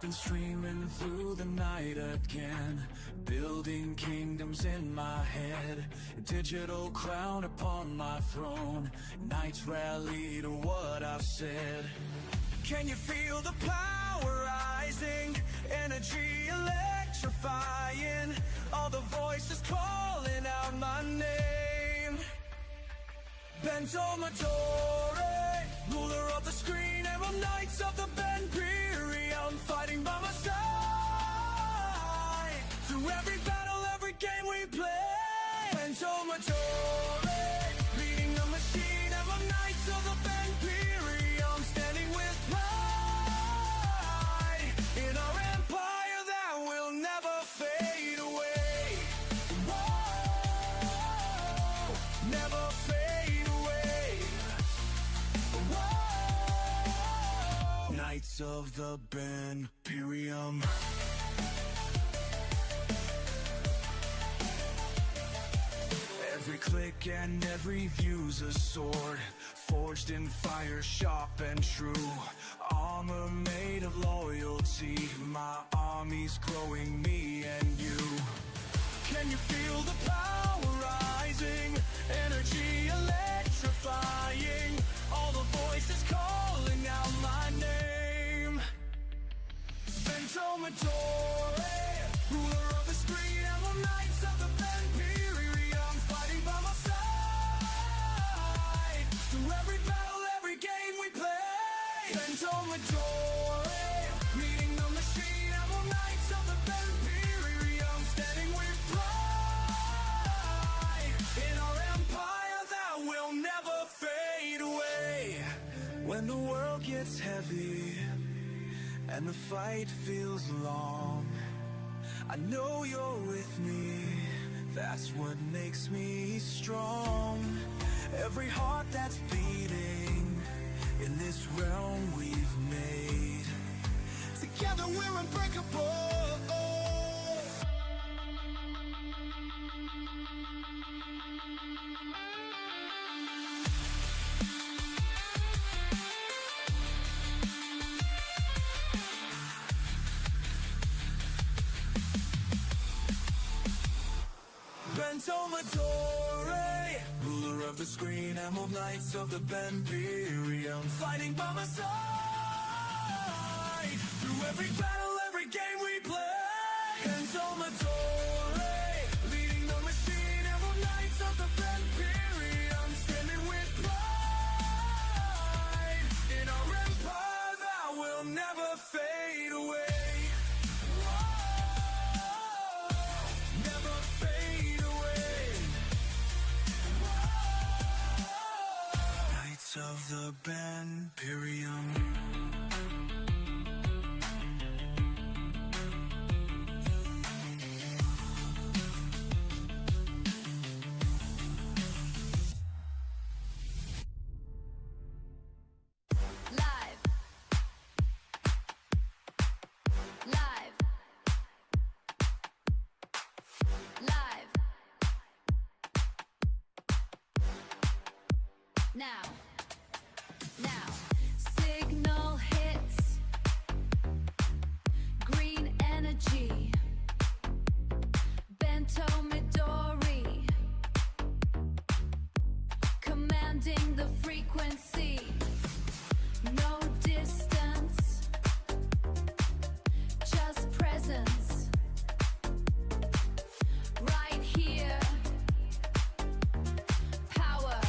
I've been streaming through the night again, building kingdoms in my head, a digital crown upon my throne. Nights rally to what I've said. Can you feel the power rising? Energy electrifying. All the voices calling out my name. Bento, Midori, ruler of the screen, emerald knights of the Imperium, fighting by my side through every battle, every game we play. Bento, Midori, leading the machine, emerald knights of the Imperium, standing with pride in our empire that will never fade away. Whoa, never fade away. Whoa, Knights of the Imperium. Every click and every view's a sword, forged in fire, sharp and true. Armor made of loyalty, my army's growing, me and you. Can you feel the power rising? Energy electrifying. All the voices calling out my name. Bento, Midori, ruler of the screen, emerald knights of the Imperium, fighting by my side through every battle, every game we play. Bento, Midori, leading the machine, emerald knights of the Imperium, standing with pride in our empire that will never fade away. When the world gets heavy and the fight feels long, I know you're with me, that's what makes me strong. Every heart that's beating in this realm we've made, together we're unbreakable. Bento, Midori, ruler of the screen, emerald knights of the Imperium, fighting by my side through every battle, every game we play. Bento, Midori, leading the machine, emerald knights of the Imperium, standing with pride in our empire that will never fade away. Of the Imperium. Now, signal hits, green energy, Bento, Midori, commanding the frequency, no distance, just presence, right here, power.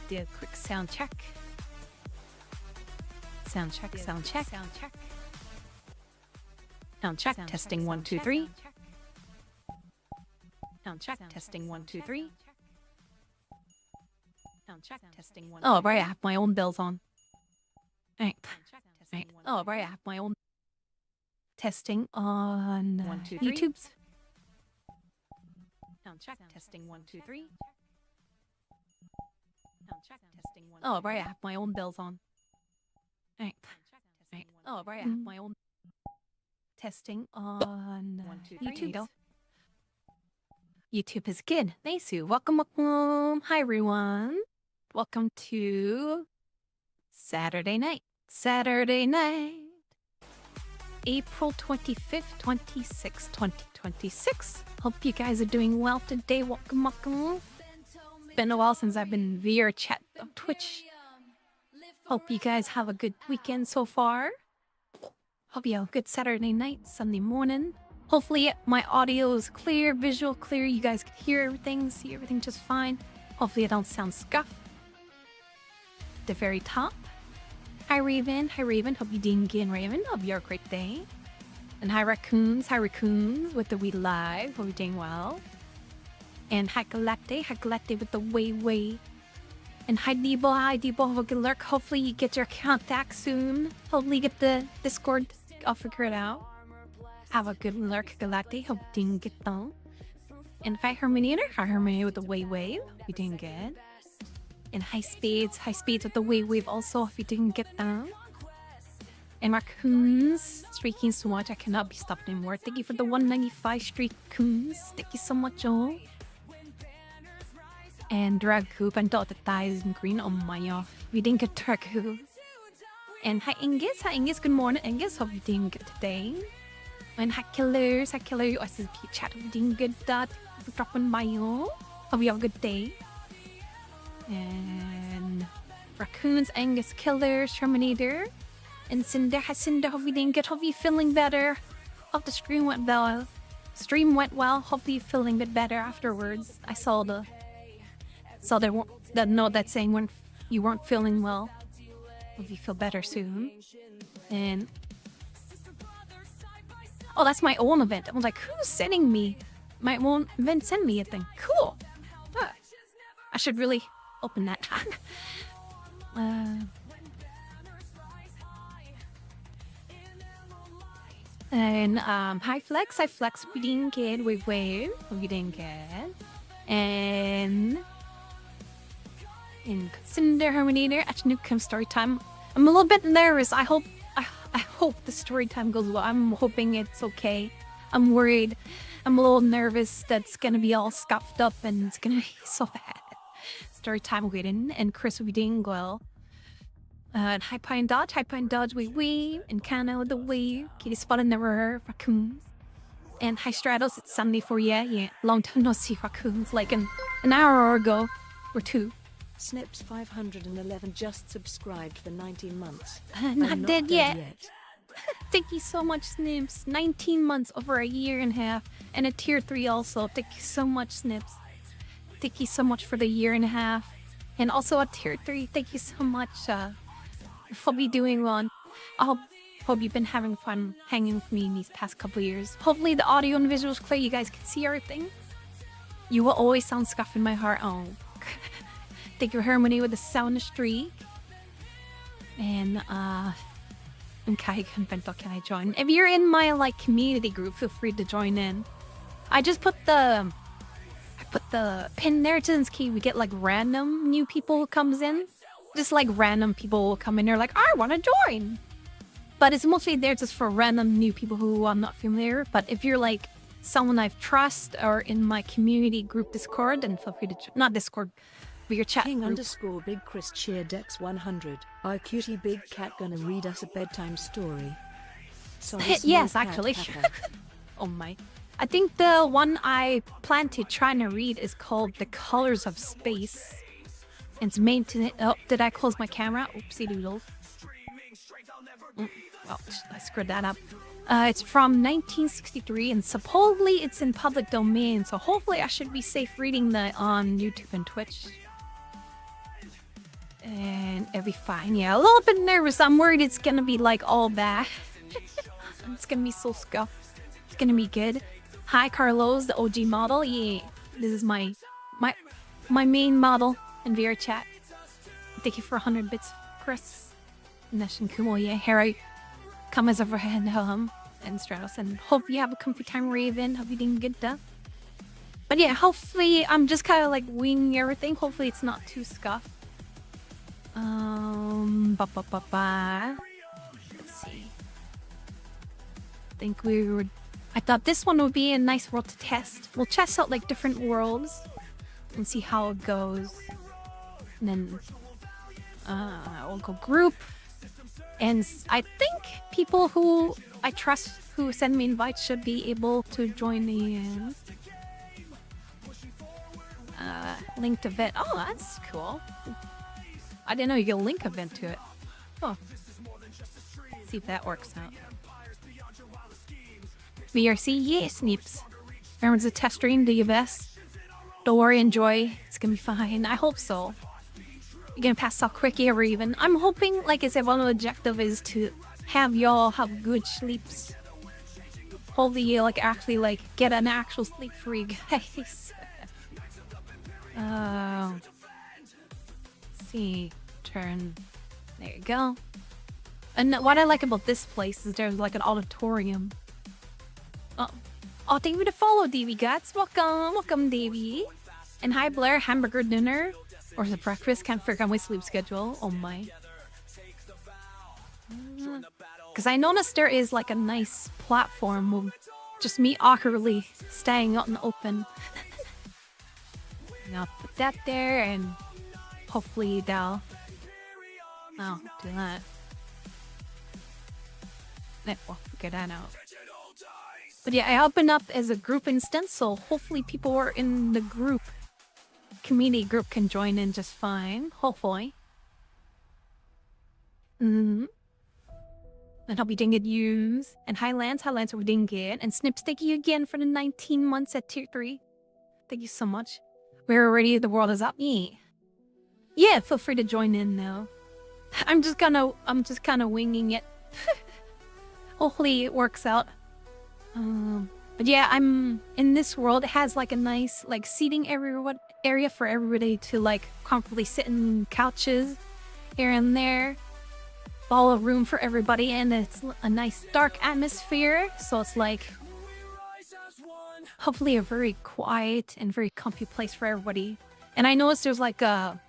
do a quick sound check. Sound check. Testing 1 2 3. Sound check. Testing 1 2 3. Sound check. Testing 1. Oh, right. I have my own bells on. Right. Oh, right. I have my own testing on 1 2 3. YouTube's. Sound check. Testing 1 2 3. Sound check. Testing 1. Oh, right. I have my own bells on. Right. Oh, right. I have my own testing on 1 2 3. YouTube. YouTube is good. Nice. Welcome. Hi, everyone. Welcome to Saturday night. April 25th, 2026. Hope you guys are doing well today. Welcome. It's been a while since I've been VRChat on Twitch. Hope you guys have a good weekend so far. Hope you have a good Saturday night, Sunday morning. Hopefully my audio is clear, visual clear. You guys can hear everything, see everything just fine. Hopefully I don't sound scuffed. At the very top. Hi Raven. Hope you're doing good, Raven. Hope you have a great day. And hi Raccoons with the We Live. Hope you're doing well. And hi Galacte with the Way. And hi Debo, have a good lurk. Hopefully you get your contact soon. Hopefully you get the Discord. I'll figure it out. Have a good lurk, Galacte. Hope you didn't get down. And hi Hermione with the Way. You doing good. And hi Spades with the Wave also. If you didn't get down. And Raccoons, streaking so much I cannot be stopped anymore. Thank you for the 195 streak coons. Thank you so much, all. And Dragoop and Dot the thighs in green. Oh my god. We didn't get Dragoop. And hi Ingus. Good morning, Ingus. Hope you doing good today. And hi Killers, OSSP chat. Hope you doing good. Dot for dropping by you. Hope you have a good day. And Raccoons, Angus, Killers, Terminator. And Cinder. Hi Cinder. Hope you doing good. Hope you feeling better. Hope the stream went well. Hopefully you're feeling a bit better afterwards. I saw the note that saying you weren't feeling well. Hope you feel better soon. And oh, that's my own event. I was like, who's sending me my own event? Send me a thing. Cool. I should really open that. And hi Flex, we didn't get wave. We didn't get. And Cinder Herminator at Nukem Storytime. I'm a little bit nervous. I hope the Storytime goes well. I'm hoping it's okay. I'm worried. I'm a little nervous that it's gonna be all scuffed up and it's gonna be so bad. Storytime waiting, and Chris will be doing well. And High Pine Dodge, we and Kana with the wave. Kitty Spot and Never Raccoons. And hi Stratos, it's Sunday for you. Yeah, long time no see Raccoons, like an hour ago or two. Snips 511 just subscribed for 19 months. Not dead yet. Thank you so much, Snips. 19 months, over a year and a half. And a tier 3 also. Thank you so much, Snips. Thank you so much for the year and a half. And also a tier 3. Thank you so much. Hope you're doing well. I hope you've been having fun hanging with me these past couple of years. Hopefully the audio and visuals clear. You guys can see everything. You will always sound scuffed in my heart. Oh. Thank you, Harmony, with the sound streak. And Kai and Bento, can I join? If you're in my community group, feel free to join in. I just put the pin there to key. We get random new people who comes in. Just random people will come in. They're like, I want to join. But it's mostly there just for random new people who I'm not familiar. But if you're someone I've trust or in my community group Discord, then feel free to not Discord. Your chat King group. _ Big Chris Cheer Dex 100. Our cutie big cat gonna read us a bedtime story. Sorry, Yes, small cat, actually. Papa. Oh my. I think the one I plan to try to read is called The Colors of Space. It's made to... Oh, did I close my camera? Oopsie doodles. Well, I screwed that up. It's from 1963 and supposedly it's in public domain. So hopefully I should be safe reading that on YouTube and Twitch. And it'll be fine. Yeah, a little bit nervous. I'm worried it's gonna be like all bad. It's gonna be so scuffed. It's gonna be good. Hi Carlos, the OG model. Yeah, this is my main model in VRChat. Thank you for 100 bits, Chris. Neshin Kumo, yeah. Here I come as overhead and Stratos. And hope you have a comfy time, Raven. Hope you're doing good, though. But yeah, hopefully I'm just kind of like winging everything. Hopefully it's not too scuffed. Let's see. I thought this one would be a nice world to test. We'll test out like different worlds and see how it goes. And then we'll go group. And I think people who I trust who send me invites should be able to join the linked event. Oh, that's cool. I didn't know you could link event to it. Oh. See if that works out. VRC, yeah, Sneeps. Remember the test stream, do your best. Don't worry, enjoy. It's gonna be fine. I hope so. You're gonna pass out quick or even. I'm hoping, like I said, one of the objective is to have y'all have good sleeps. Hopefully you like actually like get an actual sleep for you guys. Let's see. Turn. There you go. And what I like about this place is there's like an auditorium. Oh, thank you to follow, Davy Guts. Welcome, Davy. And hi, Blair. Hamburger dinner or the breakfast? Can't figure out my sleep schedule. Oh my. Because I noticed there is like a nice platform with just me awkwardly staying out in the open. And I'll put that there and hopefully they'll do that. We'll figure that out. But yeah, I opened up as a group instance, so hopefully people who are in the group, community group can join in just fine. Hopefully. And hope you didn't get used. And hi Lance, we didn't get. And Snips, thank you again for the 19 months at tier 3. Thank you so much. We're ready, the world is up. Yeah, feel free to join in now. I'm just kind of winging it. Hopefully it works out. But yeah, I'm in this world. It has like a nice like seating area for everybody to like comfortably sit in couches here and there. All a room for everybody, and it's a nice dark atmosphere. So it's like hopefully a very quiet and very comfy place for everybody. And I noticed there's like a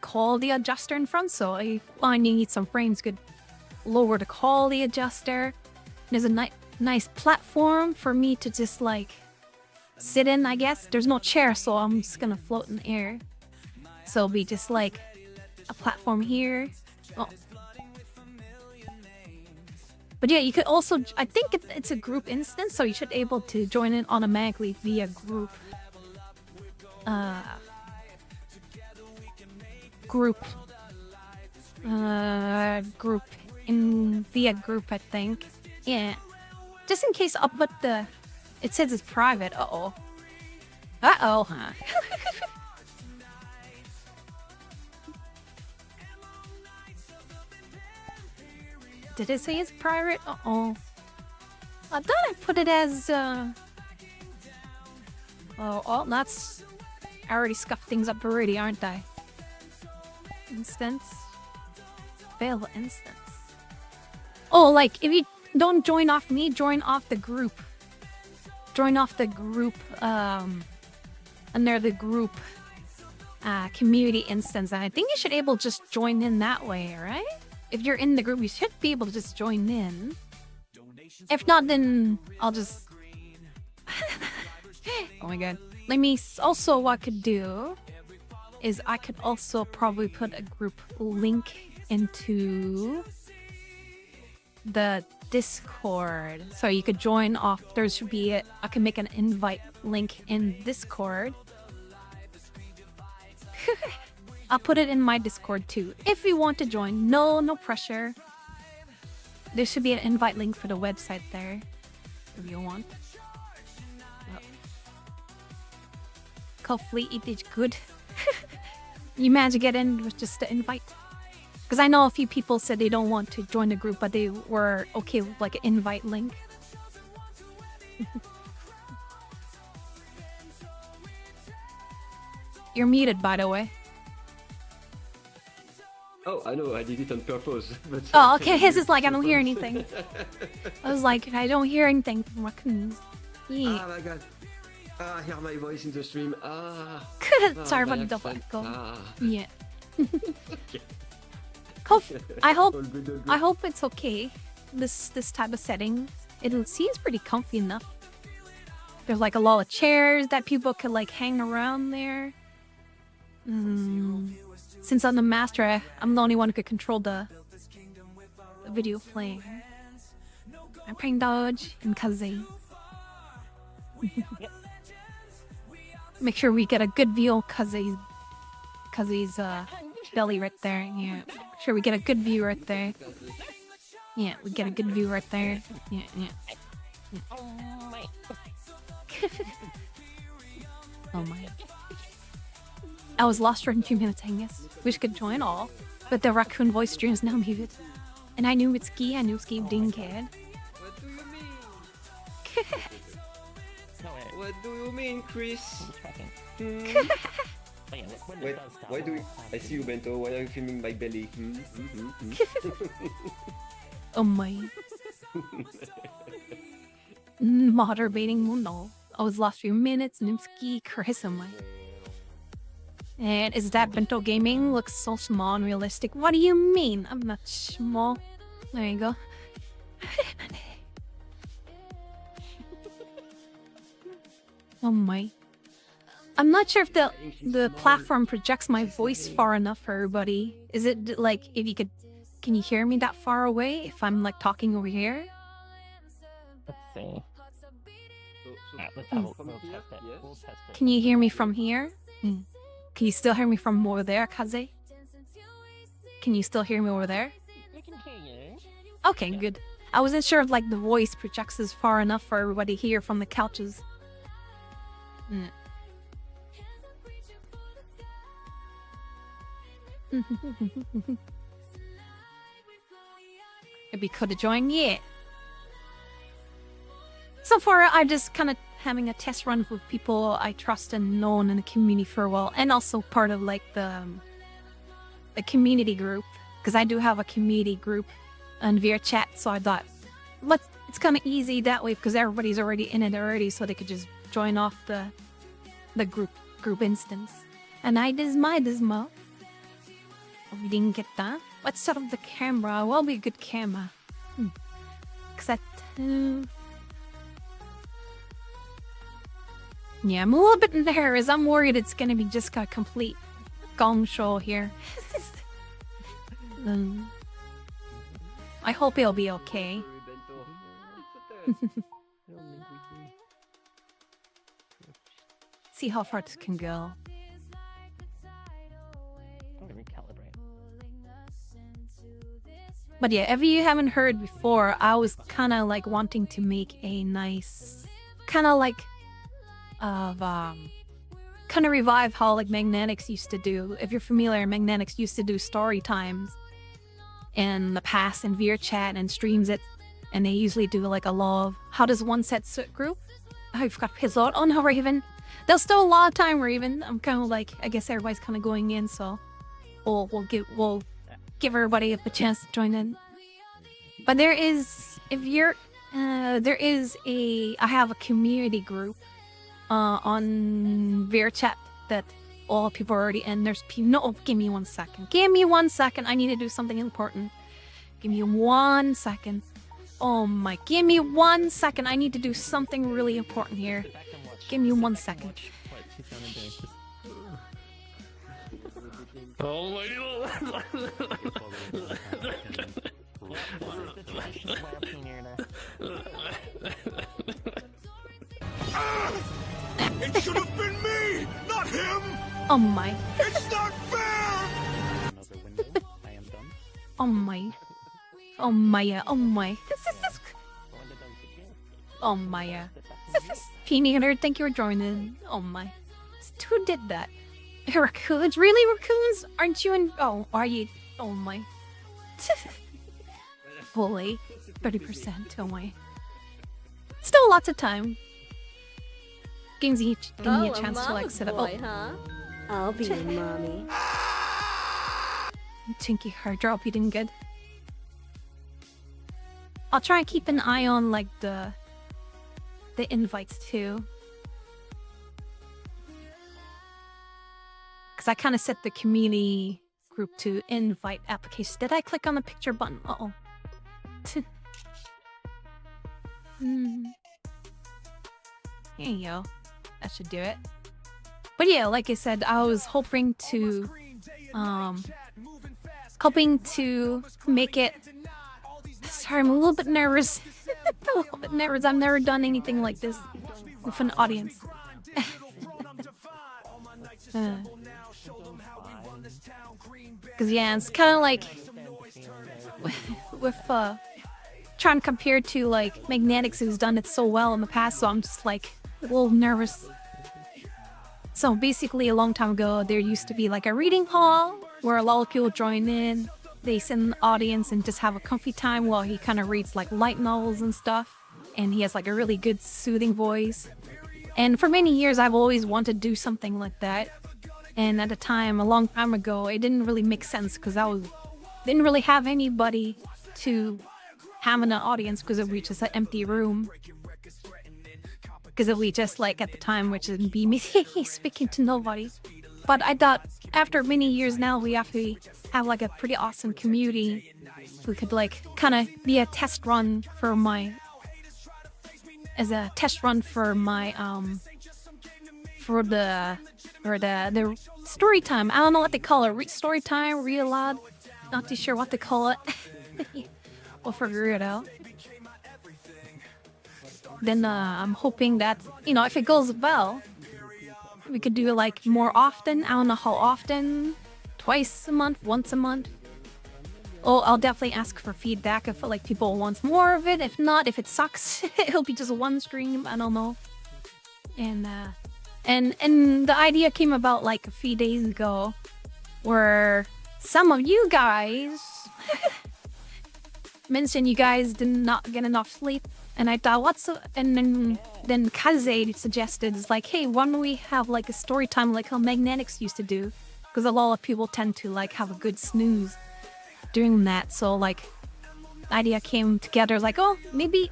quality adjuster in front, so if I need some frames, could lower the quality adjuster. There's a nice platform for me to just like sit in, I guess. There's no chair, so I'm just gonna float in the air. So it'll be just like a platform here. Oh. But yeah, you could also, I think it's a group instance, so you should be able to join in automatically via group. Via group, I think. Yeah. Just in case up but it says it's private. Uh-oh. Huh? Did it say it's private? Uh-oh. I thought I put it as oh, that's... I already scuffed things up already, aren't I? Instance. Fail instance. Oh, like, if you don't join off me, join off the group. Join off the group, under the group, community instance. And I think you should be able to just join in that way, right? If you're in the group, you should be able to just join in. If not, then I'll just... Oh my god. Let me... Also, what I could do is I could also probably put a group link into the Discord. So you could join off. There should be I can make an invite link in Discord. I'll put it in my Discord too. If you want to join, no pressure. There should be an invite link for the website there, if you want. Hopefully it is good. You manage to get in with just the invite. Because I know a few people said they don't want to join the group, but they were okay with like an invite link. You're muted, by the way. Oh, I know, I did it on purpose. But Oh, okay. His is like, I don't hear anything. I was like, I don't hear anything from raccoons. Yeah. Ah, my god. Ah, I hear my voice in the stream. Ah. Sorry about the that's double fine. echo. Ah. Yeah. Okay. I hope All good, all good. I hope it's okay. This type of setting. It seems pretty comfy enough. There's like a lot of chairs that people could like hang around there. Since I'm the master, I'm the only one who could control the video playing. I'm playing Dodge and Kaze. Make sure we get a good view of Kaze's belly right there. Yeah, make sure we get a good view right there. Yeah, we get a good view right there. Yeah. Oh my. I was lost for 2 minutes, I guess. Wish could join all, but the raccoon voice stream is now muted. And I knew it's Ski, I knew Ski didn't care. What do you mean? What do you mean, Chris? Wait, why do you... I see you, Bento. Why are you filming my belly? Oh my. Moderating, no. I was lost for minutes, Nimski, Chris, oh my. And is that Bento Gaming? Looks so small and realistic. What do you mean? I'm not small. There you go. Oh my. I'm not sure if the platform projects my voice far enough for everybody. Is it like, if you could, can you hear me that far away if I'm like talking over here? Let's see. Let's we'll test it. We'll test it. Can you hear me from here? Can you still hear me from over there, Kaze? Can you still hear me over there? We can hear you. Okay, good. I wasn't sure if like the voice projects as far enough for everybody here from the couches. If we could have joined, yeah. So far, I'm just kind of having a test run with people I trust and known in the community for a while, and also part of like the community group, because I do have a community group on VRChat. So I thought, it's kind of easy that way because everybody's already in it already, so they could just join off the group instance. And I dismo. Oh, we didn't get that. Let's set up the camera. Will be a good camera. Except. Yeah, I'm a little bit nervous. I'm worried it's gonna be just a complete gong show here. I hope it'll be okay. See how far this can go. I'm gonna recalibrate. But yeah, if you haven't heard before, I was kind of like wanting to make a nice, kind of like, kind of revive how like Magnetics used to do. If you're familiar, Magnetics used to do story times in the past in VRChat and streams it, and they usually do like a lot of how does one set group. I forgot his lot. Oh no, Raven. There's still a lot of time, Raven. I'm kind of like, I guess everybody's kind of going in, so we'll give everybody a chance to join in. But there is, if you're, I have a community group on VRChat that all people are already in. There's people. No, give me 1 second. Give me 1 second. I need to do something important. Give me 1 second. Oh my! Give me 1 second. I need to do something really important here. Give me 1 second. Oh my god! It should have been me, not him! Oh my! It's not fair! Another window. I am done. Oh my! Oh my! Oh my! Oh my! Peanut Eater, thank you for joining. Oh my! Who did that? Raccoons? Really, raccoons? Aren't you in? Oh, are you? Oh my. Holy. 30%. Oh my. Still lots of time. Give me a chance to like set up. Boy, huh? I'll be your mommy. Chinky hard drop, you did good. I'll try and keep an eye on like the invites too. Cause I kind of set the community group to invite applications. Did I click on the picture button? Uh-oh. Here you go. That should do it. But yeah, like I said, I was hoping to make it. Sorry, I'm a little bit nervous. A little bit nervous. I've never done anything like this with an audience. Cause yeah, it's kind of like with trying to compare to like Magnetics, who's done it so well in the past. So I'm just like a little nervous. So basically, a long time ago, there used to be like a reading hall where a lot of people join in. They sit in the audience and just have a comfy time while he kind of reads like light novels and stuff. And he has like a really good soothing voice. And for many years, I've always wanted to do something like that. And at the time, a long time ago, it didn't really make sense because didn't really have anybody to have in an audience because it was just an empty room. Because it was just like at the time, which would be me speaking to nobody. But I thought after many years now, we actually have like a pretty awesome community. We could like kind of be a test run for my for the story time. I don't know what they call it. Story time, real loud. Not too sure what to call it. We'll figure it out. Then I'm hoping that, if it goes well, we could do it like more often. I don't know how often. Twice a month, once a month. Oh, I'll definitely ask for feedback if like people want more of it. If not, if it sucks, it'll be just one stream. I don't know. And the idea came about like a few days ago, where some of you guys mentioned you guys did not get enough sleep. And I thought, and then Kaze suggested, it's like, hey, why don't we have like a story time like how Magnetics used to do? Because a lot of people tend to like have a good snooze during that. So like, the idea came together like, oh, maybe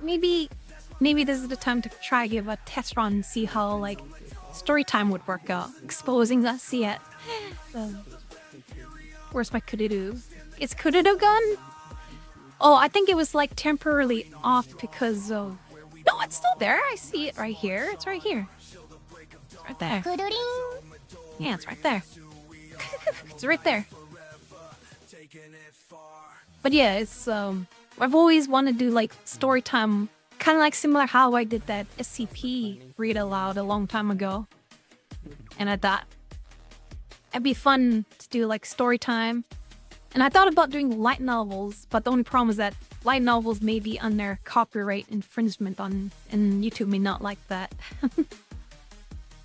this is the time to try give a test run and see how like story time would work out. Exposing us yet. Where's my Kuriru? Is Kuriru gone? Oh, I think it was like temporarily off because of... No, it's still there. I see it right here. It's right here. It's right there. Yeah, it's right there. It's right there. But yeah, it's I've always wanted to do like story time, kind of like similar how I did that SCP read aloud a long time ago. And I thought it'd be fun to do like story time. And I thought about doing light novels, but the only problem is that light novels may be under copyright infringement and YouTube may not like that.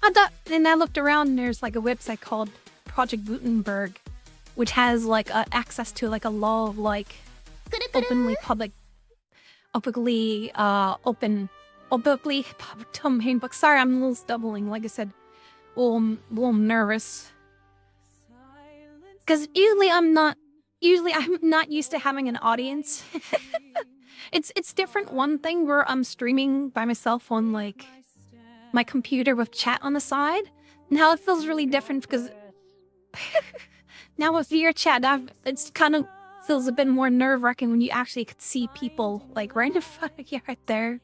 I looked around and there's like a website called Project Gutenberg, which has like access to like a law of like openly public domain book. Sorry, I'm a little stumbling. Like I said, a little nervous. Because usually I'm not used to having an audience. It's different. One thing where I'm streaming by myself on like my computer with chat on the side. Now it feels really different because now with VRChat, it's kind of feels a bit more nerve-wracking when you actually could see people like right in front of you right there.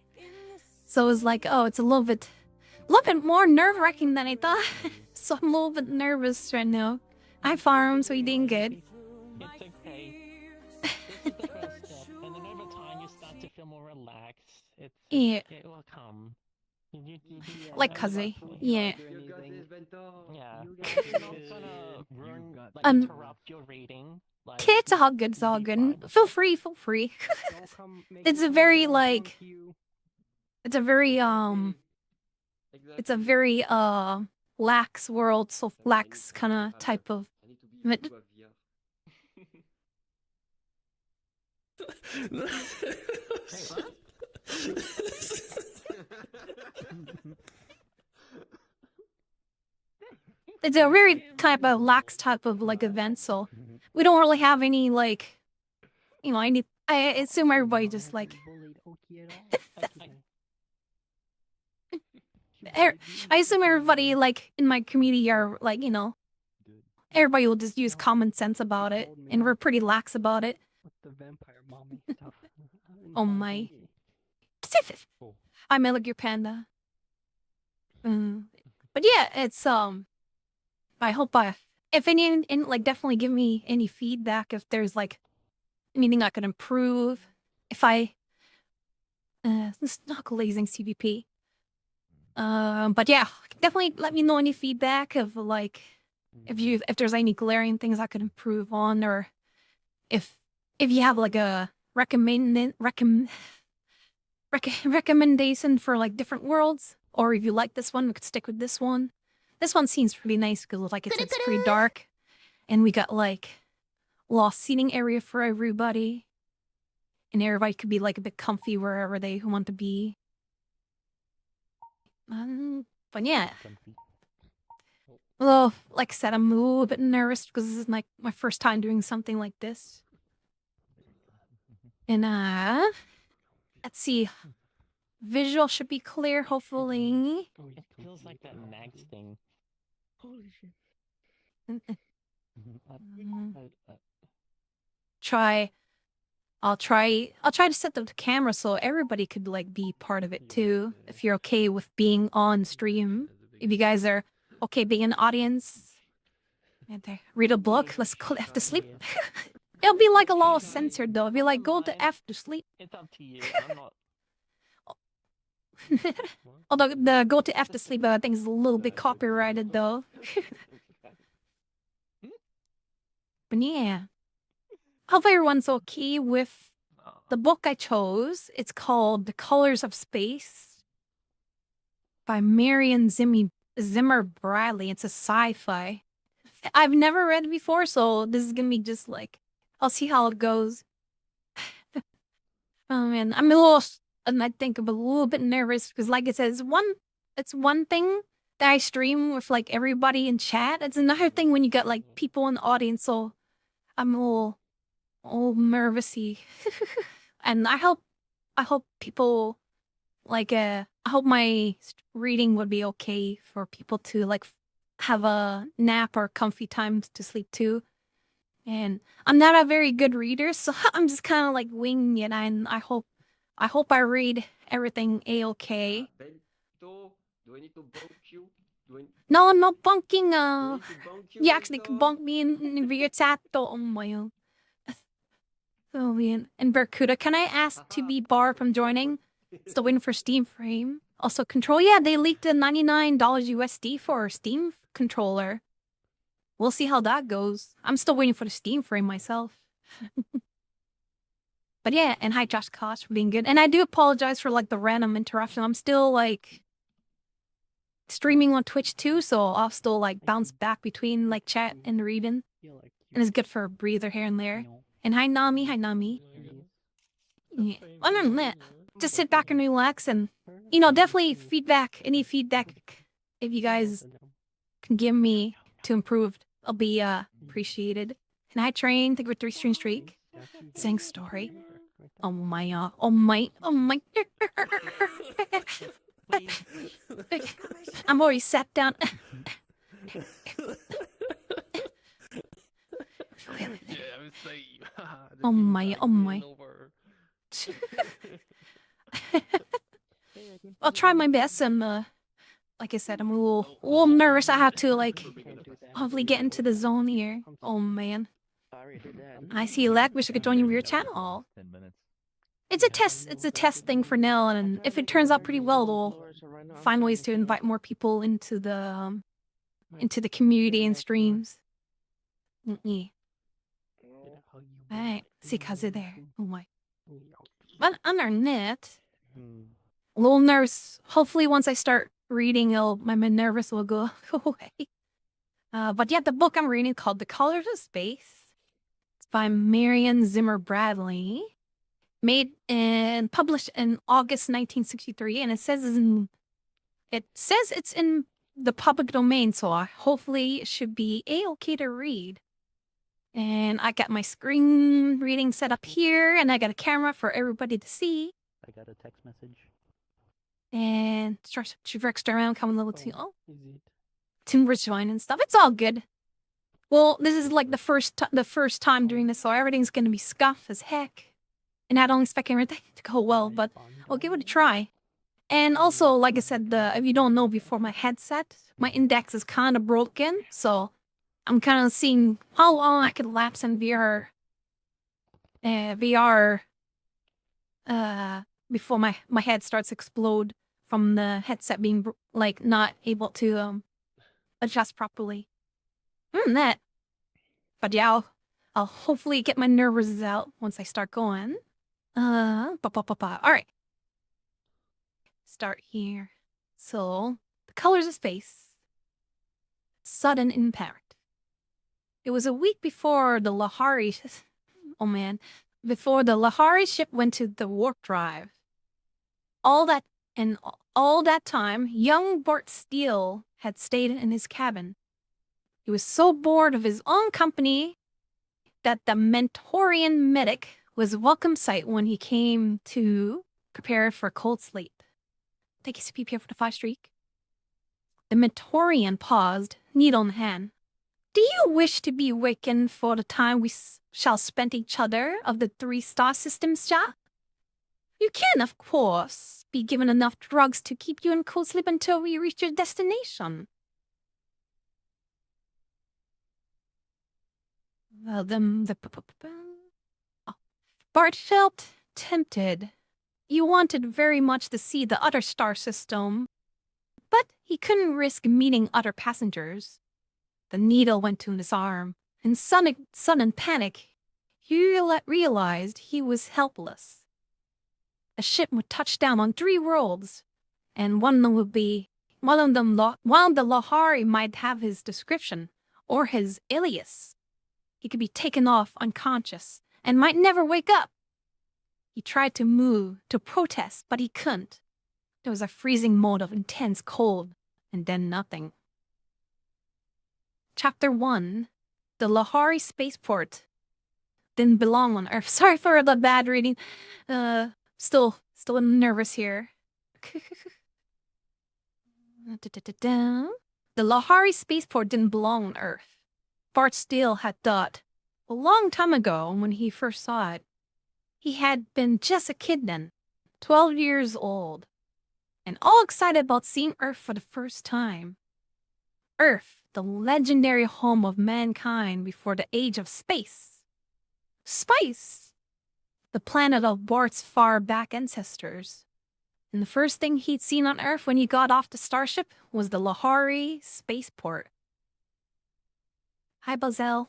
So it's like, oh, it's a little bit more nerve-wracking than I thought. So I'm a little bit nervous right now. I farm, so he did good. It's okay. This is the first step, and then over time you start to feel more relaxed. Yeah. It will come. Like Kaze. Yeah. Yeah. You're not gonna ruin, like, interrupt your reading. Like, Okay, it's all good. It's all good. Feel free. It's a very like. It's a very lax world, so lax kind of type of. It's a very type of lax type of like event, so we don't really have any like, I assume everybody just like, I assume everybody like in my community are like, everybody will just use common sense about it, and we're pretty lax about it. With the vampire mommy stuff. Oh my. I like your panda. But yeah, it's I hope if any like definitely give me any feedback if there's like anything I could improve. If I it's not glazing CVP. But yeah, definitely let me know any feedback of like if there's any glaring things I could improve on, or if you have like a recommendation for like different worlds, or if you like this one, we could stick with this one. This one seems pretty nice because like it's pretty dark, and we got like lost seating area for everybody, and everybody could be like a bit comfy wherever they want to be. But yeah. Well, like I said, I'm a little bit nervous because this is like my first time doing something like this. And let's see. Visual should be clear, hopefully. It feels like that Max thing. Holy shit. I'll try to set up the camera so everybody could like be part of it too. If you're okay with being on stream, if you guys are okay being an audience, and read a book. Let's go F to sleep. It'll be like a lot censored though. It'll be like go to F to sleep. It's up to you. I'm not. Although the go to F to sleep, I think is a little bit copyrighted though. But yeah, hope everyone's okay with the book I chose. It's called The Colors of Space by Marion Zimmer Bradley. It's a sci-fi. I've never read it before, so this is gonna be just like, I'll see how it goes. Oh man, I'm a little, and I think I'm a little bit nervous because, like it says, it's one thing that I stream with like everybody in chat. It's another thing when you got like people in the audience. So I'm all nervousy, and I hope people like I hope my reading would be okay for people to like have a nap or comfy times to sleep too. And I'm not a very good reader, so I'm just kind of like winging it, and I hope I read everything a-okay. Bento, do I need to bonk you? No, I'm not bunking. Do I need to bonk you, You actually Bento? can bunk me in VRChat. Oh my. Oh man. And Barracuda, can I ask to be barred from joining? Still waiting for Steam Frame. Also, Control. Yeah, they leaked a $99 USD for a Steam controller. We'll see how that goes. I'm still waiting for the Steam Frame myself. But yeah, and hi Josh Kosh for being good. And I do apologize for like the random interruption. I'm still like streaming on Twitch too, so I'll still like bounce back between like chat and reading. And it's good for a breather here and there. And hi Nami, hi Nami. Yeah. Other than that, just sit back and relax, and definitely feedback. Any feedback if you guys can give me to improve, I'll be appreciated. And hi Train, thank you for 3 stream streak. Sing story. Oh my. I'm already sat down. Oh my. I'll try my best, and like I said, I'm a little nervous. I have to like hopefully get into the zone here. Oh man. I see Lek. Wish I could join your channel. 10 minutes. It's a test thing for now, and if it turns out pretty well, we'll find ways to invite more people into the community and streams. Yeah. Alright, see Kazu there. Oh my. But underneath, a little nervous. Hopefully once I start reading, my nervous will go away. But yeah, the book I'm reading is called The Colors of Space. It's by Marion Zimmer Bradley. made and published in August 1963, and it says it's in the public domain, so hopefully it should be a-okay to read. And I got my screen reading set up here, and I got a camera for everybody to see. I got a text message. And starts to around, coming level 2. Oh, Is it? timber join and stuff. It's all good. Well, this is like the first time doing this, so everything's gonna be scuffed as heck. And I don't expect everything to go well, but I'll give it a try. And also, like I said, if you don't know, before my headset, my index is kind of broken, so I'm kind of seeing how long I could lapse in VR before my head starts to explode from the headset being like not able to adjust properly. That. But yeah, I'll hopefully get my nerves out once I start going. All right. Start here. So, the colors of space. Sudden impact. It was a week before the Lahari... Oh man. Before the Lahari ship went to the warp drive. All that time, young Bart Steele had stayed in his cabin. He was so bored of his own company that the Mentorian medic was a welcome sight when he came to prepare for a cold sleep. Take a CP here for the 5 streak. The Mentorian paused, needle in hand. Do you wish to be wakened for the time we shall spend each other of the 3 star systems, ja? You can, of course, be given enough drugs to keep you in cold sleep until we reach your destination. Well, Bart felt tempted. He wanted very much to see the other star system, but he couldn't risk meeting other passengers. The needle went to his arm. In sudden panic, he realized he was helpless. A ship would touch down on 3 worlds, and one of them would be one of the Lahari might have his description or his alias. He could be taken off unconscious and might never wake up. He tried to move, to protest, but he couldn't. There was a freezing mode of intense cold, and then nothing. Chapter 1. The Lahari Spaceport didn't belong on Earth. Sorry for the bad reading. Still nervous here. The Lahari Spaceport didn't belong on Earth. Bart Steele had thought, a long time ago when he first saw it. He had been just a kid then, 12 years old, and all excited about seeing Earth for the first time. Earth, the legendary home of mankind before the age of space. Space! The planet of Bart's far-back ancestors. And the first thing he'd seen on Earth when he got off the starship was the Lahari Spaceport. Hi, Bazel.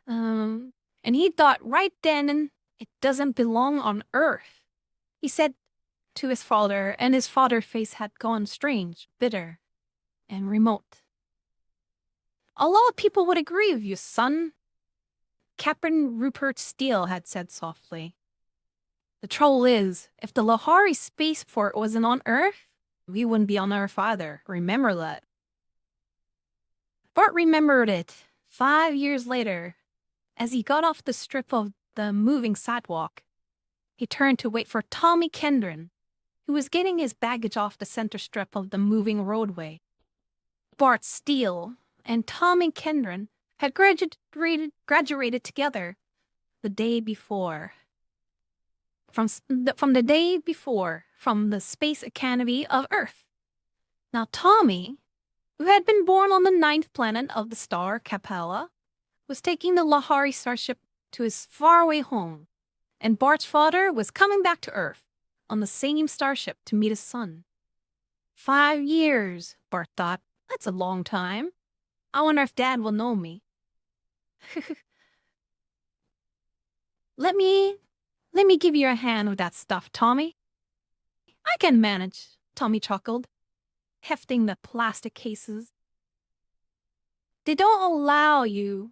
And he thought right then, it doesn't belong on Earth. He said to his father, and his father's face had gone strange, bitter, and remote. A lot of people would agree with you, son, Captain Rupert Steele had said softly. The trouble is, if the Lahari Spaceport wasn't on Earth, we wouldn't be on Earth either. Remember that. Bart remembered it 5 years later. As he got off the strip of the moving sidewalk, he turned to wait for Tommy Kendron, who was getting his baggage off the center strip of the moving roadway. Bart Steele and Tommy Kendron had graduated together the day before. From the day before, from the Space Academy of Earth. Now Tommy, who had been born on the 9th planet of the star Capella, was taking the Lahari starship to his faraway home, and Bart's father was coming back to Earth on the same starship to meet his son. 5 years, Bart thought. That's a long time. I wonder if Dad will know me. Let me give you a hand with that stuff, Tommy. I can manage, Tommy chuckled, hefting the plastic cases. They don't allow you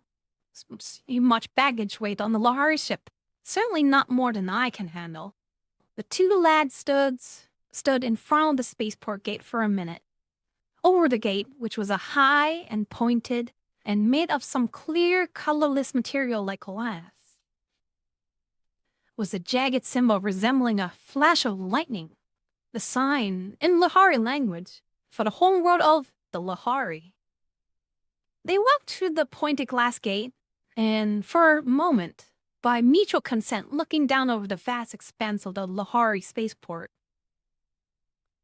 much baggage weight on the Lahari ship, Certainly not more than I can handle. The two lads stood in front of the spaceport gate for a minute. Over the gate, which was a high and pointed and made of some clear, colorless material like glass, was a jagged symbol resembling a flash of lightning, the sign, in Lahari language, for the homeworld of the Lahari. They walked through the pointed glass gate, and for a moment, by mutual consent, looking down over the vast expanse of the Lahari spaceport.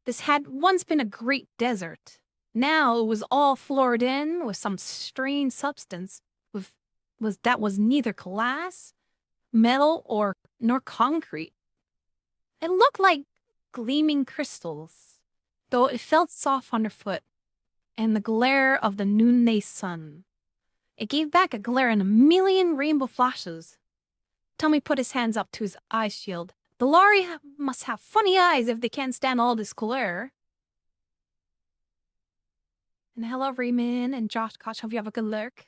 This had once been a great desert. Now it was all floored in with some strange substance that was neither glass, metal, nor concrete. It looked like gleaming crystals, though it felt soft underfoot, and the glare of the noonday sun. It gave back a glare in a million rainbow flashes. Tommy put his hands up to his eye shield. The Lhari must have funny eyes if they can't stand all this glare. And hello, Raymond and Josh Koch. Hope you have a good look.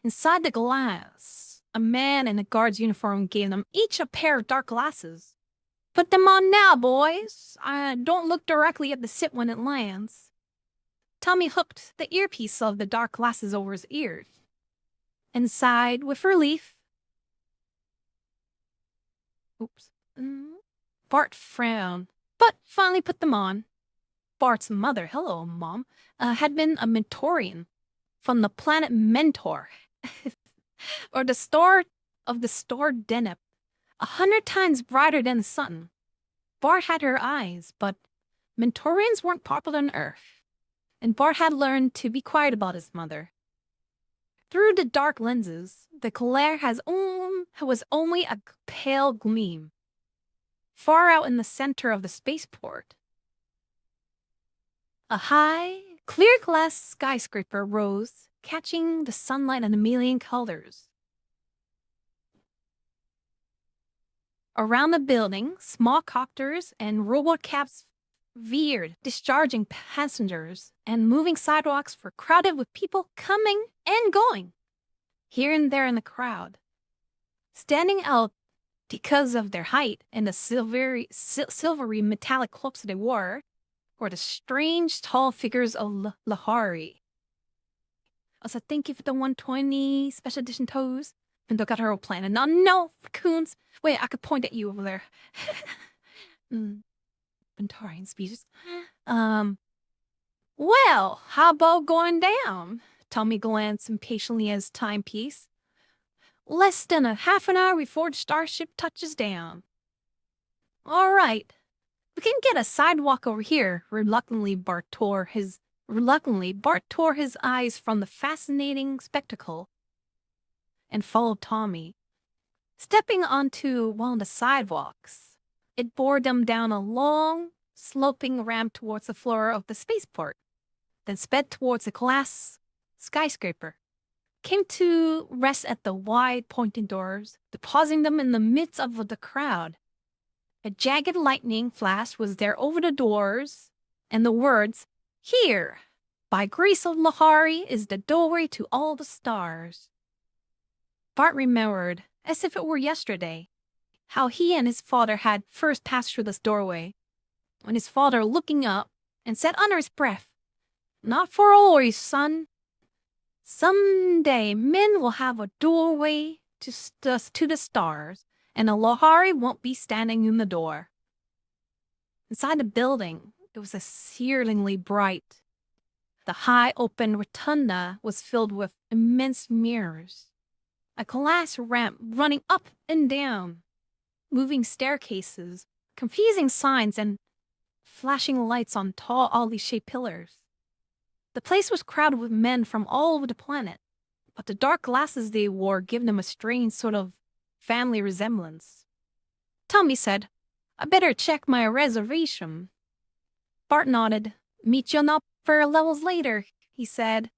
Inside the glass, a man in a guard's uniform gave them each a pair of dark glasses. Put them on now, boys. Don't look directly at the sit when it lands. Tommy hooked the earpiece of the dark glasses over his ears and sighed with relief. Oops. Bart frowned, but finally put them on. Bart's mother, hello, Mom, had been a Mentorian from the planet Mentor, or the star of the star Deneb, 100 times brighter than the sun. Bart had her eyes, but Mentorians weren't popular on Earth, and Bart had learned to be quiet about his mother. Through the dark lenses, the glare was only a pale gleam. Far out in the center of the spaceport, a high, clear glass skyscraper rose, catching the sunlight in a million colors. Around the building, small copters and robot cabs veered, discharging passengers, and moving sidewalks were crowded with people coming and going, here and there in the crowd. Standing out because of their height and the silvery metallic cloaks they wore, were the strange tall figures of Lahari. Also, thank you for the 120 special edition toes. Bento got her own plan. And no, raccoons. Wait, I could point at you over there. Bentarian species. Well, how about going down? Tommy glanced impatiently at his timepiece. Less than a half an hour before the starship touches down. All right. We can get a sidewalk over here. Reluctantly, Bart tore his eyes from the fascinating spectacle and followed Tommy. Stepping onto one of the sidewalks, it bore them down a long, sloping ramp towards the floor of the spaceport, then sped towards the glass skyscraper, came to rest at the wide pointing doors, depositing them in the midst of the crowd. A jagged lightning flash was there over the doors, and the words, "Here, by grace of Lahari, is the doorway to all the stars." Bart remembered, as if it were yesterday, how he and his father had first passed through this doorway, when his father, looking up, and said under his breath, "Not for always, son. Someday men will have a doorway to the stars, and a Lahari won't be standing in the door." Inside the building, it was searingly bright. The high open rotunda was filled with immense mirrors, a glass ramp running up and down, moving staircases, confusing signs, and flashing lights on tall oddly-shaped pillars. The place was crowded with men from all over the planet, but the dark glasses they wore gave them a strange sort of family resemblance. Tommy said, "I better check my reservation." Bart nodded. "Meet you on the upper levels later," he said,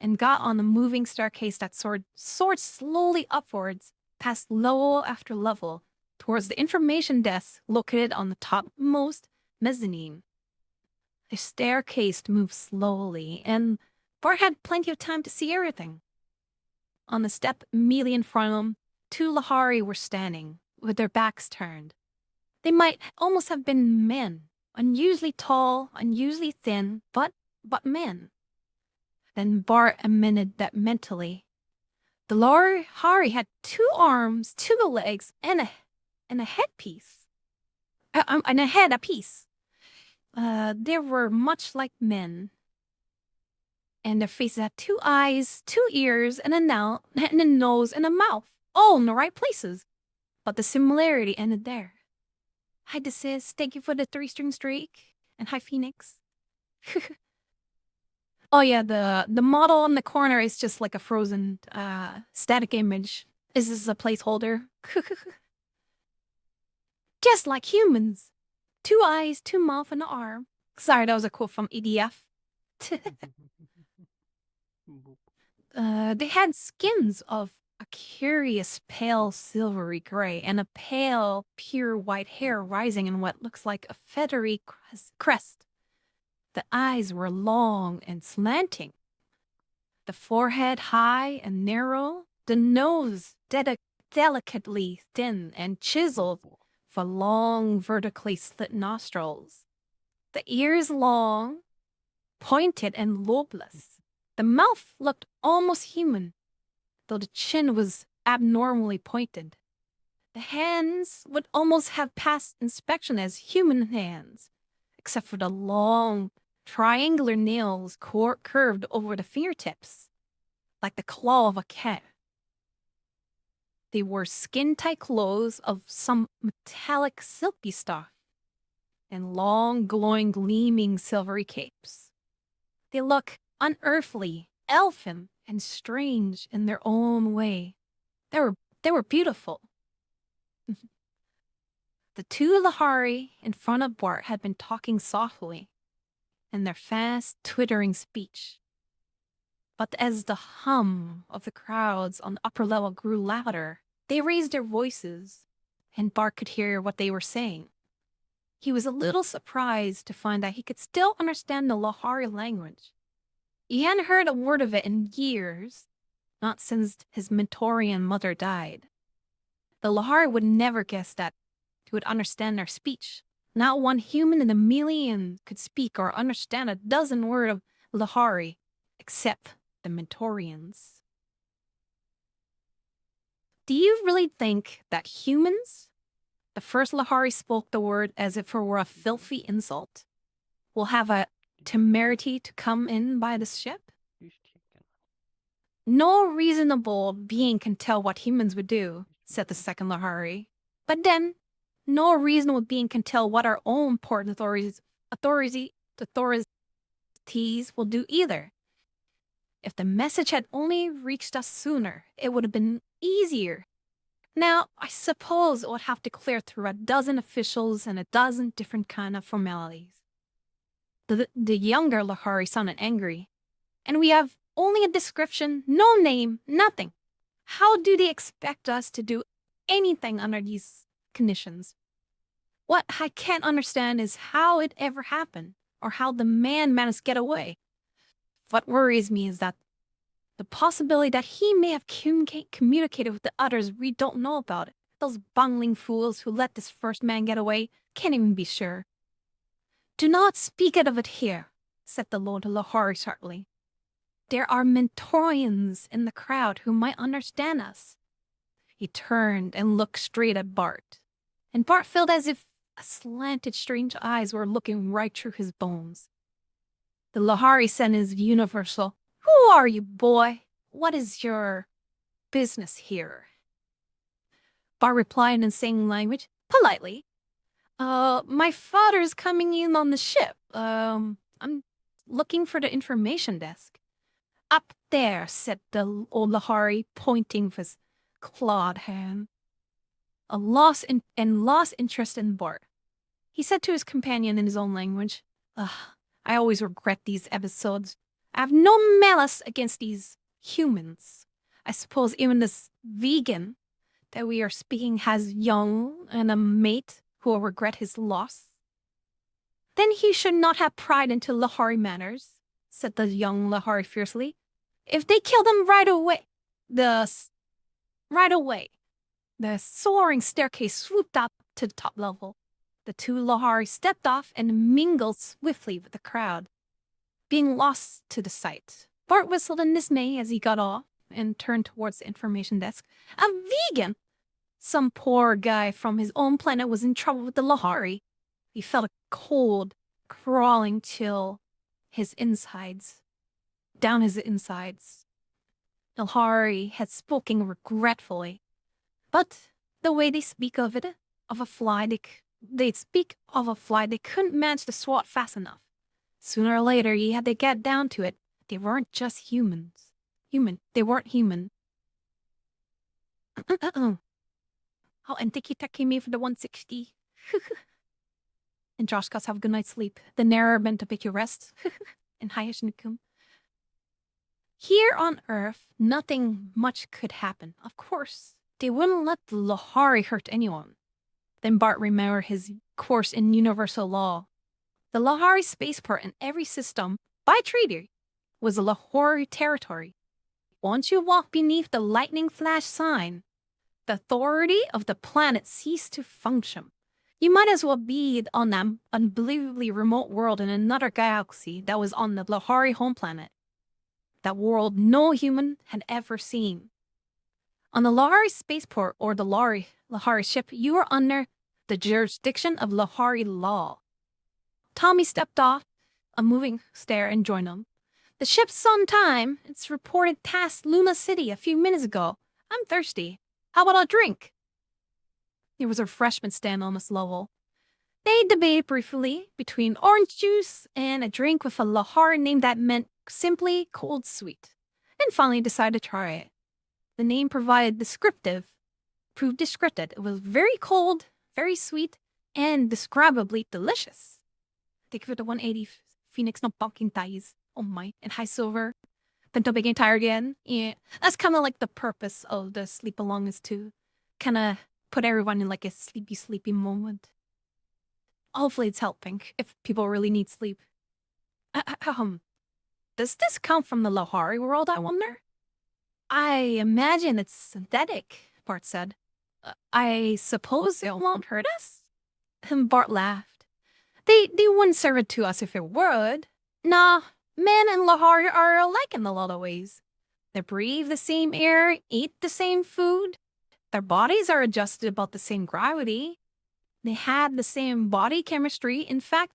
and got on the moving staircase that soared slowly upwards, past level after level, towards the information desk located on the topmost mezzanine. The staircase moved slowly, and Bart had plenty of time to see everything. On the step immediately in front of him, two Lahari were standing, with their backs turned. They might almost have been men, unusually tall, unusually thin, but men. Then Bart amended that mentally. The Lahari had 2 arms, 2 legs, and a headpiece. And a head apiece. They were much like men. And their faces had 2 eyes, 2 ears, and a nose and a mouth, all in the right places. But the similarity ended there. Hi, this is. Thank you for the 3-string streak. And hi, Phoenix. Oh yeah, the model on the corner is just like a frozen static image. This is a placeholder. Just like humans. 2 eyes, 2 mouth, and an arm. Sorry, that was a quote from EDF. They had skins of a curious pale silvery gray and a pale pure white hair rising in what looks like a feathery crest. The eyes were long and slanting, the forehead high and narrow, the nose delicately thin and chiseled for long vertically slit nostrils, the ears long, pointed and lobeless. The mouth looked almost human, though the chin was abnormally pointed. The hands would almost have passed inspection as human hands, except for the long, triangular nails curved over the fingertips, like the claw of a cat. They wore skin-tight clothes of some metallic silky stuff, and long, glowing, gleaming silvery capes. They look unearthly, elfin, and strange in their own way. They were beautiful. The 2 Lahari in front of Bart had been talking softly in their fast, twittering speech. But as the hum of the crowds on the upper level grew louder, they raised their voices, and Bart could hear what they were saying. He was a little surprised to find that he could still understand the Lahari language. He hadn't heard a word of it in years, not since his Mentorian mother died. The Lahari would never guess that he would understand their speech. Not one human in a million could speak or understand a dozen words of Lahari, except the Mentorians. Do you really think that humans, the first Lahari spoke the word as if it were a filthy insult, will have a temerity to come in by the ship? No reasonable being can tell what humans would do, said the second Lahari. But then, no reasonable being can tell what our own port authorities will do either. If the message had only reached us sooner, it would have been easier. Now, I suppose it would have to clear through a dozen officials and a dozen different kind of formalities. The younger Lahari sounded angry. And we have only a description, no name, nothing. How do they expect us to do anything under these conditions? What I can't understand is how it ever happened, or how the man managed to get away. What worries me is that the possibility that he may have communicated with the others we don't know about it. Those bungling fools who let this first man get away can't even be sure. Do not speak of it here, said the Lord Lahari sharply. There are Mentorians in the crowd who might understand us. He turned and looked straight at Bart, and Bart felt as if a slanted strange eyes were looking right through his bones. The Lahari said in his universal, "Who are you, boy? What is your business here?" Bart replied in the same language, politely. My father's coming in on the ship. I'm looking for the information desk." "Up there," said the old Lahari, pointing with his clawed hand. Lost interest in Bart. He said to his companion in his own language, I always regret these episodes. I have no malice against these humans. I suppose even this vegan that we are speaking has young and a mate who will regret his loss." "Then he should not have pried into Lahari matters," said the young Lahari fiercely. "If they killed him right away, The soaring staircase swooped up to the top level. The two Lahari stepped off and mingled swiftly with the crowd, being lost to the sight. Bart whistled in dismay as he got off and turned towards the information desk. A vegan! Some poor guy from his own planet was in trouble with the Lahari. He felt a cold, crawling chill down his insides. The Lahari had spoken regretfully, but the way they speak of a fly they couldn't manage to swat fast enough. Sooner or later, you had to get down to it. They weren't just humans. They weren't human. I'll tiki-taki me for the 160. And Josh got have a good night's sleep. The Nara Bento pick your rest. And Hayashinikum. Here on Earth, nothing much could happen. Of course, they wouldn't let the Lahari hurt anyone. Then Bart remembered his course in universal law. The Lahari spaceport in every system, by treaty, was a Lahari territory. Once you walk beneath the lightning flash sign, the authority of the planet ceased to function. You might as well be on that unbelievably remote world in another galaxy that was on the Lahari home planet. That world no human had ever seen. On the Lahari spaceport or the Lahari ship, you were under the jurisdiction of Lahari law. Tommy stepped off a moving stair and joined them. The ship's on time. It's reported past Luna City a few minutes ago. I'm thirsty. How about a drink? There was a refreshment stand on this level. They debated briefly between orange juice and a drink with a Lahari name that meant simply cold sweet, and finally decided to try it. The name proved descriptive. It was very cold, very sweet, and describably delicious. Take for the 180 Phoenix no pumpkin ties. Oh my, and high silver. Bento being tired again. Yeah, that's kind of like the purpose of the sleep along is to kind of put everyone in like a sleepy moment. Hopefully it's helping if people really need sleep. Does this come from the Lahari world, I wonder? I imagine it's synthetic, Bart said. I suppose it won't hurt us? And Bart laughed. They wouldn't serve it to us if it would. Nah, men and Lahari are alike in a lot of ways. They breathe the same air, eat the same food. Their bodies are adjusted about the same gravity. They had the same body chemistry. In fact,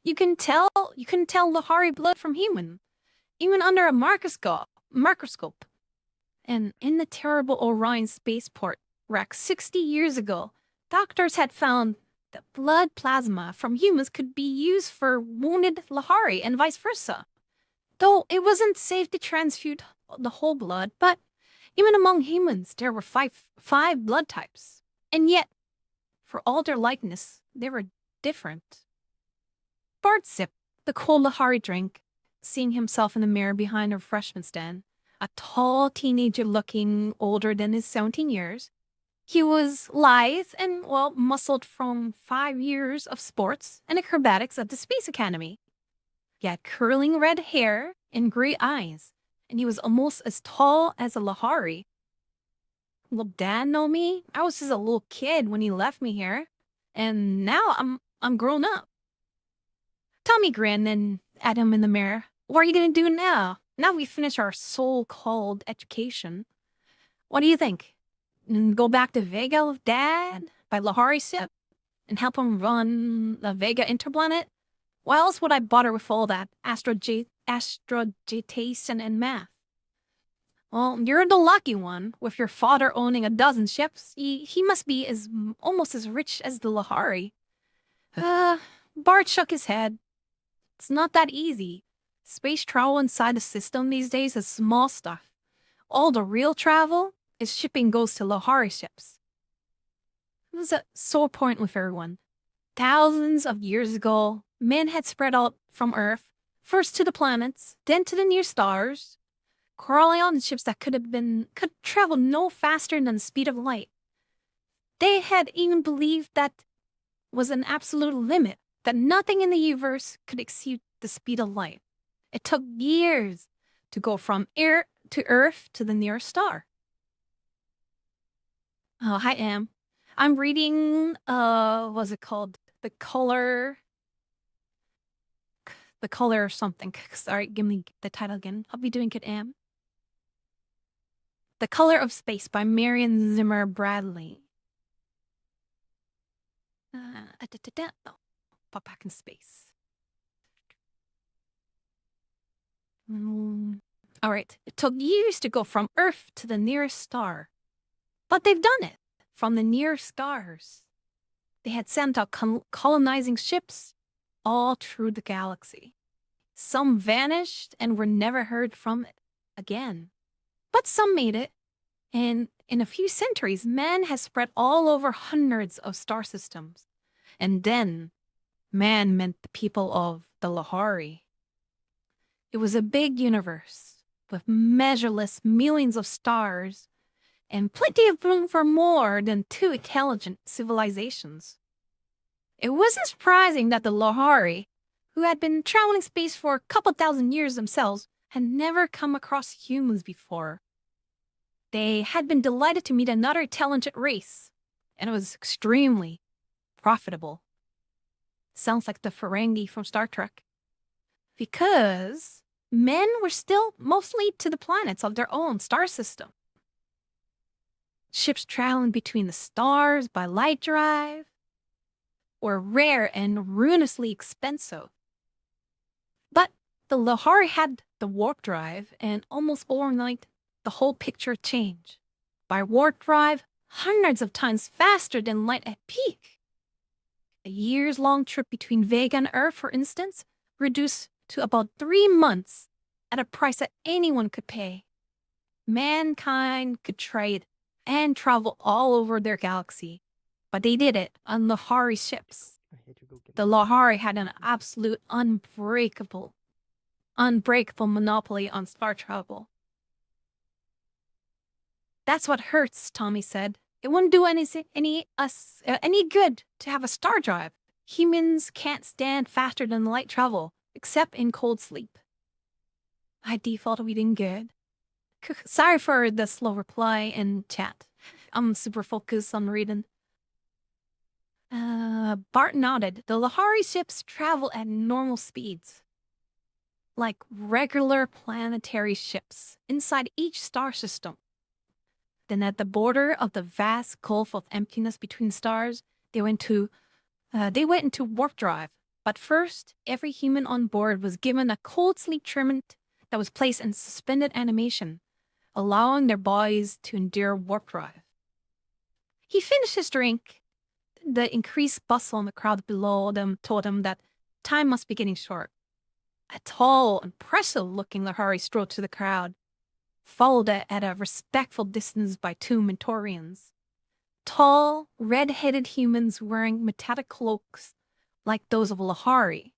you can tell Lahari blood from human, even under a microscope. And in the terrible Orion spaceport wreck 60 years ago, doctors had found that blood plasma from humans could be used for wounded Lahari and vice versa. Though it wasn't safe to transfuse the whole blood, but even among humans, there were five blood types. And yet, for all their likeness, they were different. Bart sipped the cold Lahari drink, seeing himself in the mirror behind a refreshment stand, a tall teenager looking older than his 17 years. He was lithe and, muscled from 5 years of sports and acrobatics at the Space Academy. He had curling red hair and gray eyes, and he was almost as tall as a Lahari. Well, Dad know me? I was just a little kid when he left me here, and now I'm grown up. Tommy grinned and at him in the mirror. What are you going to do now? Now we finish our so-called education. What do you think? Go back to Vega with Dad by Lahari ship and help him run the Vega interplanet? Why else would I bother with all that astrojetation and math? Well, you're the lucky one, with your father owning a dozen ships. He must be almost as rich as the Lahari. Bart shook his head. It's not that easy. Space travel inside the system these days is small stuff. All the real travel is shipping goes to Lahari ships. It was a sore point with everyone. Thousands of years ago, men had spread out from Earth, first to the planets, then to the near stars, crawling on ships that could travel no faster than the speed of light. They had even believed that was an absolute limit, that nothing in the universe could exceed the speed of light. It took years to go from Earth to the nearest star. Oh, hi, Am. I'm reading, what's it called? The color or something. Sorry, give me the title again. I'll be doing it, Am. The Color of Space by Marion Zimmer Bradley. Oh, pop back in space. All right. It took years to go from Earth to the nearest star. But they've done it from the nearest stars. They had sent out colonizing ships all through the galaxy. Some vanished and were never heard from again. But some made it. And in a few centuries, man has spread all over hundreds of star systems. And then, man meant the people of the Lahari. It was a big universe with measureless millions of stars and plenty of room for more than 2 intelligent civilizations. It wasn't surprising that the Lahari, who had been traveling space for a couple thousand years themselves, had never come across humans before. They had been delighted to meet another intelligent race, and it was extremely profitable. Sounds like the Ferengi from Star Trek. Because men were still mostly to the planets of their own star system. Ships traveling between the stars by light drive were rare and ruinously expensive. But the Lahari had the warp drive, and almost overnight, the whole picture changed. By warp drive, hundreds of times faster than light at peak. A years-long trip between Vega and Earth, for instance, reduced to about 3 months at a price that anyone could pay. Mankind could trade and travel all over their galaxy, but they did it on Lahari ships. The Lahari had an absolute unbreakable monopoly on star travel. That's what hurts, Tommy said. It wouldn't do any good to have a star drive. Humans can't stand faster than light travel, except in cold sleep. By default, we didn't good. Sorry for the slow reply in chat. I'm super focused on reading. Bart nodded. The Lahari ships travel at normal speeds, like regular planetary ships, inside each star system. Then at the border of the vast gulf of emptiness between stars, they went into warp drive. But first, every human on board was given a cold sleep treatment that was placed in suspended animation, allowing their bodies to endure warp drive. He finished his drink. The increased bustle in the crowd below them told him that time must be getting short. A tall, impressive-looking Lahari strode to the crowd, followed at a respectful distance by 2 Mentorians. Tall, red-headed humans wearing metallic cloaks like those of Lahari.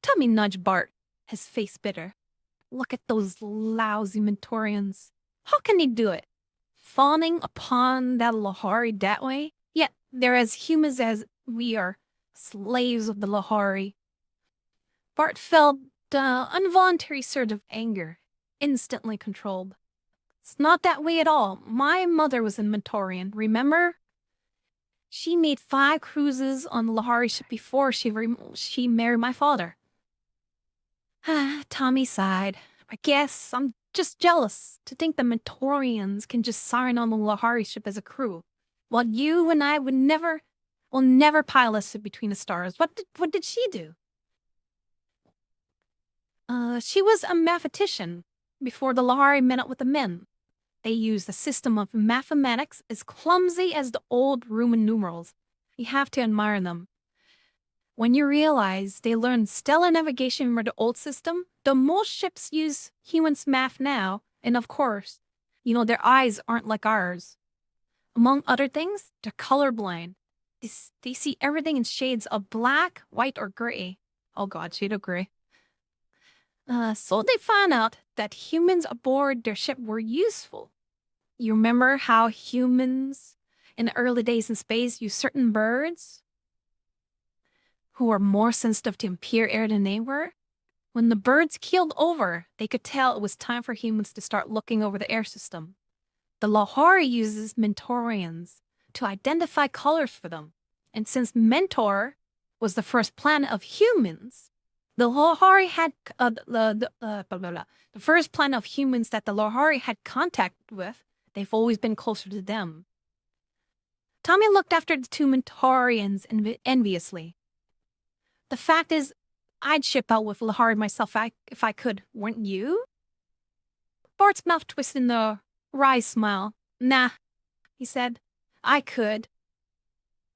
Tommy nudged Bart, his face bitter. Look at those lousy Mentorians. How can they do it? Fawning upon that Lahari that way? Yet they're as humans as we are, slaves of the Lahari. Bart felt the involuntary surge of anger, instantly controlled. It's not that way at all. My mother was a Mentorian, remember? She made 5 cruises on the Lahari ship before she married my father. Tommy sighed. I guess I'm just jealous to think the Mentorians can just sign on the Lahari ship as a crew, while you and I will never pilot us between the stars. What did she do? She was a mathematician before the Lahari met up with the men. They used a system of mathematics as clumsy as the old Roman numerals. You have to admire them. When you realize they learned stellar navigation from the old system, though most ships use humans' math now, and of course, their eyes aren't like ours. Among other things, they're colorblind. They see everything in shades of black, white, or gray. Oh God, shade of gray. So they found out that humans aboard their ship were useful. You remember how humans in the early days in space used certain birds who were more sensitive to impure air than they were? When the birds keeled over, they could tell it was time for humans to start looking over the air system. The Lahari uses Mentorians to identify colors for them. And since Mentor was the first planet of humans, the Lahari had the first planet of humans that the Lahari had contact with, they've always been closer to them. Tommy looked after the two Mentorians enviously. The fact is, I'd ship out with Lahari myself if I could, wouldn't you? Bart's mouth twisted in the wry smile. Nah, he said. I could.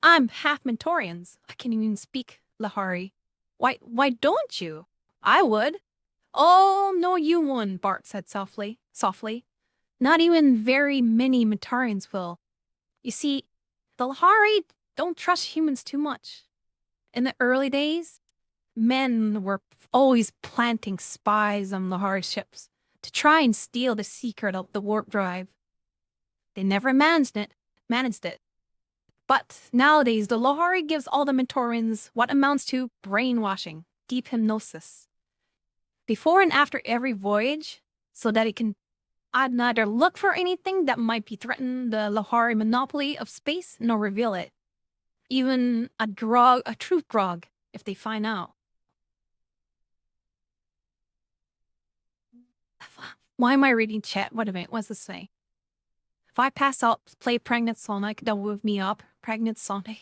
I'm half Mentorians. I can't even speak Lahari. Why don't you? I would. Oh, no, you wouldn't, Bart said softly. Not even very many Mentorians will. You see, the Lahari don't trust humans too much. In the early days, men were always planting spies on Lahari ships to try and steal the secret of the warp drive. They never managed it. But nowadays, the Lahari gives all the Mentorians what amounts to brainwashing, deep hypnosis. Before and after every voyage, so that it can neither look for anything that might be threaten the Lahari monopoly of space, nor reveal it. Even a truth grog, if they find out. Why am I reading chat? Wait a minute, what's this say? If I pass out, play Pregnant Sonic, that will wake me up. Pregnant Sonic.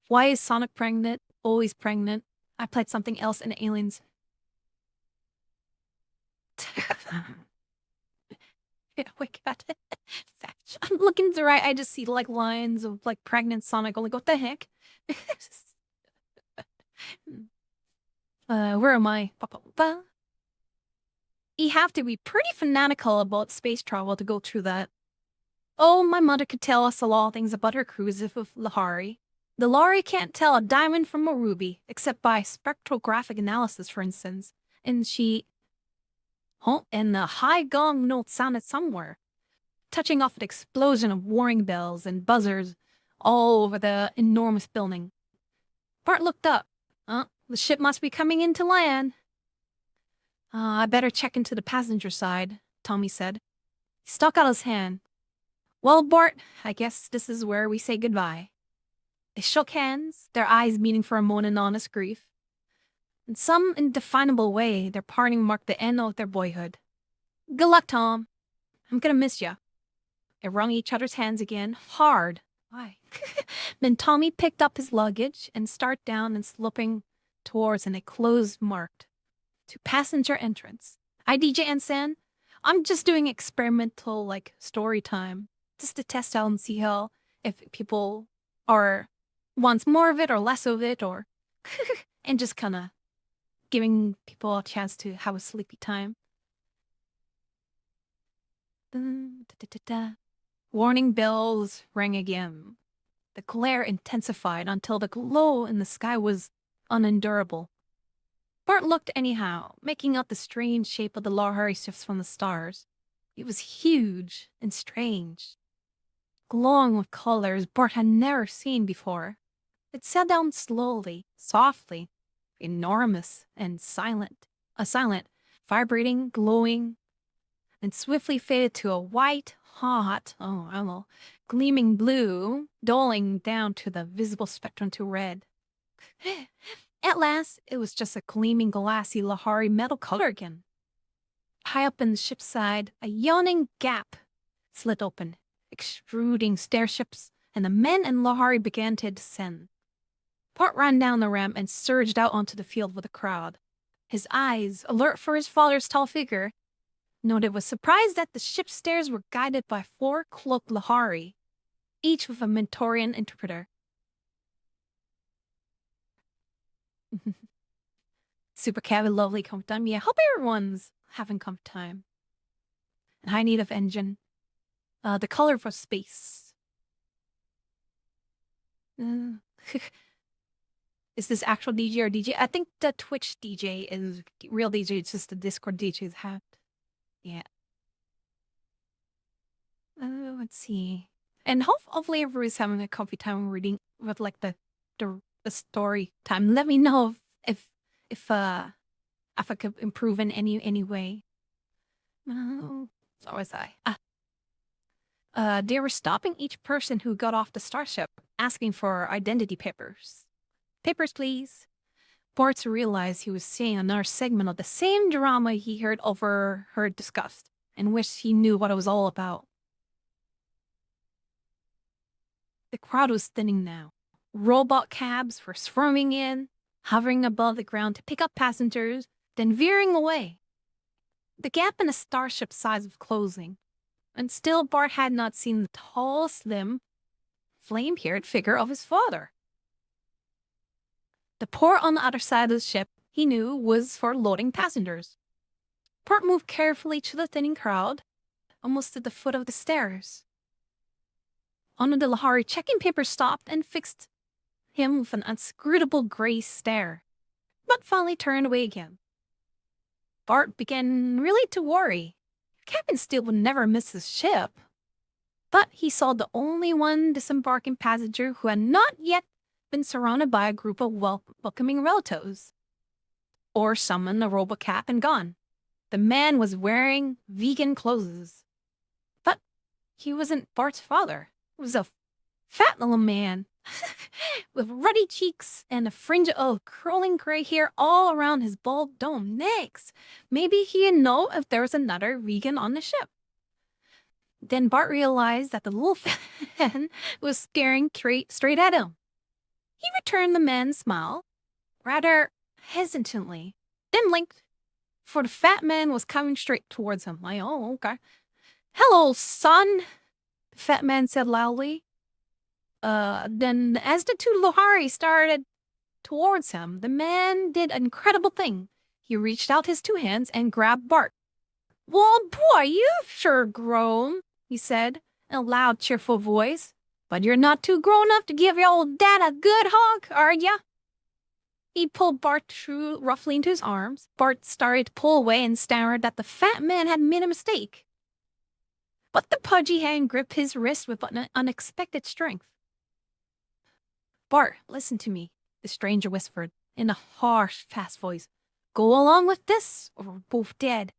Why is Sonic pregnant? Always pregnant. I played something else in Aliens. Yeah, wake up. I'm looking to the right. I just see like lines of like pregnant Sonic. Like, what the heck? Where am I? You have to be pretty fanatical about space travel to go through that. Oh, my mother could tell us a lot of things about her cruise with Lahari. The Lahari can't tell a diamond from a ruby, except by spectrographic analysis, for instance. And the high gong note sounded somewhere, touching off an explosion of warning bells and buzzers all over the enormous building. Bart looked up. The ship must be coming into land. I better check into the passenger side, Tommy said. He stuck out his hand. Well, Bart, I guess this is where we say goodbye. They shook hands, their eyes meeting for a moment in honest grief. In some indefinable way, their parting marked the end of their boyhood. Good luck, Tom. I'm gonna miss ya. They wrung each other's hands again, hard. Why? Then Tommy picked up his luggage and started down and slipping towards a closed marked to passenger entrance. I DJ Ensign. I'm just doing experimental story time, just to test out and see how if people are wants more of it or less of it, or and just kind of giving people a chance to have a sleepy time. Warning bells rang again. The glare intensified until the glow in the sky was unendurable. Bart looked anyhow, making out the strange shape of the Lahari shifts from the stars. It was huge and strange, glowing with colors Bart had never seen before. It sat down slowly, softly, enormous and silent, vibrating, glowing, and swiftly faded to a white, hot, gleaming blue, doling down to the visible spectrum to red. At last, it was just a gleaming, glassy Lahari metal color again. High up in the ship's side, a yawning gap slit open, extruding starships, and the men and Lahari began to descend. Bart ran down the ramp and surged out onto the field with the crowd. His eyes, alert for his father's tall figure, noted with surprise that the ship's stairs were guided by 4 cloaked Lahari, each with a Mentorian interpreter. Super cabin, lovely comfort time. Yeah, hope everyone's having comfort time. And high need of engine. The color for space. Is this actual DJ or DJ? I think the Twitch DJ is real DJ. It's just the Discord DJ's hat. Yeah. Let's see. And hopefully everybody's having a comfy time reading with the story time. Let me know if I could improve in any way. So was I. They were stopping each person who got off the starship, asking for identity papers. Papers, please. Bart realized he was seeing another segment of the same drama he heard overheard discussed, and wished he knew what it was all about. The crowd was thinning now. Robot cabs were swarming in, hovering above the ground to pick up passengers, then veering away. The gap in the starship's size was closing, and still Bart had not seen the tall, slim, flame-haired figure of his father. The port on the other side of the ship, he knew, was for loading passengers. Bart moved carefully to the thinning crowd, almost to the foot of the stairs. Ono the Lahari checking paper stopped and fixed him with an inscrutable gray stare, but finally turned away again. Bart began really to worry. Captain Steele would never miss his ship. But he saw the only one disembarking passenger who had not yet been surrounded by a group of welcoming relatives, or summoned a robocap and gone. The man was wearing vegan clothes. But he wasn't Bart's father. It was a fat little man with ruddy cheeks and a fringe of curling gray hair all around his bald dome. Next, maybe he'd know if there was another vegan on the ship. Then Bart realized that the little man was staring straight at him. He returned the man's smile, rather hesitantly, then blinked, for the fat man was coming straight towards him. Oh, okay. "Hello, son," the fat man said loudly. Then as the two Lohari started towards him, the man did an incredible thing. He reached out his two hands and grabbed Bart. "Well, boy, you've sure grown," he said in a loud, cheerful voice. "But you're not too grown up to give your old dad a good hug, are ya?" He pulled Bart roughly into his arms. Bart started to pull away and stammered that the fat man had made a mistake. But the pudgy hand gripped his wrist with an unexpected strength. "Bart, listen to me," the stranger whispered in a harsh, fast voice. "Go along with this, or we're both dead.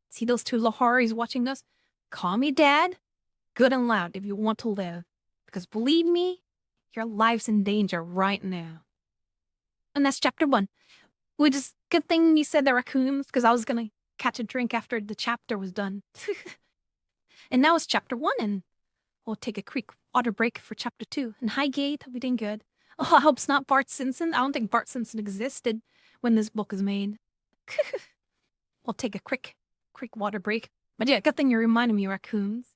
See those two Laharis watching us? Call me Dad, good and loud if you want to live. Because believe me, your life's in danger right now." And that's chapter 1. Which is good thing you said the raccoons, because I was going to catch a drink after the chapter was done. And now it's chapter 1, and we'll take a quick water break for chapter 2. And hi, Gate, hope you're doing good. Oh, I hope it's not Bart Simpson. I don't think Bart Simpson existed when this book was made. We'll take a quick water break. But yeah, good thing you reminded me, raccoons.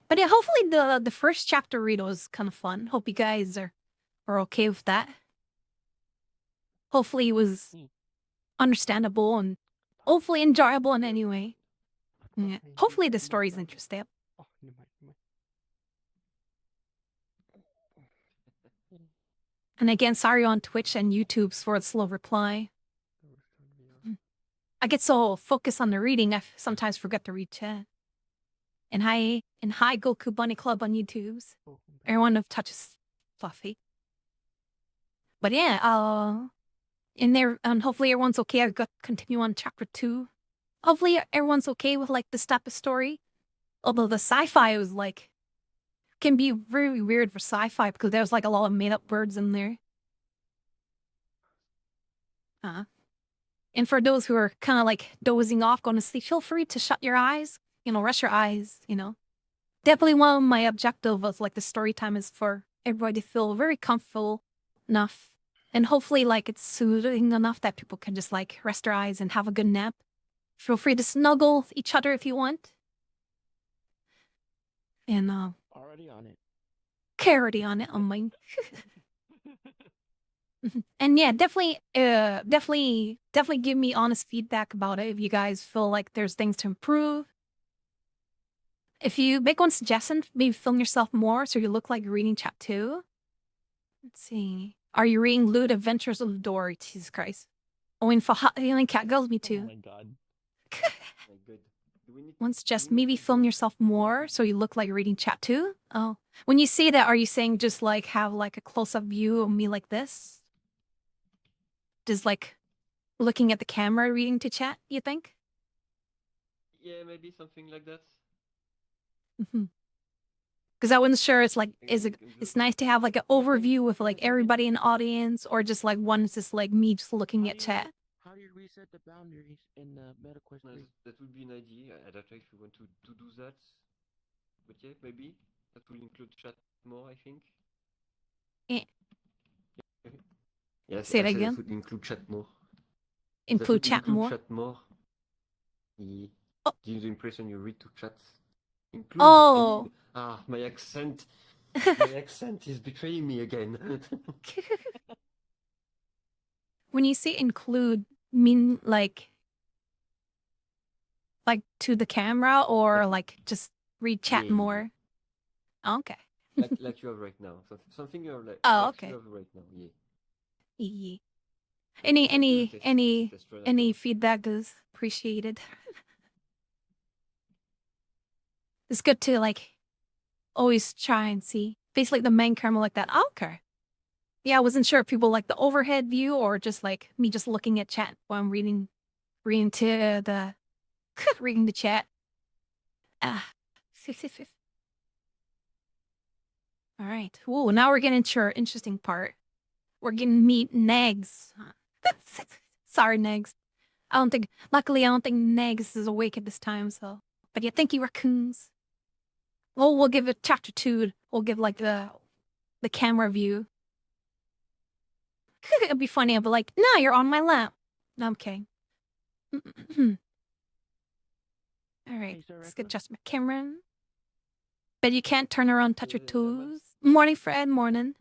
But yeah, hopefully the first chapter read was kind of fun. Hope you guys are okay with that. Hopefully it was understandable and hopefully enjoyable in any way. Yeah. Hopefully the story's interesting. And again, sorry on Twitch and YouTube for the slow reply. I get so focused on the reading, I sometimes forget to read chat. And hi Goku Bunny Club on YouTube's. Everyone of touches Fluffy. But yeah, in there, and hopefully everyone's okay. I've got to continue on chapter 2. Hopefully everyone's okay with like this type of story. Although the sci-fi was like, can be very weird for sci-fi because there's like a lot of made-up words in there. And for those who are kind of like dozing off, going to sleep, feel free to shut your eyes. Rest your eyes, Definitely one of my objectives was like the story time is for everybody to feel very comfortable enough. And hopefully like it's soothing enough that people can just like rest their eyes and have a good nap. Feel free to snuggle each other if you want. And Already on it. Already on it on mine. And yeah, definitely give me honest feedback about it if you guys feel like there's things to improve. If you make one suggestion, maybe film yourself more so you look like you're reading chapter 2. Let's see. Are you reading Lewd Adventures of Dory? Jesus Christ. Owen for Hot Healing Cat Girls, me too. Oh my god. Once just maybe film yourself more so you look like you're reading chapter 2. Oh. When you say that, are you saying just like have like a close-up view of me like this? Just like looking at the camera reading to chat, you think? Yeah, maybe something like that. Because I wasn't sure. It's like, it's nice to have like an overview with like everybody in the audience, or just like one is just like me just looking at chat. How do you reset the boundaries in Meta Quest 3? That would be an idea. I don't know if you want to do that. But yeah, maybe. That will include chat more, I think. Eh. Yes, Say it I said again? that would include chat more. Include chat more. Chat more. He gives the impression you read to chat. Include. Oh. My accent. My accent is betraying me again. When you say include, mean like to the camera, or like just read chat more? Okay. like you have right now. Something you have like, Okay. you have right now. Yeah. Yeah. Any feedback is appreciated. It's good to like always try and see. Basically the main camera like that. Okay. Yeah, I wasn't sure if people like the overhead view or just like me just looking at chat while I'm reading the chat. All right. Ooh, now we're getting into our interesting part. We're getting to meet Negs. Sorry, Negs. Luckily I don't think Negs is awake at this time, so. But yeah, thank you, raccoons. Well, we'll give it chapter 2. We'll give like the camera view. It'd be funny. I'd be like, "No, you're on my lap." No, I'm kidding. All right, let's adjust my camera. Bet you can't turn around, touch your toes. Morning, Fred. Morning.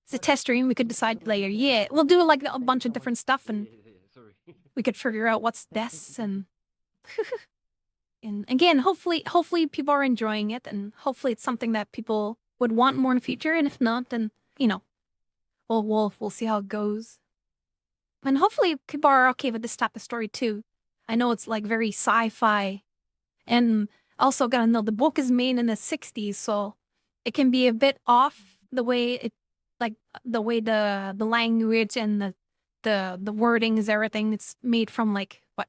It's a test stream. We could decide later. Yeah, we'll do like a bunch of different stuff, and Sorry. we could figure out what's best. And and again, hopefully people are enjoying it, and hopefully it's something that people would want more in the future. And if not, then we'll see how it goes. And hopefully people are okay with this type of story too. I know it's like very sci-fi, and also gotta know the book is made in the 60s, so it can be a bit off the way the language and the wording is everything. It's made from like what,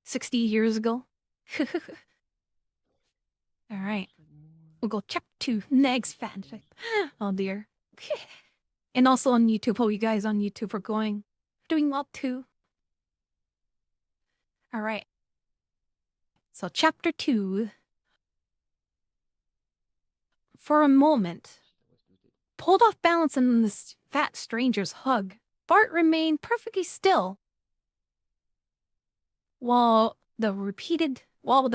60 years ago. All right, we'll go chapter 2 next fanfic. Oh dear. And also on YouTube. Hope you guys on YouTube are doing well too. All right. So chapter 2. For a moment, pulled off balance in this fat stranger's hug, Bart remained perfectly still while the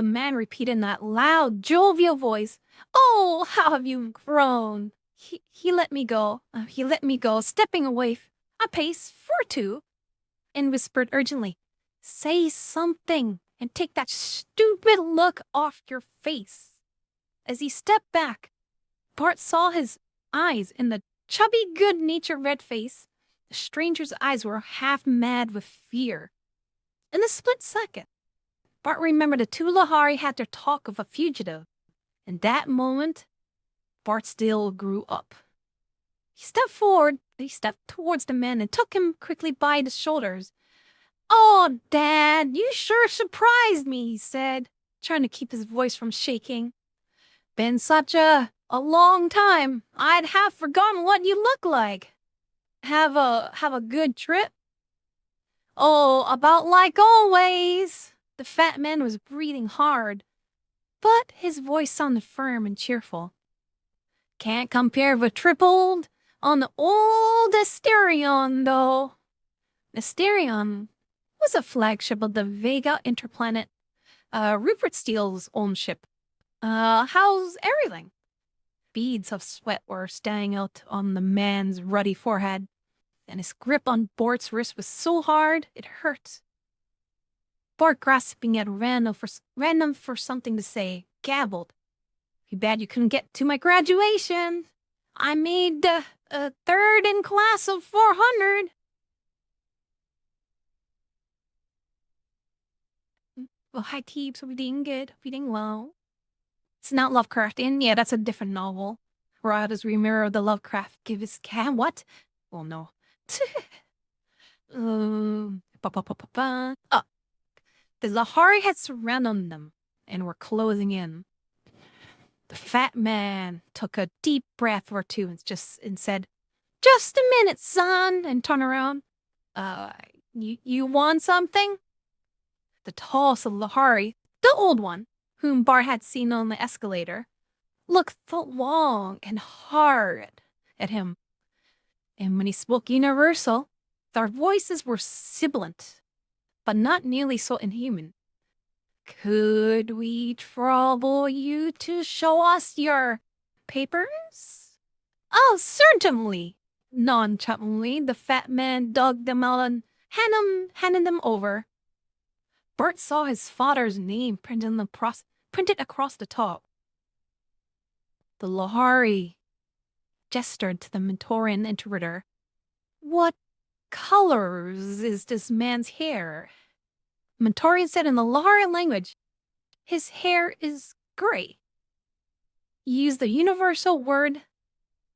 man repeated in that loud, jovial voice, "Oh, how have you grown!" He let me go. Stepping away a pace or two, and whispered urgently, "Say something and take that stupid look off your face." As he stepped back, Bart saw his eyes in the chubby, good-natured red face. The stranger's eyes were half mad with fear. In a split second, Bart remembered the two Lahari had their talk of a fugitive. In that moment, Bart still grew up. He stepped towards the man and took him quickly by the shoulders. "Oh, Dad, you sure surprised me," he said, trying to keep his voice from shaking. "Been such a long time. I'd have forgotten what you look like. Have a good trip?" "Oh, about like always." The fat man was breathing hard, but his voice sounded firm and cheerful. "Can't compare with tripled on the old Asterion, though." Asterion was a flagship of the Vega Interplanet, Rupert Steele's own ship. How's everything?" Beads of sweat were standing out on the man's ruddy forehead, and his grip on Bart's wrist was so hard it hurt. Bart, grasping at random for something to say, gabbled, "Too bad you couldn't get to my graduation. I made a third in class of 400. Well, hi, Teebs. Hope you're doing good. Hope you're doing well. It's not Lovecraftian. Yeah, that's a different novel. Rod is mirror of the Lovecraft. Give his cat. What? Oh, no. The Lahari had surrounded them and were closing in. The fat man took a deep breath or two and said, "Just a minute, son," and turned around. You want something? The tall Lahari, the old one, whom Bart had seen on the escalator, looked long and hard at him. And when he spoke universal, their voices were sibilant, but not nearly so inhuman. "Could we trouble you to show us your papers?" "Oh, certainly." Nonchalantly, the fat man dug them out and handed them over. Bert saw his father's name printed across the top. The Lahari gestured to the Mentorian interpreter. "What colors is this man's hair?" Mentorian said in the Lahari language, "His hair is gray." He used the universal word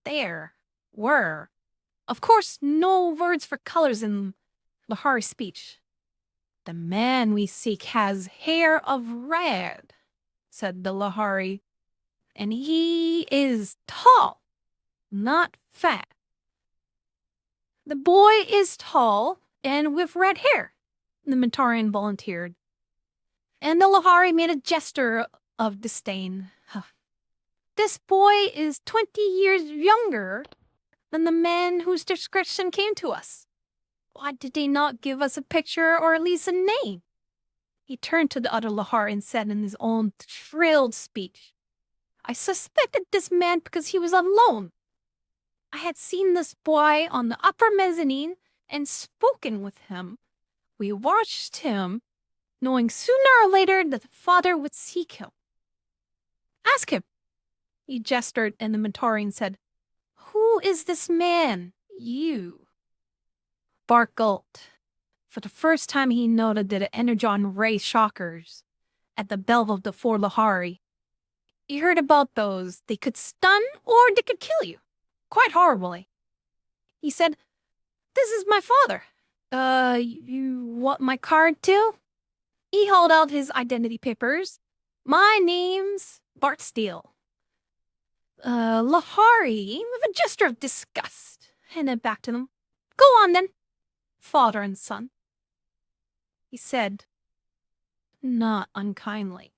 there, were. Of course, no words for colors in Lahari speech. "The man we seek has hair of red," said the Lahari, "and he is tall, not fat." "The boy is tall and with red hair," the Mentorian volunteered. And the Lahari made a gesture of disdain. "This boy is 20 years younger than the man whose description came to us. Why did they not give us a picture or at least a name?" He turned to the other Lahari and said in his own shrilled speech, "I suspected this man because he was alone. I had seen this boy on the upper mezzanine and spoken with him. We watched him, knowing sooner or later that the father would seek him. Ask him." He gestured, and the Mentorian said, "Who is this man, you?" Bart gulped. For the first time, he noted the energon ray shockers at the belt of the 4 Lahari. He heard about those. They could stun or they could kill you. Quite horribly. He said, "This is my father. You want my card too?" He held out his identity papers. "My name's Bart Steele." Lahari, with a gesture of disgust, handed back to them. "Go on then, father and son," he said, not unkindly.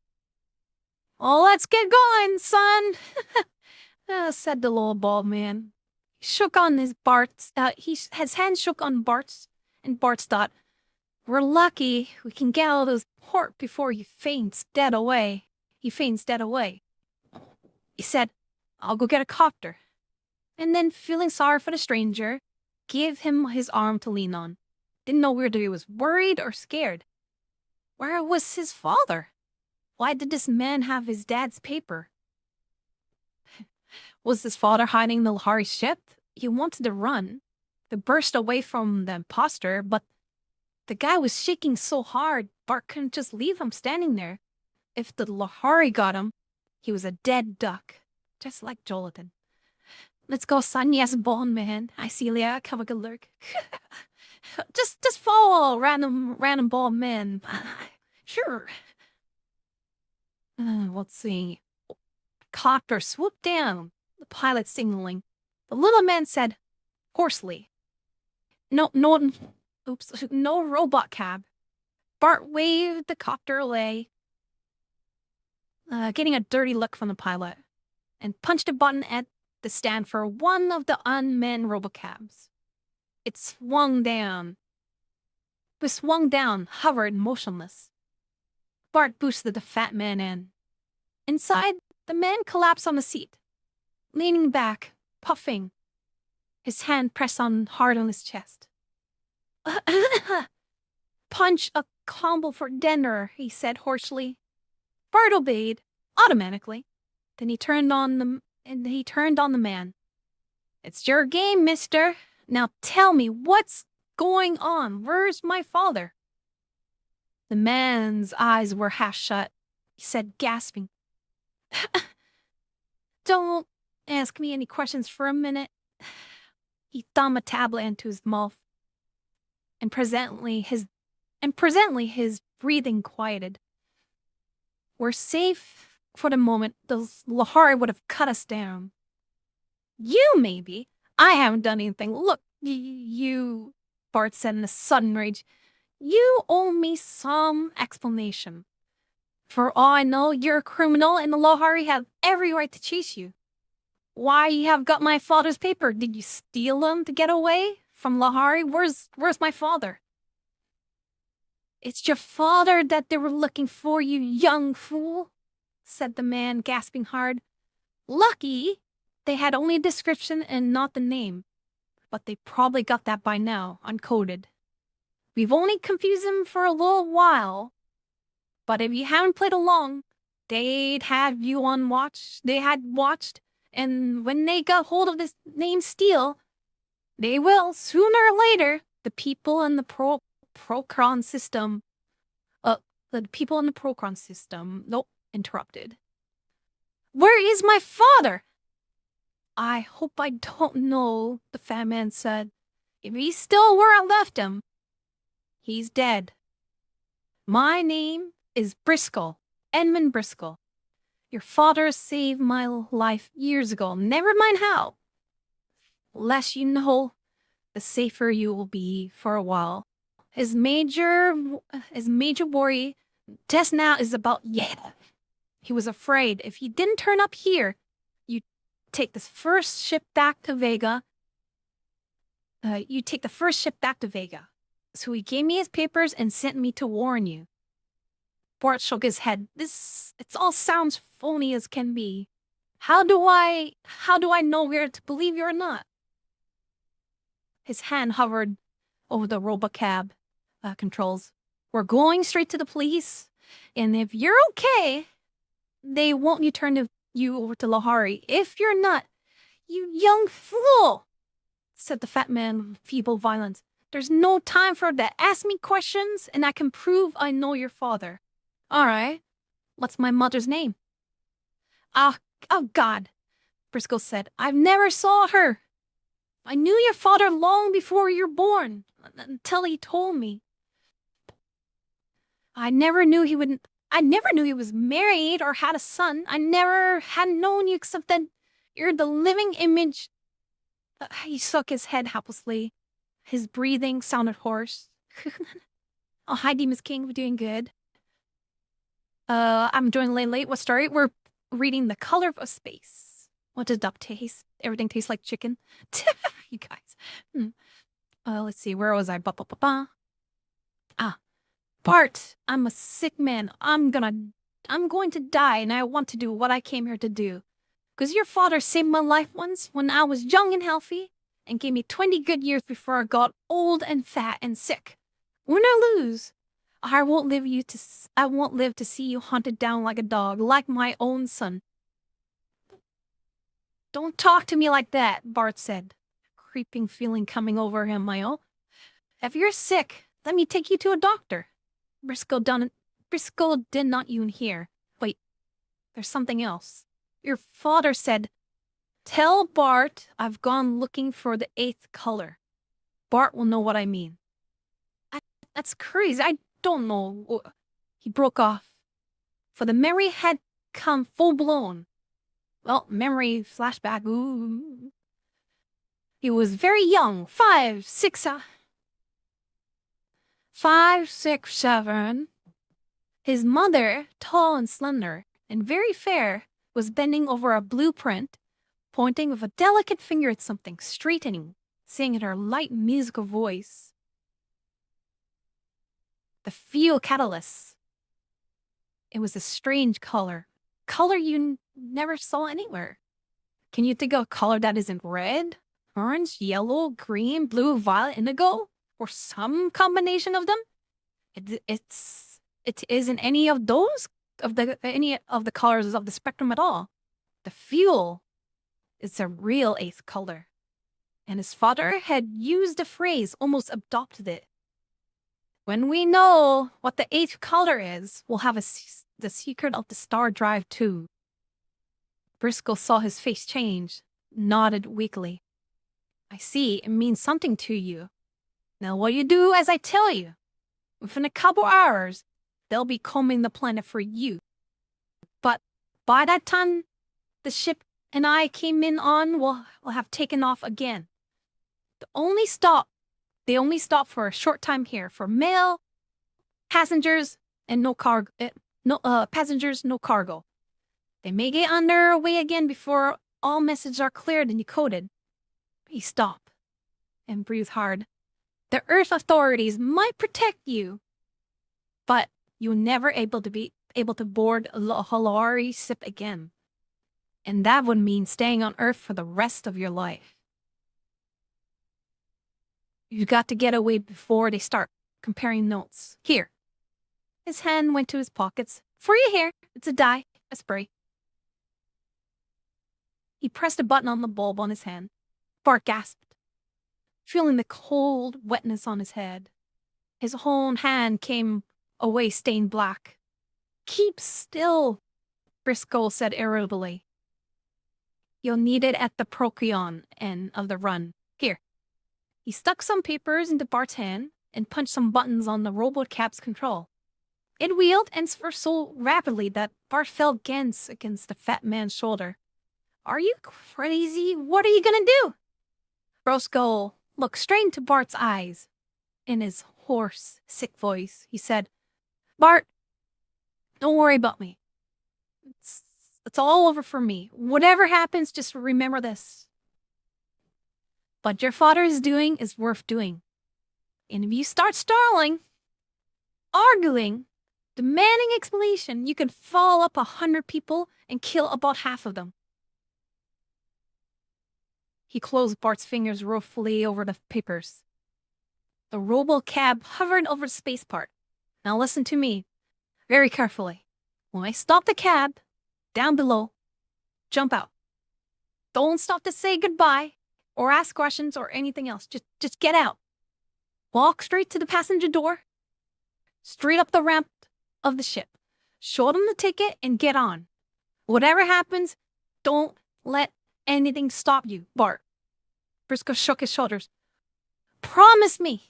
"Oh, let's get going, son," said the little bald man. He shook on his hand shook on Bart's, and Bart thought, "We're lucky we can get out of this port before he faints dead away." He said, "I'll go get a copter." And then, feeling sorry for the stranger, gave him his arm to lean on. Didn't know whether he was worried or scared. Where was his father? Why did this man have his dad's paper? Was his father hiding in the Lahari ship? He wanted to run, to burst away from the imposter, but the guy was shaking so hard, Bart couldn't just leave him standing there. If the Lahari got him, he was a dead duck, just like Jolatan. "Let's go, son. Yes, bond man. I see Leah. Have a good look." Just follow random bald man. Sure. Let's see. Copter swooped down, the pilot signaling. The little man said, hoarsely, No robot cab." Bart waved the copter away, getting a dirty look from the pilot, and punched a button at the stand for one of the unmanned robocabs. It swung down, hovered motionless. Bart boosted the fat man in. Inside, the man collapsed on the seat, leaning back, puffing, his hand pressed hard on his chest. "Punch a combo for dinner," he said hoarsely. Bart obeyed, automatically. Then he turned on the man. "It's your game, mister. Now tell me what's going on. Where's my father?" The man's eyes were half shut. He said, gasping, "Don't ask me any questions for a minute." He thumbed a tablet into his mouth, and presently his breathing quieted. "We're safe for the moment, those Lahari would have cut us down. You, maybe. I haven't done anything. Look, you, Bart said in a sudden rage. You owe me some explanation. For all I know, you're a criminal and the Lahari have every right to chase you. Why you have got my father's paper? Did you steal them to get away from Lahari? Where's my father? It's your father that they were looking for, you young fool, said the man, gasping hard. Lucky they had only a description and not the name, but they probably got that by now, uncoded. We've only confused them for a little while, but if you haven't played along, they'd have you on watch. They had watched, and when they got hold of this name Steele, they will, sooner or later, the people in the Procron system. The people in the Procron system. Nope, interrupted. Where is my father? I hope I don't know, the fat man said. If he's still where I left him, he's dead. My name is Briscoe, Edmund Briscoe. Your father saved my life years ago. Never mind how. Less you know, the safer you will be for a while. His major worry just now is about He was afraid if he didn't turn up here, you'd take the first ship back to Vega. So he gave me his papers and sent me to warn you. Bart shook his head. It all sounds phony as can be. How do I know whether to believe you or not? His hand hovered over the robocab controls. We're going straight to the police, and if you're okay, they won't return you over to Lahari. If you're not, you young fool, said the fat man with feeble violence. There's no time for that. Ask me questions, and I can prove I know your father. All right. What's my mother's name? Oh, God, Briscoe said. I've never saw her. I knew your father long before you were born, until he told me. I never knew he was married or had a son. I never had known you except that you're the living image. He shook his head helplessly. His breathing sounded hoarse. Oh, hi, Demas King. We're doing good. I'm joining late. What story? We're reading The Color of Space. What does duck taste? Everything tastes like chicken. You guys. Let's see. Where was I? Bart, I'm a sick man. I'm going to die, and I want to do what I came here to do. Because your father saved my life once when I was young and healthy, and gave me 20 good years before I got old and fat and sick. Win or lose, I won't live to see you hunted down like a dog, like my own son. Don't talk to me like that, Bart said, a creeping feeling coming over him. If you're sick, let me take you to a doctor. Briscoe did not even hear. Wait, there's something else. Your father said, tell Bart I've gone looking for the 8th color. Bart will know what I mean. That's crazy. I don't know. He broke off. For the memory had come full blown. Well, memory flashback. Ooh. He was very young. 5, 6, 7. His mother, tall and slender and very fair, was bending over a blueprint, pointing with a delicate finger at something, straightening, saying in her light musical voice, the fuel catalyst. It was a strange color you never saw anywhere. Can you think of a color that isn't red, orange, yellow, green, blue, violet, indigo, or some combination of them? It isn't any of those any of the colors of the spectrum at all. The fuel is a real 8th color, and his father had used the phrase, almost adopted it. When we know what the 8th color is, we'll have the secret of the star drive too. Briscoe saw his face change, nodded weakly. I see, it means something to you. Now what you do as I tell you. Within a couple hours, they'll be combing the planet for you. But By that time, the ship and I came in on will have taken off again. They only stop for a short time here for mail, passengers, and no cargo. Passengers, no cargo. They may get underway again before all messages are cleared and decoded. Please stop and breathe hard. The Earth authorities might protect you, but you'll never be able to board a Halari ship again. And that would mean staying on Earth for the rest of your life. You've got to get away before they start comparing notes. Here. His hand went to his pockets. For you here. It's a dye, a spray. He pressed a button on the bulb on his hand. Bart gasped, feeling the cold wetness on his head. His whole hand came away stained black. Keep still, Briscoe said irritably. You'll need it at the Procyon end of the run. Here. He stuck some papers into Bart's hand and punched some buttons on the robotcab's control. It wheeled and swerved so rapidly that Bart fell against the fat man's shoulder. Are you crazy? What are you gonna do? Briscoe looked straight into Bart's eyes. In his hoarse, sick voice, he said, Bart, don't worry about me. It's all over for me. Whatever happens, just remember this. What your father is doing is worth doing. And if you start stalling, arguing, demanding explanation, you can follow up 100 people and kill about half of them. He closed Bart's fingers roughly over the papers. The robocab hovered over the space part. Now listen to me very carefully. When I stop the cab, down below, jump out. Don't stop to say goodbye or ask questions or anything else. Just get out. Walk straight to the passenger door, straight up the ramp of the ship. Show them the ticket and get on. Whatever happens, don't let anything stop you, Bart. Briscoe shook his shoulders. Promise me.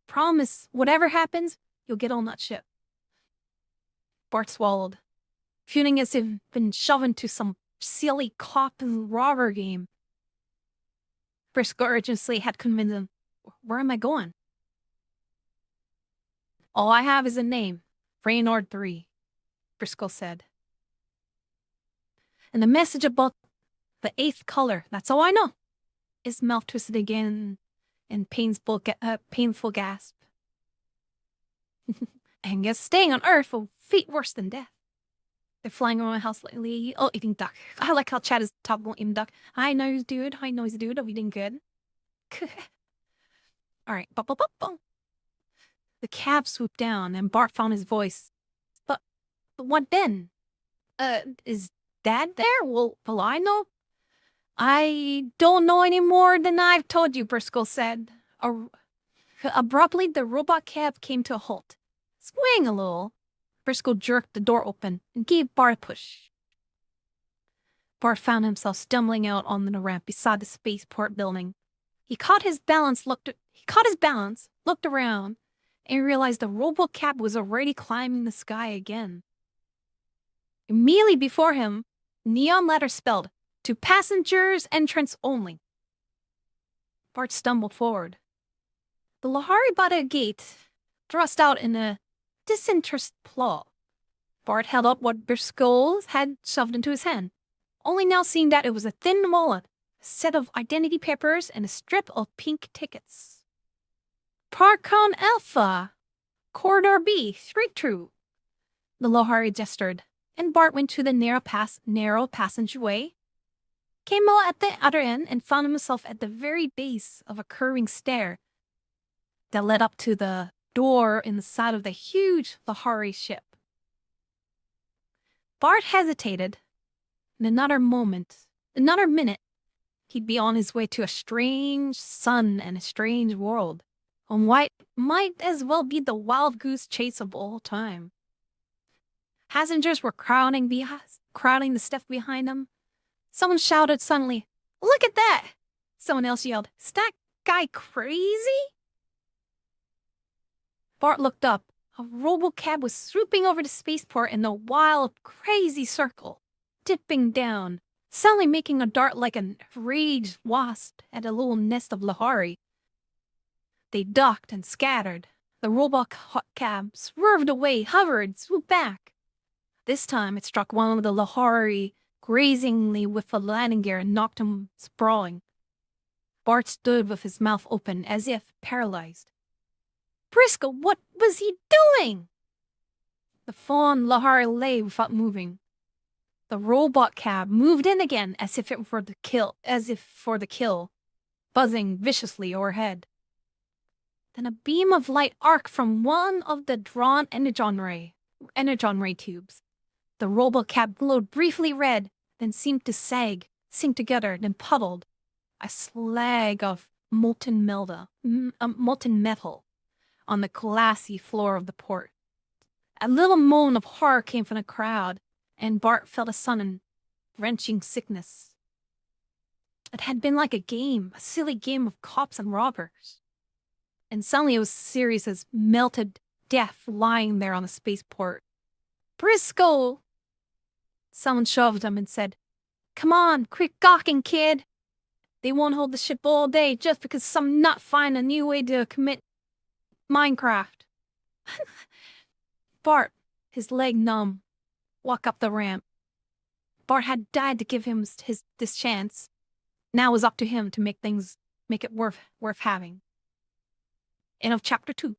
Promise, whatever happens, you'll get on that ship. Bart swallowed, feeling as if he'd been shoved into some silly cop and robber game. Briscoe urgently had convinced him, where am I going? All I have is a name, Raynord 3, Briscoe said. And the message about the 8th color, that's all I know. His mouth twisted again in painful gasp. And guess staying on Earth will fate worse than death. They're flying around my house lately. Oh, eating duck. I like how Chad is top one eating duck. Hi, noise dude. Hi, noise dude. Are we doing good? All right. The cab swooped down and Bart found his voice. But what then? Is Dad there? Will I know? I don't know any more than I've told you, Briscoe said. Abruptly, the robot cab came to a halt. Swing a little. Briscoe jerked the door open and gave Bart a push. Bart found himself stumbling out on the ramp beside the spaceport building. He caught his balance, looked around, and realized the robocab was already climbing the sky again. Immediately before him, neon letters spelled, "To passengers entrance only." Bart stumbled forward. The Lahari Bada gate thrust out in a disinterested paw. Bart held up what Briscoe had shoved into his hand, only now seeing that it was a thin wallet, a set of identity papers, and a strip of pink tickets. Parkon Alpha, Corridor B, straight through. The Lahari gestured, and Bart went to the narrow passageway, came out at the other end, and found himself at the very base of a curving stair that led up to the door in the side of the huge Lahari ship. Bart hesitated. In another minute, he'd be on his way to a strange sun and a strange world, on what might as well be the wild goose chase of all time. Passengers were crowding the stuff behind them. Someone shouted suddenly, "Look at that!" Someone else yelled, "Is that guy crazy?" Bart looked up. A robocab was swooping over the spaceport in a wild, crazy circle, dipping down, suddenly making a dart like a enraged wasp at a little nest of Lahari. They ducked and scattered. The robocab swerved away, hovered, swooped back. This time it struck one of the Lahari grazingly with a landing gear and knocked him sprawling. Bart stood with his mouth open, as if paralyzed. Briscoe, what was he doing? The fallen Lahari lay without moving. The robot cab moved in again, as if for the kill, buzzing viciously overhead. Then a beam of light arced from one of the drawn energon ray tubes. The robot cab glowed briefly red, then seemed to sink together, then puddled. A slag of molten metal on the glassy floor of the port. A little moan of horror came from the crowd, and Bart felt a sudden, wrenching sickness. It had been like a silly game of cops and robbers. And suddenly it was serious as melted death lying there on the spaceport. Briscoe! Someone shoved him and said, "Come on, quit gawking, kid. They won't hold the ship all day just because some nut find a new way to commit Minecraft." Bart, his leg numb, walked up the ramp. Bart had died to give him this chance. Now it was up to him to make it worth having. End of chapter 2.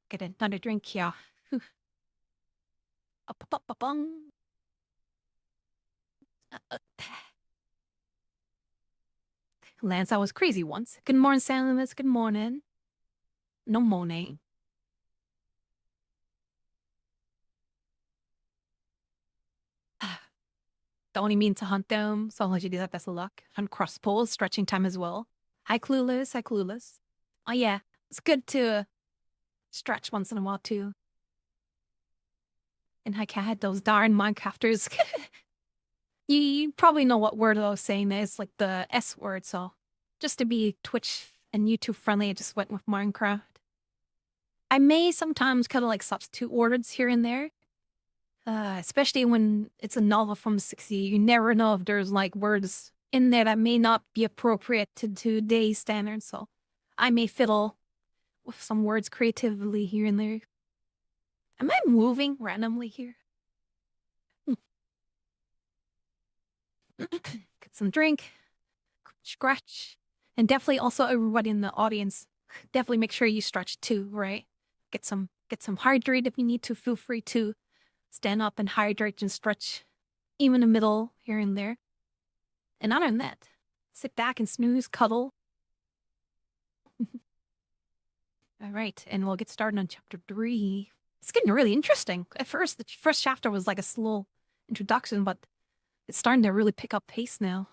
Get another drink here. Lance, I was crazy once. Good morning, San Luis. Good morning. No morning. Don't only mean to hunt them, so I'll let you do that. Best of luck. Hunt cross poles, stretching time as well. Hi, Clueless. Hi, Clueless. Oh, yeah. It's good to stretch once in a while, too. And hi, Cat. Those darn Minecrafters. You probably know what word I was saying there. It's like the S word, so just to be Twitch and YouTube friendly, I just went with Minecraft. I may sometimes kind of like substitute words here and there. Especially when it's a novel from the 60s. You never know if there's like words in there that may not be appropriate to today's standards, so I may fiddle with some words creatively here and there. Am I moving randomly here? Get some drink, scratch, and definitely also everybody in the audience, definitely make sure you stretch too, right? Get some hydrate if you need to. Feel free to stand up and hydrate and stretch, even in the middle here and there. And other than that, sit back and snooze, cuddle. All right, and we'll get started on chapter 3. It's getting really interesting. At first, the first chapter was like a slow introduction, but it's starting to really pick up pace now.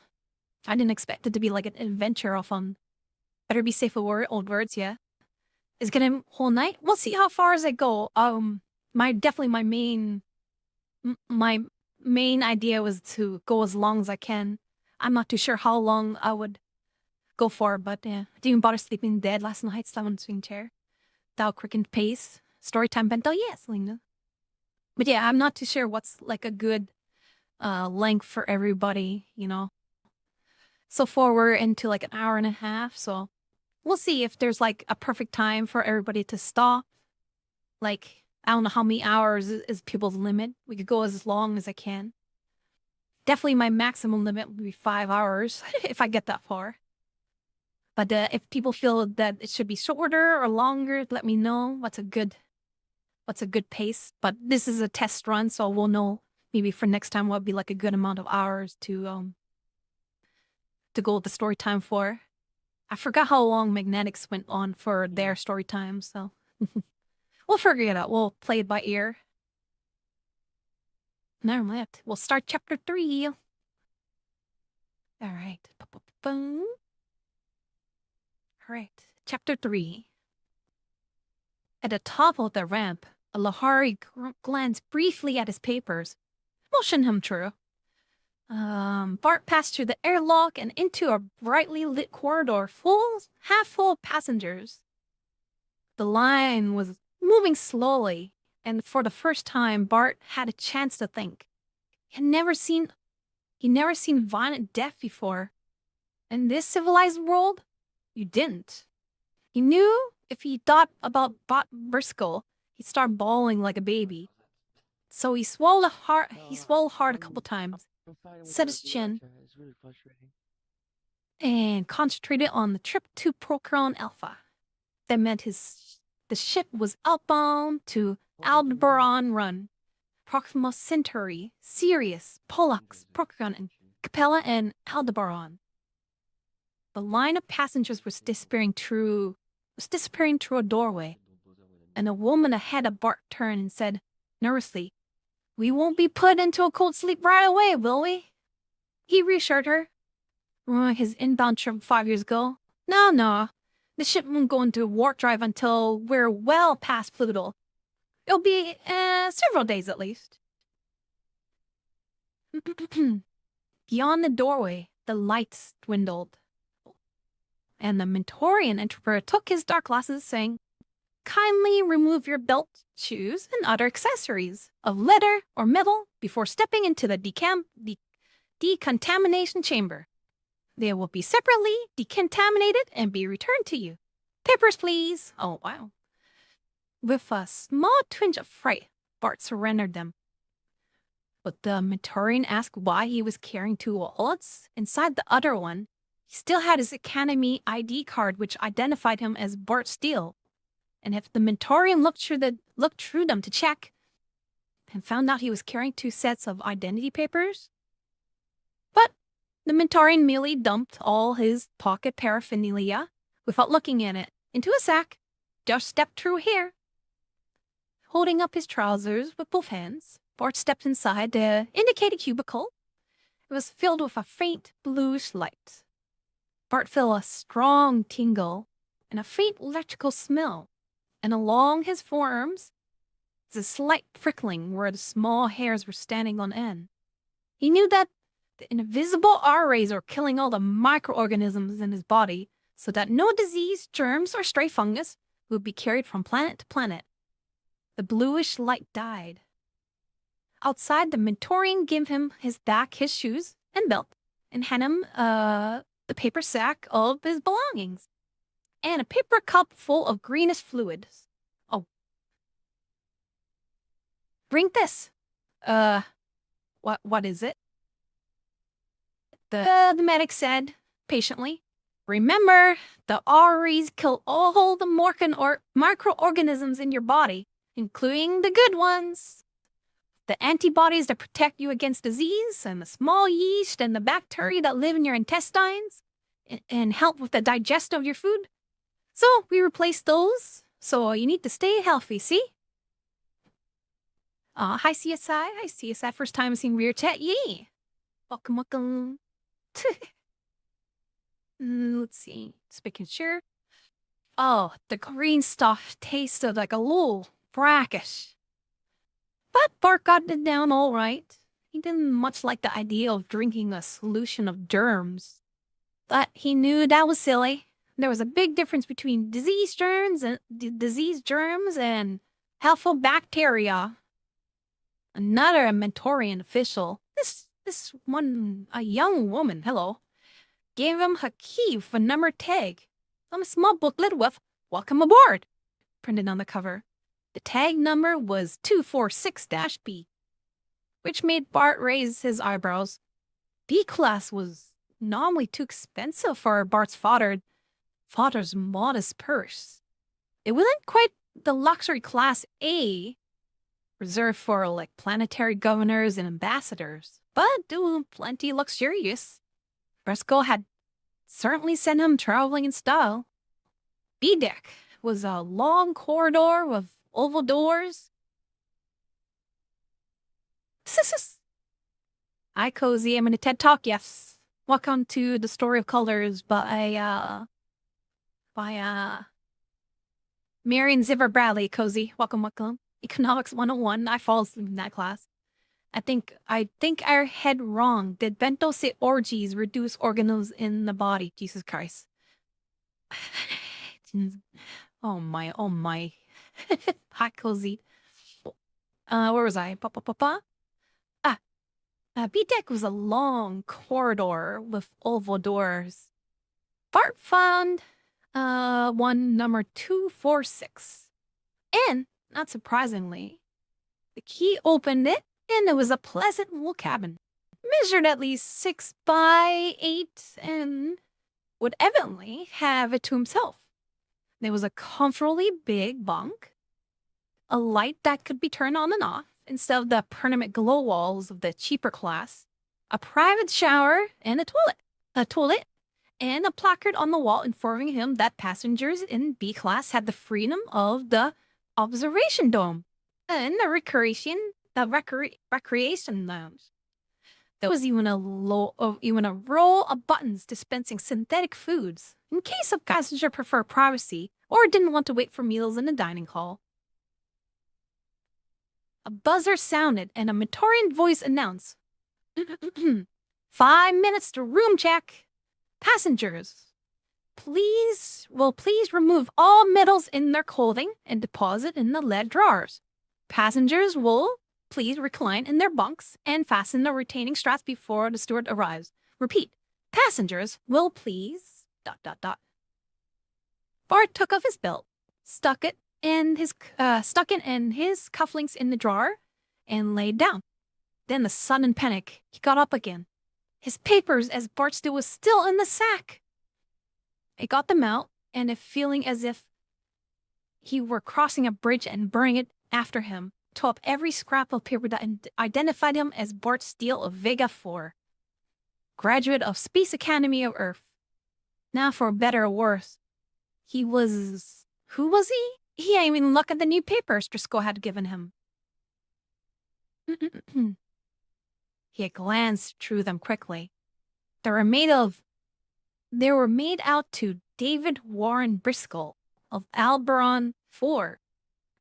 I didn't expect it to be like an adventure off on Better Be Safe with Old Words, yeah. Is it gonna whole night? We'll see how far as I go. My main idea was to go as long as I can. I'm not too sure how long I would go for, but yeah. Didn't even bother sleeping in bed last night, slept on the swing chair. Thou quickened pace. Storytime Bento, yes, Lena. But yeah, I'm not too sure what's like a good length for everybody, you know. So far we're into like an hour and a half, so we'll see if there's like a perfect time for everybody to stop. Like, I don't know how many hours is people's limit. We could go as long as I can. Definitely my maximum limit would be 5 hours if I get that far. But if people feel that it should be shorter or longer, let me know what's a good pace. But this is a test run, so we'll know maybe for next time what would be like a good amount of hours to go with the story time for. I forgot how long Magnetics went on for their story time, so we'll figure it out. We'll play it by ear. Never mind. We'll start chapter 3. All right. All right. Chapter 3. At the top of the ramp, a Lahari glanced briefly at his papers. Motion him through. Bart passed through the airlock and into a brightly lit corridor half full of passengers. The line was moving slowly, and for the first time, Bart had a chance to think. He'd never seen violent death before. In this civilized world, you didn't. He knew if he thought about Bart Briscoe, he'd start bawling like a baby. So he swallowed hard a couple times, set his chin, It's really frustrating. and concentrated on the trip to Procron Alpha. That meant the ship was outbound to Aldebaran Run, Proxima Centauri, Sirius, Pollux, Procron, and Capella, and Aldebaran. The line of passengers was disappearing through a doorway, and a woman ahead of Bart turned and said nervously, "We won't be put into a cold sleep right away, will we?" He reassured her, remembering his inbound trip 5 years ago. No. The ship won't go into warp drive until we're well past Pluto. It'll be several days at least. Beyond the doorway, the lights dwindled, and the Mentorian interpreter took his dark glasses, saying, "Kindly remove your belt, shoes, and other accessories of leather or metal before stepping into the decontamination chamber. They will be separately decontaminated and be returned to you. Papers, please." Oh, wow. With a small twinge of fright, Bart surrendered them. But the Mentorian asked why he was carrying 2 wallets. Inside the other one, he still had his Academy ID card, which identified him as Bart Steele. And if the Mentorian looked through them to check, and found out he was carrying 2 sets of identity papers. But the Mentorian merely dumped all his pocket paraphernalia without looking at it into a sack. "Just step through here." Holding up his trousers with both hands, Bart stepped inside the indicated cubicle. It was filled with a faint bluish light. Bart felt a strong tingle and a faint electrical smell, and along his forearms was a slight prickling where the small hairs were standing on end. He knew that the invisible R-rays were killing all the microorganisms in his body so that no disease, germs, or stray fungus would be carried from planet to planet. The bluish light died. Outside, the Mentorian gave him his bag, his shoes, and belt, and handed him the paper sack of his belongings, and a paper cup full of greenish fluids. "Oh. Drink this." What is it?" The medic said, patiently. "Remember, the REs kill all the microorganisms in your body, including the good ones. The antibodies that protect you against disease, and the small yeast and the bacteria that live in your intestines and help with the digestion of your food. So we replace those, so you need to stay healthy, see?" Hi CSI. Hi CSI. First time seeing VRChat. Yay! Welcome. Let's see. Just making sure. Oh, the green stuff tasted like a little brackish. But Bart got it down all right. He didn't much like the idea of drinking a solution of germs. But he knew that was silly. There was a big difference between disease germs and helpful bacteria. Another Mentorian official, a young woman, hello, gave him her key with a number tag on a small booklet with "Welcome aboard" printed on the cover. The tag number was 246-B, which made Bart raise his eyebrows. B class was normally too expensive for Bart's father's modest purse. It wasn't quite the luxury class A, reserved for like planetary governors and ambassadors, but plenty luxurious. Briscoe had certainly sent him traveling in style. B deck was a long corridor with oval doors. Hi, Cozy. I'm in a TED Talk, yes. Welcome to The Story of Colors by Marion Ziver Bradley, Cozy. Welcome. Economics 101. I fall asleep in that class. I think I read wrong. Did Bento say orgies reduce organoids in the body? Jesus Christ. Oh my, oh my. Hot cozy. Where was I? B deck was a long corridor with oval doors. Bart found one number 246. And, not surprisingly, the key opened it, and it was a pleasant little cabin. Measured at least 6 by 8 and would evidently have it to himself. There was a comfortably big bunk, a light that could be turned on and off instead of the permanent glow walls of the cheaper class, a private shower, and a toilet, and a placard on the wall informing him that passengers in B class had the freedom of the observation dome and the recreation lounge. There was even a roll of buttons dispensing synthetic foods in case a passenger preferred privacy or didn't want to wait for meals in the dining hall. A buzzer sounded and a Midorian voice announced, 5 minutes to room check. Passengers, please remove all metals in their clothing and deposit in the lead drawers. Passengers will please recline in their bunks and fasten the retaining straps before the steward arrives. Repeat, passengers will please... ... Bart took off his belt, stuck it and his cufflinks in the drawer, and laid down. Then, a sudden panic, he got up again. His papers, as Bart still was still in the sack. He got them out, and a feeling as if he were crossing a bridge and burning it after him, tore up every scrap of paper that identified him as Bart Steele of Vega 4, graduate of Space Academy of Earth. Now, for better or worse, he was... Who was he? He ain't even look at the new papers Driscoll had given him. He had glanced through them quickly. They were made out to David Warren Briscoe of Alberon 4.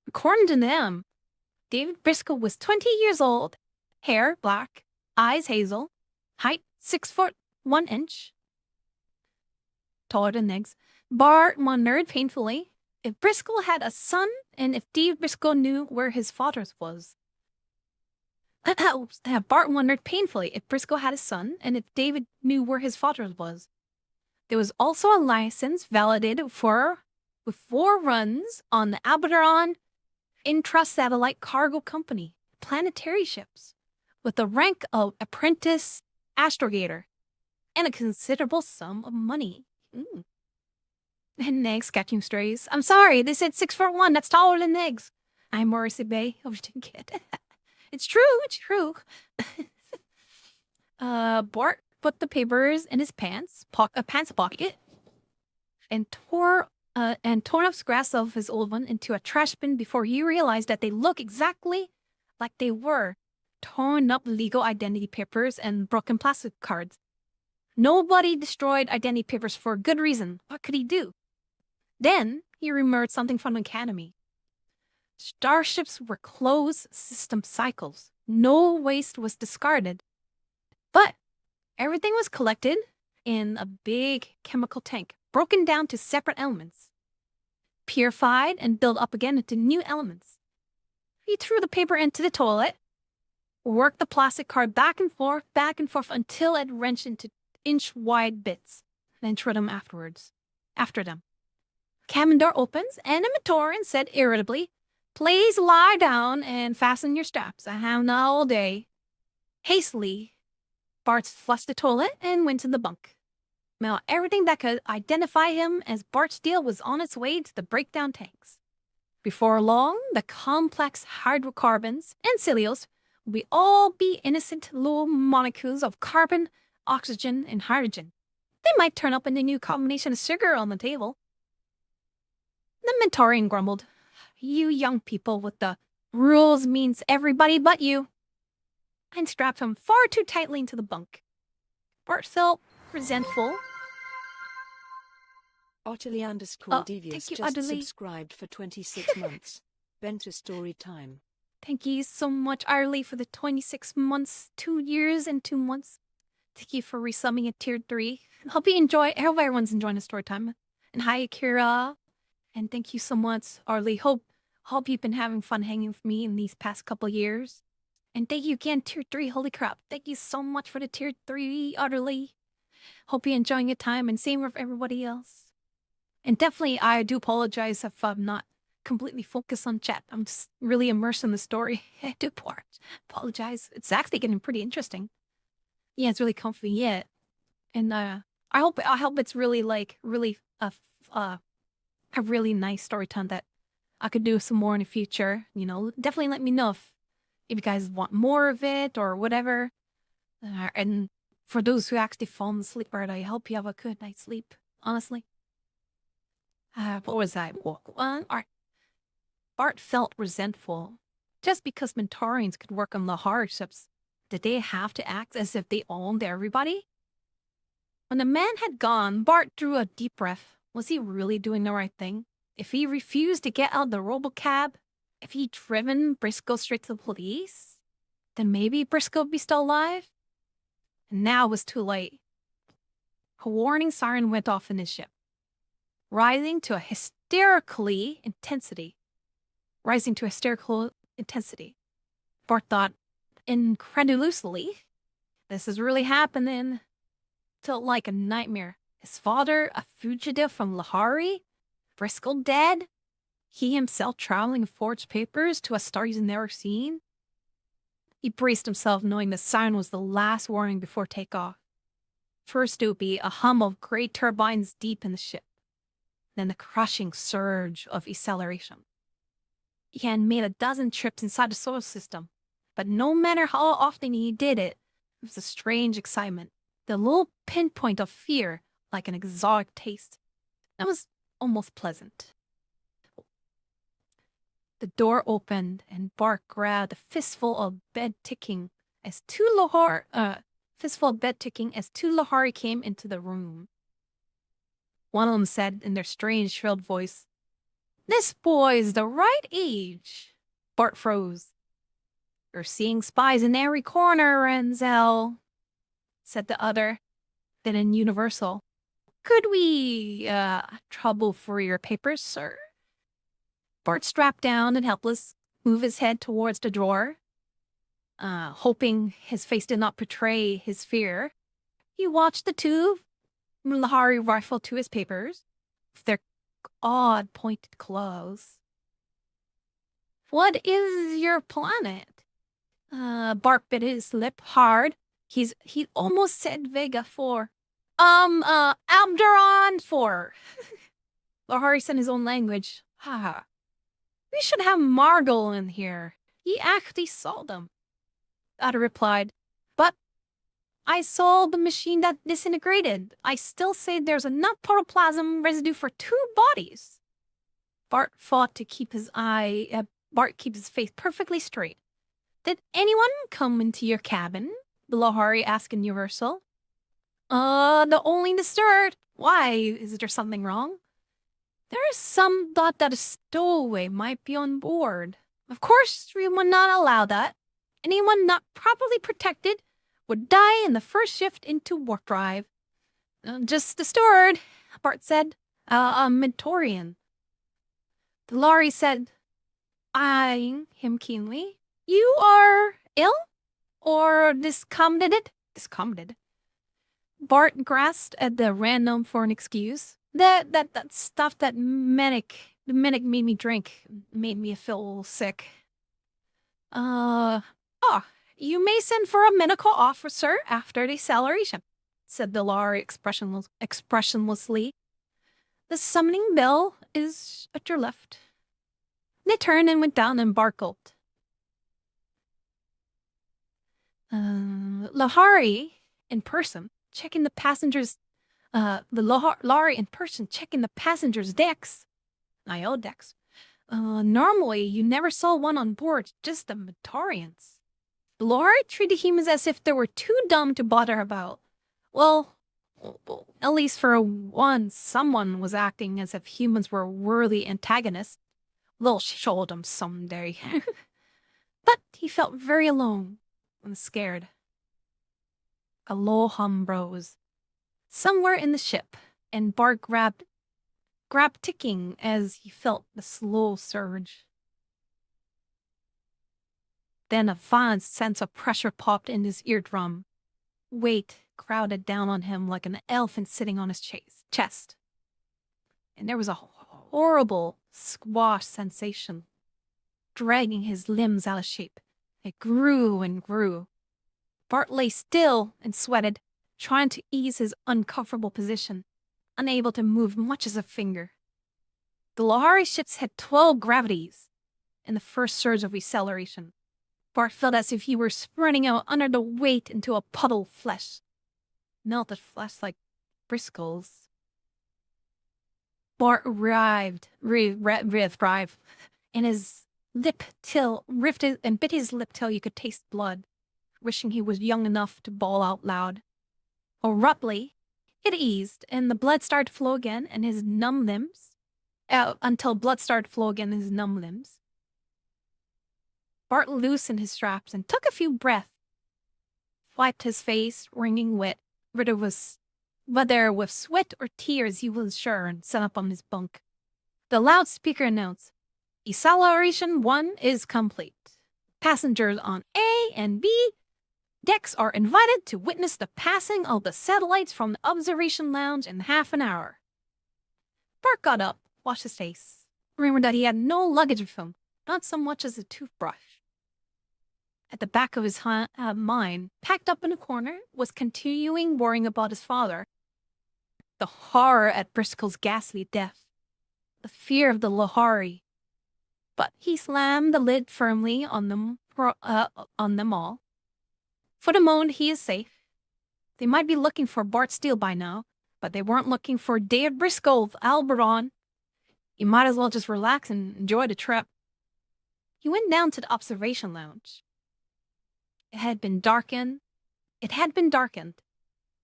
According to them, David Briscoe was 20 years old, hair black, eyes hazel, height 6 foot 1 inch, taller than Niggs. Bart wondered painfully if Briscoe had a son and if David Briscoe knew where his father's was. Bart wondered painfully if Briscoe had a son and if David knew where his father's was. There was also a license validated with 4 runs on the Alberon Intra-Satellite Cargo Company, planetary ships, with the rank of apprentice astrogator, and a considerable sum of money. And Negs catching strays. I'm sorry, they said 6 foot 1. That's taller than Negs. I'm Morrissey Bay. Overton Kid. It's true. Bart put the papers in his pants pocket and tore off scraps of his old one into a trash bin before he realized that they look exactly like they were torn up legal identity papers and broken plastic cards. Nobody destroyed identity papers for a good reason. What could he do? Then he remembered something from the academy. Starships were closed system cycles. No waste was discarded. But everything was collected in a big chemical tank, broken down to separate elements, purified and built up again into new elements. He threw the paper into the toilet, worked the plastic card back and forth until it wrenched into inch-wide bits, then threw them after them. Cabin door opens, and a Midorian said irritably, "Please lie down and fasten your straps. I have not all day." Hastily, Bart flushed the toilet and went to the bunk. Now, everything that could identify him as Bart Steele was on its way to the breakdown tanks. Before long, the complex hydrocarbons and cellulose will all be innocent little molecules of carbon, oxygen, and hydrogen. They might turn up in a new combination of sugar on the table. The Mentorian grumbled, "You young people with the rules means everybody but you," and strapped him far too tightly into the bunk. Bart felt resentful. Ottilie_Devious thank you, just Ottilie. subscribed for 26 months. Bento Storytime. Thank you so much, Arlie, for the 26 months, 2 years and 2 months. Thank you for resubbing at tier 3. I hope everyone's enjoying the story time. And hi, Akira. And thank you so much, Arlie. Hope you've been having fun hanging with me in these past couple years. And thank you again, Tier 3. Holy crap. Thank you so much for the Tier 3, Arlie. Hope you're enjoying your time, and same with everybody else. And definitely, I do apologize if I'm not completely focused on chat. I'm just really immersed in the story. I do apologize. It's actually getting pretty interesting. Yeah, it's really comfy. Yeah. And I hope it's really a really nice story time that I could do some more in the future. You know, definitely let me know if you guys want more of it or whatever. And for those who actually fall asleep, Bart, I hope you have a good night's sleep. Honestly. What was I? Bart felt resentful. Just because Mentorians could work on Lahar ships, did they have to act as if they owned everybody? When the man had gone, Bart drew a deep breath. Was he really doing the right thing? If he refused to get out of the robocab, if he'd driven Briscoe straight to the police, then maybe Briscoe would be still alive? And now it was too late. A warning siren went off in his ship, rising to hysterical intensity. Bart thought incredulously, this is really happening. Felt like a nightmare. His father, a fugitive from Lahari, Briscoe dead, he himself traveling forged papers to a star he's never seen. He braced himself, knowing the siren was the last warning before takeoff. First it would be a hum of great turbines deep in the ship, then the crushing surge of acceleration. He had made a dozen trips inside the solar system, but no matter how often he did it, it was a strange excitement, the little pinpoint of fear, like an exotic taste. That was almost pleasant. The door opened, and Bart grabbed a fistful of bed ticking as two Lahari came into the room. One of them said in their strange, shrilled voice, "This boy's the right age." Bart froze. "You're seeing spies in every corner, Renzel," said the other. Then in universal, "Could we, trouble for your papers, sir?" Bart strapped down and helpless, moved his head towards the drawer. Hoping his face did not betray his fear, he watched the two Lahari rifle to his papers with their odd pointed claws. "What is your planet?" Bart bit his lip hard. He almost said Vega 4. Aldebaran 4. Lahari said his own language. Ha. We should have Margle in here. He actually saw them. The other replied, "But I saw the machine that disintegrated. I still say there's enough protoplasm residue for 2 bodies." Bart fought to keep his face perfectly straight. "Did anyone come into your cabin?" the Lahari asked in universal. Only the steward." "Why? Is there something wrong?" "There is some thought that a stowaway might be on board. Of course, we would not allow that. Anyone not properly protected would die in the first shift into warp drive." "Just the steward," Bart said. A Mentorian." The Lahari said, eyeing him keenly, "You are ill? Or discomfited?" Discomfited. Bart grasped at the random for an excuse. That stuff that the medic made me drink made me feel sick. You may send for a medical officer after the acceleration," said the Lahari expressionlessly. "The summoning bell is at your left." They turned and went down and Bart gulped. Lahari in person checking the passengers. Lahari in person checking the passengers' decks. IO decks. Normally, you never saw one on board, just the Mentorians. Lahari treated humans as if they were too dumb to bother about. Well, at least for once, someone was acting as if humans were worthy antagonists. They'll show them someday. But he felt very alone and scared. A low hum rose somewhere in the ship, and Bart grabbed grab ticking as he felt the slow surge. Then a violent sense of pressure popped in his eardrum. Weight crowded down on him like an elephant sitting on his chest. And there was a horrible squash sensation, dragging his limbs out of shape. It grew and grew. Bart lay still and sweated, trying to ease his uncomfortable position, unable to move much as a finger. The Lahari ships had 12 gravities. In the first surge of acceleration, Bart felt as if he were spreading out under the weight into a puddle of flesh. Melted flesh like bristles. Bart writhed, and his lip till rifted and bit his lip till you could taste blood, wishing he was young enough to bawl out loud. Abruptly, it eased, and the blood started to flow again, and his numb limbs, until blood started to flow again in his numb limbs. Bart loosened his straps and took a few breaths, wiped his face, wringing wet, whether with sweat or tears he was sure, and sat up on his bunk. The loudspeaker announced, "Acceleration 1 is complete. Passengers on A and B decks are invited to witness the passing of the satellites from the observation lounge in half an hour." Bart got up, washed his face, remembered that he had no luggage with him, not so much as a toothbrush. At the back of his mind, packed up in a corner, was continuing worrying about his father. The horror at Briscoe's ghastly death. The fear of the Lahari. But he slammed the lid firmly on them all. For the moment, he is safe. They might be looking for Bart Steele by now, but they weren't looking for David Briscoe of Alberon. He might as well just relax and enjoy the trip. He went down to the observation lounge. It had been darkened,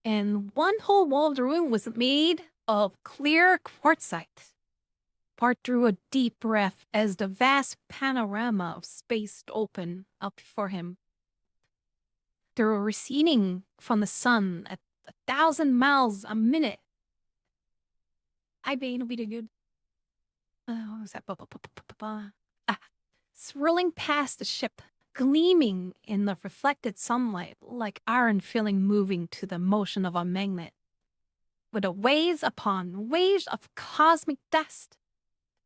and one whole wall of the room was made of clear quartzite. Bart drew a deep breath as the vast panorama of space opened up before him. They were receding from the sun at 1,000 miles a minute. It'll be good. What was that? Swirling past the ship, gleaming in the reflected sunlight like iron filling moving to the motion of a magnet. With the waves upon waves of cosmic dust.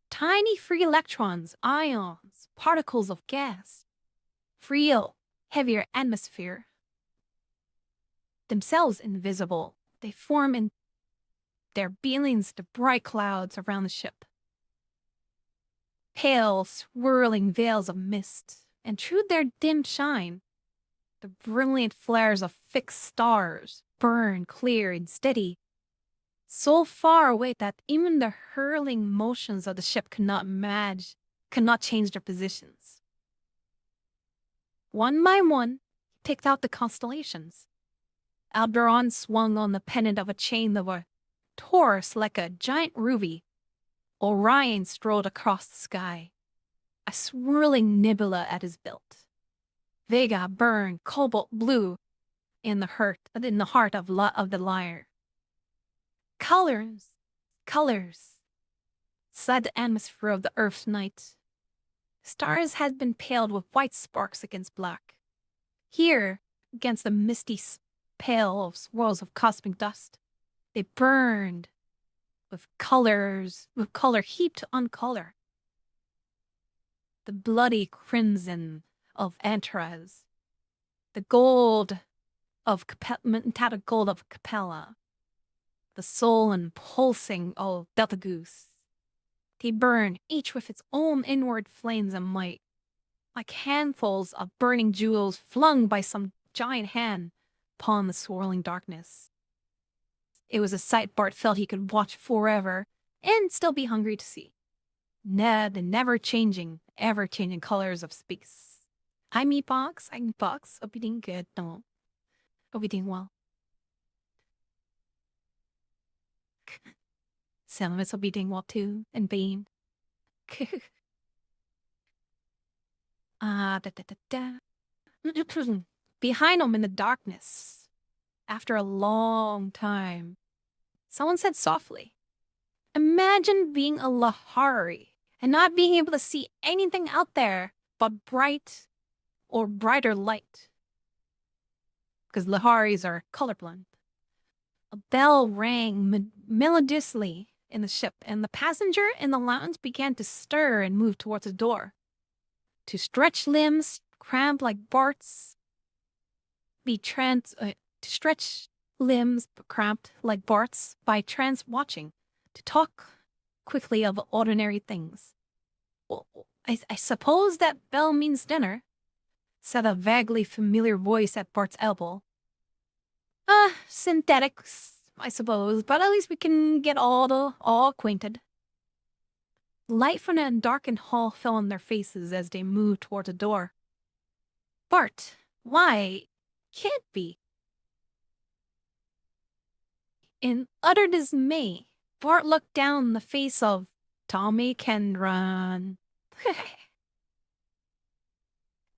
Tiny free electrons, ions, particles of gas. Real, heavier atmosphere. Themselves invisible, they form in their billions the bright clouds around the ship. Pale, swirling veils of mist, and through their dim shine, the brilliant flares of fixed stars burn clear and steady, so far away that even the hurling motions of the ship could not change their positions. One by one, he picked out the constellations. Alberon swung on the pennant of a chain of a torus like a giant ruby. Orion strolled across the sky, a swirling nebula at his belt. Vega burned cobalt blue in the heart of the lyre. Colors, sighed the atmosphere of the Earth's night. Stars had been paled with white sparks against black. Here, against the misty pale of swirls of cosmic dust, they burned with color heaped on color. The bloody crimson of Antares, the gold of metallic gold of Capella, the sullen pulsing of Delta Goose. They burn, each with its own inward flames and might, like handfuls of burning jewels flung by some giant hand upon the swirling darkness. It was a sight Bart felt he could watch forever and still be hungry to see. The ever-changing colors of space. I'm Epox. Hope you're doing good. No. Hope you're doing well. Some of us will be doing well too, and Bean. Behind him in the darkness, after a long time, someone said softly, Imagine being a Lahari and not being able to see anything out there but bright or brighter light. Because Laharis are colorblind. A bell rang melodiously in the ship, and the passenger in the lounge began to stir and move towards the door. To stretch limbs cramped like Bart's, to stretch limbs cramped like Bart's by trance watching, to talk quickly of ordinary things. Well, I suppose that bell means dinner, said a vaguely familiar voice at Bart's elbow. Synthetics, I suppose, but at least we can get all acquainted. Light from the darkened hall fell on their faces as they moved toward the door. Bart, why? Can't be. In utter dismay, Bart looked down the face of Tommy Kendron.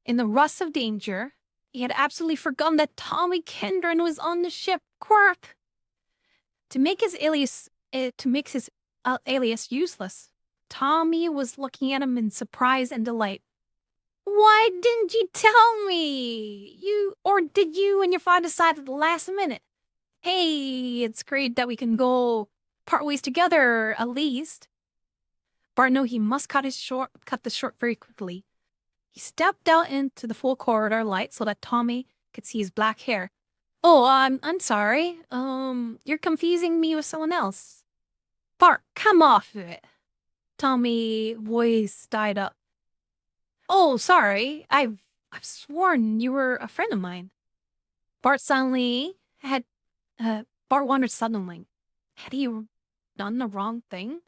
In the rush of danger, he had absolutely forgotten that Tommy Kendron was on the ship. Quirk! To make his alias useless, Tommy was looking at him in surprise and delight. Why didn't you tell me? Or did you and your father decide at the last minute? Hey, it's great that we can go part ways together, at least. Bart knew he must cut this short very quickly. He stepped out into the full corridor light so that Tommy could see his black hair. Oh, I'm sorry. You're confusing me with someone else. Bart, come off of it. Tommy's voice died up. Oh, sorry. I've sworn you were a friend of mine. Bart wondered suddenly. Had he done the wrong thing?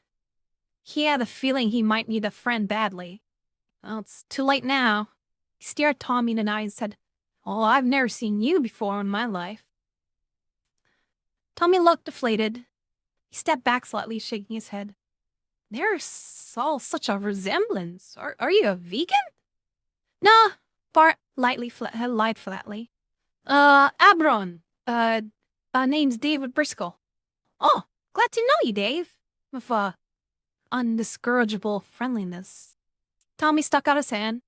He had a feeling he might need a friend badly. Well, it's too late now. He stared Tommy in the eye and said, Oh, I've never seen you before in my life. Tommy looked deflated. He stepped back slightly, shaking his head. There's all such a resemblance. Are you a vegan? No, Bart lied flatly. Abron. Name's David Briscoe. Oh, glad to know you, Dave. With undiscourageable friendliness. Tommy stuck out his hand.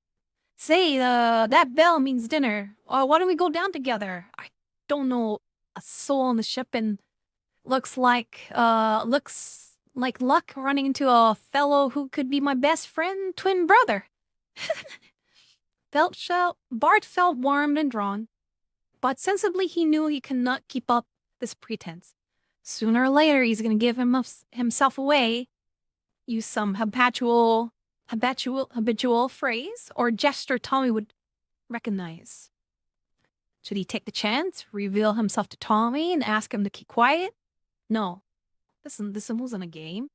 Say, that bell means dinner. Why don't we go down together? I don't know a soul on the ship, and looks like luck running into a fellow who could be my best friend, twin brother. Bart felt warmed and drawn, but sensibly he knew he could not keep up this pretense. Sooner or later, he's going to give himself away, use some habitual phrase or gesture Tommy would recognize. Should he take the chance, reveal himself to Tommy, and ask him to keep quiet? No. This wasn't a game.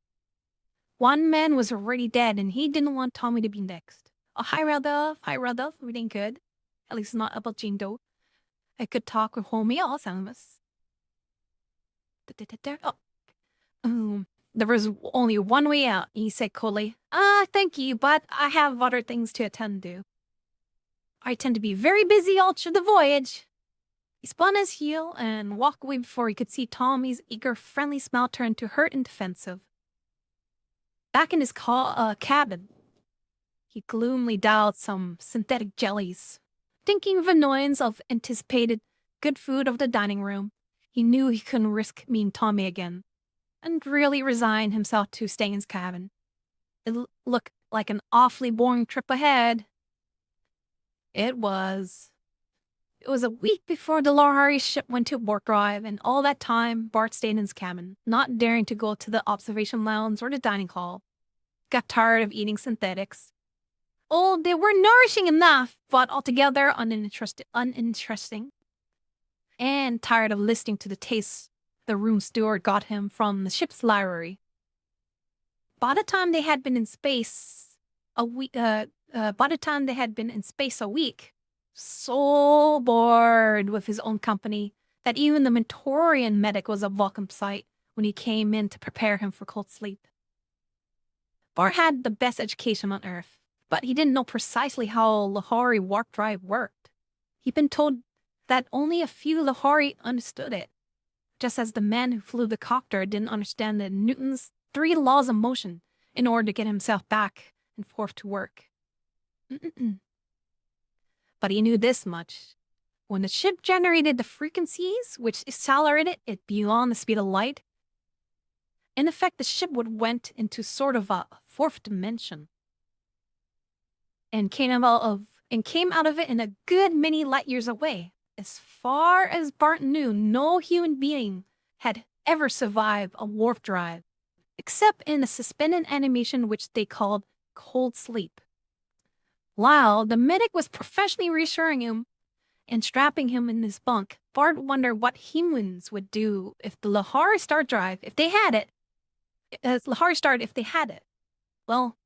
One man was already dead, and he didn't want Tommy to be next. Oh, hi, Rudolph, everything good? At least not about Jane Doe. I could talk with homie, all some of us. There was only one way out, he said coldly. Thank you, but I have other things to attend to. I tend to be very busy all through the voyage. He spun his heel and walked away before he could see Tommy's eager, friendly smile turn to hurt and defensive. Back in his cabin, he gloomily dialed some synthetic jellies. Thinking of annoyance of anticipated good food of the dining room, he knew he couldn't risk meeting Tommy again, and really resigned himself to staying in his cabin. It looked like an awfully boring trip ahead. It was. It was a week before the Lahari ship went to warp drive, and all that time Bart stayed in his cabin, not daring to go to the observation lounge or the dining hall. Got tired of eating synthetics. Oh, they were nourishing enough, but altogether uninteresting. And tired of listening to the tastes the room steward got him from the ship's library. By the time they had been in space a week, so bored with his own company that even the Mentorian medic was a welcome sight when he came in to prepare him for cold sleep. Bart had the best education on Earth, but he didn't know precisely how Lahari warp drive worked. He'd been told that only a few Lahari understood it, just as the man who flew the copter didn't understand the Newton's 3 laws of motion in order to get himself back and forth to work. But he knew this much. When the ship generated the frequencies, which accelerated it beyond the speed of light, in effect, the ship went into sort of a 4th dimension and came out of it in a good many light years away. As far as Bart knew, no human being had ever survived a warp drive, except in a suspended animation which they called cold sleep. While the medic was professionally reassuring him and strapping him in his bunk, Bart wondered what humans would do if the Lahari Star Drive, if they had it, well,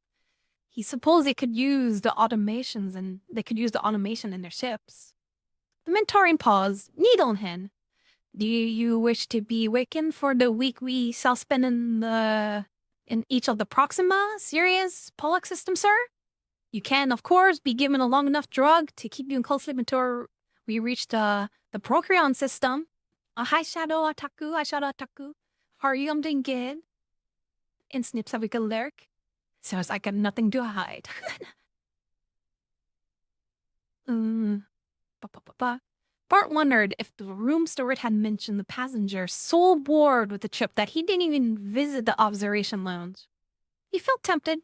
he supposed they could use the automations and they could use the automation in their ships. The Mentorian paused, needle in hand. Do you wish to be wakened for the week we shall spend in each of the Proxima, Sirius, Pollux system, sir? You can, of course, be given a long enough drug to keep you in cold sleep until we reach the Procreon system. Hi, Shadow Otaku. How are you? I'm doing good. And Snips have a good lyric. Sounds like I got nothing to hide. Bart wondered if the room steward had mentioned the passenger so bored with the trip that he didn't even visit the observation lounge. He felt tempted.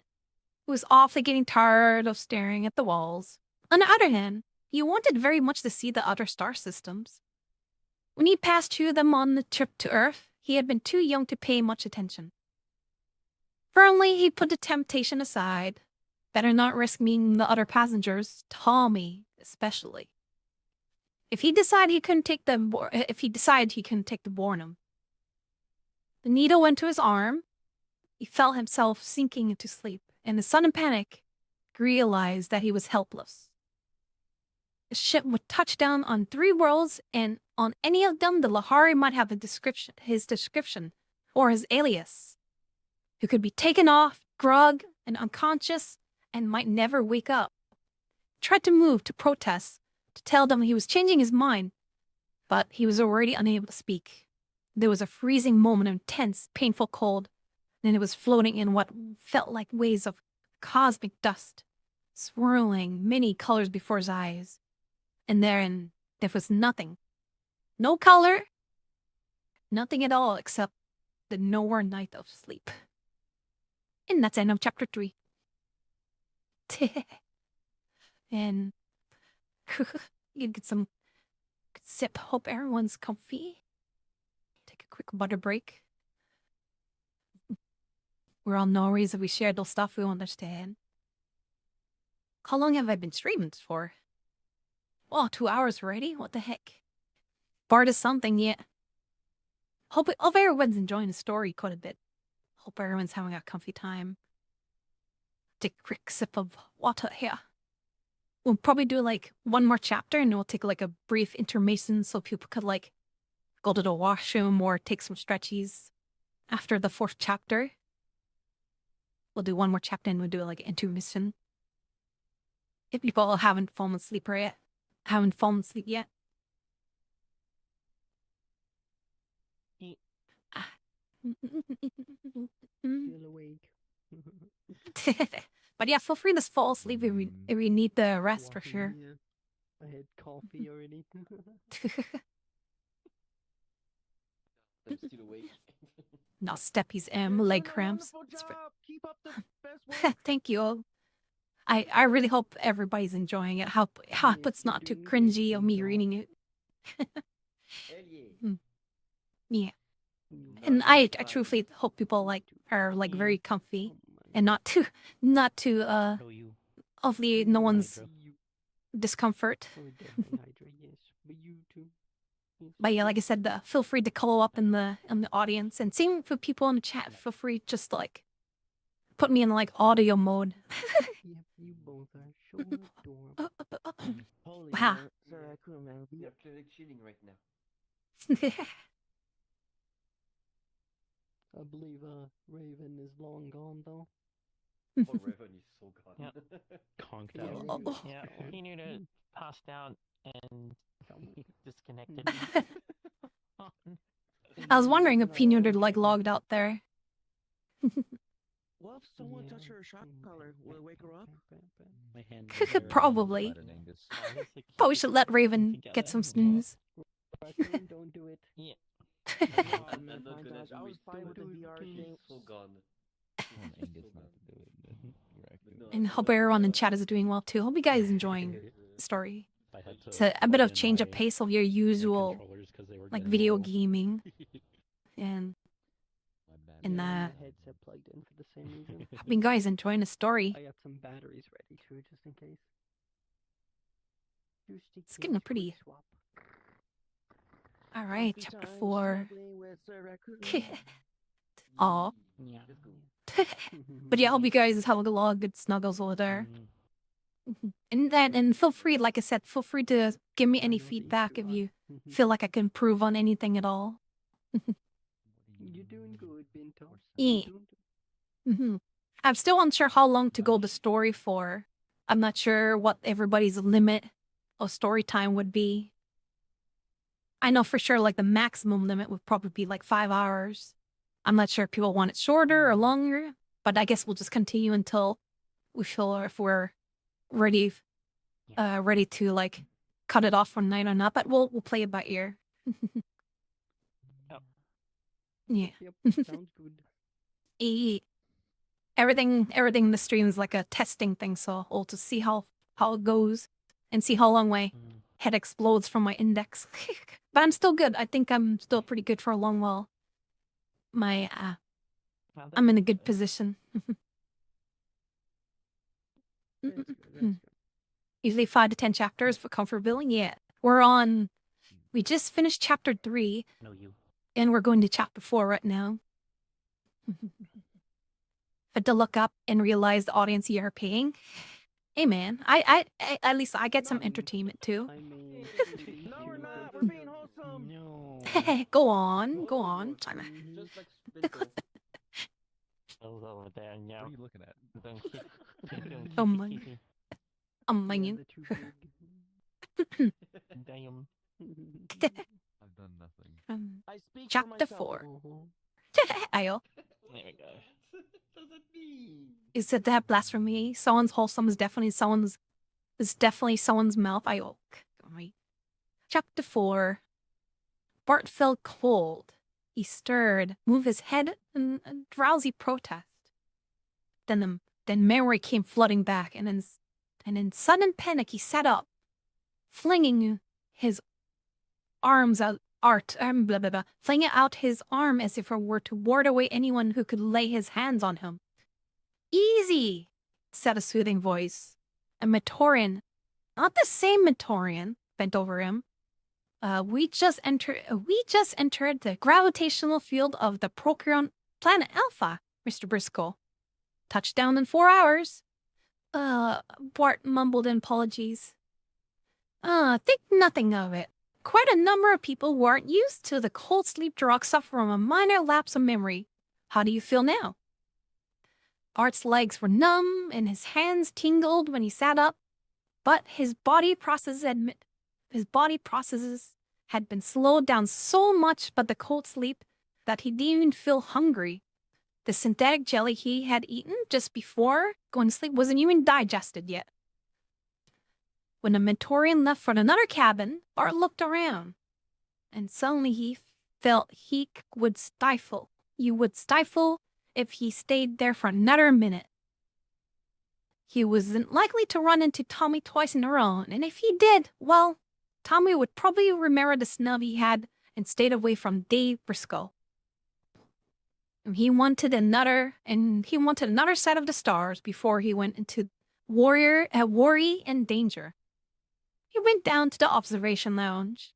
He was awfully getting tired of staring at the walls. On the other hand, he wanted very much to see the other star systems. When he passed through them on the trip to Earth, he had been too young to pay much attention. Firmly, he put the temptation aside. Better not risk meeting the other passengers, Tommy especially. If he decided he couldn't take the Bornum. The needle went to his arm. He felt himself sinking into sleep. In the sudden panic, he realized that he was helpless. The ship would touch down on 3 worlds, and on any of them, the Lahari might have his description, or his alias. He could be taken off, drugged, and unconscious, and might never wake up. He tried to move to protest, to tell them he was changing his mind, but he was already unable to speak. There was a freezing moment of intense, painful cold, and it was floating in what felt like waves of cosmic dust, swirling many colors before his eyes. And therein, there was nothing. No color, nothing at all except the nowhere night of sleep. And that's the end of chapter 3. And you get some good sip. Hope everyone's comfy. Take a quick butter break. We're all Norries and we share those stuff we understand. How long have I been streaming for? Oh, 2 hours already? What the heck? Bart is something yet. Hope everyone's enjoying the story quite a bit. Hope everyone's having a comfy time. Take a quick sip of water here. We'll probably do like one more chapter and we'll take like a brief intermission so people could like go to the washroom or take some stretchies after the 4th chapter. We'll do one more chapter and we'll do like an intermission. If people haven't fallen asleep yet. Feel awake. But yeah, feel free to fall asleep if you need the rest for sure. Yeah. I had coffee already. I'm still awake. Now Steppy's leg cramps. Keep up the best work. Thank you all. I really hope everybody's enjoying it. Hope it's not too cringy of me reading it. Yeah. And I truthfully hope people are very comfy and not too hopefully no one's discomfort. But yeah, like I said, feel free to call up in the audience, and same for people in the chat. Feel free just to put me in audio mode. You both are so adorable. Holy Wow. Sir, I couldn't remember. They're clearly chilling right now. I believe Raven is long gone though. Oh, Raven is so gone. Conked Yeah, out. Raven- Yeah, he knew to passed out and disconnected. I was wondering if P-Neuter logged out there. What if someone touched her shot collar? Will it wake her up? My hand. Probably. But we should let Raven get some snooze. Raccoon, don't do it. Yeah. I'm not gonna do I was it. fine with the Don't. VR Please, thing. so gone. Angus not to do it. No, And I hope don't everyone in know. chat is doing well too. Hope you guys enjoying the story. I had to It's a bit plug of in change of my- pace of your my usual controllers 'cause they were like getting video low. gaming. And and My headset plugged in for the same reason. hope you guys enjoying the story. I got some batteries ready too, just in case. It's getting a pretty- Swap. Alright, Coffee chapter time, 4. snuggling with Sir Raccoon. Aw. Yeah. But yeah, I hope you guys have a lot of good snuggles over there. Mm. And feel free, like I said, feel free to give me any Final feedback things if to you watch. feel like I can improve on anything at all. You're doing good, Bento. Yeah. You're doing good. I'm still unsure how long to go the story for. I'm not sure what everybody's limit of story time would be. I know for sure like the maximum limit would probably be like 5 hours. I'm not sure if people want it shorter or longer, but I guess we'll just continue until we feel if we're ready ready to like cut it off one night or not, but we'll play it by ear. Yep. Yeah. Yep, sounds good. Everything in the stream is like a testing thing, so we'll to see how it goes and see how long my Mm. head explodes from my index. But I'm still good. I think I'm still pretty good for a long while. My Well, I'm in a that's good position. That's good, that's good. Usually 5 to 10 chapters for comfortability. Yeah. We just finished chapter 3 No, you. and we're going to chapter 4 right now. But to look up and realize the audience you are paying. Hey man, I at least I get some entertainment too. I mean, no, we're not. We're being wholesome. No. Go on. Just like Bento. Those over there now. What are you looking at? Don't keep- Oh my. Yeah, the too Damn. I've done nothing. I speak Chapter for myself. 4. Uh-huh. Ayo. There we go. What does it mean? Is it that blasphemy? Someone's wholesome is definitely someone's mouth. Ayo. Right. Chapter 4. Bart felt cold. He stirred, moved his head in a drowsy protest. Then memory came flooding back, and in sudden panic he sat up, flinging his arms out. Flinging out his arm as if it were to ward away anyone who could lay his hands on him. Easy, said a soothing voice. A Matorian, not the same Matorian, bent over him. We just entered the gravitational field of the Procyon planet Alpha, Mr. Briscoe. Touchdown in 4 hours. Bart mumbled in apologies. Think nothing of it. Quite a number of people who aren't used to the cold sleep drug suffer from a minor lapse of memory. How do you feel now? Bart's legs were numb and his hands tingled when he sat up, but his body processes had been slowed down so much by the cold sleep that he didn't even feel hungry. The synthetic jelly he had eaten just before going to sleep wasn't even digested yet. When the Mentorian left for another cabin, Bart looked around, and suddenly he felt he would stifle. You would stifle if he stayed there for another minute. He wasn't likely to run into Tommy twice in a row, and if he did, well, Tommy would probably remember the snub he had and stayed away from Dave Briscoe. He wanted another set of the stars before he went into worry and danger. He went down to the observation lounge.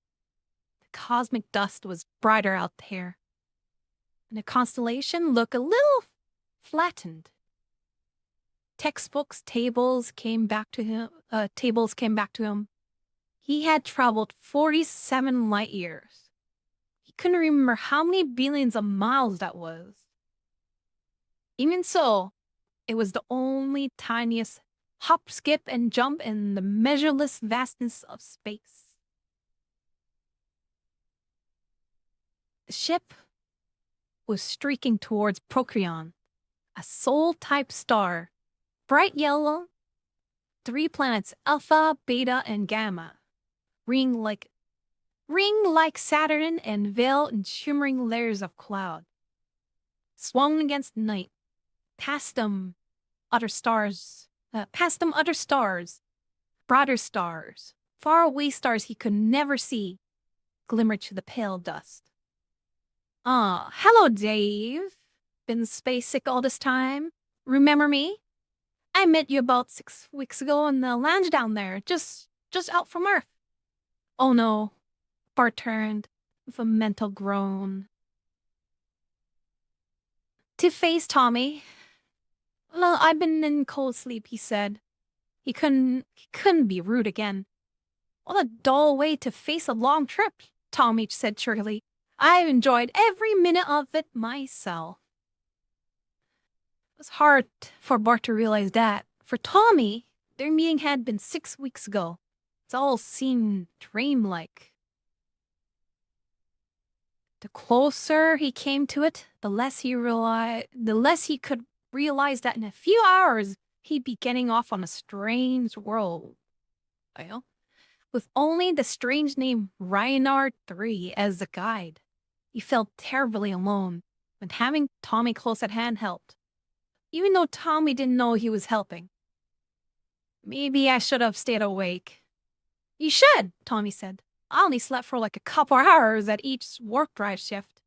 The cosmic dust was brighter out there, and the constellation looked a little flattened. Tables came back to him. He had traveled 47 light years. He couldn't remember how many billions of miles that was. Even so, it was the only tiniest hop, skip, and jump in the measureless vastness of space. The ship was streaking towards Procyon, A soul-type star. Bright yellow. 3 planets, Alpha, Beta, and Gamma. Ring like Saturn and veiled in shimmering layers of cloud. Swung against night. Past them other stars. Broader stars. Far away stars he could never see. Glimmered to the pale dust. Hello, Dave. Been space sick all this time. Remember me? I met you about 6 weeks ago in the lounge down there, just out from Earth. Oh no, Bart turned with a mental groan. To face Tommy. Well, I've been in cold sleep, he said. He couldn't be rude again. What a dull way to face a long trip, Tommy said cheerily. I've enjoyed every minute of it myself. It was hard for Bart to realize that. For Tommy, their meeting had been 6 weeks ago. It all seemed dreamlike. The closer he came to it, the less he could realize that in a few hours he'd be getting off on a strange world. Well, with only the strange name Reinhard 3 as a guide. He felt terribly alone, but having Tommy close at hand helped. Even though Tommy didn't know he was helping. Maybe I should have stayed awake. You should, Tommy said. I only slept for like a couple hours at each work drive shift.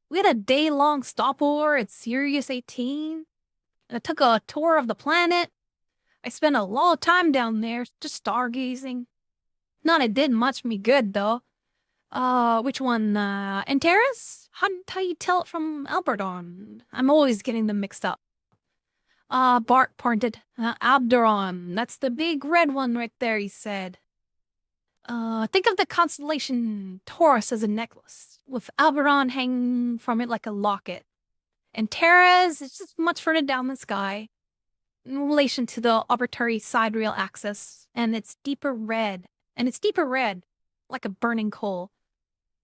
We had a day-long stopover at Sirius 18. I took a tour of the planet. I spent a lot of time down there just stargazing. None it did much me good, though. Which one? Antares? How you tell it from Alberton? I'm always getting them mixed up. Bart pointed. Alderon. That's the big red one right there, he said. Think of the constellation Taurus as a necklace, with Alderon hanging from it like a locket. Antares is just much further down the sky, in relation to the arbitrary sidereal axis, and it's deeper red, like a burning coal.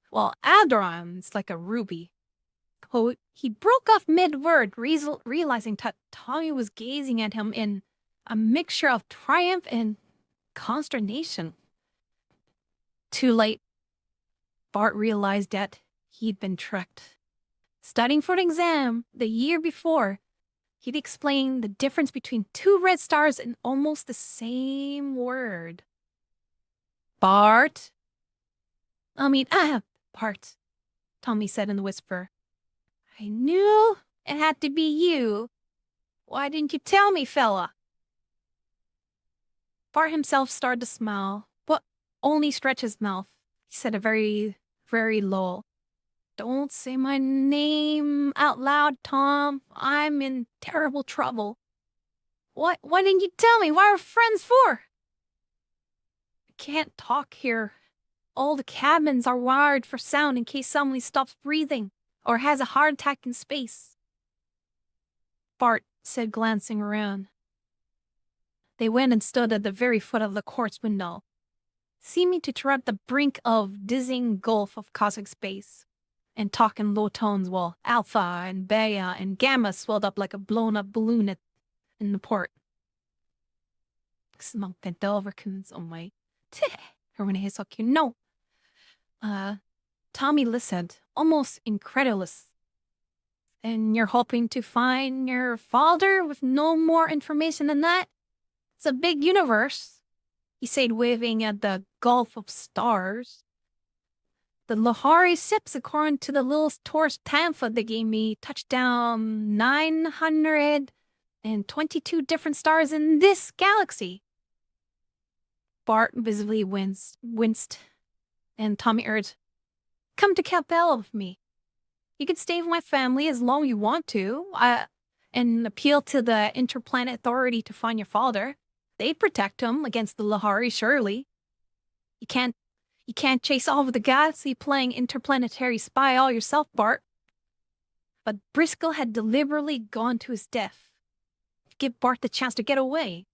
While Alderon's like a ruby. Oh, he broke off mid-word, realizing that Tommy was gazing at him in a mixture of triumph and consternation. Too late. Bart realized that he'd been tricked. Studying for the exam the year before, he'd explained the difference between 2 red stars in almost the same word. Bart? Bart, Tommy said in a whisper. I knew it had to be you. Why didn't you tell me, fella? Bart himself started to smile, but only stretched his mouth. He said a very, very low. Don't say my name out loud, Tom. I'm in terrible trouble. Why didn't you tell me? What are friends for? I can't talk here. All the cabins are wired for sound in case somebody stops breathing or has a heart attack in space. Bart said, glancing around. They went and stood at the very foot of the quartz window, seeming to tread the brink of dizzying gulf of cosmic space, and talk in low tones while Alpha and Beta and Gamma swelled up like a blown-up balloon in the port. Smang Bento overcomes on my no. Tommy listened, almost incredulous. And you're hoping to find your father with no more information than that? It's a big universe, he said, waving at the gulf of stars. The Lahari ships, according to the little Taurus pamphlet they gave me, touched down 922 different stars in this galaxy. Bart visibly winced, and Tommy urged, come to Capella with me. You can stay with my family as long as you want to, and appeal to the Interplanet Authority to find your father. They'd protect him against the Lahari, surely. You can't chase all over the galaxy playing interplanetary spy all yourself, Bart. But Briscoe had deliberately gone to his death to give Bart the chance to get away.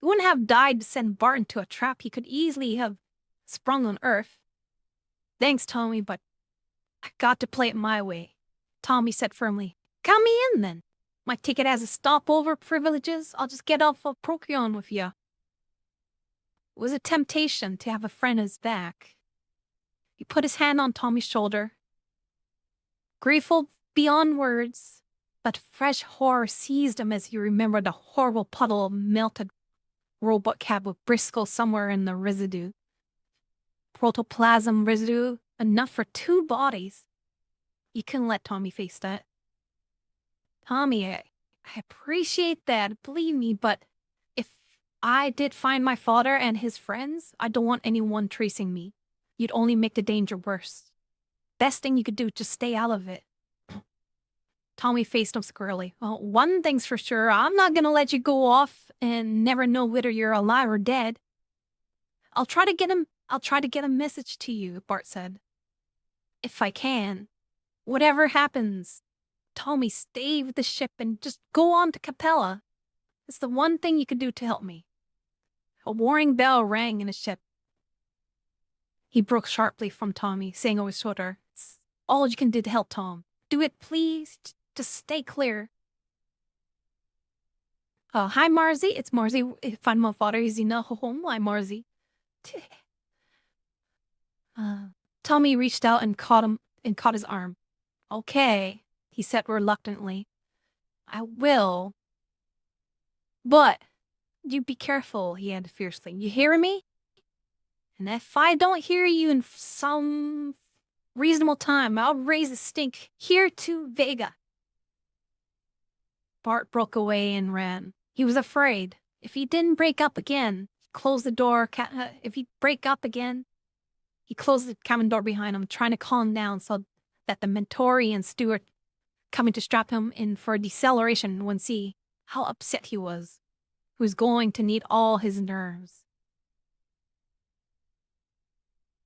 He wouldn't have died to send Bart into a trap he could easily have sprung on Earth. Thanks, Tommy, but I got to play it my way, Tommy said firmly. Count me in, then. My ticket has a stopover privileges. I'll just get off of Procyon with you. It was a temptation to have a friend at his back. He put his hand on Tommy's shoulder. Grateful beyond words, but fresh horror seized him as he remembered the horrible puddle of melted robot cab with Briscoe somewhere in the residue. Protoplasm residue, enough for 2 bodies. You couldn't let Tommy face that. Tommy, I appreciate that, believe me, but if I did find my father and his friends, I don't want anyone tracing me. You'd only make the danger worse. Best thing you could do, just stay out of it. Tommy faced him squarely. Well, one thing's for sure, I'm not gonna let you go off and never know whether you're alive or dead. I'll try to get a message to you, Bart said. If I can. Whatever happens, Tommy, stay with the ship and just go on to Capella. It's the one thing you could do to help me. A warning bell rang in the ship. He broke sharply from Tommy, saying over his shoulder, "It's all you can do to help Tom. Do it, please. Just stay clear." Hi, Marzi. It's Marzi. If I'm my father, is he not home? Hi, Marzi. Tommy reached out and caught his arm. Okay, he said reluctantly. I will. But you be careful, he added fiercely. You hear me? And if I don't hear you in some reasonable time, I'll raise a stink here to Vega. Bart broke away and ran. He was afraid. If he didn't break up again, he closed the door. He closed the cabin door behind him, trying to calm down so that the Mentorian steward coming to strap him in for deceleration wouldn't see how upset he was. He was going to need all his nerves.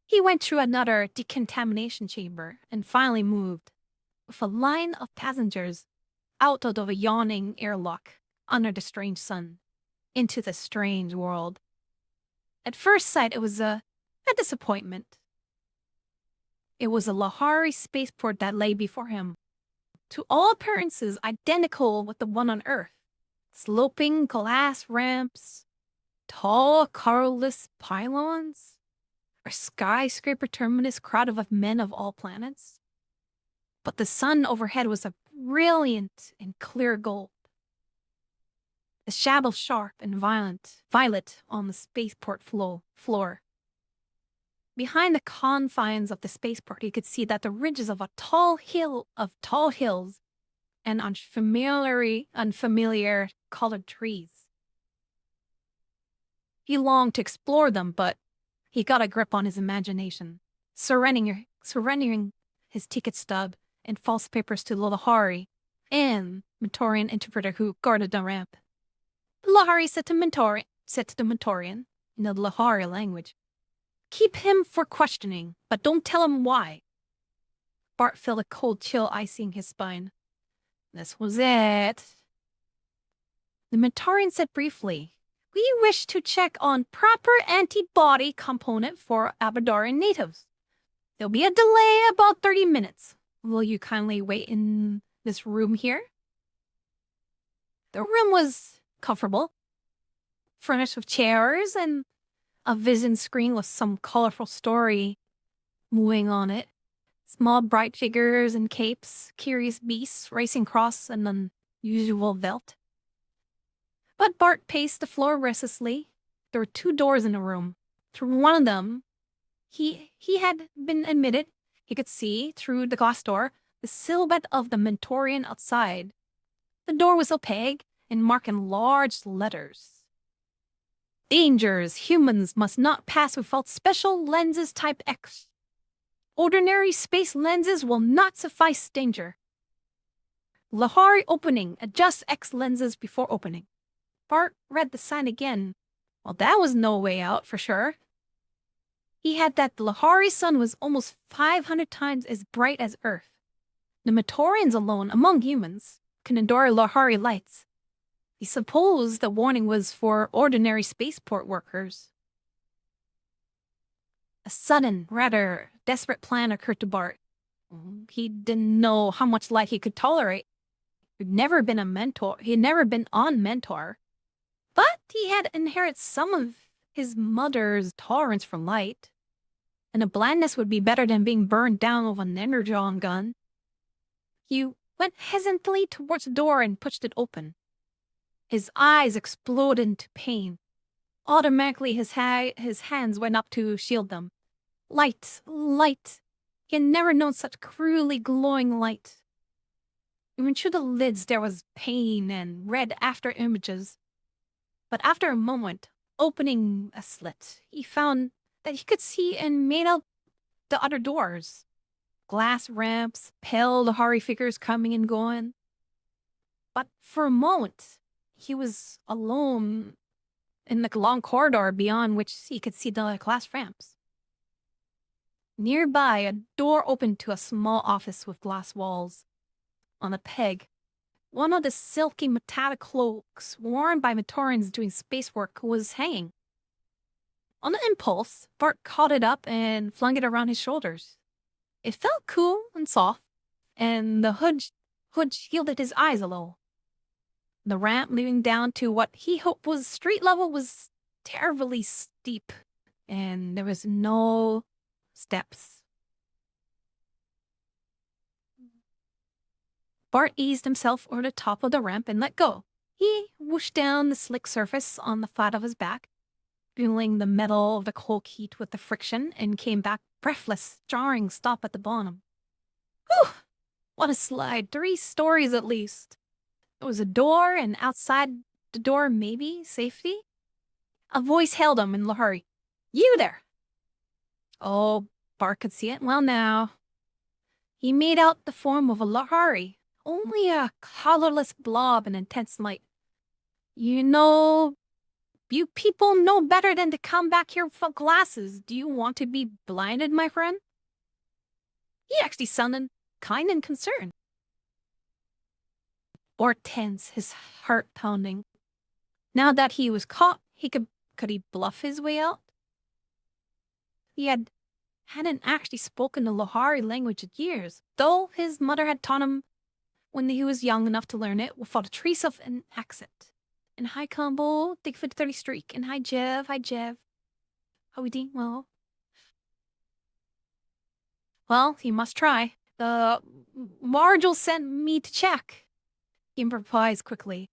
He went through another decontamination chamber and finally moved, with a line of passengers, out of a yawning airlock under the strange sun, into the strange world. At first sight, it was a disappointment. It was a Lahari spaceport that lay before him, to all appearances identical with the one on Earth. Sloping glass ramps, tall colorless pylons, a skyscraper terminus crowded with men of all planets. But the sun overhead was a brilliant and clear gold. The shadow sharp and violet on the spaceport floor. Behind the confines of the spaceport, he could see that the ridges of tall hills and unfamiliar colored trees. He longed to explore them, but he got a grip on his imagination, surrendering his ticket stub and false papers to the Lahari and Mentorian interpreter who guarded the ramp. The Lahari said to the Mentorian in the Lahari language, "Keep him for questioning, but don't tell him why." Bart felt a cold chill icing his spine. This was it. The Mentorian said briefly, "We wish to check on proper antibody component for Abadarian natives. There'll be a delay about 30 minutes. Will you kindly wait in this room here?" The room was comfortable, furnished with chairs and a vision screen with some colorful story moving on it. Small bright figures in capes, curious beasts racing across an unusual veldt. But Bart paced the floor restlessly. There were 2 doors in the room. Through one of them, he had been admitted. He could see, through the glass door, the silhouette of the Mentorian outside. The door was opaque and marked in large letters. "Dangers. Humans must not pass without special lenses type X. Ordinary space lenses will not suffice danger. Lahari opening. Adjust X lenses before opening." Bart read the sign again. Well, that was no way out for sure. He had that the Lahari sun was almost 500 times as bright as Earth. The Mentorians alone, among humans, can endure Lahari lights. He supposed the warning was for ordinary spaceport workers. A sudden, rather desperate plan occurred to Bart. He didn't know how much light he could tolerate. He'd never been a mentor. He'd never been on mentor. But he had inherited some of his mother's tolerance for light. And a blandness would be better than being burned down with an energon gun. He went hesitantly towards the door and pushed it open. His eyes exploded into pain. Automatically, his hands went up to shield them. Light, light. He had never known such cruelly glowing light. Even through the lids, there was pain and red after images. But after a moment, opening a slit, he found that he could see and made out the other doors. Glass ramps, pale Lahari figures coming and going. But for a moment, he was alone in the long corridor beyond which he could see the glass ramps. Nearby, a door opened to a small office with glass walls. On a peg, one of the silky metallic cloaks worn by Matorians doing space work was hanging. On an impulse, Bart caught it up and flung it around his shoulders. It felt cool and soft, and the hood shielded his eyes a little. The ramp leading down to what he hoped was street level was terribly steep, and there was no steps. Bart eased himself over the top of the ramp and let go. He whooshed down the slick surface on the flat of his back, feeling the metal of the cold heat with the friction, and came back breathless, jarring stop at the bottom. Whew! What a slide. 3 stories at least. There was a door, and outside the door, maybe, safety? A voice hailed him in Lahari. You there! Oh, Bart could see it well now. He made out the form of a Lahari, only a colorless blob in intense light. You people know better than to come back here without glasses. Do you want to be blinded, my friend? He actually sounded kind and concerned. Bart tense, his heart pounding. Now that he was caught, could he bluff his way out? He hadn't actually spoken the Lahari language in years, though his mother had taught him when he was young enough to learn it without a trace of an accent. And hi combo, thank you for the 30 streak. And hi Jev. How we doing? Well, he must try. The Margel sent me to check. He improvised quickly.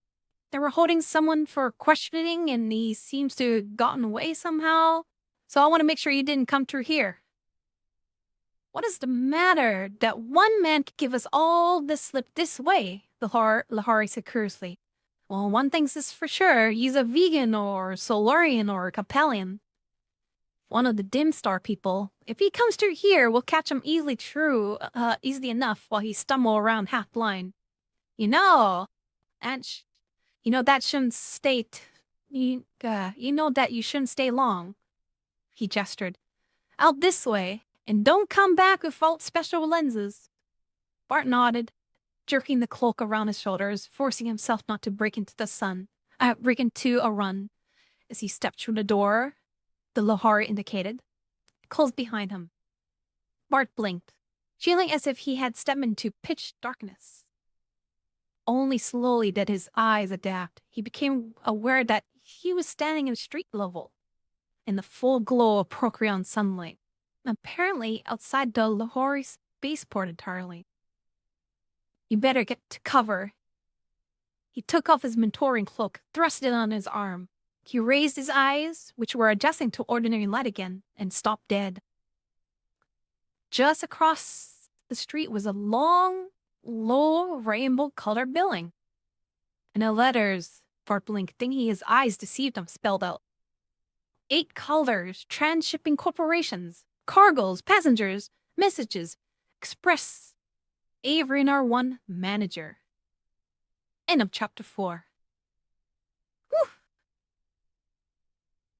They were holding someone for questioning, and he seems to have gotten away somehow. So I want to make sure he didn't come through here. What is the matter that one man could give us all this slip this way? Lahari said curiously. Well, one thing's is for sure. He's a vegan or Solarian or Capellian. One of the dim star people. If he comes through here, we'll catch him easily enough while he stumble around half blind. That shouldn't stay. That you shouldn't stay long. He gestured. Out this way, and don't come back without special lenses. Bart nodded, jerking the cloak around his shoulders, forcing himself not to break into a run. As he stepped through the door the Lahari indicated, it closed behind him. Bart blinked, feeling as if he had stepped into pitch darkness. Only slowly did his eyes adapt. He became aware that he was standing in street level, in the full glow of Procreon sunlight, apparently outside the Lahori spaceport entirely. You better get to cover. He took off his mentoring cloak, thrust it on his arm. He raised his eyes, which were adjusting to ordinary light again, and stopped dead. Just across the street was a long, low, rainbow-colored building. And the letters, Bart blinked, thinking his eyes deceived him, spelled out. 8 colors, trans-shipping corporations, cargoes, passengers, messages, express, Avery and R1 manager. End of chapter 4. Whew.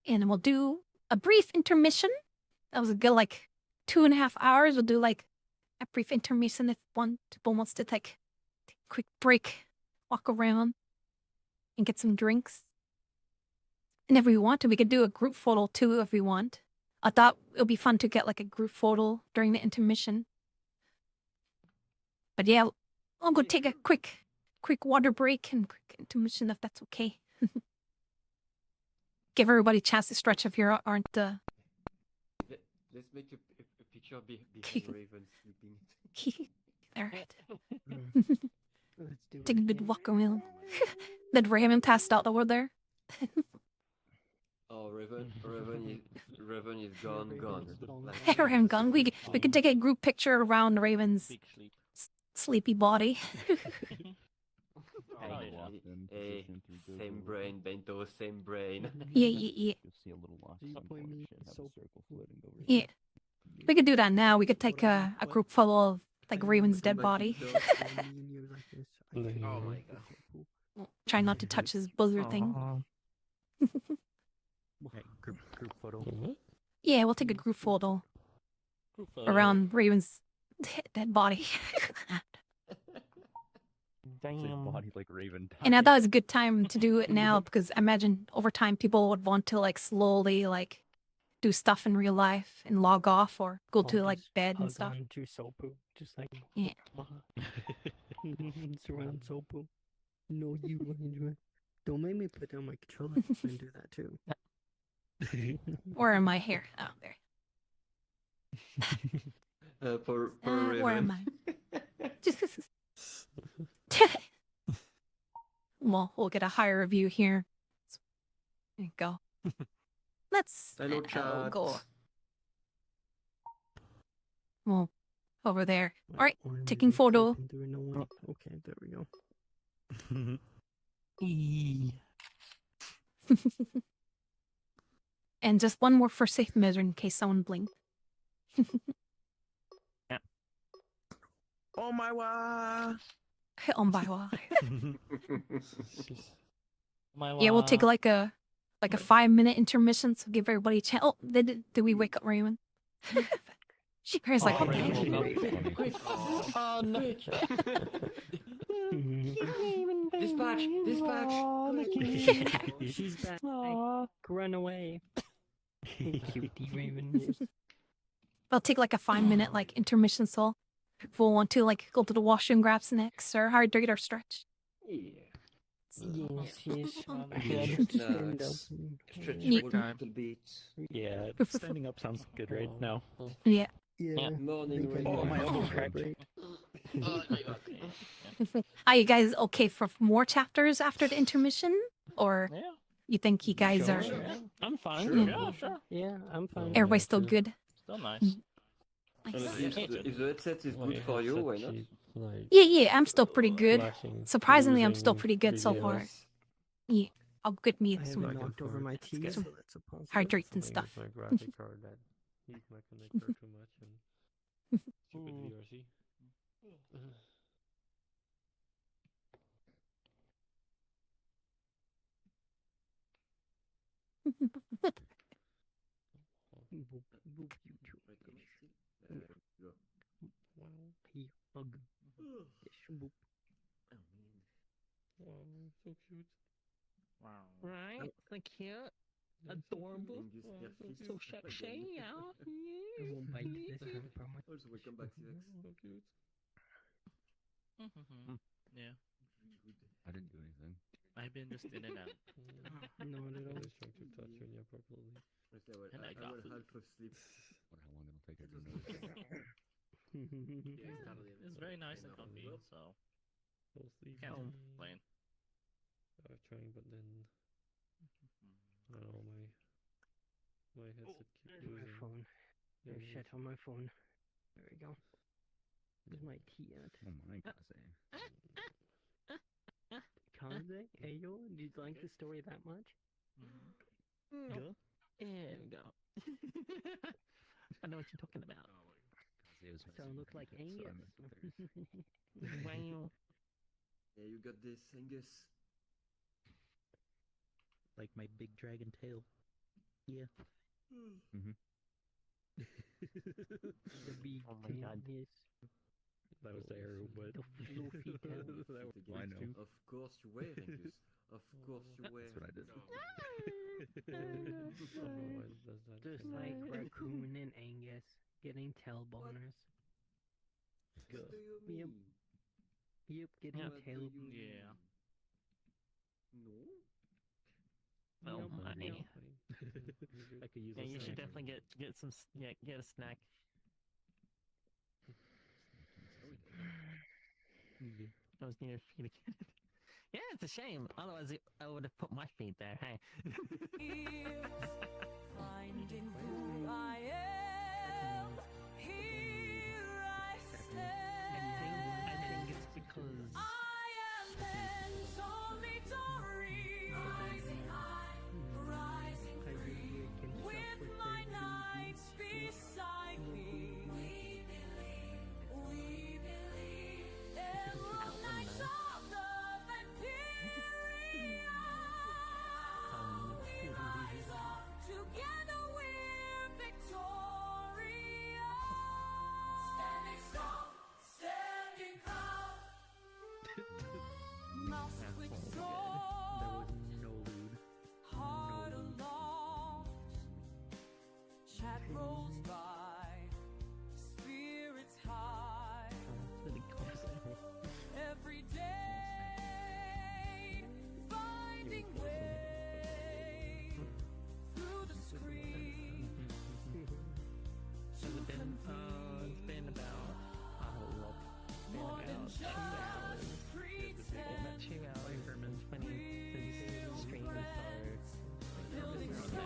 And we'll do a brief intermission. That was a good 2.5 hours. We'll do a brief intermission if one people wants to take a quick break, walk around, and get some drinks. And if we want to, we could do a group photo too if we want. I thought it would be fun to get a group photo during the intermission. But yeah, I'll go take a quick quick water break and quick intermission if that's okay. Give everybody a chance to stretch if you aren't. Let's make a picture behind Raven sleeping. Alright. Let's do Take a it. good walk around. Did Raymond passed out over there? Oh, Raven is gone. Raymond gone. We could take a group picture around Raven's Big sleep. sleepy body. Hey, same brain, Bento, same brain. Yeah. You'll see a little lost. Do you some point corner me should have a so- circle floating over it. Yeah. We could do that now. We could take a group photo of like Raven's dead body. Oh my god. Try not to touch his buzzer thing. Okay, group photo. Yeah, we'll take a group photo Group photo. around Raven's dead body. Damn. Body like Raven. And I thought it was a good time to do it now because I imagine over time people would want to like slowly like do stuff in real life and log off or go to like bed and stuff. To Sopu, just like Yeah. surround Sopu. No, you don't make me put down my controller and do that too. Where am I here? Oh, there. For Where Raven. am I? Well, we'll get a higher view here. There you go. Let's Hello, we'll chat. go. Well, over there. All right, taking photo. Okay, there we go. And just one more for safe measure in case someone blinked. Oh my god! On by why? My Yeah, we'll take wa- like a 5-minute intermission, so give everybody a chance. Oh, did we wake up Raymond? She cries like, Oh, okay. Raven woke up. Oh no. Dispatch! She's back. Run away. Cutie Raven. We'll take like a 5-minute like intermission, so if we'll want to like go to the washroom, grab snacks, or hydrate or stretch. Yeah. Yes. Stretch Yeah. a little bit. Yeah, standing up sounds good right now. Yeah. Yeah. Morning, Raven. Oh, my elbow cracked. Are you guys okay for more chapters after the intermission, or Yeah. you think you guys are Sure. I'm fine. Sure. Yeah, sure. Yeah, I'm fine. everybody still good? Still nice. Nice. If the headset is good for you, why not? Yeah, I'm still pretty good. Surprisingly, I'm still pretty good so far. Yeah, I'll get me I some haven't knocked over my teeth, so that's a positive. hydrate and stuff. My graphic card that heat my connector too much and stupid VRC. He hug. Boop. Wow, so cute. Wow. Right? So cute. Adorable. So sexy, yeah. I won't bite this time, I promise. Also, welcome back, T-Rex. So cute. Yeah. I didn't do anything. I've been just in and out. No, I no, no. was trying to touch you yeah, properly. And I got will food. half asleep. Wonder how long it'll take her to notice. It's very nice and comfy, so So sleepy. can't complain. I was trying, but then I don't know, my headset keeps My losing. phone. Yeah, There's me shit on my phone. There we go. Where's my tea at? Oh my Kaze. Kaze? Ayo? Do you like the story that much? Go. There we go. I know what you're talking about. Kaze was So I look like so I Angus. meant theirs. Wow. Yeah, you got this, Angus. Like my big dragon tail. Yeah. Mhm. The big Oh my tail, God. yes. That was the arrow, but The fluffy tail. that was I know. Of course you were, Angus. Of course you were. That's what I did. otherwise does that. Just like Raccoon and Angus getting tail boners. What do you Yep. mean? Yep, getting Yeah. tail. Yeah. No? Well, I'm hungry. I- I could use Yeah, a you should snack. definitely get some get a snack. Yeah. I was near for you to get it. Yeah, it's a shame. Otherwise, I would have put my feet there. Hey. Finding who I am, here I stand. I think it's because I am Bento Midori, rising high, rising free, with my knights beside me. We believe, emerald knights of the Imperium. We rise up, together we're victorious. Standing strong, standing proud. Mouse quick There sword, was no lewd. heart aloft. Chat rolls by, spirits high. Every day, finding way through the screen. Has it been? It's been about More than about 2 just hours. pretend. About 2 hours and 20 streams. Building So something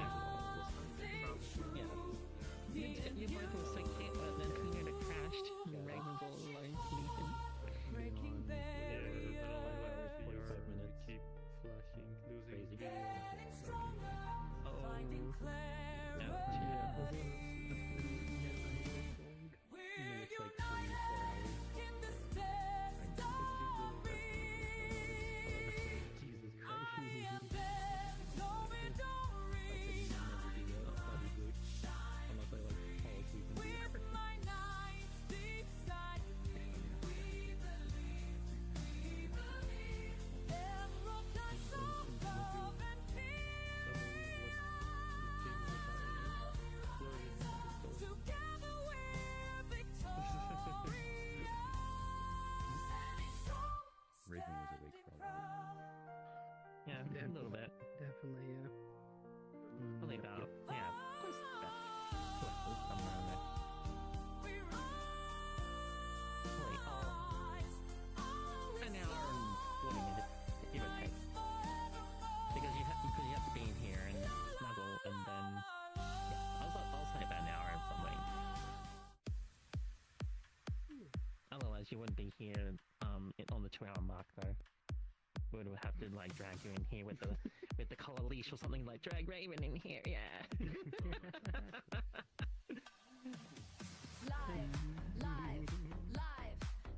yeah. true. You both were so cute, but then Peter crashed. And Reagan was all alone sleeping. Breaking barriers. 45 minutes. Keep flashing, losing. Crazy. Getting stronger. Finding Yeah. clarity. We're It's like 3-4 united hours. in this best story. Jesus I Christ. am Bento Midori. Unless I like fall asleep and With my knights beside me. We believe. Emerald knights of love and peace. Together we're victorious. Standing strong, Raven was awake for a while. Yeah, a little bit. Definitely, yeah. Probably about, yeah, of course, about somewhere around there. we Probably, an hour and 40 minutes, give or take. Because you have to be in here and snuggle, and then, yeah, I'll say about an hour and something. Otherwise, you wouldn't be here, on the 2-hour mark, though. We would have to, like, drag you in here with the collar leash or something, like, drag Raven in here, yeah. Live,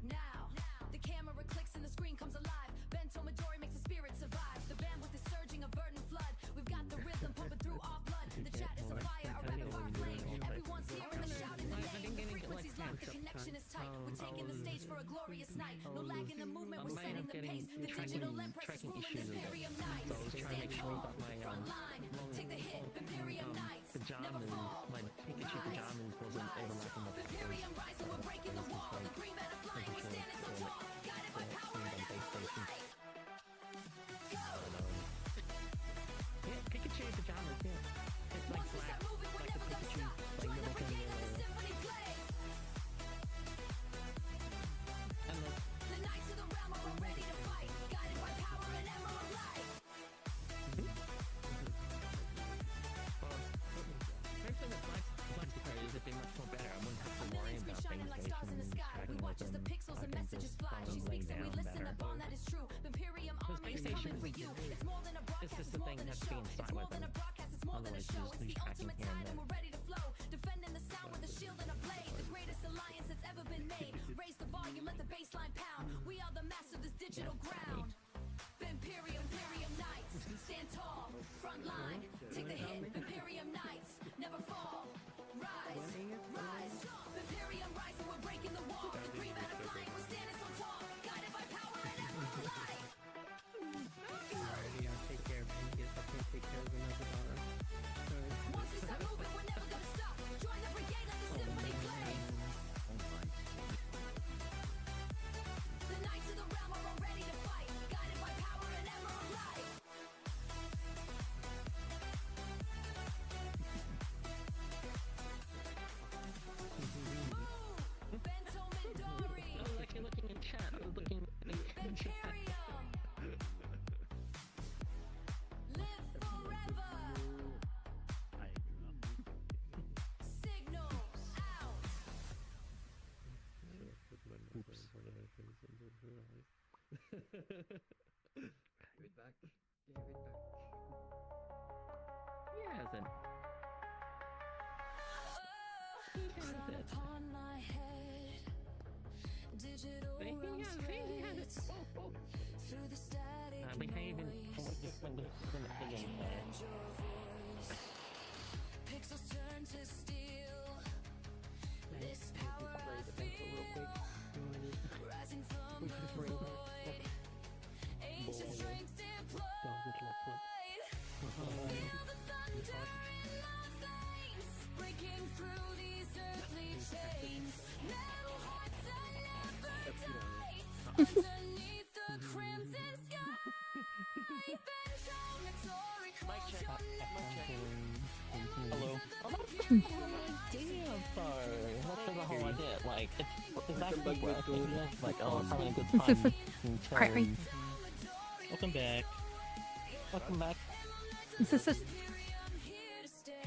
now. The camera clicks and the screen comes alive. Bento Midori makes the spirit survive. The bandwidth is surging, a verdant flood. We've got the rhythm pumping through our blood. The chat is a fire, a rapid fire flame. Everyone's hearing the shout in the name. The frequency's locked, the connection is tight. We're taking the stage for a glorious night. No lag in the movement, we're setting the pace. The digital empress is ruling Imperium Nights. Stand tall, front line. Take the hit, Imperium Nights. Never fall. My Pikachu pajamas wasn't overlapping the Imperium rising, we're breaking the wall. The green banner flying, we're standing so tall. Guided by power and emerald light. Go! Yeah, Pikachu pajamas, yeah. It's like Once we black, start moving, we're like the never gonna Pikachu, stop. like Join the little brigade, let the thing, symphony play. and The knights of the realm are ready to fight. Guided by power and emerald light. Actually, the black series would be much more better. I wouldn't have to worry Millions be about shining things like stars in the sky. We watch as the pixels and messages fly. She speaks and we listen upon that is true. Imperium army is coming for you. It's more than a broadcast, just it's the more thing than a has to be show. inside It's more with than a them. broadcast, it's more than a Otherwise, show. you just It's the lose tracking ultimate here and tide and there. we're ready to flow. Defending the sound with a shield and a blade. The greatest alliance that's ever been made. Raise the volume, let the bass line pound. We are the master of this digital ground. The Imperium Knights, stand tall, front line, take the hit. Imperium Knights, never fall. Rise, strong. Imperium rising, we're breaking the wall. The green banner flying, we're standing so tall. Guided by power and emerald light. Alrighty, I'll take care of him. Guess I can't take care of another daughter. Sorry. Once we start moving, we're never gonna stop. Join the brigade, let the symphony Give it back. Give it back. Yes, and Crown upon my head, digital rooms fade through the static we can't even noise. when the I game command your voice. Pixels turn to steel. This power I feel, rising from the void. Ancient strength deployed. Feel the thunder in my veins, breaking through these earthly chains. Metal hearts that never die, underneath the crimson sky. Bento, Midori, close your Hello. Damn, sorry. What's the whole idea? Like, it's actually working. Like, oh, I'm having a good time. Right. Welcome back. Welcome back. This is.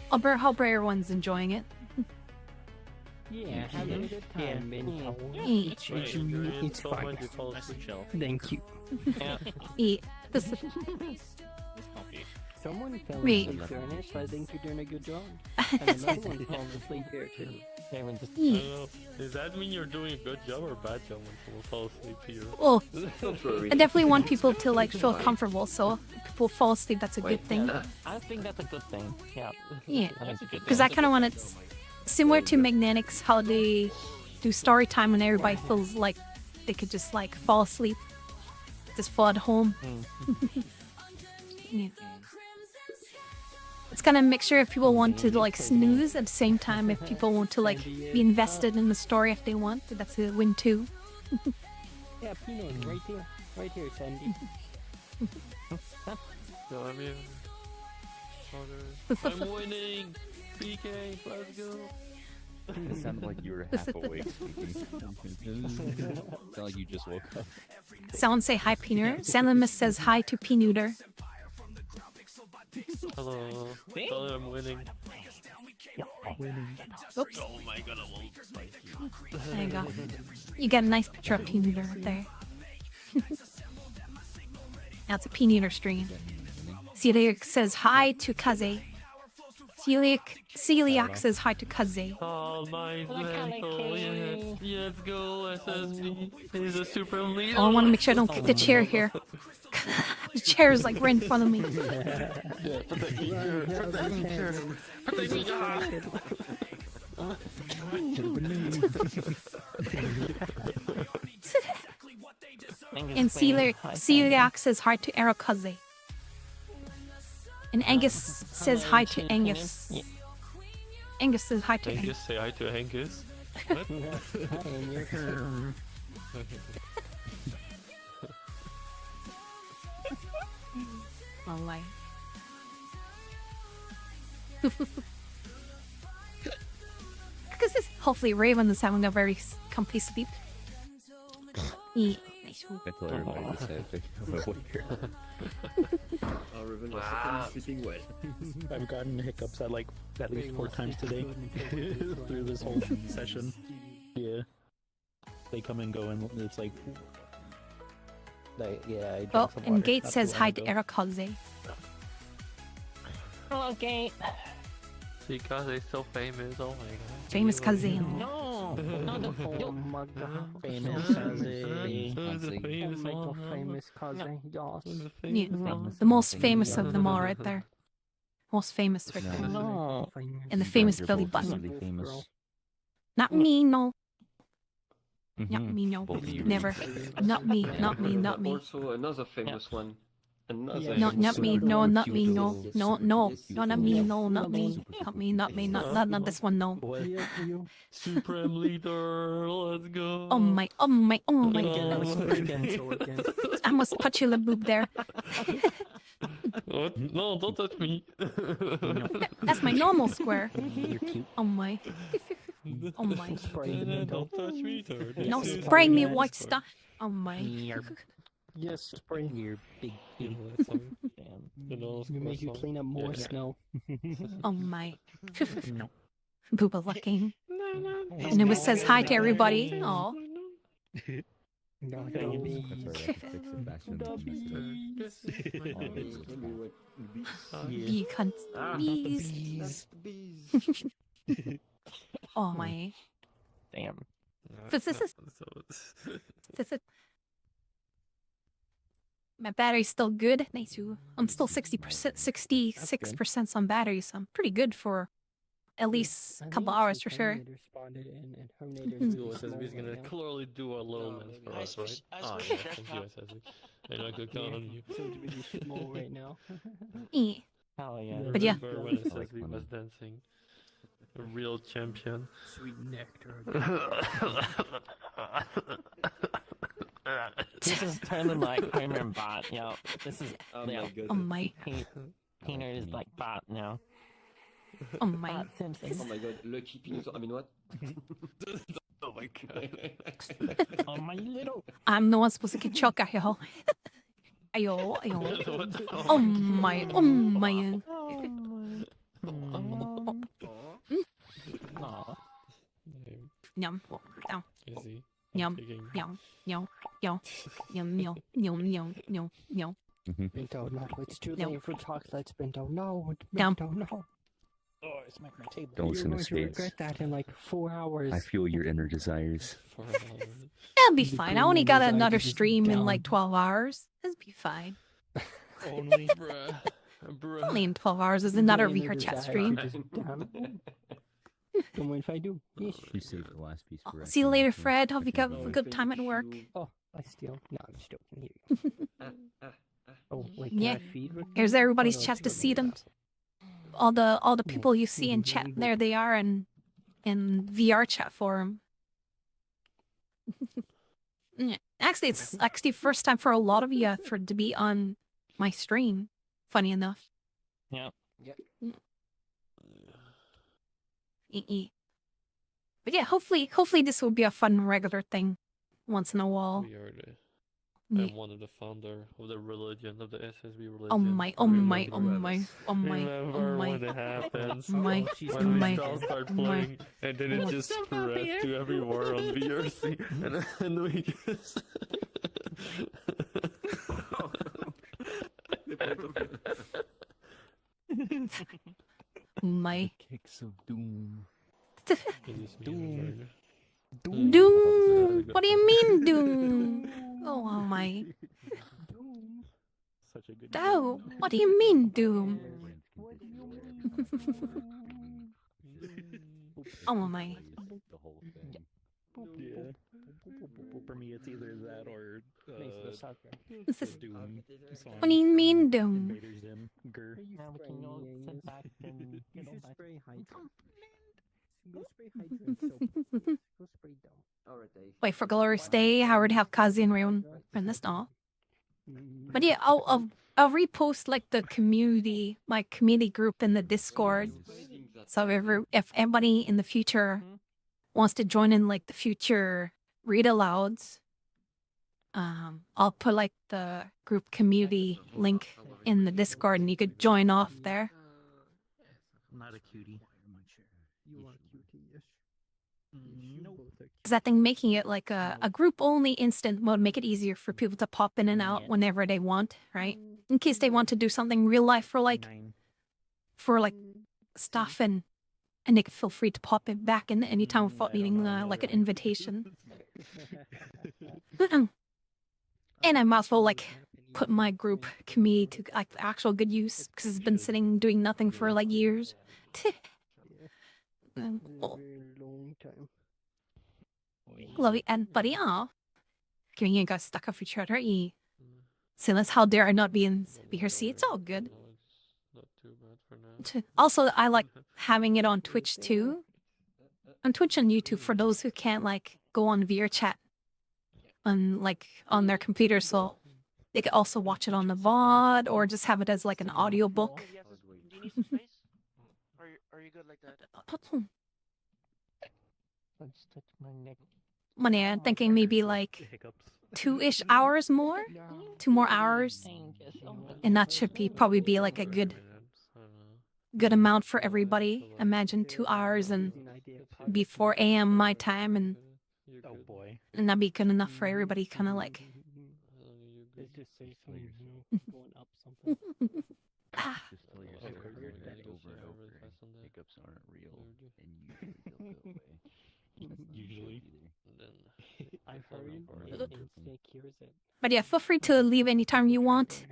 Hope everyone's enjoying it. Yeah, having a good time, Bento. Eat. It's fine. Thank you. Yeah. Eat. This is. Someone fell Wait. asleep during it, so I think you're doing a good job. And another one fell asleep here too. Karen just Eat. Does that mean you're doing a good job or a bad job when someone falls asleep here? Well, Don't worry. I definitely want people to like feel comfortable, so if people fall asleep, that's a good thing. I think that's a good thing. Yeah. Yeah. That's a good Because I kind of want it similar to Magnetics, how they do story time and everybody feels like they could just like fall asleep, just fall at home. Yeah. It's kind of a mixture if people want to like snooze at the same time, if people want to like be invested in the story if they want. That's a win too. Yeah, Pinot, right here, Sandy. No, I mean, I'm winning. PK, let's go. It sounded like you were half awake speaking. Sounded like you just woke up. Someone say hi, Peener. Sandlemus says hi to Peenuter. Hello. Tell her I'm winning. Oops. Oh my god, I won't fight you. There you go. You got a nice picture of Peenuter right there. Now it's a Peenuter stream. Celiac says hi to Kaze. Celiac says hi to Kaze. Oh my mental, yes. Let's go, SSD. He's a super leader. Oh, I want to make sure I don't kick the chair here. The chair is like right in front of me. And Celiac says hi to Arakaze. And Angus says hi to Angus. Angus says hi to Angus. Angus, say hi to Angus. Oh my. Because this hopefully Raven is having a very comfy sleep. Yeah. I tell everybody to say if I'm awake. Our Raven was certainly sleeping well. I've gotten hiccups at least 4 times today through this whole session. Yeah. They come and go and it's like... yeah, I drank Oh, some and water Gate not says too hi long to ago. Arakaze. Hello, Gate. See, Kaze's so famous. Oh my god. Famous Kaze. No, not the Oh my god. Famous Kaze. Famous Oh my god, one. famous cousin. Yes. Yeah, the most famous of them all right there. Most famous right there. No. And the famous You're belly both button. really famous. Not me, no. Mhm. Not me, no. Both of you Never. really Not me, not me, not me. Also, another famous one. Another No, famous not me, one. no, not me, no. No, no. No, not me, Super no, not me. super Not me, not me, not this one, no. Supreme leader, let's go. Oh my, oh my, oh my Oh god. I almost touch your boob there. What? No, don't touch me. That's my normal square. You're cute. Oh my. Oh my. Don't touch me, turd. No spraying me white stuff. Oh my. Yes, spray here, big Yeah, big. that's fine. You know, You make you clean up more snow. Oh my. No. Booba looking. And it says hi to everybody. Oh. No, That's don't alright, I be. can fix it faster than you said. Bee cunt. Bees. Oh my. Damn. This is my battery's still good. Nice. I'm still 60%, 66% on battery, so I'm pretty good for at least a couple hours for sure. Responded and So it says he's gonna clearly do a little lens for us, right? Ah, yeah, thank you, SSV. And I could count on you. So it's really small right now. Eh. Hell yeah. But yeah. Remember when SSV was dancing? A real champion. Sweet nectar. This is totally like Kramer and Bot, yo. This is Oh my god. Oh my. Peanut is like Bot now. Oh my. Bot Simpson. Oh my god, lucky Pinot. I mean what? Oh my god. Oh my little. I'm the one supposed to get choke at y'all. Ayo, ayo. Oh my, oh my. Aw. Yum. Yum. Is he? Yum. Taking- Yum. Yum. Yum. Yum. Yum. Yum. Yum. Yum. Yum. Bento, no, it's too No. late for chocolates, Bento. No, Yum. Bento, no. Oh, I smacked my table. Don't You're listen going to to Spades. regret that in like 4 hours. I feel your inner desires. For That'll be fine. I only got Green another is just stream in down. like 12 hours. That'll be fine. only, bruh. Only in 12 hours is another Green VRChat desire stream. to just damn it. Don't mind if I do. Yes. She saved the last piece for See you later, recognition. Fred. Hope you I have can a do good time at work. Oh, I still. No, I'm still can hear you. Oh, wait, can Yeah. I feed with Here's you? everybody's Oh, no, chat it's to good. see them. All the people you see in chat, there they are in VRChat forum. Yeah. Actually, it's actually first time for a lot of you for to be on my stream. Funny enough. Yeah. But yeah, hopefully this will be a fun regular thing once in a while. We are the. Yeah. I'm one of the founder of the religion, of the SSB religion. Oh my, oh my, oh Remember- my, oh my, Remember oh my. when it happens? My, When my, we all start my. playing, and then it just spread to everywhere on VRC, and we just. My. Kicks of doom. It is me, Doom. What do you mean, Doom? Oh my. Such a good. Oh, what do you mean, Doom? Oh my. The whole thing. Yeah. For me, it's either that or This is- Doom. What do you mean, Doom? Invader Zim. Grr. Now we can all sit back and You get all should back. spray hydrant. Go spray hydrant soap. Go spray down. Alright, I Wait for Glorious Day. Howard have Kazi and Rayon friend this now. But yeah, I'll repost like the community, my community group in the Discord. So if anybody in the future wants to join in like the future read alouds, I'll put like the group community link in the Discord and you could join off there. I'm not a cutie. You are cutie, yes. Nope. Because I think making it like a group only instant mode make it easier for people to pop in and out Yeah. whenever they want, right? In case they want to do something real life for like 9. stuff and they can feel free to pop it back in anytime without needing like an invitation. And I might as well like put my group community to like actual good use because it's been sitting doing nothing for like years. Oh, Very long time. love it. And but yeah, giving you guys stuck up for each other. So that's how dare I not be in VRC. It's all good. No, it's not too bad for now. Also, I like having it on Twitch too. On Twitch and YouTube for those who can't like go on VRChat on like on their computer, so they could also watch it on the VOD or just have it as like an audiobook. Do you need some space? Are you good like that? Let's touch my neck. Money, I'm thinking maybe like Hiccups. 2-ish hours more, 2 more hours, Thank you so much. and that should be probably be like a good amount for everybody. Imagine 2 hours and be 4 a.m. my time and Oh boy. And that'd be good enough for everybody, kind of like. Let's just say something, you know, going up something. Just tell yourself over and over. Hiccups aren't real, and usually they'll go away. That's not Usually. either. I've heard Or that instinct cures it. But yeah, feel free to leave anytime you want.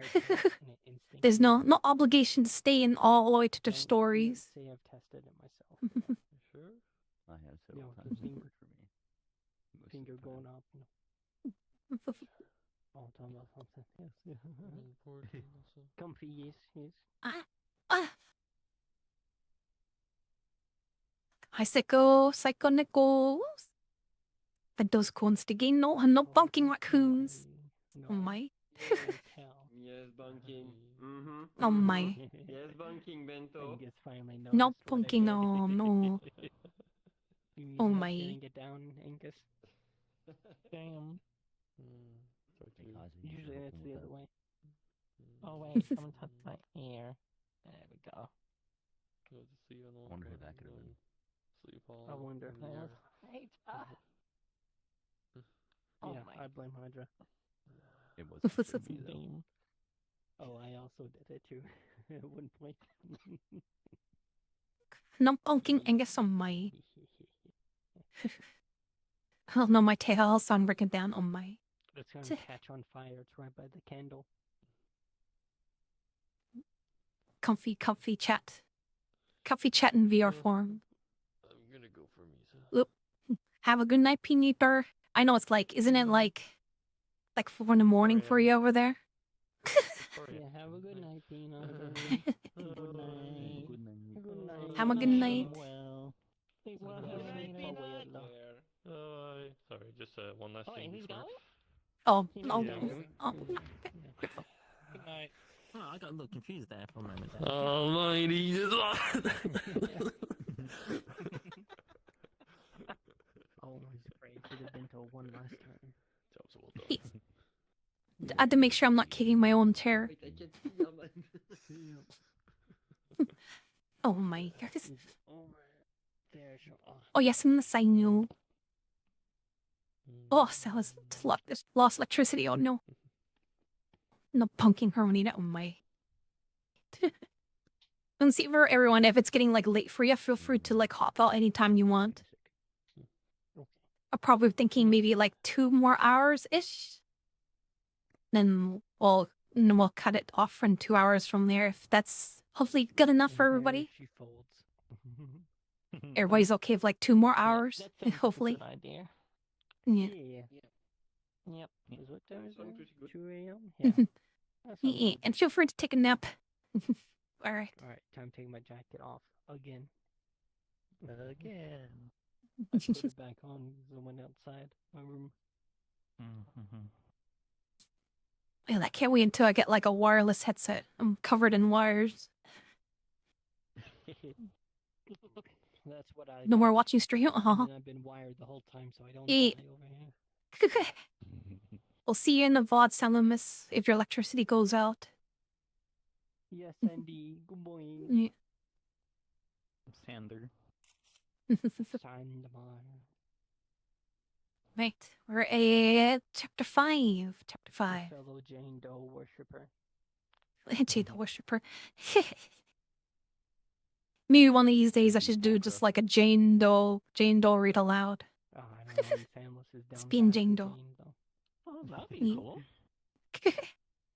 There's no obligation to stay in all the way to the stories. Say I've tested it myself. Sure? I have You several know, times finger, it worked for me. Most of finger the going time. up. Oh, talking about something. Yes. Important also. Comfy, yes. Hi, Psycho Nichols. Bento's konstigin, no bonking raccoons. No. Oh my. Yes, bunking. Mm-hmm. Oh my. Yes, bunking, Bento. Angus finally noticed No what I bonking, did. no. You need Oh help my. getting it down, Angus. Damn. Usually that's the other way. Oh wait, someone touched my ear. There we go. Go to see an old Wonder who one that could have and been. Sleep all I wonder if in that the was air. Hydra. Oh Yeah, my. I blame Hydra. It wasn't for me, though. Damn. Oh, I also did it too. At one point. No bonking Angus on my. Oh no, my tail's on breaking down on my. It's gonna catch on fire. It's right by the candle. Comfy chat. Comfy chat in VR form. I'm gonna go for Misa. Oop. Have a good night, Peanut. I know it's like, isn't it like 4 in the morning for you over there? Yeah, have a good night, Peanut. Good night. Good night. Good night. Have a good night. Well. Sleep well. Sleep well. Sorry, just one last thing before. Oh, He no. knows that. Oh. Good night. Oh, I got a little confused there for a moment. There. Almighty. Oh, he's afraid should have been to one last time. Job's well done. I had to make sure I'm not kicking my own chair. Wait, I can't see how much. Oh my goodness. Oh, there's Oh yes, I'm the sign. Oh, so I was lost electricity. Oh no. No punking Hermanita. Oh my. And see for everyone, if it's getting like late for you, feel free to like hop out anytime you want. I'm probably thinking maybe like 2 more hours ish. Then we'll cut it off from 2 hours from there if that's hopefully good enough for everybody. She folds. Everybody's okay with like 2 more hours, That sounds hopefully. Like a good idea. Yeah. Yep. Is what time is Sounds it? pretty good. 2 a.m. Yeah. That sounds Yeah. good. And feel free to take a nap. All right. All right, time to take my jacket off again. Again. I put it back on. Someone outside my room. Yeah, I can't wait until I get like a wireless headset. I'm covered in wires. That's what I. No more got. watching stream. And I've been wired the whole time, so I don't Yeah. die over here. We'll see you in the VOD, Salamis, if your electricity goes out. Yes, Andy. Good morning. Yeah. Sander. Sandmar. Right. We're at chapter 5. Chapter 5. Fellow Jane Doe worshipper. Gee, the worshiper. Maybe one of these days I should do just like a Jane Doe read aloud. Oh, I don't know. Famous is down. It's being bad Jane for Doe. Oh, that'd be Yeah. cool.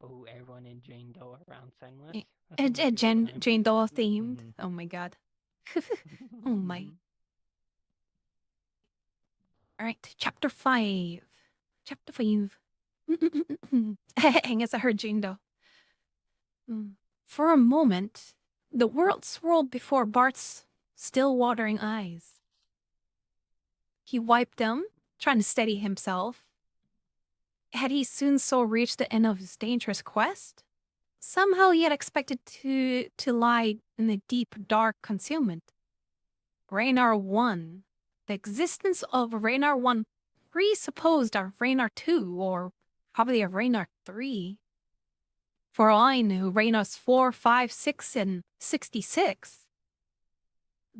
Oh, everyone in Jane Doe around Senless. Yeah. That sounds like a good time. Jane Doe themed. Oh my god. Oh my. Alright, chapter 5. Chapter 5. I guess I heard Jane Doe. For a moment, the world swirled before Bart's still watering eyes. He wiped them, trying to steady himself. Had he soon so reached the end of his dangerous quest? Somehow he had expected to lie in the deep, dark concealment. Raynar 1. The existence of Raynar 1 presupposed a Raynar 2, or probably a Raynar 3. For all I knew, Raynars 4, 5, 6, and 66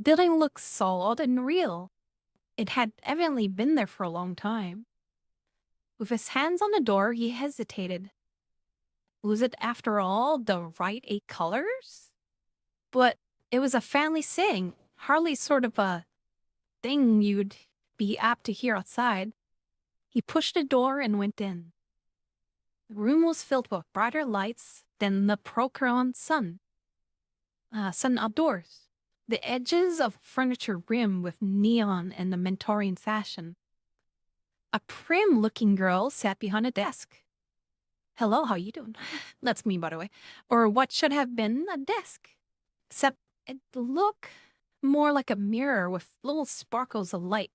didn't look solid and real. It had evidently been there for a long time. With his hands on the door, he hesitated. Was it, after all, the right 8 colors? But it was a family saying, hardly sort of a thing you'd be apt to hear outside. He pushed the door and went in. The room was filled with brighter lights than the Procron sun outdoors. The edges of furniture rimmed with neon and the Mentorian fashion. A prim-looking girl sat behind a desk. Hello, how you doing? That's me, by the way. Or what should have been a desk. Except it looked more like a mirror with little sparkles of light.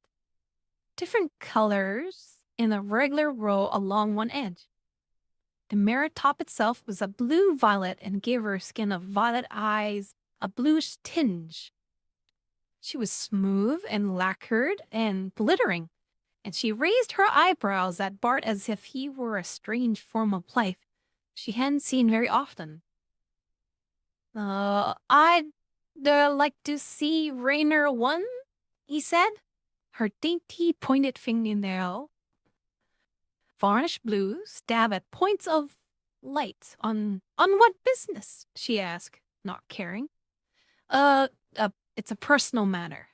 Different colors in a regular row along one edge. The mirror top itself was a blue-violet and gave her skin of violet eyes a bluish tinge. She was smooth and lacquered and glittering, and she raised her eyebrows at Bart as if he were a strange form of life she hadn't seen very often. I'd like to see Rainer 1, he said, her dainty pointed fingernail varnished blue stab at points of light. On what business? She asked, not caring. It's a personal matter.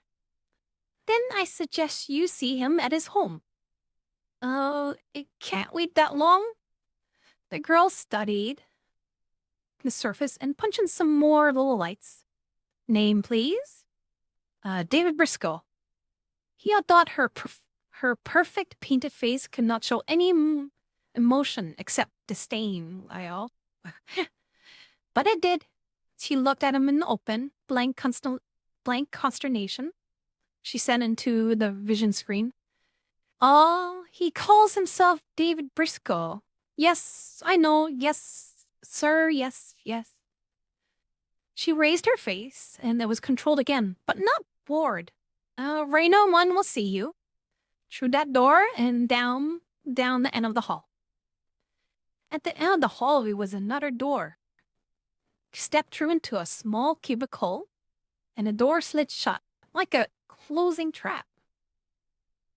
Then I suggest you see him at his home. It can't wait that long. The girl studied the surface and punched in some more little lights. Name, please? David Briscoe. He thought her perfect painted face could not show any emotion except disdain, But it did. She looked at him in the open, blank consternation. She said into the vision screen, "Oh, he calls himself David Briscoe. Yes, I know. Yes, sir. Yes, yes." She raised her face, and it was controlled again, but not bored. Rainer 1 will see you. Through that door and down the end of the hall. At the end of the hallway was another door. She stepped through into a small cubicle, and the door slid shut like a closing trap.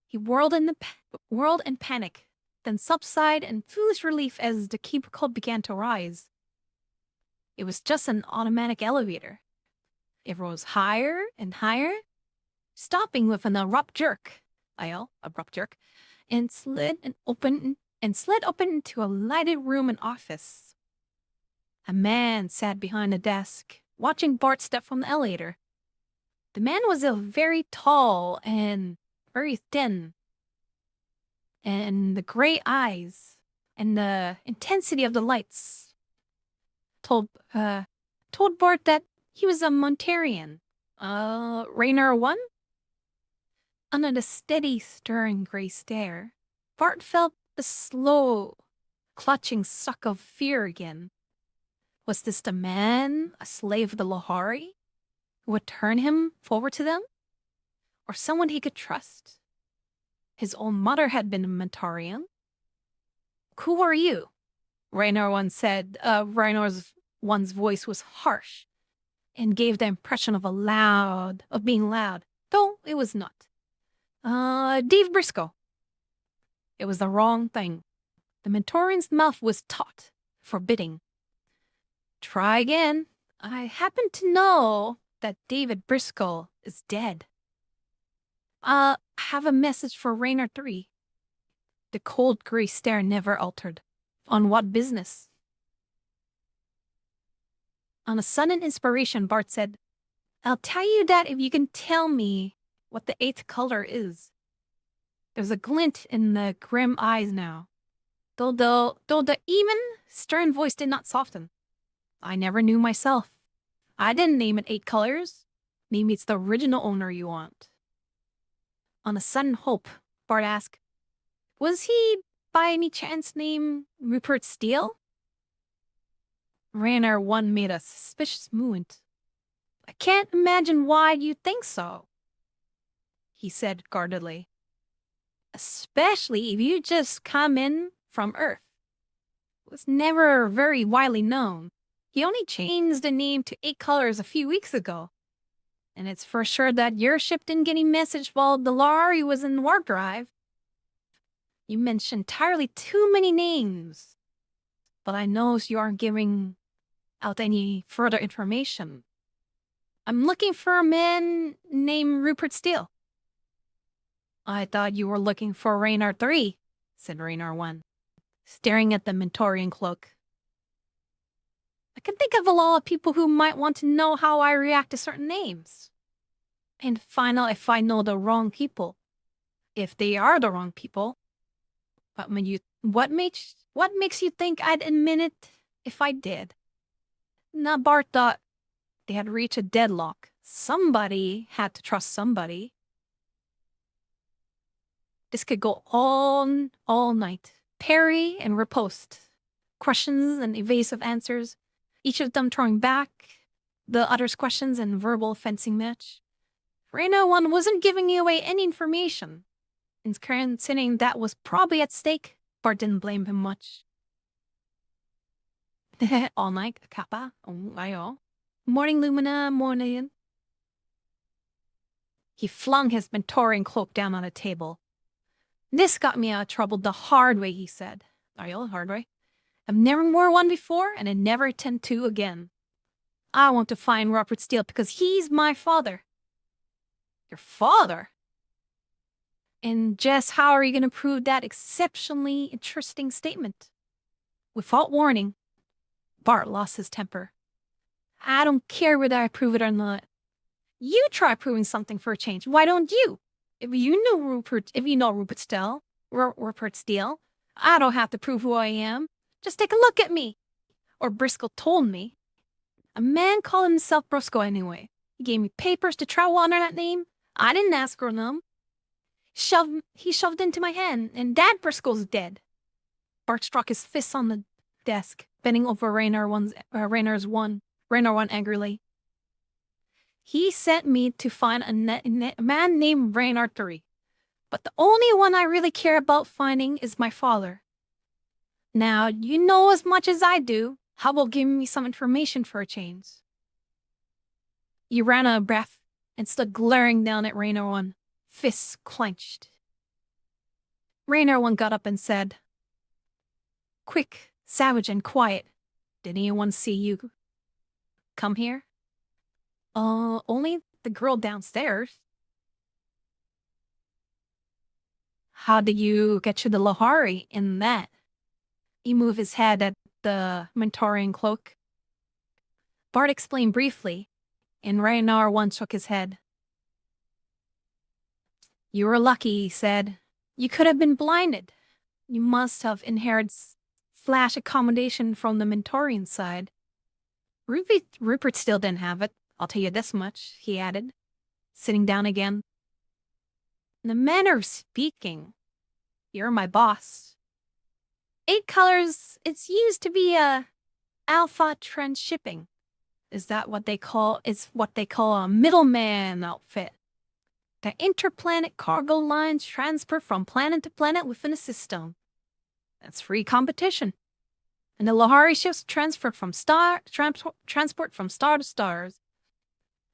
He whirled in panic, then subsided in foolish relief as the cubicle began to rise. It was just an automatic elevator. It rose higher and higher, stopping with an abrupt jerk, and slid open into a lighted room and office. A man sat behind the desk, watching Bart step from the elevator. The man was very tall and very thin, and the gray eyes and the intensity of the lights told Bart that he was a Montarian. Rainer 1? Under the steady, stirring gray stare, Bart felt the slow, clutching suck of fear again. Was this the man, a slave of the Lahari, who would turn him forward to them? Or someone he could trust? His own mother had been a Mentarian. "Who are you?" Rainer 1 said. Rainer's 1's voice was harsh and gave the impression of being loud, though it was not. Dave Briscoe." It was the wrong thing. The Mentorian's mouth was taut, forbidding. "Try again. I happen to know that David Briscoe is dead." I have a message for Rainer 3. The cold gray stare never altered. "On what business?" On a sudden inspiration, Bart said, "I'll tell you that if you can tell me what the 8th color is." There was a glint in the grim eyes now, though the even, stern voice did not soften. "I never knew myself. I didn't name it 8 colors. Maybe it's the original owner you want." On a sudden hope, Bart asked, "Was he by any chance named Rupert Steele?" Rainer 1 made a suspicious movement. "I can't imagine why you think so," he said guardedly. "Especially if you just come in from Earth. It was never very widely known. He only changed the name to 8 colors a few weeks ago. And it's for sure that your ship didn't get any message while the Lahari was in warp drive." You mentioned entirely too many names. But I know you aren't giving out any further information. I'm looking for a man named Rupert Steele. I thought you were looking for Raynar 3, said Raynar 1, staring at the Mentorian cloak. I can think of a lot of people who might want to know how I react to certain names. And find out if I know the wrong people. If they are the wrong people. But what makes you think I'd admit it if I did? Now Bart thought they had reached a deadlock. Somebody had to trust somebody. This could go on all night. Parry and riposte. Questions and evasive answers. Each of them throwing back the other's questions and verbal fencing match. Raynar 1 wasn't giving away any information. And considering that was probably at stake, Bart didn't blame him much. All night, kappa. Ayo. Morning, Lumina, morning. He flung his Mentorian cloak down on a table. This got me out of trouble the hard way, he said. Ayo, hard way. I've never worn one before, and I never intend to again. I want to find Rupert Steele because he's my father. Your father? And Jess, how are you going to prove that exceptionally interesting statement? Without warning, Bart lost his temper. I don't care whether I prove it or not. You try proving something for a change. Why don't you? If you know Rupert Steele, I don't have to prove who I am. Just take a look at me. Or Briscoe told me. A man called himself Briscoe anyway. He gave me papers to travel under that name. I didn't ask for them. He shoved into my hand, and Dad Briscoe's dead. Bart struck his fist on the desk, bending over Raynar 1 angrily. He sent me to find a man named Raynar 3. But the only one I really care about finding is my father. Now, you know as much as I do. How about giving me some information for a change? He ran out of breath and stood glaring down at Raynar 1, fists clenched. Raynar 1 got up and said, "Quick, savage, and quiet. Did anyone see you come here?" Only the girl downstairs." "How did you get to the Lahari in that?" He moved his head at the Mentorian cloak. Bart explained briefly, and Raynar 1 shook his head. "You were lucky," he said. "You could have been blinded. You must have inherited flash accommodation from the Mentorian side. Rupert still didn't have it, I'll tell you this much," he added, sitting down again. "The manner of speaking. You're my boss. 8 colors, it's used to be a alpha transshipping. Is that what they call a middleman outfit? The interplanet cargo lines transport from planet to planet within a system. That's free competition. And the Lahari ships transport from transport from star to stars.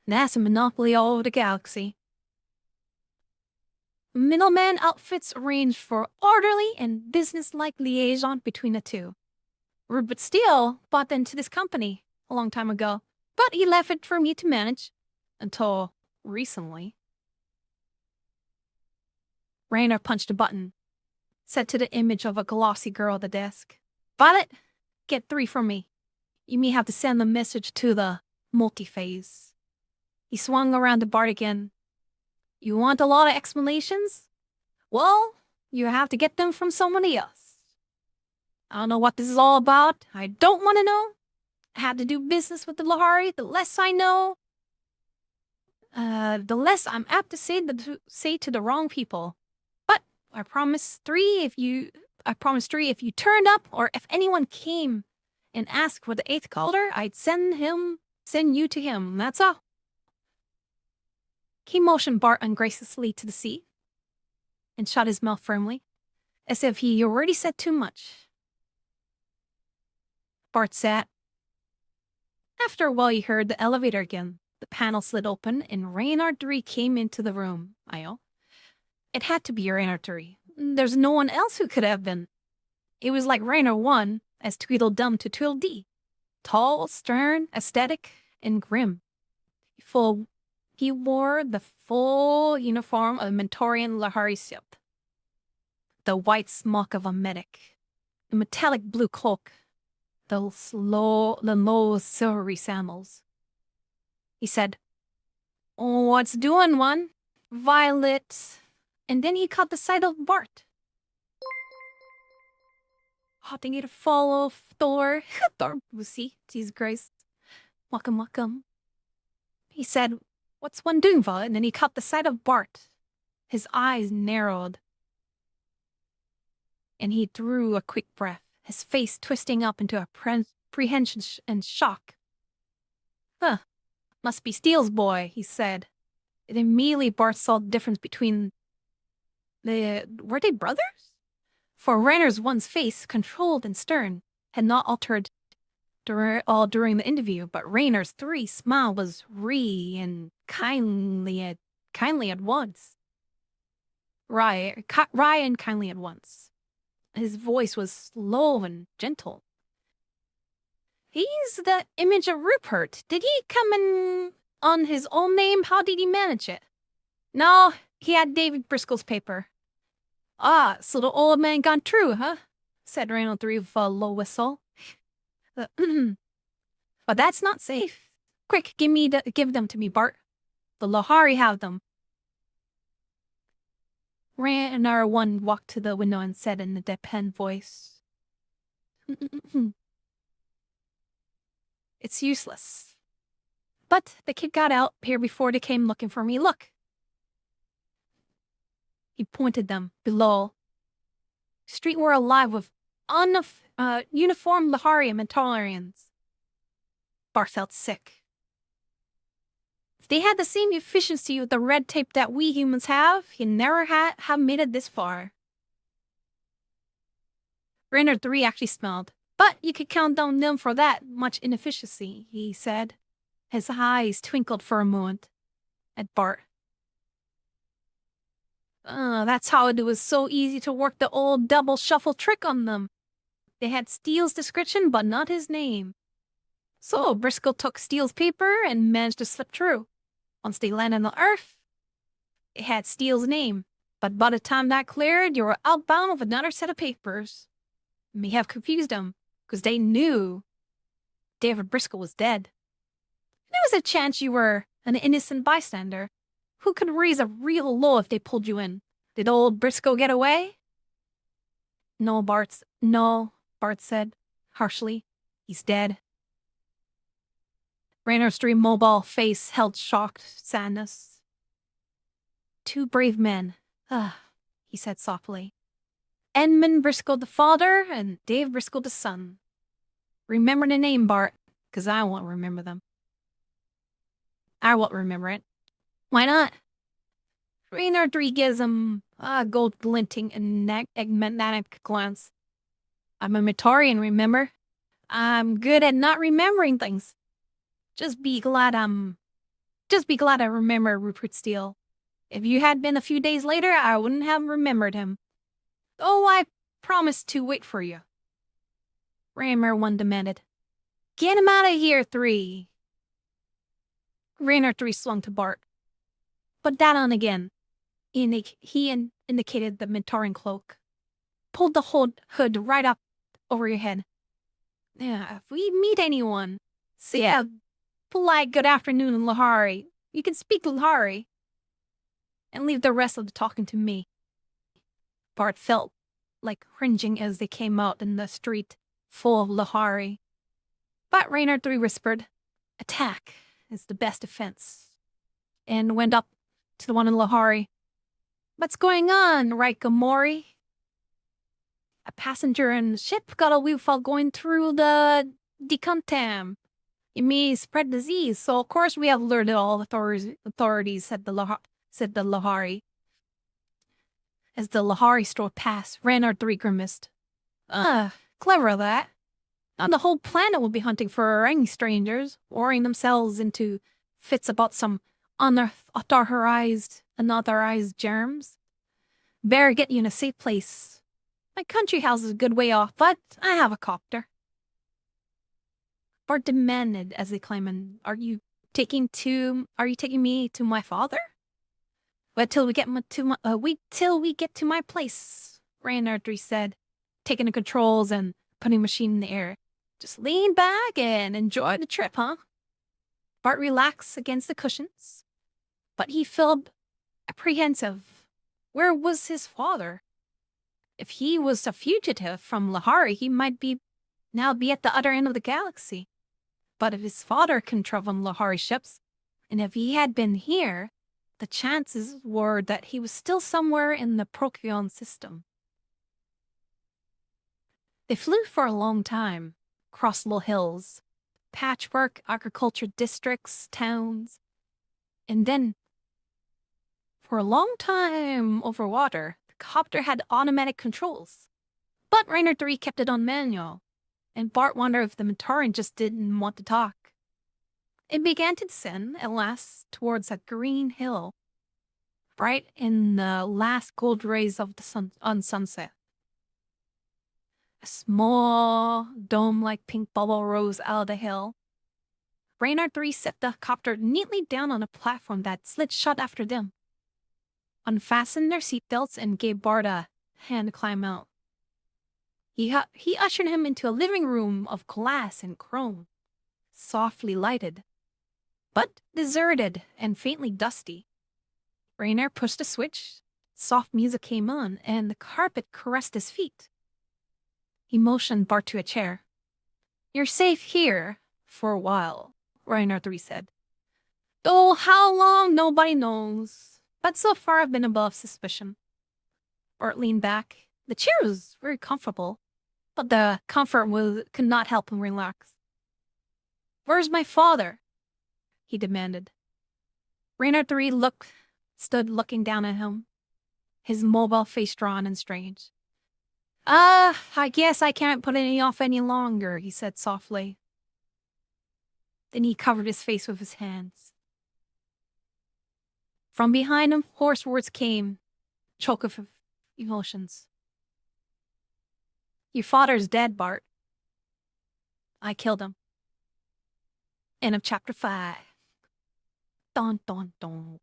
That's a monopoly all over the galaxy. Middleman outfits arrange for orderly and business-like liaison between the two. Rupert Steele bought into this company a long time ago, but he left it for me to manage until recently." Raynar punched a button, said to the image of a glossy girl at the desk, "Violet, get 3 for me. You may have to send the message to the multiphase." He swung around to Bart again. "You want a lot of explanations? Well, you have to get them from somebody else. I don't know what this is all about. I don't want to know. I had to do business with the Lahari. The less I know, the less I'm apt to say to the wrong people. But I promise 3 if you turned up, or if anyone came and asked for the 8th color, I'd send you to him. That's all." He motioned Bart ungraciously to the seat and shut his mouth firmly, as if he already said too much. Bart sat. After a while, he heard the elevator again. The panel slid open, and Raynar 3 came into the room. It had to be Raynar 3. there's no one else who could have been. It was like Rainer 1 as Tweedledum to Tweedledee. Tall, stern, aesthetic, and grim. He wore the full uniform of Mentorian Lahari's. The white smock of a medic. The metallic blue cloak. The low silvery sandals. He said, "Oh, what's doing, one? Violet." And then he caught the sight of Bart. Hotting it to follow Thor. Thor Pussy, Jesus Christ. Welcome. He said, "What's one doing, Violet?" And then he caught the sight of Bart. His eyes narrowed. And he drew a quick breath, his face twisting up into apprehension and shock. Must be Steele's boy, he said. And immediately Bart saw the difference between were they brothers? For Rainer's one's face, controlled and stern, had not altered during the interview, but Rainer's 3 smile was wry and kindly at once. Wry and kindly at once. His voice was slow and gentle. "He's the image of Rupert. Did he come in on his own name? How did he manage it?" "No, he had David Briscoe's paper." "Ah, so the old man gone true, huh?" said Randall 3 with a low whistle. "But that's not safe. Quick, give them to me, Bart. The Lahari have them." Rainer 1 walked to the window and said in a deadpan voice, "It's useless. But the kid got out here before they came looking for me. Look." He pointed them below. Street were alive with uniformed Lahari and Mentarians. Bart felt sick. If they had the same efficiency with the red tape that we humans have, he never have made it this far. Rainer 3 actually smiled, but you could count on them for that much inefficiency, he said. His eyes twinkled for a moment at Bart. That's how it was so easy to work the old double shuffle trick on them. They had Steele's description, but not his name. So Briscoe took Steele's paper and managed to slip through. Once they landed on Earth, it had Steele's name. But by the time that cleared, you were outbound with another set of papers. It may have confused them, because they knew David Briscoe was dead. There was a chance you were an innocent bystander. Who could raise a real law if they pulled you in? Did old Briscoe get away? No, Bart said harshly. He's dead. Rainer's 3 mobile face held shocked sadness. 2 brave men, he said softly. Edmund Briscoe the father and Dave Briscoe the son. Remember the name, Bart, because I won't remember them. I won't remember it. Why not? Rainer 3 gives him a gold glinting and enigmatic glance. I'm a Mentorian, remember? I'm good at not remembering things. Just be glad I remember Rupert Steele. If you had been a few days later, I wouldn't have remembered him. Oh, I promised to wait for you. Rainer 1 demanded. Get him out of here, 3. Rainer 3 swung to Bart. Put that on again. He indicated the Mentorian cloak. Pulled the hood right up over your head. Yeah, if we meet anyone, say a polite good afternoon in Lahari. You can speak Lahari. And leave the rest of the talking to me. Bart felt like cringing as they came out in the street full of Lahari. But Rainer 3 whispered, attack is the best defense. And went up to the one in Lahari. What's going on, Raikamori? A passenger in the ship got a while going through the decontam. It may spread disease, so of course we have alerted all authorities, said the Lahari. As the Lahari strode past, Rainer 3 grimaced. Clever that. Now the whole planet will be hunting for any strangers, worrying themselves into fits about some unauthorized germs. Better get you in a safe place. My country house is a good way off, but I have a copter. Bart demanded as they climb in. Are you taking me to my father? Wait till we get to my place, Reinhardt said, taking the controls and putting the machine in the air. Just lean back and enjoy the trip, huh? Bart relaxed against the cushions, but he felt apprehensive. Where was his father? If he was a fugitive from Lahari, he might now be at the other end of the galaxy. But if his father can travel on Lahari ships, and if he had been here, the chances were that he was still somewhere in the Procyon system. They flew for a long time, across low hills, patchwork agriculture districts, towns, and then, for a long time over water, the copter had automatic controls. But Rainer 3 kept it on manual, and Bart wondered if the Mentaurian just didn't want to talk. It began to descend at last towards a green hill, bright in the last gold rays of the sun on sunset. A small, dome-like pink bubble rose out of the hill. Raynard 3 set the copter neatly down on a platform that slid shut after them, unfastened their seatbelts, and gave Bart a hand to climb out. He ushered him into a living room of glass and chrome, softly lighted, but deserted and faintly dusty. Rainer pushed a switch, soft music came on, and the carpet caressed his feet. He motioned Bart to a chair. You're safe here for a while, Rainer 3 said. Though how long, nobody knows. But so far I've been above suspicion. Bart leaned back. The chair was very comfortable, but the comfort could not help him relax. Where's my father? He demanded. Rainer 3 stood looking down at him, his mobile face drawn and strange. I guess I can't put it off any longer, he said softly. Then he covered his face with his hands. From behind him, hoarse words came, choke of emotions. Your father's dead, Bart. I killed him. End of chapter 5. Dun, dun, dun.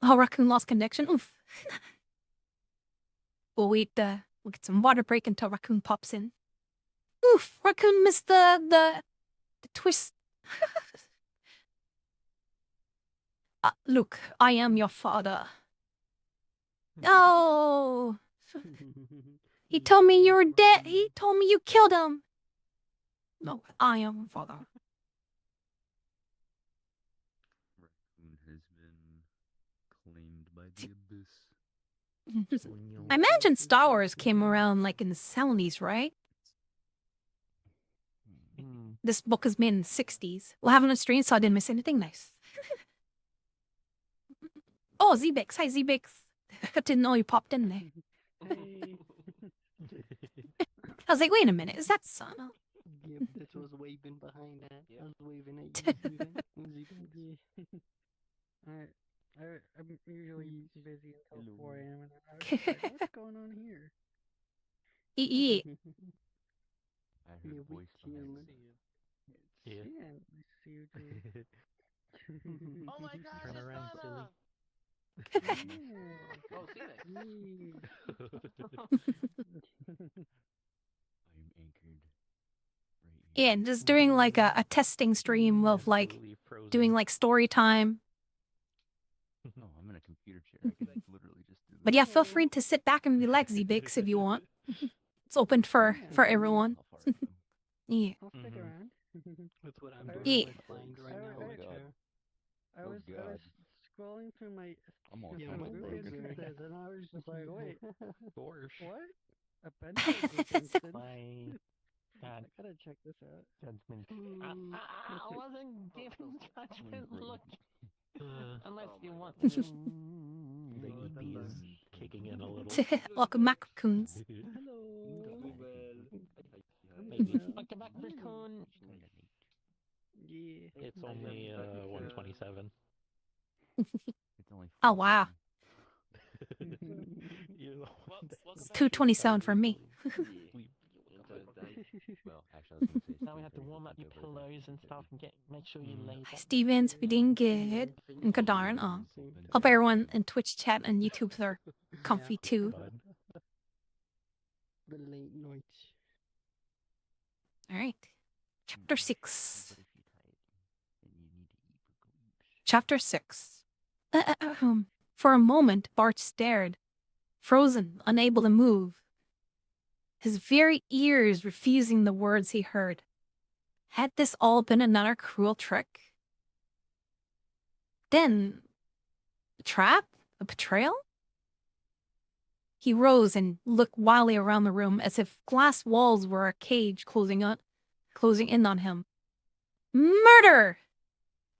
Oh, Raccoon lost connection. Oof. We'll get some water break until Raccoon pops in. Oof, Raccoon missed the twist. Look, I am your father. Oh. He told me you were dead. He told me you killed him. No, I am father. Raccoon has been claimed by the abyss. I imagine Star Wars came around like in the 70s, right? This book is made in the 60s. We'll have it on stream so I didn't miss anything nice. Oh, Z-Bix. Hi, Z-Bix. I didn't know you popped in there. Hey. I was like, wait a minute, is that Sana? Yep, this was waving behind that. I was waving at you. I'm usually busy until 4 a.m. and I was like, what's going on here? Yeah. I heard a voice behind me. Yeah, I see you too. Oh my god, Turn it's around, Donna! Oh, see I'm anchored right here. Yeah, and just doing like a testing stream of like doing like story time. No, I'm in a computer chair. I could literally just do this. But yeah, feel free to sit back and relax, Z-Bix, if you want. It's open for everyone. How far I am. Yeah. I'll stick around. That's what I'm doing Yeah. with my mind right now. Oh god. I was scrolling through my I'm all Yeah, kinds my of brain's frozen. hurting. and I was just like, wait, Gosh. what? A Bento instance? My God, I gotta check this out. judgment. I wasn't giving judgment. Look, unless you want to. The EP is kicking in a little. Welcome, Macrocoons. Hello. Maybe. Welcome back, Raccoon. Yeah. It's only 127. It's only Oh, wow. You It's 2:27 for me. Well, actually, I was gonna say. Now we have to warm up your pillows and stuff and make sure you lay Hi, down. Stevens, we didn't get and Kadarn. Hope everyone in Twitch chat and YouTube are comfy too. The late night. All right. Chapter 6. Chapter 6. For a moment, Bart stared, frozen, unable to move. His very ears refusing the words he heard. Had this all been another cruel trick? Then, a trap? A betrayal? He rose and looked wildly around the room as if glass walls were a cage closing in on him. Murder!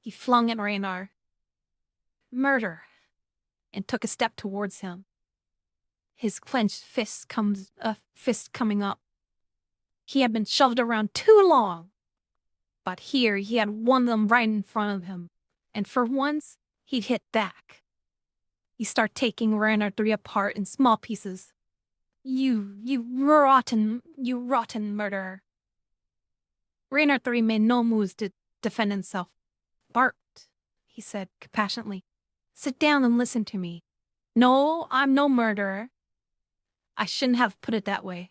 He flung at Raynar. Murder! And took a step towards him. His clenched fist coming up. He had been shoved around too long. But here he had won them right in front of him. And for once, he'd hit back. He started taking Raynar 3 apart in small pieces. You rotten murderer. Raynar 3 made no moves to defend himself. Bart, he said compassionately, sit down and listen to me. No, I'm no murderer. I shouldn't have put it that way.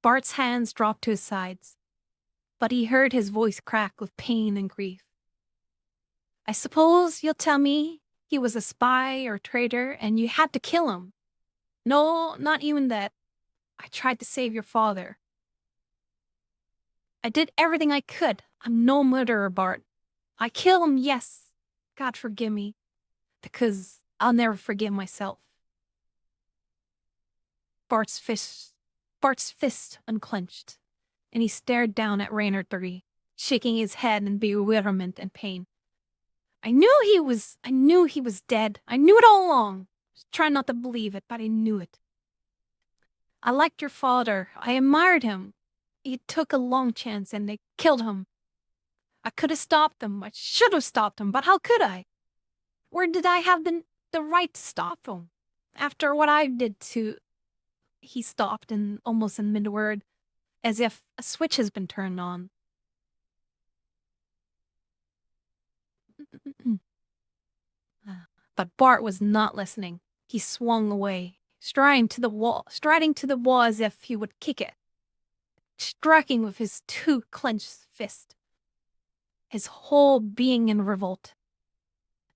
Bart's hands dropped to his sides, but he heard his voice crack with pain and grief. I suppose you'll tell me he was a spy or traitor and you had to kill him. No, not even that. I tried to save your father. I did everything I could. I'm no murderer, Bart. I killed him, yes. God forgive me, because I'll never forgive myself. Bart's fist unclenched, and he stared down at Raynar 3, shaking his head in bewilderment and pain. I knew he was dead. I knew it all along. Just trying not to believe it, but I knew it. I liked your father. I admired him. He took a long chance and they killed him. I could have stopped them. I should have stopped him, but how could I? Where did I have the right to stop him? After what I did to... He stopped and almost in mid-word, as if a switch has been turned on. But Bart was not listening. He swung away, striding to the wall as if he would kick it, striking with his 2 clenched fists, his whole being in revolt.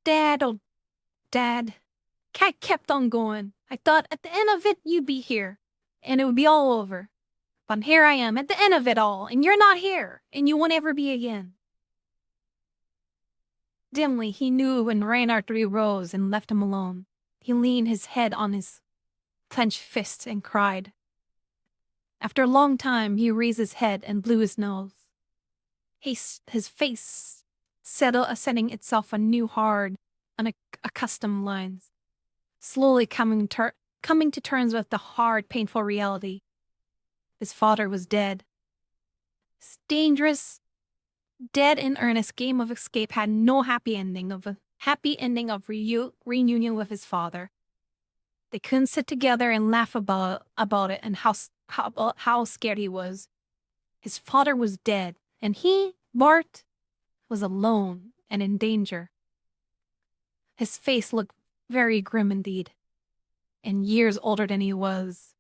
Dad, oh Dad, Cat kept on going. I thought at the end of it you'd be here, and it would be all over. But here I am at the end of it all, and you're not here, and you won't ever be again. Dimly, he knew when Raynar 3 rose and left him alone. He leaned his head on his clenched fist and cried. After a long time, he raised his head and blew his nose. His face setting itself on new, hard, unaccustomed lines, slowly coming to terms with the hard, painful reality. His father was dead. This dangerous, dead in earnest game of escape had no happy ending of reunion with his father. They couldn't sit together and laugh about it and how scared he was. His father was dead, and he, Bart, was alone and in danger. His face looked very grim indeed, and years older than he was.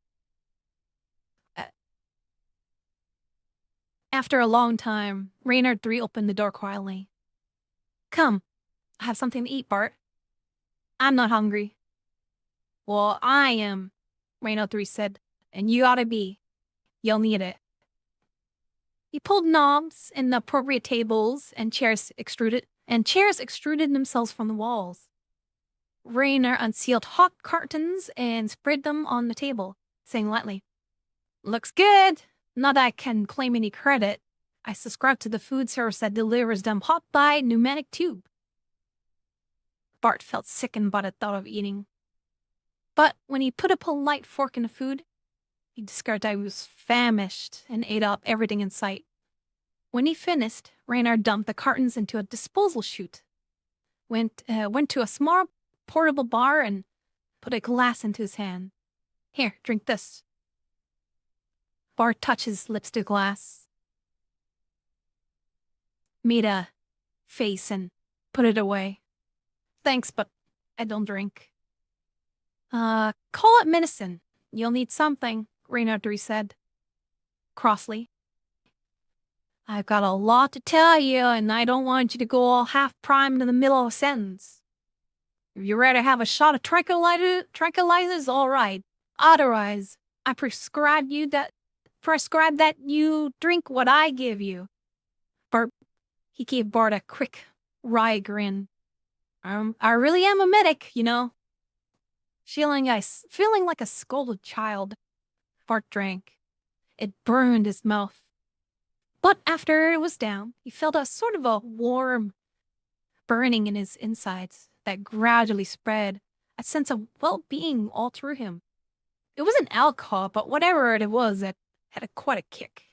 After a long time, Raynar 3 opened the door quietly. Come, I have something to eat, Bart. I'm not hungry. Well, I am, Raynar 3 said, and you ought to be. You'll need it. He pulled knobs and the appropriate tables and chairs extruded themselves from the walls. Raynar unsealed hot cartons and spread them on the table, saying lightly, Looks good. Not that I can claim any credit. I subscribe to the food service that delivers them hot by pneumatic tube. Bart felt sickened by the thought of eating. But when he put a polite fork in the food, he discovered that he was famished and ate up everything in sight. When he finished, Raynar dumped the cartons into a disposal chute, went to a small portable bar and put a glass into his hand. Here, drink this. Bart touched his lips to the glass, made a face, and put it away. Thanks, but I don't drink. Call it medicine. You'll need something, Reynard said, crossly. I've got a lot to tell you, and I don't want you to go all half-primed in the middle of a sentence. If you'd rather have a shot of tranquilizers, all right. Otherwise, I prescribe that you drink what I give you. He gave Bart a quick, wry grin. I really am a medic, you know. Feeling like a scolded child, Bart drank. It burned his mouth. But after it was down, he felt a sort of a warm burning in his insides that gradually spread, a sense of well-being all through him. It wasn't alcohol, but whatever it was, it had quite a kick.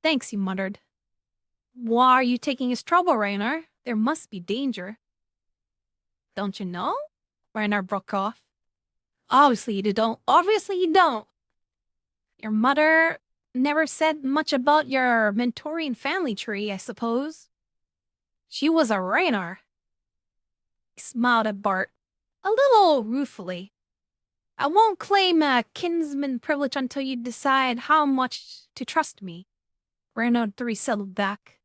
Thanks, he muttered. Why are you taking his trouble, Raynor? There must be danger. Don't you know? Raynor broke off. Obviously you don't. Your mother never said much about your Mentorian family tree, I suppose. She was a Raynor. He smiled at Bart, a little ruefully. I won't claim a kinsman privilege until you decide how much to trust me. Reynard settled back.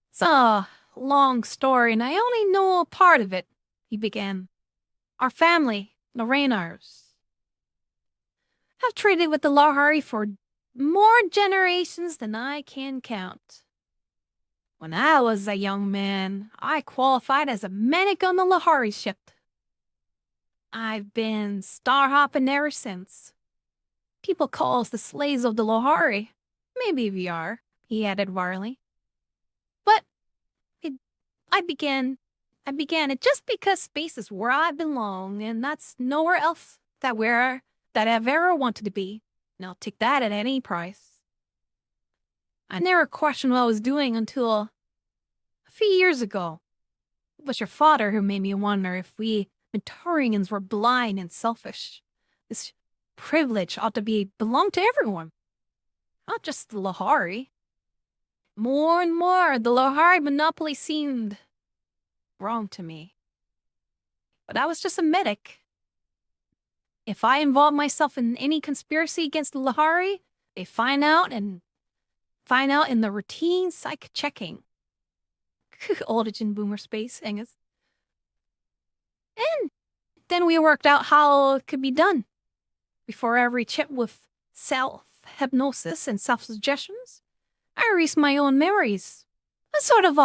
It's a long story, and I only know a part of it, he began. Our family, the Raynars, have traded with the Lahari for more generations than I can count. When I was a young man, I qualified as a medic on the Lahari ship. I've been star-hopping ever since. People call us the slaves of the Lahari. Maybe we are, he added wryly. But I began it just because space is where I belong, and that's nowhere else that I've ever wanted to be. And I'll take that at any price. I never questioned what I was doing until a few years ago. It was your father who made me wonder if we Mentorians were blind and selfish. This privilege ought to belong to everyone, not just the Lahari. More and more, the Lahari monopoly seemed wrong to me. But I was just a medic. If I involve myself in any conspiracy against the Lahari, they find out in the routine psych checking. Audition boomer space, Angus. And then we worked out how it could be done. Before every chat with self-hypnosis and self-suggestions, I erased my own memories. A sort of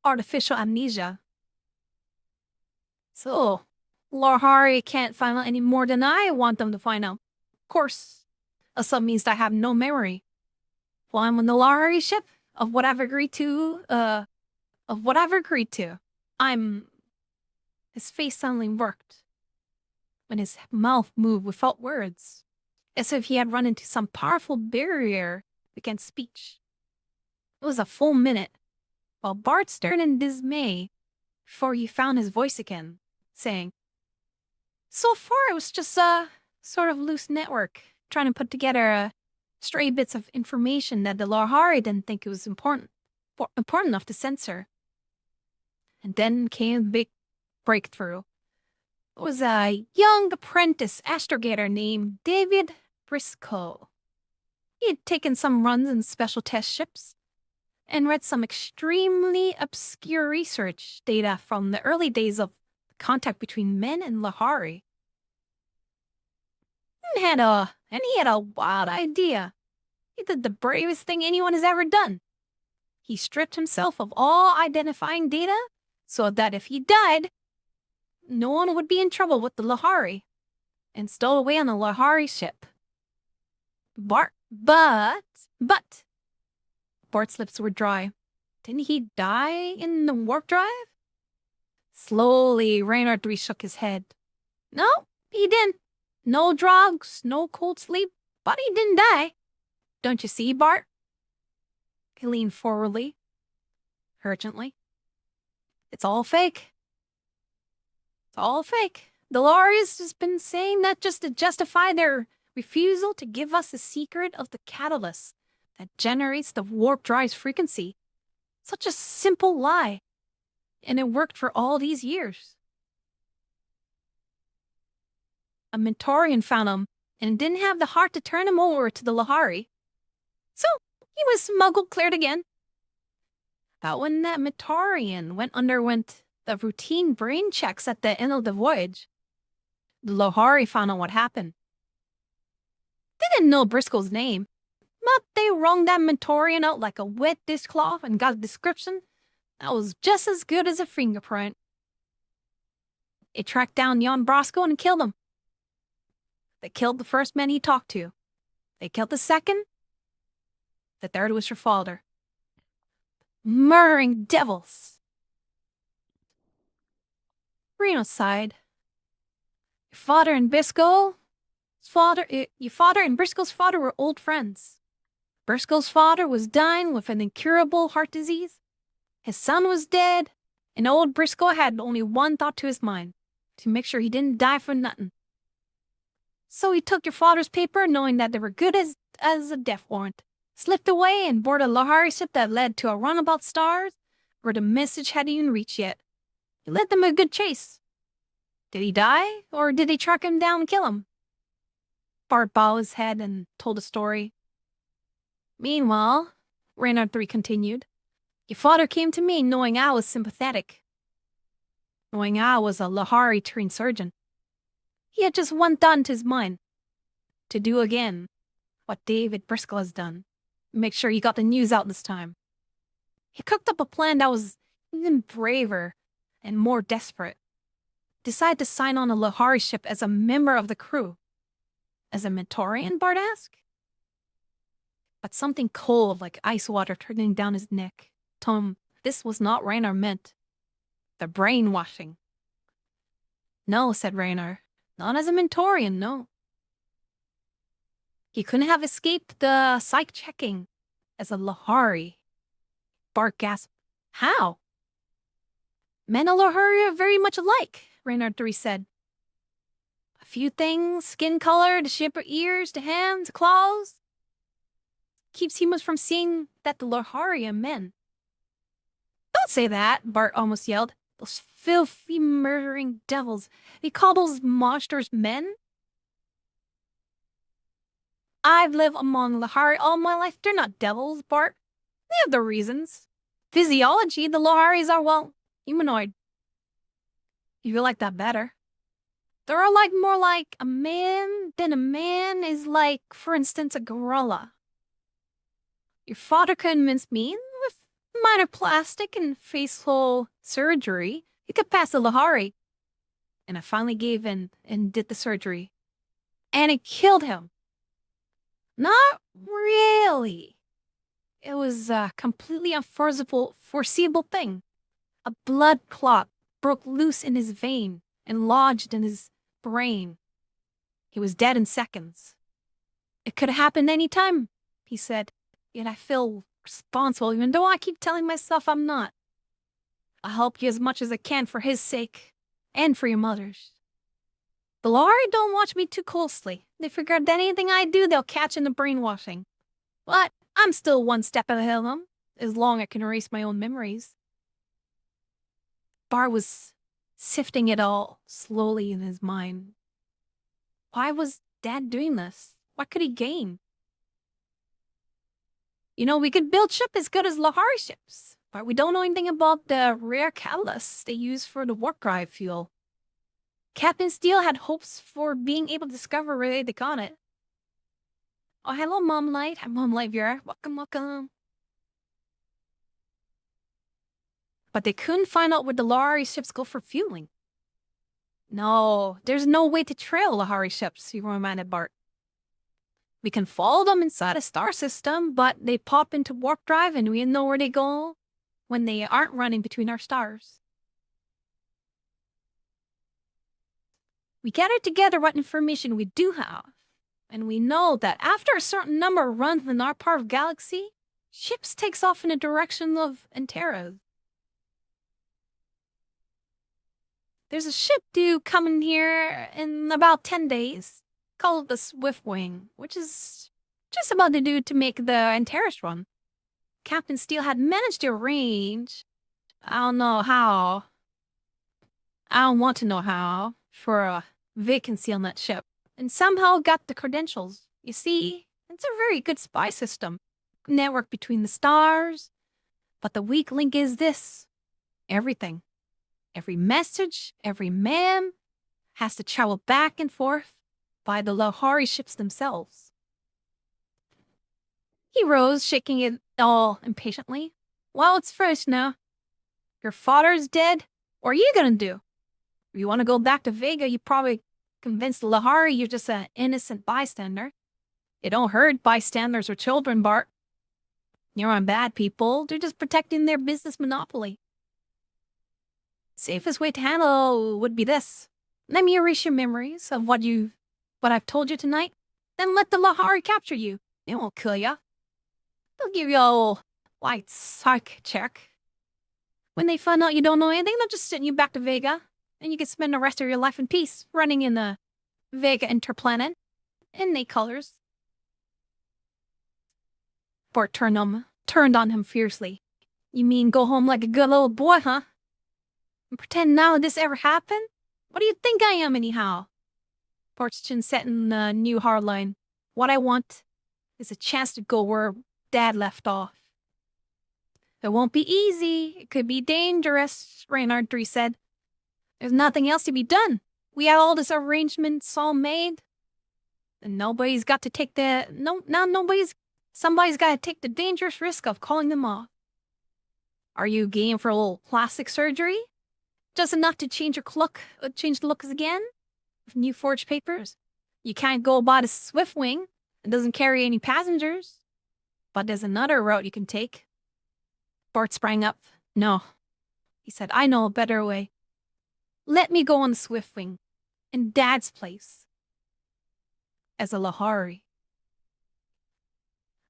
artificial amnesia. So, Lahari can't find out any more than I want them to find out. Of course, a sub means that I have no memory. While I'm on the Lahari ship, of what I've agreed to, His face suddenly worked when his mouth moved without words, as if he had run into some powerful barrier against speech. It was a full minute, while Bart stared in dismay before he found his voice again, saying, So far it was just a sort of loose network, trying to put together stray bits of information that the Lahari didn't think it was important enough to censor. And then came a big breakthrough. It was a young apprentice astrogator named David Briscoe. He had taken some runs in special test ships and read some extremely obscure research data from the early days of contact between men and Lahari. And he had a wild idea. He did the bravest thing anyone has ever done. He stripped himself of all identifying data so that if he died, no one would be in trouble with the Lahari, and stowed away on the Lahari ship. But Bart's lips were dry. Didn't he die in the warp drive? Slowly, Reynard shook his head. No, he didn't. No drugs, no cold sleep, but he didn't die. Don't you see, Bart? He leaned forwardly, urgently. It's all fake. It's all fake. The Lorries has been saying that just to justify their refusal to give us the secret of the catalyst that generates the warp drive's frequency. Such a simple lie. And it worked for all these years. A Mentorian found him and didn't have the heart to turn him over to the Lahari. So he was smuggled cleared again. But when that Mentorian underwent the routine brain checks at the end of the voyage, the Lahari found out what happened. They didn't know Briscoe's name, but they wrung that Mentorian out like a wet dishcloth and got a description that was just as good as a fingerprint. They tracked down Jan Brosco and killed him. They killed the first man he talked to. They killed the second. The third was your father. Murdering devils. Reno sighed. Your father and Briscoe's father were old friends. Briscoe's father was dying with an incurable heart disease. His son was dead, and old Briscoe had only one thought to his mind, to make sure he didn't die for nothing. So he took your father's paper, knowing that they were good as a death warrant, slipped away and boarded a Lahari ship that led to a runabout stars where the message hadn't even reached yet. He led them a good chase. Did he die, or did they track him down and kill him? Bart bowed his head and told a story. Meanwhile, Reynard 3 continued, your father came to me knowing I was sympathetic, knowing I was a Lahari trained surgeon. He had just one thought into his mind, to do again what David Briscoe has done, make sure he got the news out this time. He cooked up a plan that was even braver and more desperate. Decided to sign on a Lahari ship as a member of the crew. As a Mentorian, Bart asked? But something cold like ice water turning down his neck told him this was not Raynor meant. The brainwashing. No, said Raynor. Not as a Mentorian, no. He couldn't have escaped the psych checking as a Lahari. Bart gasped. How? Men and Lahari are very much alike, Raynor 3 said. A few things, skin color, the shape of ears, the hands, the claws. Keeps humans from seeing that the Lahari are men. Don't say that, Bart almost yelled. Those filthy, murdering devils. They call those monsters men? I've lived among Lahari all my life. They're not devils, Bart. They have their reasons. Physiology, the Laharis are, well, humanoid. You like that better. They're more like a man than a man is like, for instance, a gorilla. Your father convinced me with minor plastic and facial surgery he could pass the Lahari. And I finally gave in and did the surgery. And it killed him. Not really. It was a completely foreseeable thing. A blood clot broke loose in his vein and lodged in his brain. He was dead in seconds. It could have happened any time, he said. Yet I feel responsible, even though I keep telling myself I'm not. I'll help you as much as I can for his sake and for your mother's. The Lahari don't watch me too closely. They figure that anything I do, they'll catch in the brainwashing. But I'm still one step ahead of them, as long as I can erase my own memories. Bart was sifting it all slowly in his mind. Why was Dad doing this? What could he gain? You know, we could build ship as good as Lahari ships, but we don't know anything about the rare catalysts they use for the warp drive fuel. Captain Steele had hopes for being able to discover where they got it. Oh, hello, Mom Light. I'm Mom Light viewer. Welcome, welcome. But they couldn't find out where the Lahari ships go for fueling. No, there's no way to trail Lahari ships, he reminded Bart. We can follow them inside a star system, but they pop into warp drive and we know where they go when they aren't running between our stars. We gather together what information we do have, and we know that after a certain number runs in our part of the galaxy, ships takes off in the direction of Antera. There's a ship due coming here in about 10 days called the Swiftwing, which is just about to do to make the Antares run. Captain Steele had managed to arrange, I don't know how, I don't want to know how, for a vacancy on that ship, and somehow got the credentials. You see, it's a very good spy system, network between the stars, but the weak link is this. Everything. Every message, every man has to travel back and forth by the Lahari ships themselves. He rose, shaking it all impatiently. Well, it's first now. Your father's dead. What are you gonna do? If you want to go back to Vega, you probably convince the Lahari you're just an innocent bystander. It don't hurt bystanders or children, Bart. You're on bad people. They're just protecting their business monopoly. Safest way to handle would be this. Let me erase your memories of what I've told you tonight. Then let the Lahari capture you. They won't kill you. They'll give you a little light psych check. When they find out you don't know anything, they'll just send you back to Vega. And you can spend the rest of your life in peace, running in the Vega interplanet in Nate colors. Bart turned on him fiercely. You mean go home like a good little boy, huh? And pretend none of this ever happened? What do you think I am, anyhow? Bart's chin set in the new hard line. What I want is a chance to go where Dad left off. It won't be easy. It could be dangerous, Reynard 3 said. There's nothing else to be done. We have all this arrangements all made. And somebody's got to take the dangerous risk of calling them off. Are you game for a little plastic surgery? Just enough to change the looks again? With new forged papers? You can't go by the Swiftwing. It doesn't carry any passengers. But there's another route you can take. Bart sprang up. No, he said, I know a better way. Let me go on the Swiftwing, in Dad's place, as a Lahari.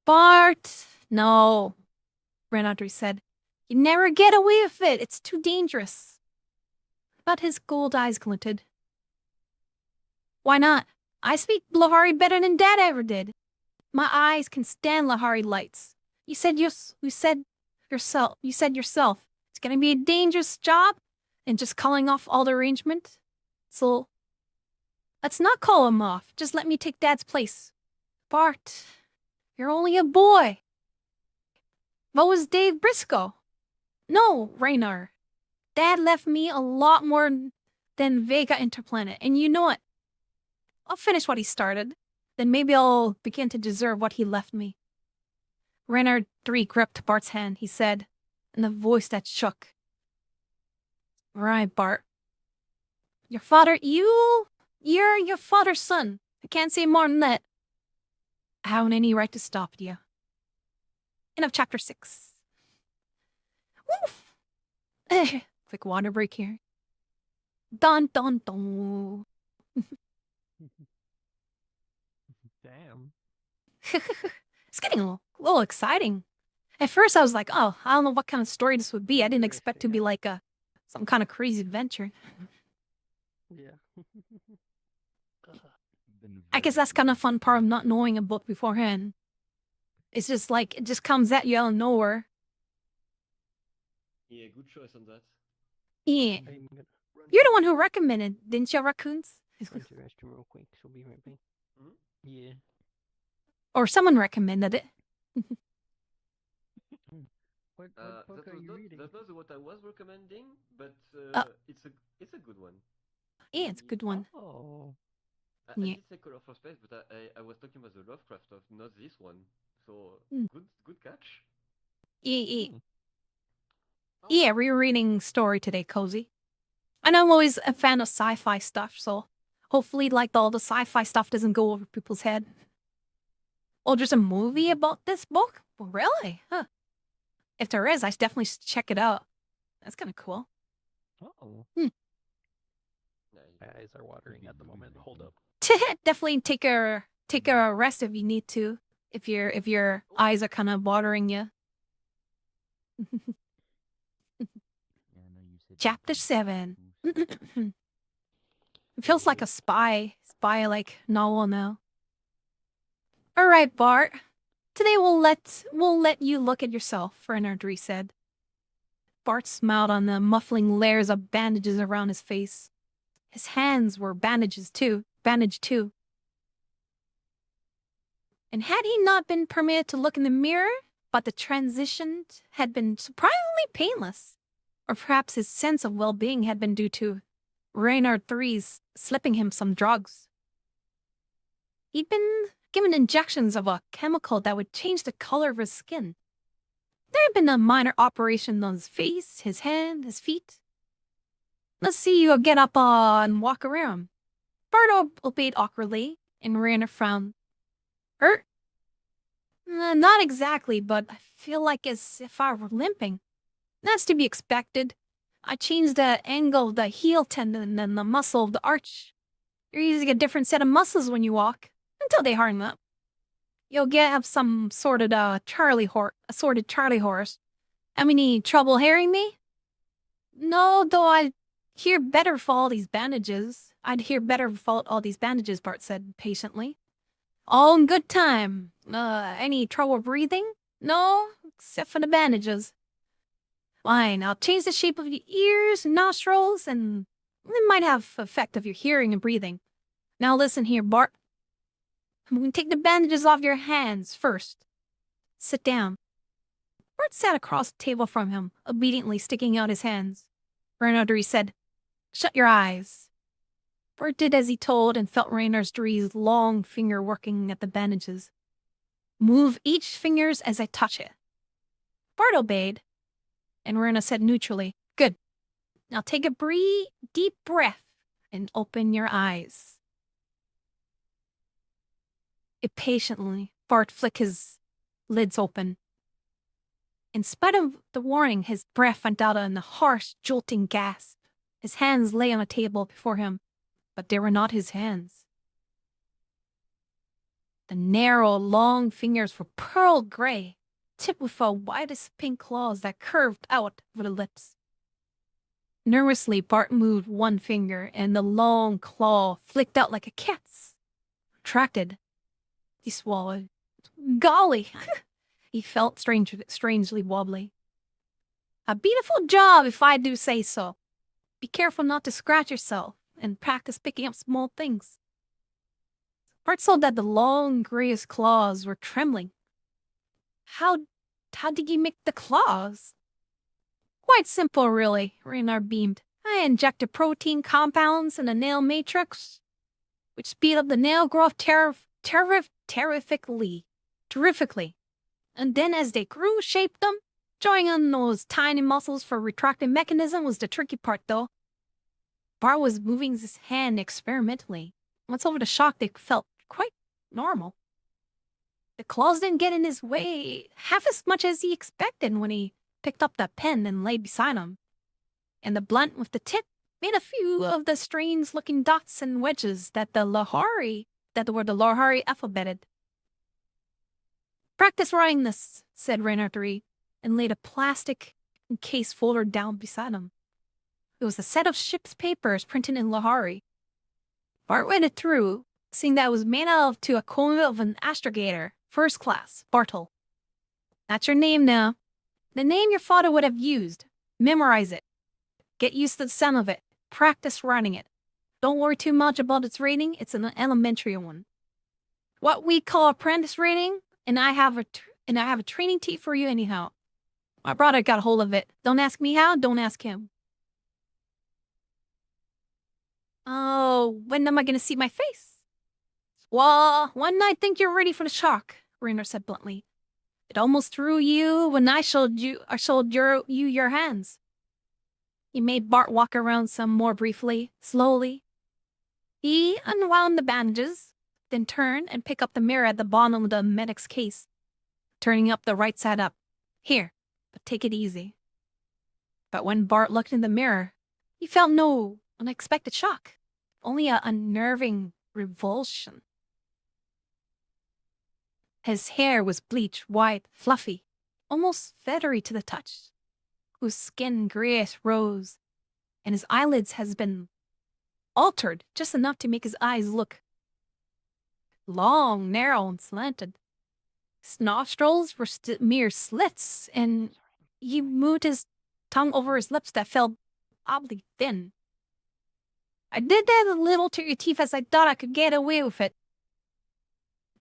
Bart, no, Renatri said. You never get away with it. It's too dangerous. But his gold eyes glinted. Why not? I speak Lahari better than Dad ever did. My eyes can stand Lahari lights. You said yourself, it's gonna be a dangerous job, and just calling off all the arrangement. So, let's not call him off. Just let me take Dad's place. Bart, you're only a boy. What was Dave Briscoe? No, Raynar. Dad left me a lot more than Vega Interplanet, and you know it. I'll finish what he started. Then maybe I'll begin to deserve what he left me. Reynard 3 gripped Bart's hand, he said, in a voice that shook. Right, Bart. You're your father's son. I can't say more than that. I haven't any right to stop you. End of chapter 6. Woo! Quick water break here. Dun dun dun. Damn. It's getting a little exciting. At first I was like, oh, I don't know what kind of story this would be. I didn't expect to be like some kind of crazy adventure. Yeah. I guess that's kind of fun part of not knowing a book beforehand. It's just like, it just comes at you out of nowhere. Yeah, good choice on that. Yeah. You're the one who recommended, didn't you, Raccoons? Going to the restroom real quick, so be right back. Yeah. Or someone recommended it. What book are you reading? That's not what I was recommending, but it's a good one. Yeah, it's a good one. Oh. I Yeah. did say Color for Space, but I was talking about the Lovecraft of not this one. So good catch. Yeah. Yeah, rereading story today, Cozy. I know I'm always a fan of sci-fi stuff, so hopefully like all the sci-fi stuff doesn't go over people's head. Oh, there's a movie about this book? Well, really? Huh. If there is, I definitely should check it out. That's kind of cool. Oh. Hmm. My eyes are watering at the moment. Hold up. Definitely take a rest if you need to. If your eyes are kind of watering you. Chapter 7. It feels like a spy-like novel now. All right, Bart. Today we'll let you look at yourself, Renardry said. Bart smiled on the muffling layers of bandages around his face. His hands were bandaged too. And had he not been permitted to look in the mirror, but the transition had been surprisingly painless. Or perhaps his sense of well-being had been due to Reynard III's slipping him some drugs. He'd been given injections of a chemical that would change the color of his skin. There had been a minor operation on his face, his hand, his feet. Let's see you get up and walk around. Bart obeyed awkwardly, and Reynard frowned. Hurt? Not exactly, but I feel like as if I were limping. That's to be expected. I changed the angle of the heel tendon and the muscle of the arch. You're using a different set of muscles when you walk, until they harden up. You'll have some sorted Charlie horse. Any trouble hearing me? No, though I'd hear better for all these bandages. Bart said patiently. All in good time. Any trouble breathing? No, except for the bandages. Fine, I'll change the shape of your ears and nostrils, and it might have effect of your hearing and breathing. Now listen here, Bart. I'm going to take the bandages off your hands first. Sit down. Bart sat across the table from him, obediently sticking out his hands. Renardry said, Shut your eyes. Bart did as he told and felt Renardry's long finger working at the bandages. Move each fingers as I touch it. Bart obeyed, and Rena said neutrally, Good. Now take a deep breath and open your eyes. Impatiently, Bart flicked his lids open. In spite of the warning, his breath went out in a harsh, jolting gasp. His hands lay on a table before him, but they were not his hands. The narrow, long fingers were pearl gray, tipped with the widest pink claws that curved out over the lips. Nervously, Bart moved one finger, and the long claw flicked out like a cat's. Retracted. He swallowed. Golly! He felt strangely wobbly. A beautiful job, if I do say so. Be careful not to scratch yourself, and practice picking up small things. Bart saw that the long, grayish claws were trembling. How did you make the claws? Quite simple, really, Reynard beamed. I injected protein compounds in the nail matrix, which speed up the nail growth terrifically. And then as they grew, shaped them. Joining on those tiny muscles for retracting mechanism was the tricky part, though. Bart was moving his hand experimentally. Once over the shock, they felt quite normal. The claws didn't get in his way half as much as he expected when he picked up the pen and lay beside him. And the blunt with the tip made a few of the strange-looking dots and wedges that were the Lahari alphabeted. Practice writing this, said Renardry, and laid a plastic case folder down beside him. It was a set of ship's papers printed in Lahari. Bart read it through, seeing that it was made out to a equivalent of an astrogator, first class, Bartle. That's your name now. The name your father would have used. Memorize it. Get used to the sound of it. Practice writing it. Don't worry too much about its rating. It's an elementary one. What we call apprentice rating, and I have a training tee for you anyhow. My brother got hold of it. Don't ask me how, don't ask him. Oh, when am I going to see my face? Well, when I think you're ready for the shock, Rainer said bluntly. It almost threw you when I showed you your hands. He made Bart walk around some more briefly, slowly. He unwound the bandages, then turned and picked up the mirror at the bottom of the medic's case, turning up the right side up. Here, but take it easy. But when Bart looked in the mirror, he felt no unexpected shock, only a unnerving revulsion. His hair was bleached, white, fluffy, almost feathery to the touch, whose skin grayish rose, and his eyelids has been altered just enough to make his eyes look long, narrow, and slanted. His nostrils were mere slits, and he moved his tongue over his lips that felt oddly thin. I did that a little to your teeth as I thought I could get away with it.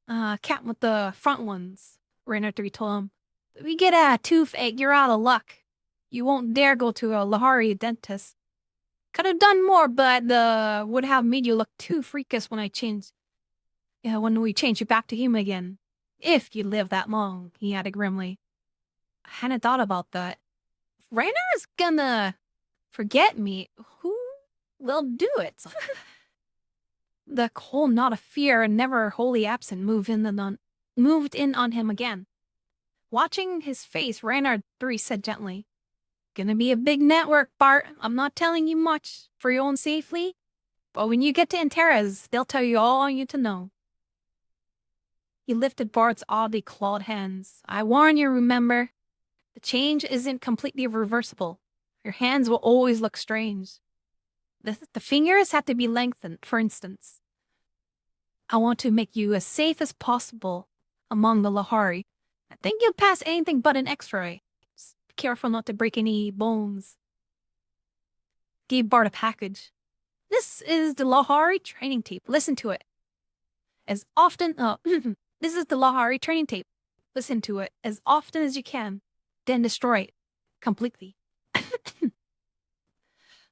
Cat with the front ones, Rainer 3 told him. If you get a toothache, you're out of luck. You won't dare go to a Lahari dentist. Could have done more, but would have made you look too freakish when when we change you back to human again. If you live that long, he added grimly. I hadn't thought about that. If Rainer's gonna forget me, who will do it? The cold knot of fear, never wholly absent, moved in on him again. Watching his face, Rainer 3 said gently, Gonna be a big network, Bart. I'm not telling you much for your own safety, but when you get to Antares, they'll tell you all you need to know. He lifted Bart's oddly clawed hands. I warn you, remember, the change isn't completely reversible. Your hands will always look strange. The fingers have to be lengthened, for instance. I want to make you as safe as possible among the Lahari. I think you'll pass anything but an X-ray. Just be careful not to break any bones. Gave Bart a package. This is the Lahari training tape. Listen to it. This is the Lahari training tape. Listen to it as often as you can, then destroy it completely.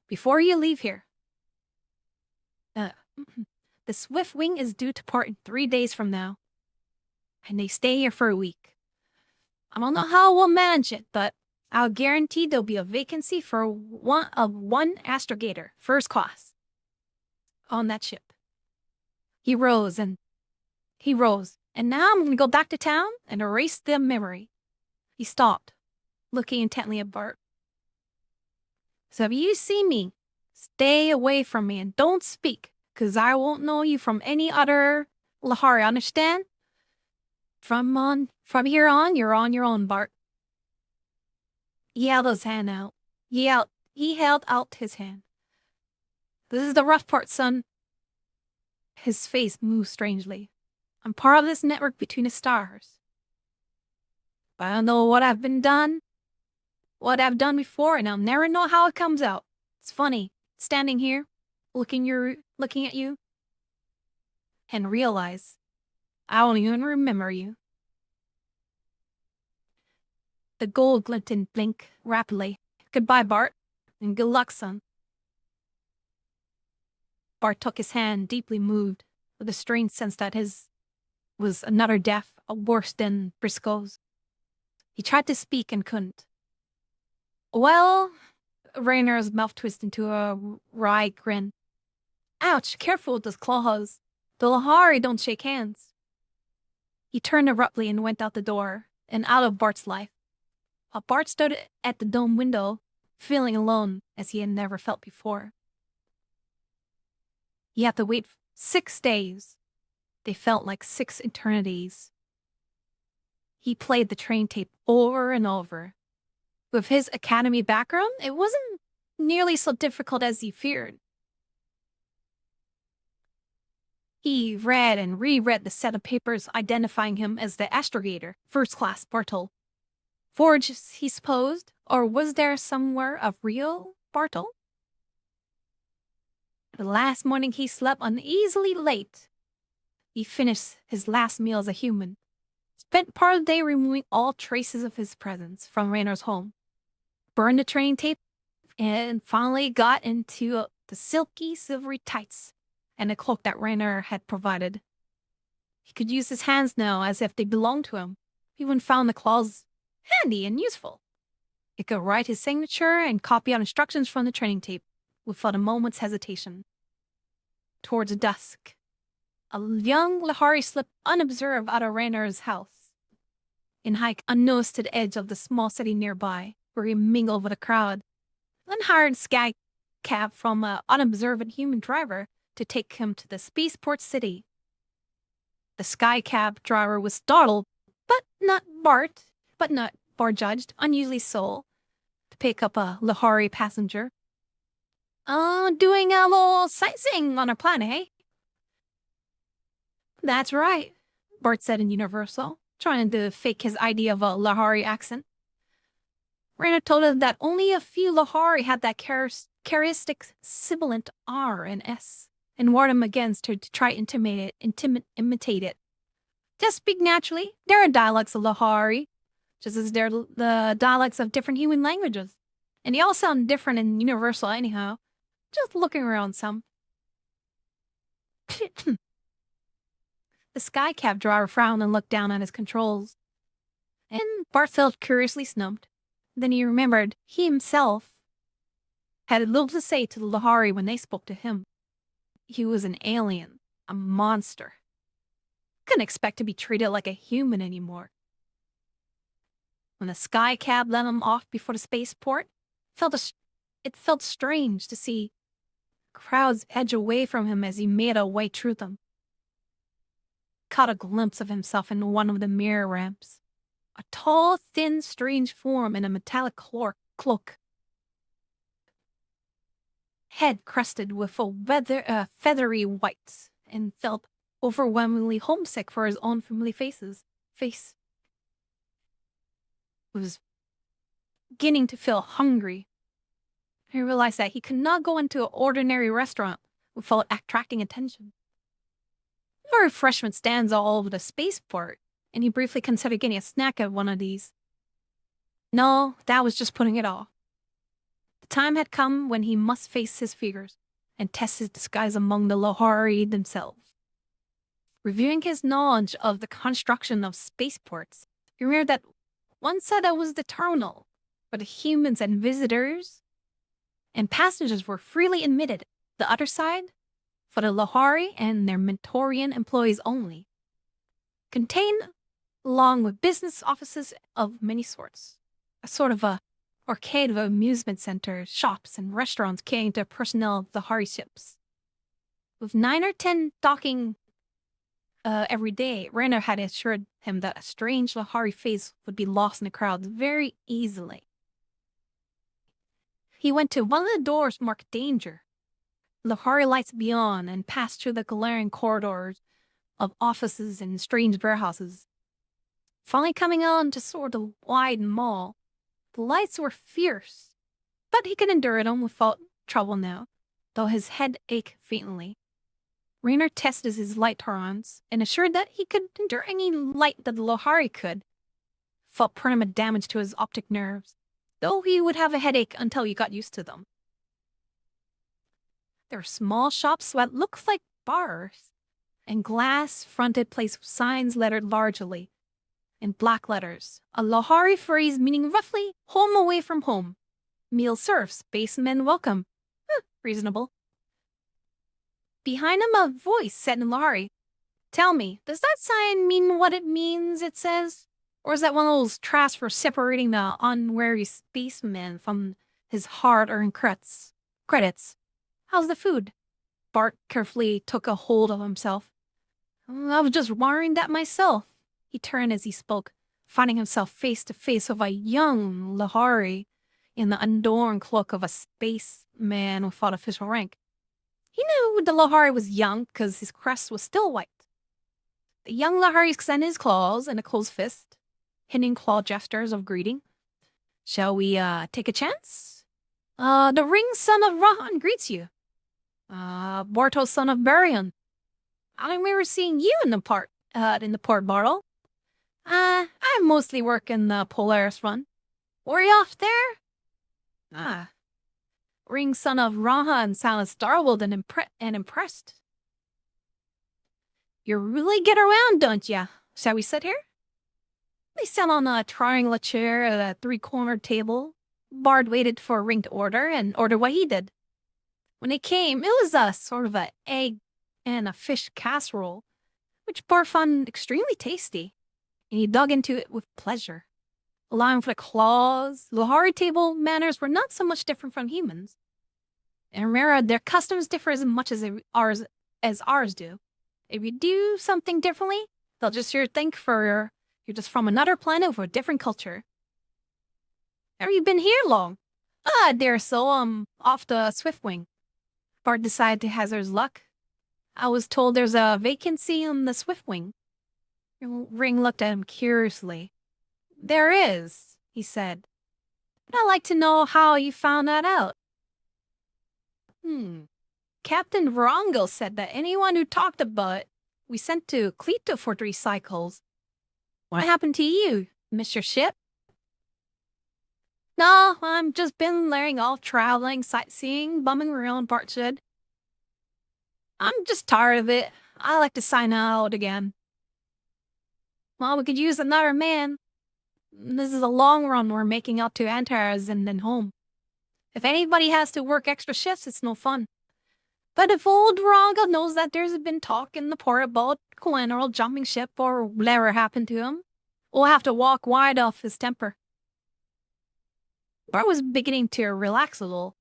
Before you leave here. The Swift Wing is due to part in 3 days from now, and they stay here for a week. I don't know how we'll manage it, but I'll guarantee there'll be a vacancy for one astrogator, first class, on that ship. He rose, and now I'm going to go back to town and erase the memory. He stopped, looking intently at Bart. So if you see me, stay away from me and don't speak, because I won't know you from any other Lahari, understand? From here on, you're on your own, Bart. He held his hand out. He held out his hand. This is the rough part, son. His face moved strangely. I'm part of this network between the stars. But I don't know what I've done before, and I'll never know how it comes out. It's funny, standing here, looking at you, and realize I don't even remember you. The gold glinted blink rapidly. Goodbye, Bart, and good luck, son. Bart took his hand, deeply moved, with a strange sense that his was another death, worse than Briscoe's. He tried to speak and couldn't. Well, Rainer's mouth twisted into a wry grin. Ouch, careful with those claws. The Lahari don't shake hands. He turned abruptly and went out the door, and out of Bart's life. While Bart stood at the dome window, feeling alone as he had never felt before. He had to wait 6 days. They felt like 6 eternities. He played the train tape over and over. With his academy background, it wasn't nearly so difficult as he feared. He read and reread the set of papers identifying him as the astrogator, first class Bartle. Forged, he supposed, or was there somewhere a real Bartle? The last morning he slept uneasily late. He finished his last meal as a human. Spent part of the day removing all traces of his presence from Rainer's home. Burned the training tape, and finally got into the silky, silvery tights and the cloak that Rainer had provided. He could use his hands now as if they belonged to him. He even found the claws handy and useful. He could write his signature and copy out instructions from the training tape without a moment's hesitation. Towards dusk, a young Lahari slipped unobserved out of Rainer's house and hiked unnoticed to the edge of the small city nearby, where he mingled with a crowd, then hired sky cab from an unobservant human driver to take him to the spaceport city. The sky cab driver was startled, but not Bart judged, unusually so, to pick up a Lahari passenger. Doing a little sightseeing on our planet, eh? That's right, Bart said in Universal, trying to fake his idea of a Lahari accent. Rainer told him that only a few Lahari had that characteristic sibilant R and S, and warned him against her to try imitate it. Just speak naturally. There are dialects of Lahari, just as there are the dialects of different human languages. And they all sound different in Universal anyhow. Just looking around some. The sky cab driver frowned and looked down at his controls. And Bart felt curiously snubbed. Then he remembered he himself had little to say to the Lahari when they spoke to him. He was an alien, a monster. Couldn't expect to be treated like a human anymore. When the sky cab let him off before the spaceport, it felt strange to see crowds edge away from him as he made a way through them. Caught a glimpse of himself in one of the mirror ramps. A tall, thin, strange form in a metallic cloak. Head crusted with a feathery white, and felt overwhelmingly homesick for his own familiar face. Was beginning to feel hungry. He realized that he could not go into an ordinary restaurant without attracting attention. There were refreshment stands all over the spaceport, and he briefly considered getting a snack at one of these. No, that was just putting it off. The time had come when he must face his fears and test his disguise among the Lahari themselves. Reviewing his knowledge of the construction of spaceports, he remembered that one side was the terminal, where the humans and visitors and passengers were freely admitted. The other side, for the Lahari and their Mentorian employees only, contained, along with business offices of many sorts, a sort of a arcade of amusement centers, shops, and restaurants catering to personnel of the Lahari ships. With 9 or 10 docking every day, Rainer had assured him that a strange Lahari face would be lost in the crowd very easily. He went to one of the doors marked danger. Lahari lights beyond, and passed through the glaring corridors of offices and strange warehouses. Finally coming on to sort of wide mall, the lights were fierce, but he could endure them without trouble now, though his head ached faintly. Rainer tested his light tolerance and assured that he could endure any light that the Lahari could, without permanent damage to his optic nerves, though he would have a headache until he got used to them. There were small shops that looked like bars, and glass-fronted places with signs lettered largely, in black letters, a Lahari phrase meaning roughly home away from home. Meal served, spacemen welcome. Reasonable. Behind him a voice said in Lahari, "Tell me, does that sign mean what it means, it says? Or is that one of those traps for separating the unwary spaceman from his hard-earned credits? How's the food?" Bart carefully took a hold of himself. "I was just worrying that myself." He turned as he spoke, finding himself face to face with a young Lahari in the adorned cloak of a spaceman without official rank. He knew the Lahari was young because his crest was still white. The young Lahari extended his claws in a closed fist, hitting claw gestures of greeting. "Shall we take a chance? The ring son of Rahan greets you. Borto son of Barion. I don't remember seeing you in the port bottle. I mostly work in the Polaris run. Were you off there? Ring son of Rahan sounded startled and impressed. You really get around, don't ya? Shall we sit here?" They sat on a triangular chair at a 3-cornered table. Bard waited for a ring to order and ordered what he did. When it came, it was a sort of an egg and a fish casserole, which Bart found extremely tasty, and he dug into it with pleasure. Allowing for the claws, Lahari table manners were not so much different from humans. In Mera, their customs differ as much as ours do. If you do something differently, they'll just think you're just from another planet with a different culture. "Have you been here long?" "I dare so. I'm off the Swiftwing. Bart decided to hazard his luck. I was told there's a vacancy on the Swift Wing. Ring looked at him curiously. There is, he said. But I'd like to know how you found that out. Captain Vrongo said that anyone who talked about it, we sent to Cleto for 3 cycles. What happened to you, Mr. Ship? No, I'm just been laying off traveling, sightseeing, bumming around, Bart said. I'm just tired of it. I like to sign out again. Well, we could use another man. This is a long run we're making out to Antares and then home. If anybody has to work extra shifts, it's no fun. But if old Rongo knows that there's been talk in the port about Collateral jumping ship or whatever happened to him, we'll have to walk wide off his temper. Bart was beginning to relax a little.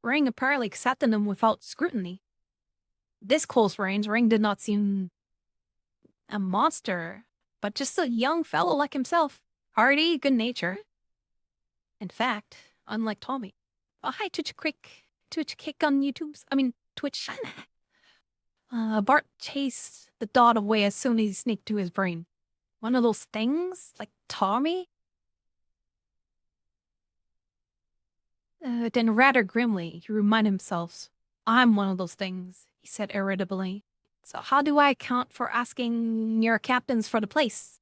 Ring apparently accepted him without scrutiny. This close range, Ring did not seem a monster, but just a young fellow like himself. Hearty, good-natured. In fact, unlike Tommy. Oh, hi, Twitch Kick on Twitch. Bart chased the thought away as soon as he sneaked to his brain. One of those things? Like Tommy? Then rather grimly, he reminded himself, I'm one of those things, he said irritably. So how do I account for asking your captains for the place?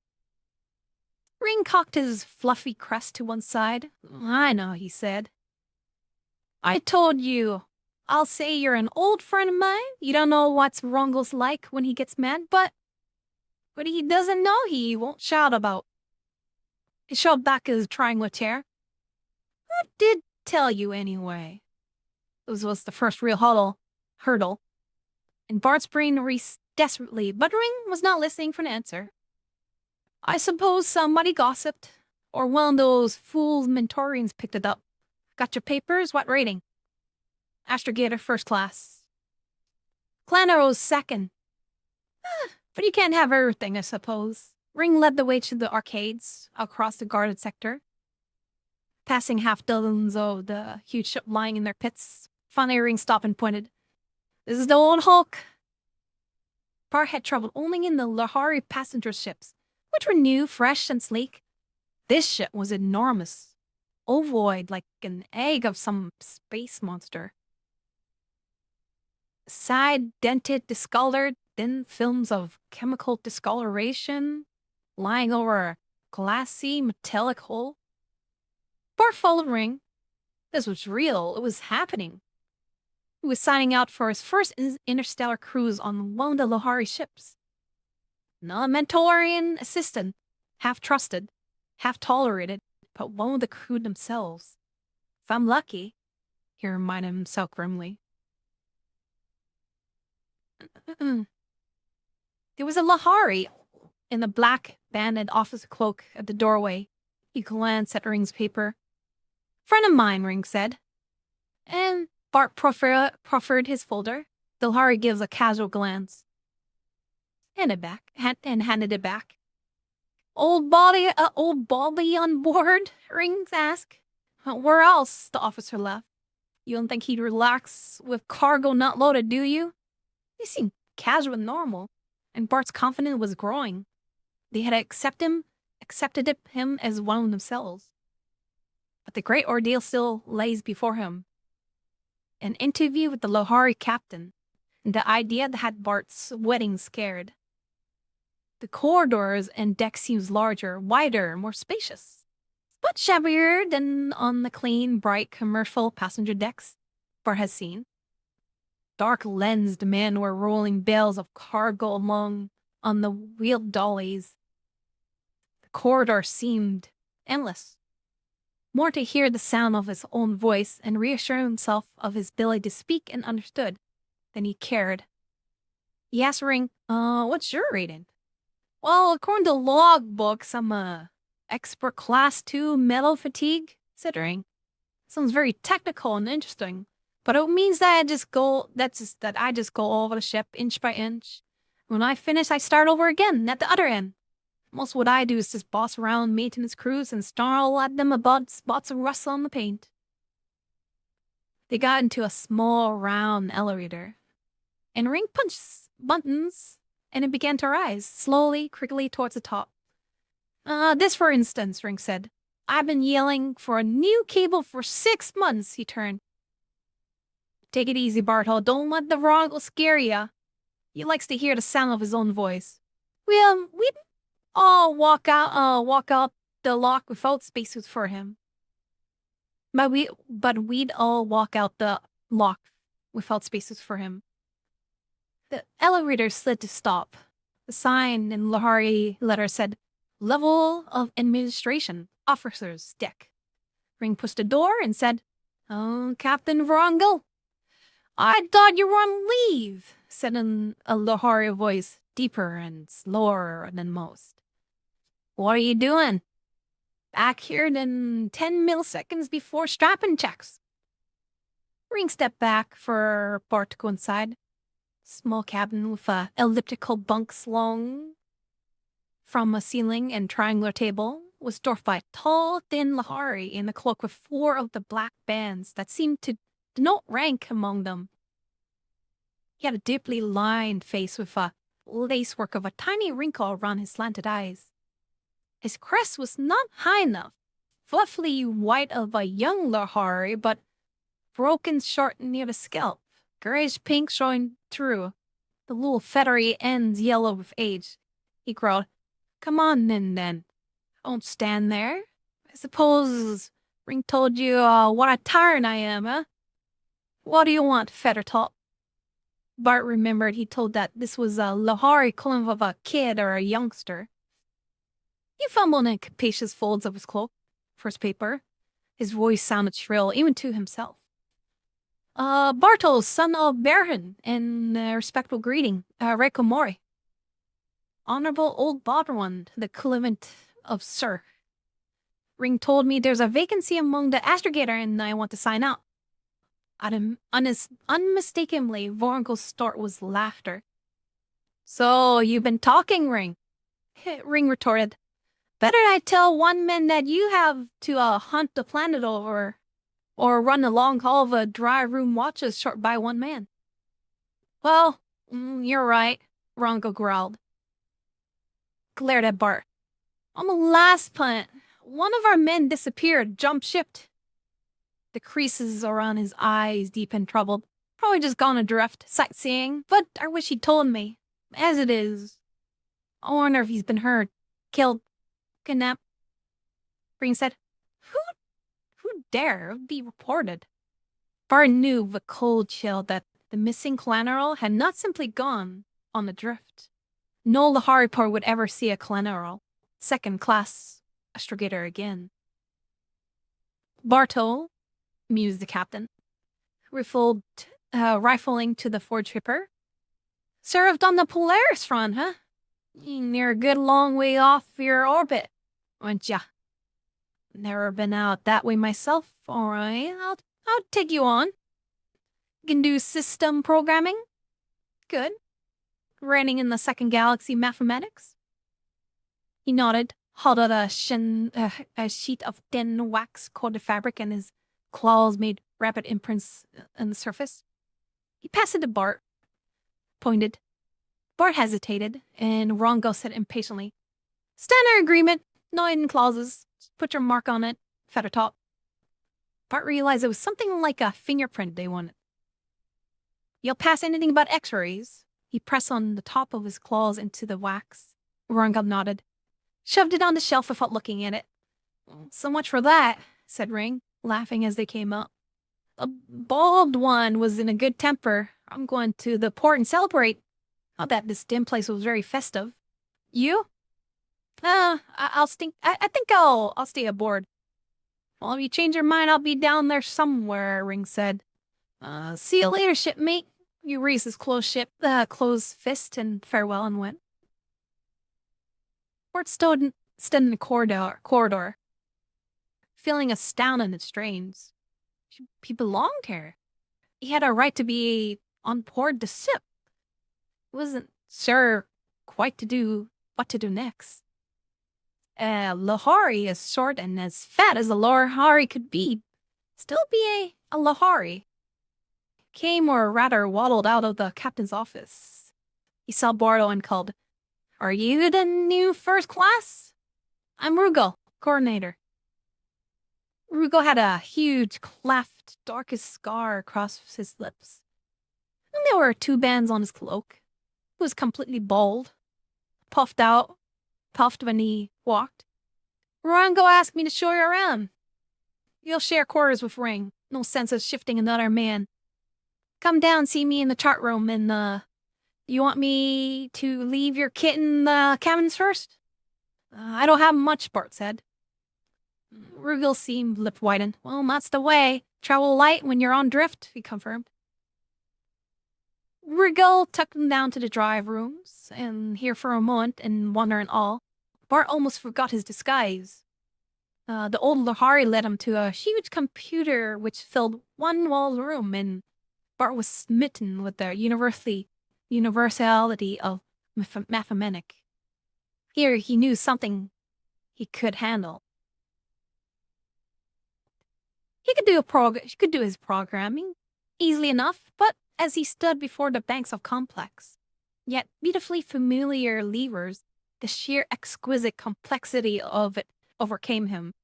Ring cocked his fluffy crest to one side. I know, he said. I told you. I'll say you're an old friend of mine. You don't know what's Rongo's like when he gets mad, but what he doesn't know he won't shout about. He shoved back his triangular chair. Who did tell you anyway? This was the first real hurdle. And Bart's brain raced desperately, but Ring was not listening for an answer. I suppose somebody gossiped, or one of those fool Mentorians picked it up. Got your papers? What rating? Astrogator first class. Clanaro's second. But you can't have everything, I suppose. Ring led the way to the arcades, across the guarded sector. Passing half-dozens of the huge ship lying in their pits. Finally, Ring stopped and pointed. This is the old Hulk. Bart had traveled only in the Lahari passenger ships, which were new, fresh, and sleek. This ship was enormous, ovoid like an egg of some space monster. Side dented, discolored, thin films of chemical discoloration lying over a glassy, metallic hull. Bart followed Ring. This was real. It was happening. He was signing out for his first interstellar cruise on one of the Lahari ships. Not a Mentorian assistant, half trusted, half tolerated, but one of the crew themselves. If I'm lucky, he reminded himself grimly. There was a Lahari in the black banded office cloak at the doorway. He glanced at Ring's paper. Friend of mine, Ring said. And Bart proffered his folder. The Lahari gives a casual glance. Handed it back. Old Baldy on board? Rings asked. Where else? The officer left. You don't think he'd relax with cargo not loaded, do you? He seemed casual and normal, and Bart's confidence was growing. They had accepted him as one of themselves. But the great ordeal still lays before him. An interview with the Lahari captain, and the idea that had Bart's wedding scared. The corridors and deck seems larger, wider, more spacious, but shabbier than on the clean, bright commercial passenger decks Bart has seen. Dark-lensed men were rolling bales of cargo along on the wheeled dollies. The corridor seemed endless. More to hear the sound of his own voice and reassure himself of his ability to speak and understood than he cared. He asked Ring, what's your rating? Well, according to logbooks, I'm expert class 2 metal fatigue, said Ring. Sounds very technical and interesting, but it means that I just go over the ship inch by inch. When I finish, I start over again at the other end. Most what I do is just boss around maintenance crews and snarl at them about spots of rust on the paint. They got into a small, round elevator. And Ring punched buttons, and it began to rise, slowly, quickly towards the top. This, for instance, Ring said. I've been yelling for a new cable for 6 months, he turned. Take it easy, Bartol. Don't let the Rongo scare ya. He likes to hear the sound of his own voice. We'd all walk out the lock without spaces for him. But we'd all walk out the lock without spaces for him. The elevator slid to stop. The sign in Lahari letter said, Level of Administration, Officer's Deck. Ring pushed the door and said, Oh, Captain Vrongo. I thought you were on leave, said in a Lahari voice, deeper and slower than most. What are you doing? Back here then 10 milliseconds before strapping checks. Ring stepped back for Bart to go inside. Small cabin with a elliptical bunk slung from a ceiling and triangular table was dwarfed by a tall, thin Lahari in a cloak with 4 of the black bands that seemed to denote rank among them. He had a deeply lined face with a lacework of a tiny wrinkle around his slanted eyes. His crest was not high enough, fluffy white of a young Lahari, but broken short near the scalp, grayish pink showing through, the little feathery ends yellow with age. He growled, Come on then. Don't stand there. I suppose Ring told you what a tyrant I am, huh? What do you want, Feathertop? Bart remembered he told that this was a Lahari calling of a kid or a youngster. He fumbled in capacious folds of his cloak for his paper. His voice sounded shrill, even to himself. Bartol, son of Berhan, and a respectful greeting, Reiko Mori. Honorable old Bodwan, the equivalent of Sir. Ring told me there's a vacancy among the astrogator and I want to sign out. Unmistakably, Vornkel's start was laughter. So, you've been talking, Ring? Ring retorted. Better I tell one man that you have to hunt the planet over, or run a long haul of a dry room watches short by one man. Well, you're right, Rongo growled. Glared at Bart. On the last punt, one of our men disappeared, jumped shipped. The creases around his eyes deep and troubled. Probably just gone adrift, sightseeing, but I wish he'd told me. As it is, I wonder if he's been hurt, killed, kidnapped. Ring said, Who dare be reported? Bart knew with a cold chill that the missing collateral had not simply gone on the drift. No Laharipur would ever see a collateral, second-class astrogator again. Bartol, mused the captain, rifling to the forge tripper. Served on the Polaris front, huh? You're a good long way off your orbit, weren't ya? Never been out that way myself. All right, I'll take you on. Can do system programming? Good. Running in the second galaxy mathematics? He nodded, hauled out a sheet of thin wax-coated fabric, and his claws made rapid imprints on the surface. He passed it to Bart, pointed. Bart hesitated, and Rongo said impatiently, Standard agreement, no hidden clauses. Just put your mark on it, Feathertop. Bart realized it was something like a fingerprint they wanted. You'll pass anything about x-rays? He pressed on the top of his claws into the wax. Rongo nodded. Shoved it on the shelf without looking at it. So much for that, said Ring, laughing as they came up. The bald one was in a good temper. I'm going to the port and celebrate. Not that this dim place was very festive. You? I think I'll stay aboard. Well, if you change your mind, I'll be down there somewhere, Ring said. See you later, shipmate. You raised his closed fist in farewell and went. Bart stood in the corridor, feeling astounded and strange. He belonged here. He had a right to be on board the ship. He wasn't sure quite what to do next. Lahari as short and as fat as a Lahari could be. Still be a Lahari. came or rather waddled out of the captain's office. He saw Bardo and called, "Are you the new first class? I'm Rugal, coordinator." Rugal had a huge cleft, darkest scar across his lips. And there were 2 bands on his cloak. He was completely bald, puffed when he walked. "Rango asked me to show you around. You'll share quarters with Ring. No sense of shifting another man. Come down, see me in the chart room, and, you want me to leave your kit in the cabins first?" "I don't have much," Bart said. Rugal's seamed lip widened. "Well, that's the way. Travel light when you're on drift," he confirmed. Rugal tucked him down to the drive rooms, and here for a moment, in wonder and awe, Bart almost forgot his disguise. The old Lahari led him to a huge computer which filled one walled room, and Bart was smitten with the universality of mathematic. Here he knew something he could handle. He could do his programming easily enough, but as he stood before the banks of complex, yet beautifully familiar levers, the sheer exquisite complexity of it overcame him.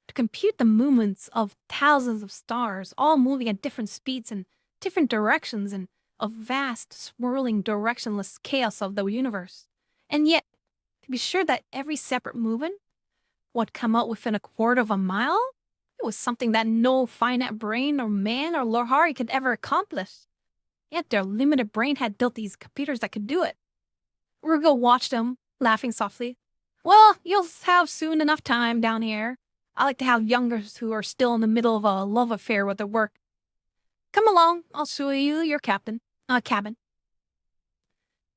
To compute the movements of thousands of stars, all moving at different speeds and different directions in a vast, swirling, directionless chaos of the universe, and yet to be sure that every separate movement would come out within a quarter of a mile, it was something that no finite brain or man or Lohari could ever accomplish. Yet their limited brain had built these computers that could do it. Rugal watched them, laughing softly. "Well, you'll have soon enough time down here. I like to have youngers who are still in the middle of a love affair with their work. Come along, I'll show you your cabin.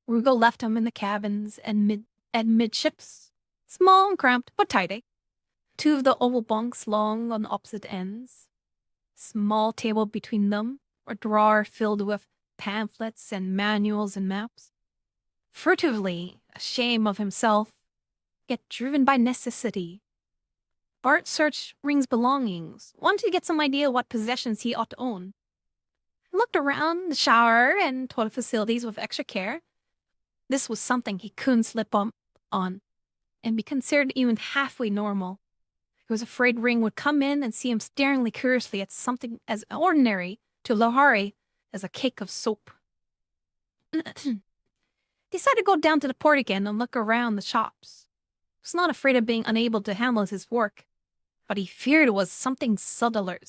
Rugal left him in the cabins and midships, small and cramped, but tidy. 2 of the oval bunks long on opposite ends. Small table between them, a drawer filled with pamphlets and manuals and maps. Furtively, ashamed of himself, yet driven by necessity, Bart searched Ring's belongings, wanted to get some idea what possessions he ought to own. He looked around the shower and toilet facilities with extra care. This was something he couldn't slip up on and be considered even halfway normal. He was afraid Ring would come in and see him staring curiously at something as ordinary to Lohari as a cake of soap. Decided to go down to the port again and look around the shops. He was not afraid of being unable to handle his work, but he feared it was something subtler,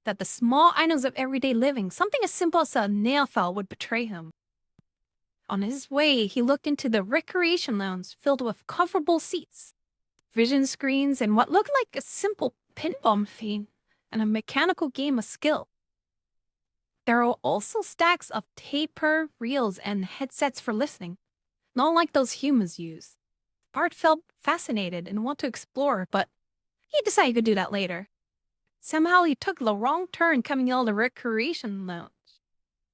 that the small items of everyday living, something as simple as a nail file, would betray him. On his way, he looked into the recreation lounge filled with comfortable seats, vision screens, and what looked like a simple pinball machine and a mechanical game of skill. There were also stacks of taper reels and headsets for listening, not like those humans use. Bart felt fascinated and wanted to explore, but he decided he could do that later. Somehow he took the wrong turn coming out of the recreation lounge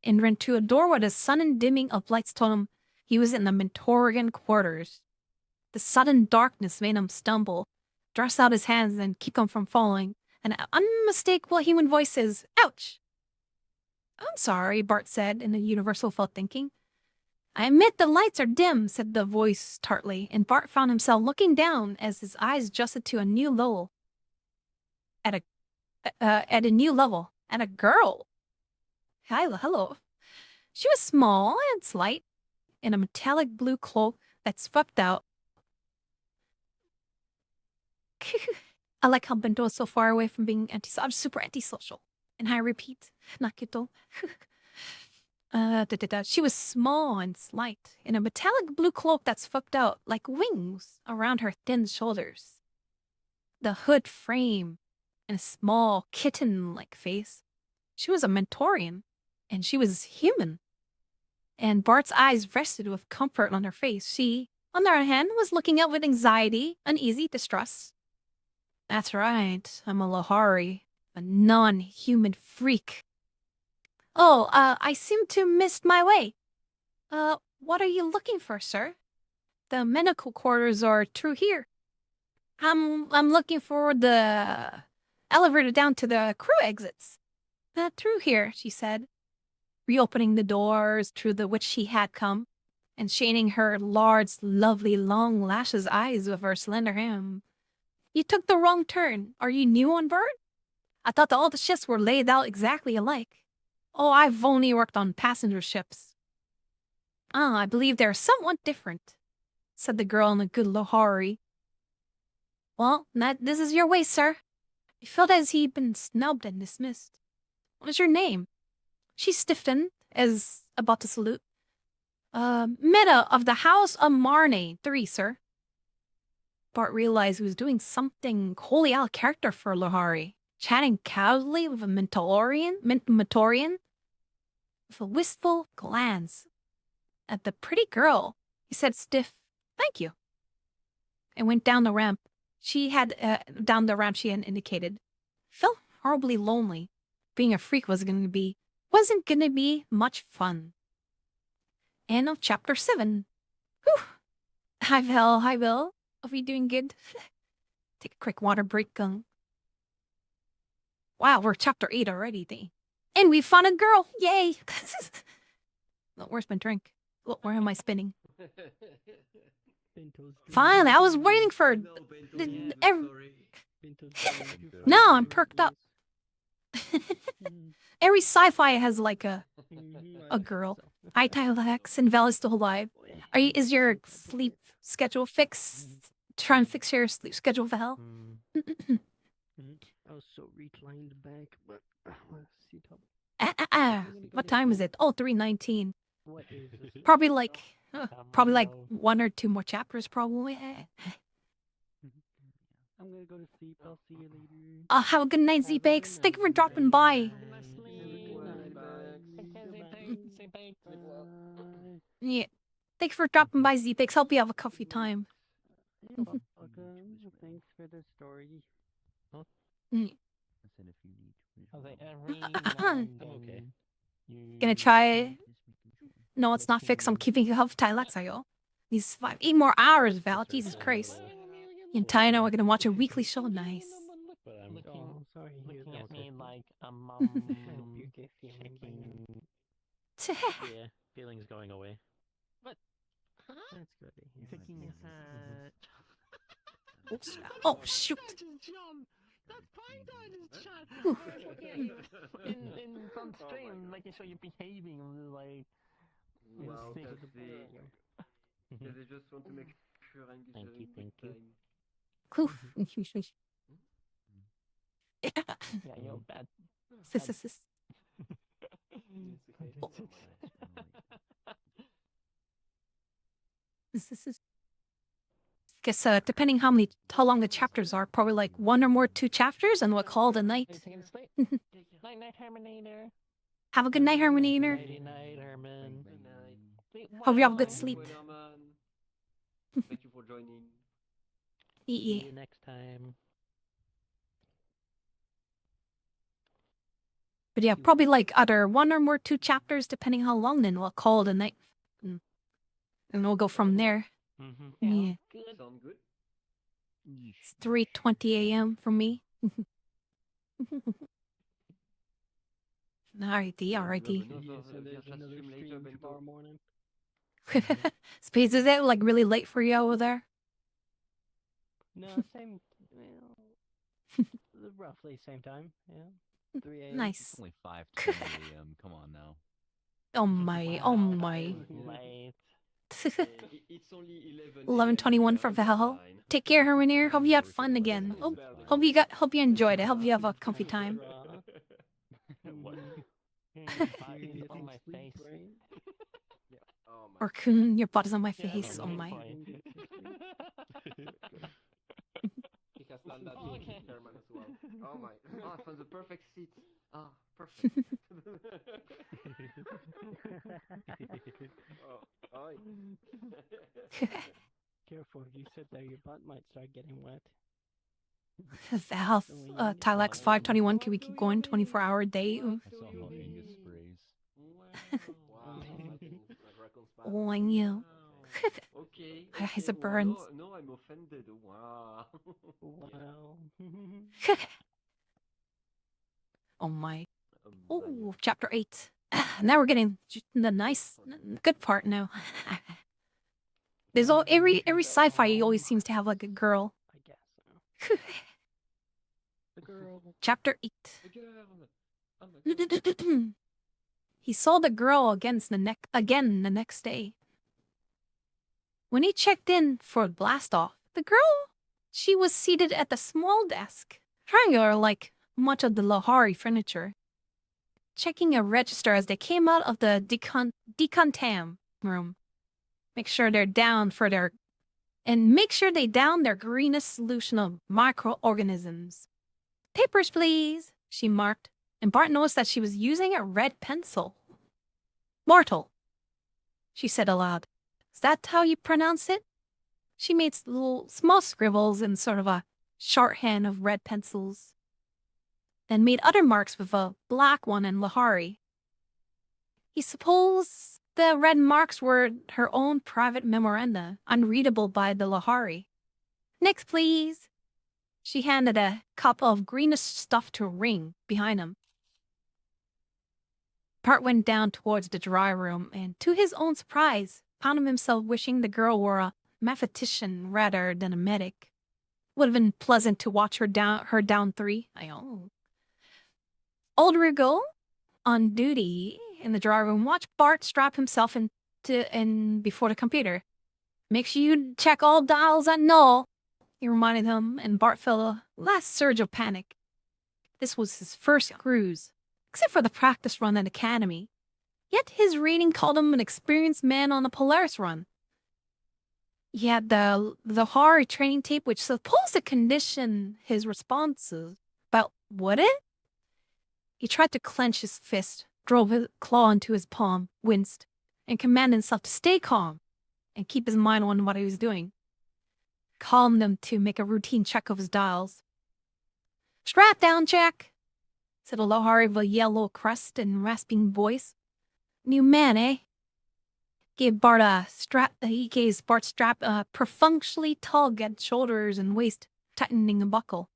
and ran to a door where the sudden dimming of lights told him he was in the Mentorian quarters. The sudden darkness made him stumble, thrust out his hands and keep him from falling. An unmistakable human voice says, "Ouch!" "I'm sorry," Bart said in a universal felt thinking. "I admit the lights are dim," said the voice tartly, and Bart found himself looking down as his eyes adjusted to a new level. At a girl. Hello. She was small and slight, in a metallic blue cloak that swept out. I like how Bento is so far away from being I'm super antisocial. And I repeat, Nakito. She was small and slight, in a metallic blue cloak that swept out like wings around her thin shoulders. The hood frame and a small kitten-like face. She was a Mentorian, and she was human. And Bart's eyes rested with comfort on her face. She, on the other hand, was looking out with anxiety, uneasy, distrust. "That's right, I'm a Lohari, a non-human freak." "Oh, I seem to have missed my way. What are you looking for, sir? The medical quarters are through here." I'm looking for the elevator down to the crew exits. Through here, she said, reopening the doors through the which she had come, and shading her large, lovely, long lashes eyes with her slender hand. You took the wrong turn. Are you new on board? I thought all the ships were laid out exactly alike. Oh, I've only worked on passenger ships. Ah, I believe they're somewhat different, said the girl in a good Lohari. Well, this is your way, sir. He felt as he'd been snubbed and dismissed. What is your name? She stiffened, as about to salute. Meta of the House of Marne, 3, sir. Bart realized he was doing something wholly out of character for Lohari, chatting casually with a Mentorian with a wistful glance at the pretty girl. He said stiff, "Thank you," and went down the ramp. She had indicated. Felt horribly lonely. Being a freak wasn't gonna be much fun. End of chapter 7. Whew. Hi Vel, hi Bill. Hope you're doing good. Take a quick water break. Wow, we're chapter 8 already. And we found a girl. Yay. Oh, where's my drink? Oh, where am I spinning? Finally, I was waiting for... No, I'm perked up. Every sci-fi has like a girl. Hi, Tylex, and Val is still alive. Is your sleep schedule fixed? Try and fix your sleep schedule, Val. I was so reclined back, but sit up. What time is it? Oh, 3:19. What is this? Probably like 1 or 2 more chapters, probably. I'm gonna go to sleep. I'll see you later. Have a good night, Z-Bakes. Thank you for dropping by. Yeah. Thank you for dropping by, Z-Bakes. Hope you have a coffee time. Welcome. Thanks for the story. Mm. Listen, if you need. I was like, every now and then Gonna try. No, it's not fixed. I'm keeping it up. Tylex, ayo. These 8 more hours, Val. Jesus Christ. And Ty and I are gonna watch a weekly show. Nice. But I'm looking at me like a checking. Yeah, feelings going away. But, huh? That's good. Checking his hat. Oops. Oh, shoot. That's fine, chat. in some stream, making sure you're behaving, like. Wow, they just want to make sure I'm getting Thank you. Cool. Yeah, you're bad. Sis. Guess depending how long the chapters are, probably like 1 or more 2 chapters, and we'll call it a night. Night, Herminator. Have a good night, Herminator. Night, Herman. Hope you have a good sleep. Thank you for joining. Yeah. See you next time. But yeah, probably like either 1 or more 2 chapters, depending how long. Then we'll call it a night, and we'll go from there. Yeah. Good. Sound good? It's 3:20 a.m. for me. Alrighty. Another stream tomorrow morning. Space, is it like really late for you over there? No, same. Roughly same time. Yeah. 3 a.m. Nice. It's only 5:20 a.m. Come on now. Oh my. Late. It's only 11:21 for Val. Take care, Hermanier. Hope you had fun again. Hope you enjoyed it. Hope you have a comfy time. What? On my face. Or Kun, your butt is on my face. Oh my. He has done that to Okay. Herman as well. Oh my. I found the perfect seat. Perfect. Oi. Careful, if you sit there, your butt might start getting wet. Val, Tylex 521. Can we keep going? 24-hour day. I saw how Angus sprays. Wow. Oh, I knew. Okay. Eyes are burns. No, I'm offended. Wow. Wow. Oh my. Oh, chapter 8. Now we're getting the nice, good part now. There's every sci-fi always seems to have like a girl. I guess so. The girl. Chapter 8. He saw the girl again the next day. When he checked in for blast off, the girl, she was seated at the small desk, triangular like much of the Lahari furniture, checking a register as they came out of the decontam room. Make sure they down their greenest solution of microorganisms. Papers, please, she marked, and Bart noticed that she was using a red pencil. Mortal, she said aloud. Is that how you pronounce it? She made little small scribbles in sort of a shorthand of red pencils, then made other marks with a black one in Lahari. He supposed the red marks were her own private memoranda, unreadable by the Lahari. Next, please. She handed a cup of greenish stuff to Ring behind him. Bart went down towards the dry room and, to his own surprise, found himself wishing the girl were a mathematician rather than a medic. Would have been pleasant to watch her down 3. Old Rugal, on duty in the dry room, watched Bart strap himself in before the computer. Make sure you check all dials at null, he reminded him, and Bart felt a last surge of panic. This was his first cruise, except for the practice run at Academy. Yet his rating called him an experienced man on a Polaris run. He had the Lahari training tape, which supposed to condition his responses. But would it? He tried to clench his fist, drove his claw into his palm, winced, and commanded himself to stay calm and keep his mind on what he was doing. Calmed him to make a routine check of his dials. Strap down check, said a Lahari with a yellow crest and rasping voice. New man, eh? Gave Bart a perfunctorily tug at shoulders and waist, tightening a buckle.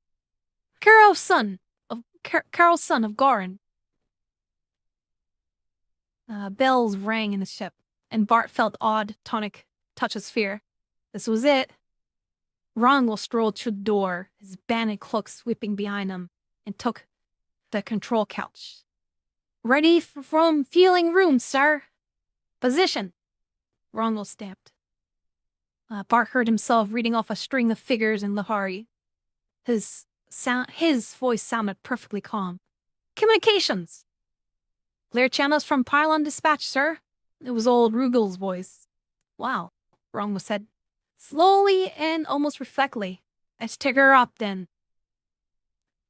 Carol's son of Goran. Bells rang in the ship, and Bart felt odd, tonic touch of fear. This was it. Rongo strolled through the door, his bandit cloak sweeping behind him, and took the control couch. Ready from fueling room, sir. Position. Rongo stamped. Bart heard himself reading off a string of figures in Lahari. His voice sounded perfectly calm. Communications. Clear channels from pylon dispatch, sir. It was old Rugal's voice. Wow, Rongo said. Slowly and almost reflectively. Let's take her up, then.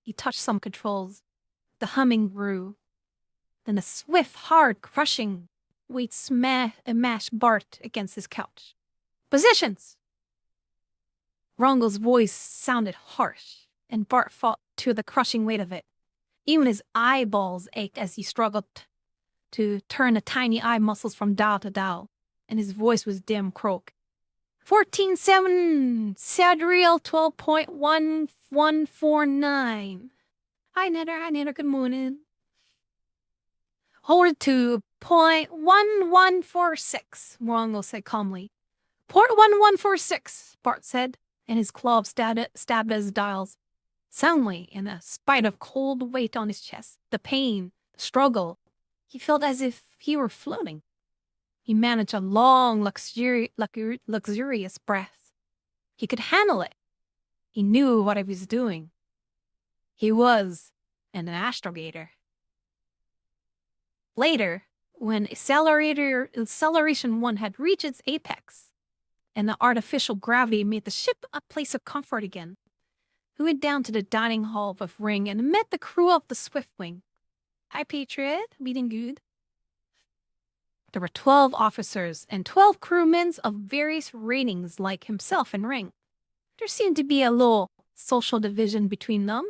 He touched some controls. The humming grew. Then a swift, hard, crushing weight mashed Bart against his couch. Positions! Rongo's voice sounded harsh, and Bart fought to the crushing weight of it. Even his eyeballs ached as he struggled to turn the tiny eye muscles from dial to dial, and his voice was dim croak. 14.7, Sadriel 12.1149. Hi, Netter, good morning. Hold it to .1146, Rongo said calmly. Port 1146, Bart said, and his claw stabbed at his dials. Soundly, in spite of cold weight on his chest, the pain, the struggle, he felt as if he were floating. He managed a long, luxurious breath. He could handle it. He knew what he was doing. He was an astrogator. Later, when acceleration 1 had reached its apex, and the artificial gravity made the ship a place of comfort again, he went down to the dining hall with Ring and met the crew of the Swiftwing. Hi, Patriot. Meeting good. There were 12 officers and 12 crewmen of various ratings like himself and Ring. There seemed to be a little social division between them.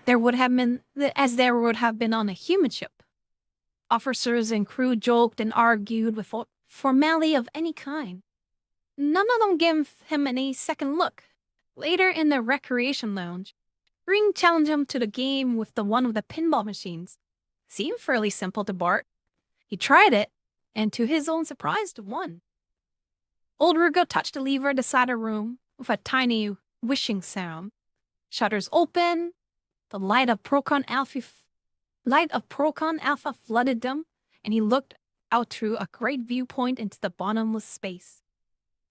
There would have been on a human ship. Officers and crew joked and argued with formality of any kind. None of them gave him any second look. Later in the recreation lounge, Ring challenged him to the game with the one of the pinball machines. Seemed fairly simple to Bart. He tried it, and to his own surprise, won. Old Rugo touched the lever at the side of the room with a tiny whooshing sound. Shutters open. The light of Procon Alpha flooded them, and he looked out through a great viewpoint into the bottomless space.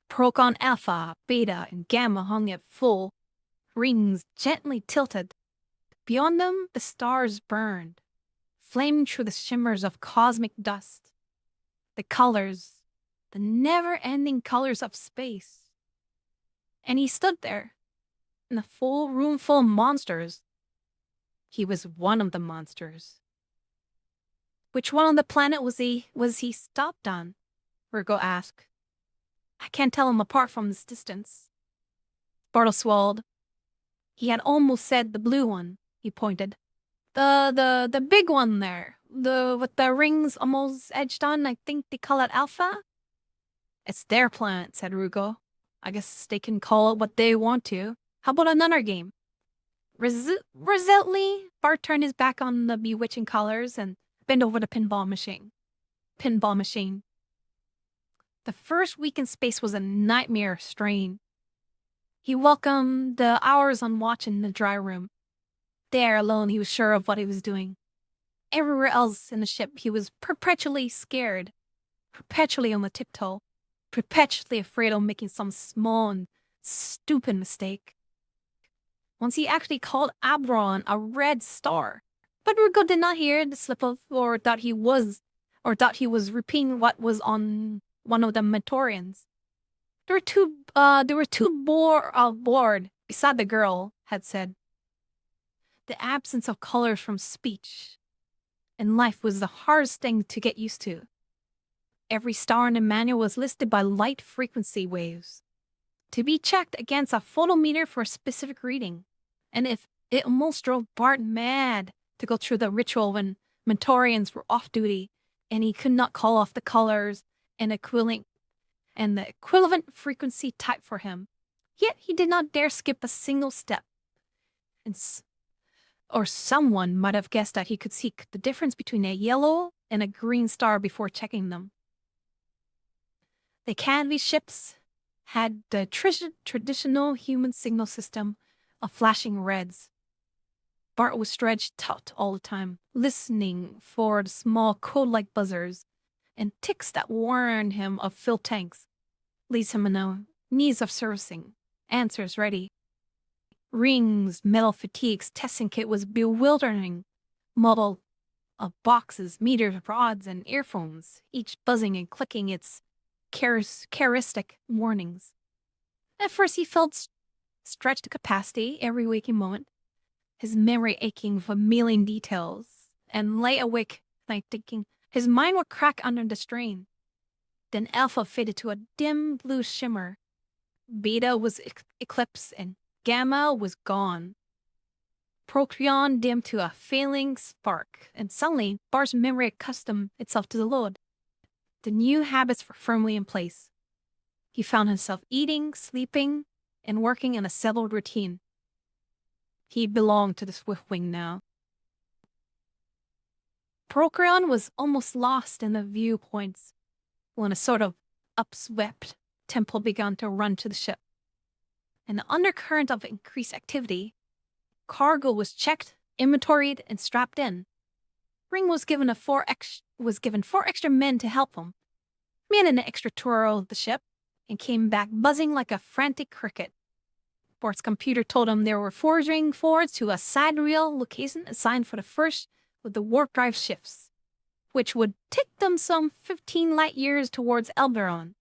Procon Alpha, Beta, and Gamma hung at full, rings gently tilted. Beyond them, the stars burned, flaming through the shimmers of cosmic dust. The colors, the never-ending colors of space. And he stood there, in a full room full of monsters. He was one of the monsters. Which one on the planet was he stopped on? Virgo asked. I can't tell him apart from this distance. Bartle swallowed. He had almost said the blue one, he pointed. The big one there. With the rings almost edged on, I think they call it Alpha? It's their planet, said Rugo. I guess they can call it what they want to. How about another game? Resolutely, Bart turned his back on the bewitching colors and bent over the pinball machine. The first week in space was a nightmare strain. He welcomed the hours on watch in the dry room. There alone, he was sure of what he was doing. Everywhere else in the ship, he was perpetually scared, perpetually on the tiptoe, perpetually afraid of making some small and stupid mistake. Once he actually called Abron a red star, but Rugo did not hear the slip of, or thought he was repeating what was on one of the Mentorians. There were two bored beside the girl, had said. The absence of colors from speech and life was the hardest thing to get used to. Every star in the manual was listed by light frequency waves, to be checked against a photometer for a specific reading. And if it almost drove Bart mad to go through the ritual when Mentorians were off duty and he could not call off the colors and the equivalent frequency type for him. Yet he did not dare skip a single step. Or someone might have guessed that he could see the difference between a yellow and a green star before checking them. The Canvey ships had the traditional human signal system of flashing reds. Bart was stretched out all the time, listening for the small code-like buzzers and ticks that warned him of filled tanks, leaves him in needs of servicing, answers ready. Rings, metal fatigues, testing kit was bewildering, muddled of boxes, meters, rods, and earphones, each buzzing and clicking its characteristic warnings. At first he felt stretched to capacity every waking moment, his memory aching for a million details, and lay awake night thinking his mind would crack under the strain. Then Alpha faded to a dim blue shimmer. Beta was eclipsed and Gamma was gone. Procyon dimmed to a failing spark, and suddenly Bart's memory accustomed itself to the load. The new habits were firmly in place. He found himself eating, sleeping, and working in a settled routine. He belonged to the Swiftwing now. Procyon was almost lost in the viewpoints when a sort of upswept tempo began to run to the ship. In the undercurrent of increased activity, cargo was checked, inventoried, and strapped in. Ring was given four extra men to help him. Made an extra tour of the ship and came back buzzing like a frantic cricket. Bart's computer told him there were forwarding forwards to a sidereal location assigned for the first of the warp drive shifts, which would take them some 15 light years towards Alberon.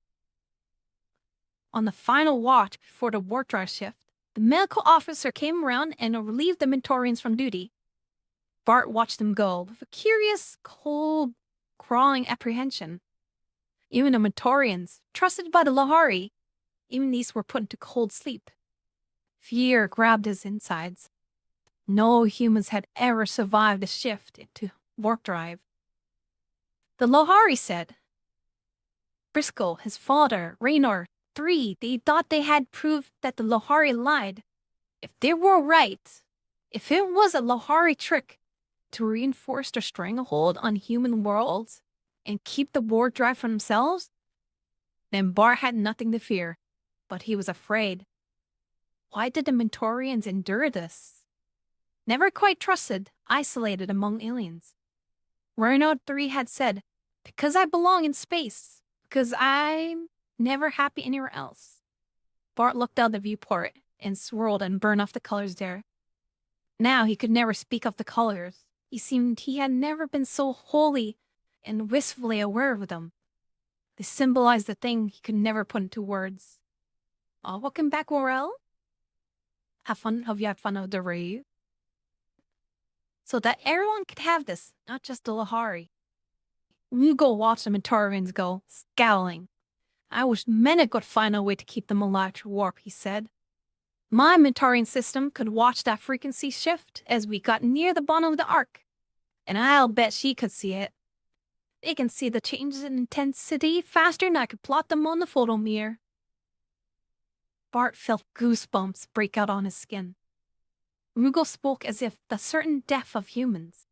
On the final watch before the warp drive shift, the medical officer came around and relieved the Mentorians from duty. Bart watched them go with a curious, cold, crawling apprehension. Even the Mentorians, trusted by the Lahari, even these were put into cold sleep. Fear grabbed his insides. No humans had ever survived a shift into warp drive. The Lahari said, Briscoe, his father, Raynor, 3, they thought they had proved that the Lahari lied. If they were right, If it was a Lahari trick to reinforce their stranglehold on human worlds and keep the warp drive for themselves, then Bart had nothing to fear, but he was afraid. Why did the Mentorians endure this? Never quite trusted, isolated among aliens. Renault 3 had said, because I belong in space, because I'm never happy anywhere else. Bart looked out the viewport and swirled and burned off the colors there. Now he could never speak of the colors. He seemed he had never been so wholly and wistfully aware of them. They symbolized the thing he could never put into words. Oh, welcome back, Worrell. Have fun. Hope you had fun of the rave. So that everyone could have this, not just the Lahari. You go watch the Mentorians go, scowling. I wish Menet could find a way to keep them alive through warp, he said. My Mentorian system could watch that frequency shift as we got near the bottom of the arc. And I'll bet she could see it. They can see the changes in intensity faster than I could plot them on the photo mirror. Bart felt goosebumps break out on his skin. Rugal spoke as if the certain death of humans,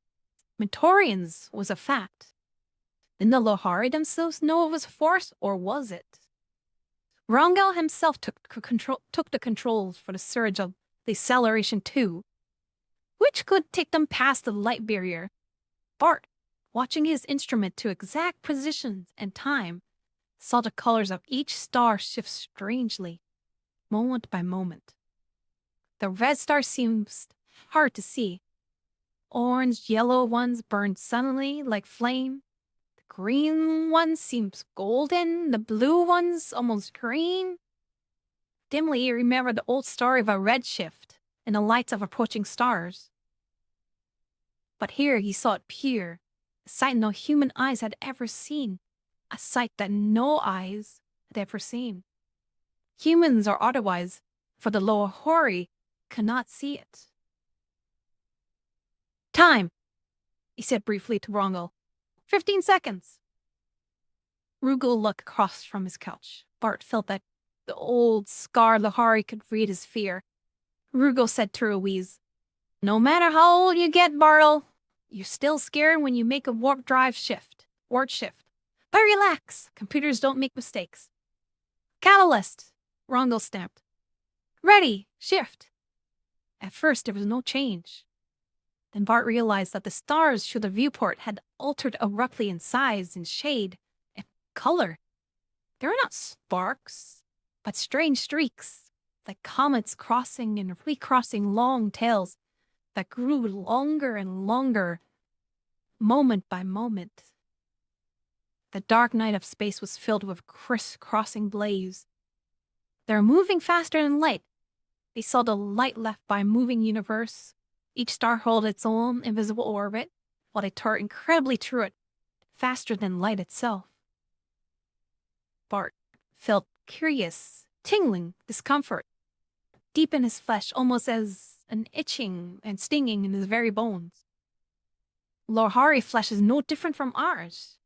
Mentorians, was a fact. Did the Lahari themselves know it was a force, or was it? Rangel himself took the controls for the surge of the acceleration too, which could take them past the light barrier. Bart, watching his instrument to exact positions and time, saw the colors of each star shift strangely, moment by moment. The red star seems hard to see. Orange, yellow ones burned suddenly like flame. The green one seems golden, the blue one's almost green. Dimly he remembered the old story of a redshift and the lights of approaching stars. But here he saw it pure, a sight no human eyes had ever seen, a sight that no eyes had ever seen. Humans or otherwise, for the Lahari cannot see it. Time, he said briefly to Rangel. 15 seconds. Rugal looked across from his couch. Bart felt that the old scarred Lahari could read his fear. Rugal said to Ruiz, no matter how old you get, Bartle, you're still scared when you make a warp shift. But relax, computers don't make mistakes. Catalyst, Rangel snapped. Ready, shift. At first there was no change. Then Bart realized that the stars through the viewport had altered abruptly in size and shade and color. They were not sparks, but strange streaks, like comets crossing and recrossing long tails that grew longer and longer, moment by moment. The dark night of space was filled with criss-crossing blaze. They were moving faster than light. They saw the light left by a moving universe. Each star held its own invisible orbit, while they tore incredibly through it, faster than light itself. Bart felt curious, tingling discomfort, deep in his flesh, almost as an itching and stinging in his very bones. Lahari flesh is no different from ours.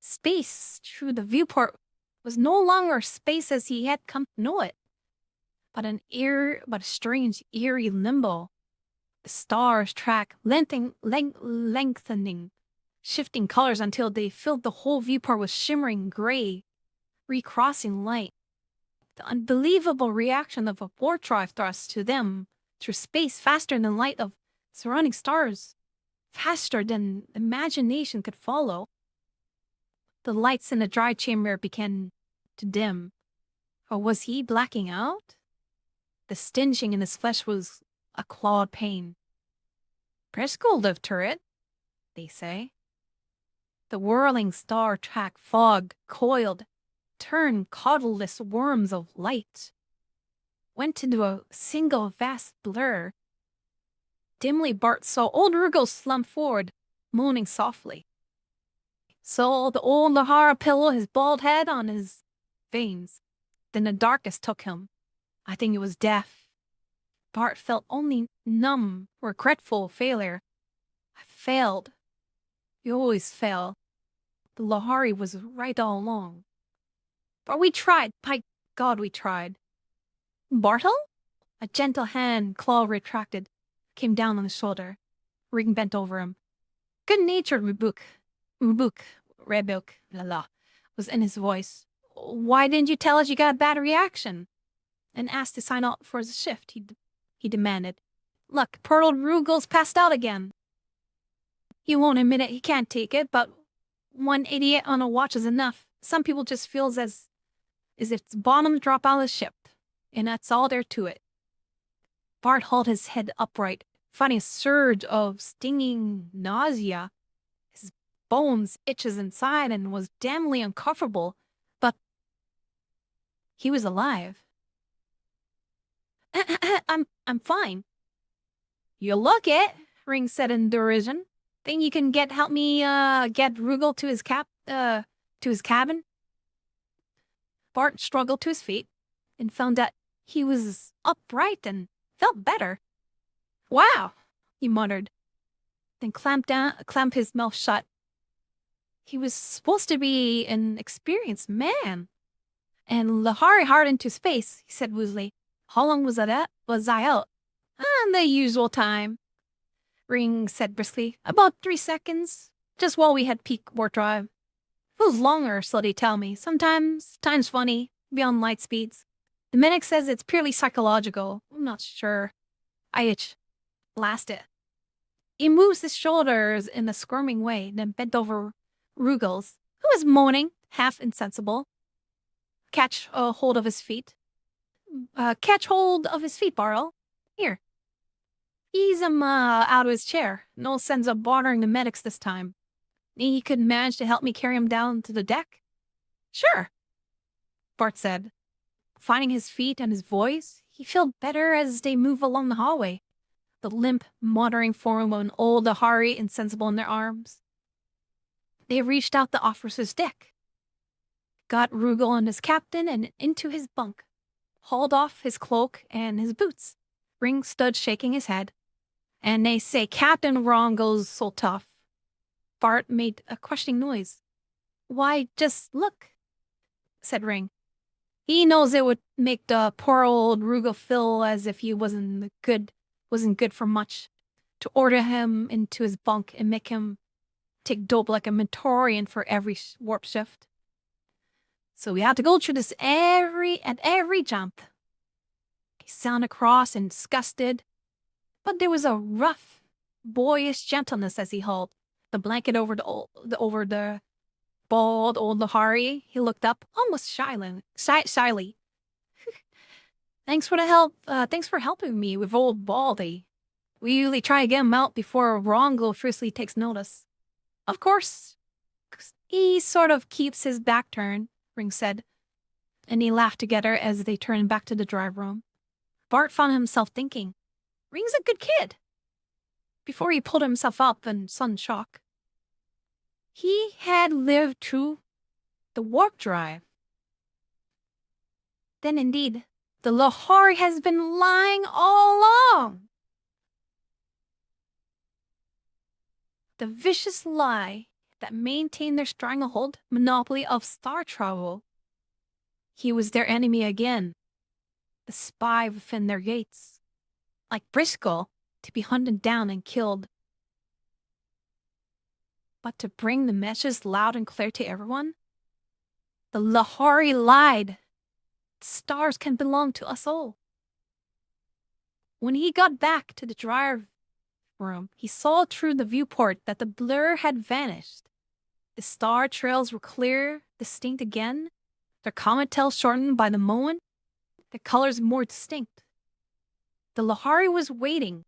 Space through the viewport was no longer space as he had come to know it, but a strange, eerie limbo. The stars track lengthening, shifting colors until they filled the whole viewport with shimmering gray, recrossing light. The unbelievable reaction of a warp drive thrust to them through space faster than light of surrounding stars, faster than imagination could follow. The lights in the dry chamber began to dim. Or was he blacking out? The stinging in his flesh was a clawed pain. Preschool lived through it, they say. The whirling star track fog coiled, turned caudaless worms of light, went into a single vast blur. Dimly Bart saw old Rugal slump forward, moaning softly. Saw the old Lahara pillow his bald head on his veins. Then the darkness took him. I think it was death. Bart felt only numb, regretful failure. I failed. You always fail. The Lahari was right all along. But we tried. By God, we tried. Bartle? A gentle hand claw retracted. came down on his shoulder. Ring bent over him. Good-natured Rebuk, was in his voice. Why didn't you tell us you got a bad reaction? And asked to sign up for his shift, he demanded. Look, poor old Rugel's passed out again. He won't admit it, he can't take it, but one idiot on a watch is enough. Some people just feels as if it's bottom drop out of the ship, and that's all there to it. Bart held his head upright, finding a surge of stinging nausea. His bones itches inside and was damnably uncomfortable, but he was alive. I'm fine. You look it, Ring said in derision. Think you can help me get Rugel to his cabin? Bart struggled to his feet and found that he was upright and felt better. Wow, he muttered, then clamped his mouth shut. He was supposed to be an experienced man. And Lahari hardened to space, he said woozily. How long was I out? The usual time, Ring said briskly. About 3 seconds, just while we had peak warp drive. It was longer, so they tell me. Sometimes, time's funny, beyond light speeds. The medic says it's purely psychological. I'm not sure. I itch. Blast it. He moves his shoulders in a squirming way, then bent over Rugel's, who was moaning, half insensible. Catch hold of his feet. Barrel. Here. Ease him out of his chair. No sense of bothering the medics this time. You could manage to help me carry him down to the deck? Sure, Bart said. Finding his feet and his voice, he felt better as they moved along the hallway, the limp, muttering form of an old Ahari insensible in their arms. They reached out the officer's deck, got Rugel and his captain and into his bunk, hauled off his cloak and his boots. Ring stood shaking his head. And they say Captain Rongo's so tough. Bart made a questioning noise. Why, just look, said Ring. He knows it would make the poor old Rugel feel as if he wasn't good for much, to order him into his bunk and make him take dope like a Mentorian for every warp shift. So we had to go through this at every jump. He sounded cross and disgusted, but there was a rough, boyish gentleness as he held the blanket over the bald old Lahari. He looked up almost shyly. Thanks for the help. Thanks for helping me with old Baldy. We usually try to get him out before Rongo fiercely takes notice. Of course, he sort of keeps his back turned, Ring said, and they laughed together as they turned back to the drive room. Bart found himself thinking, Ring's a good kid. Before he pulled himself up in sudden shock. He had lived through the warp drive. Then indeed, the Lahari has been lying all along. The vicious lie that maintained their stranglehold monopoly of star travel. He was their enemy again, the spy within their gates, like Briscoe, to be hunted down and killed. But to bring the message loud and clear to everyone, the Lahari lied. The stars can belong to us all. When he got back to the drive room, he saw through the viewport that the blur had vanished. The star trails were clear, distinct again, their comet tails shortened by the moment, the colors more distinct. The Lahari was waiting.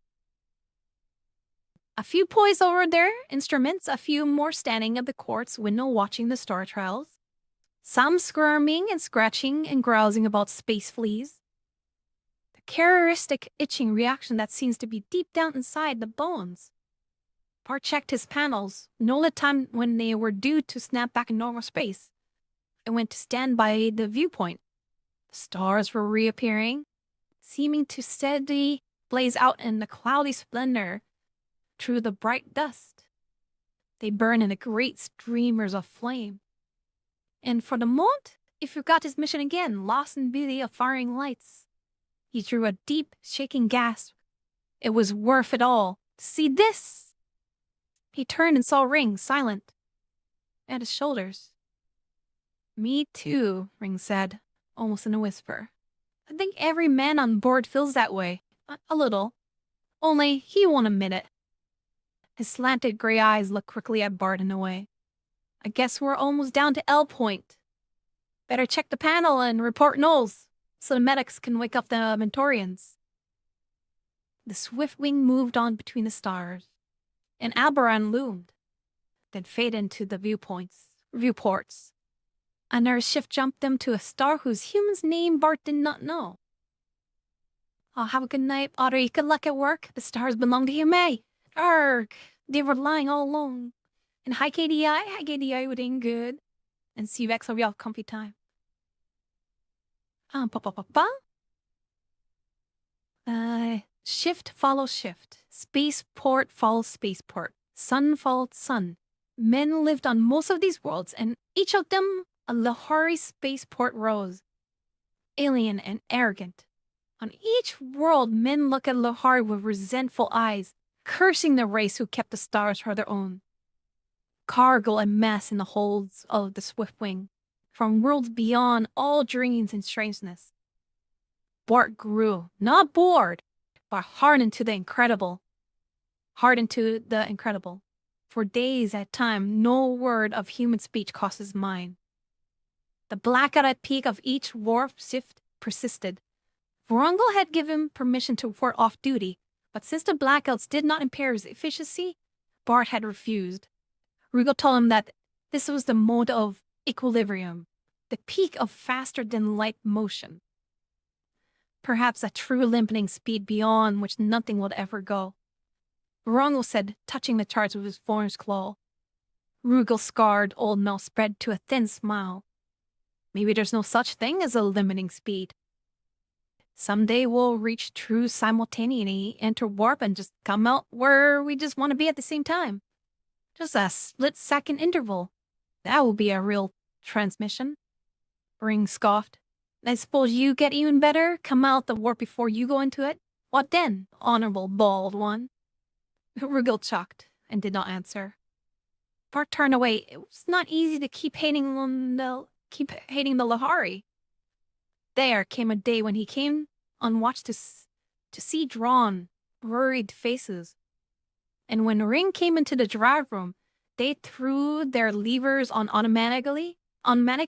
A few poised over their instruments, a few more standing at the quartz window watching the star trails, some squirming and scratching and grousing about space fleas. The characteristic itching reaction that seems to be deep down inside the bones. Bart checked his panels, noted the time when they were due to snap back in normal space, and went to stand by the viewpoint. The stars were reappearing, seeming to steadily blaze out in the cloudy splendor through the bright dust. They burned in the great streamers of flame. And for the moment, he forgot his mission again, lost in beauty of firing lights. He drew a deep, shaking gasp It was worth it all. See this? He turned and saw Ring, silent, at his shoulders. Me too, Ring said, almost in a whisper. I think every man on board feels that way. A little. Only he won't admit it. His slanted gray eyes looked quickly at Bart and away. I guess we're almost down to L point. Better check the panel and report Knowles, so the medics can wake up the Mentorians. The swift wing moved on between the stars. An Albaran loomed, then faded into the viewports. Another shift jumped them to a star whose human's name Bart did not know. Oh, have a good night, Audrey. Good luck at work. The stars belong to you, May. Arg! They were lying all alone. And hi, KDI. We're doing good. And CVX, hope you have a comfy time. Shift follows shift. Spaceport follows spaceport. Sun followed sun. Men lived on most of these worlds, and each of them a Lahari spaceport rose. Alien and arrogant. On each world, men look at Lahari with resentful eyes, cursing the race who kept the stars for their own. Cargo and mass in the holds of the Swiftwing, from worlds beyond all dreams and strangeness. Bart grew, not bored, but hardened to the incredible. For days at a time, no word of human speech crossed his mind. The blackout at peak of each warp shift persisted. Vorongil had given permission to report off duty, but since the blackouts did not impair his efficiency, Bart had refused. Rugal told him that this was the mode of equilibrium, the peak of faster-than-light motion. Perhaps a true limiting speed beyond which nothing would ever go. Vorongil said, touching the charts with his forest claw. Rugal's scarred old mouth spread to a thin smile. Maybe there's no such thing as a limiting speed. Someday we'll reach true simultaneity, enter warp, and just come out where we just want to be at the same time. Just a split-second interval. That will be a real transmission. Ring scoffed. I suppose you get even better, come out the warp before you go into it? What then, honorable bald one? Rugal chucked and did not answer. Bart turned away. It was not easy to keep hating the Lahari. There came a day when he came on watch to see drawn, worried faces. And when Ring came into the drive room, they threw their levers on automatic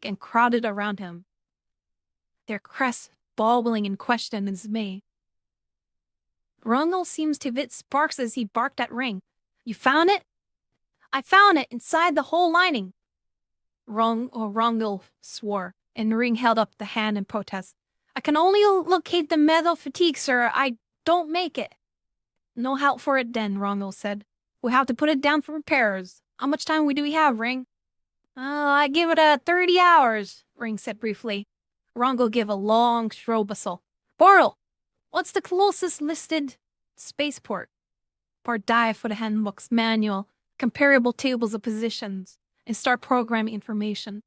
and crowded around him. Their crests bubbling in question and dismay. Rungel seems to emit sparks as he barked at Ring. You found it? I found it inside the whole lining. Rungel swore, and Ring held up the hand in protest. I can only locate the metal fatigue, sir. I don't make it. No help for it then, Rungel said. We'll have to put it down for repairs. How much time do we have, Ring? I give it 30 hours, Ring said briefly. Rungel gave a long, shrill whistle. Borl, what's the closest listed spaceport? Bart dived for the handbook's manual, comparable tables of positions, and start programming information.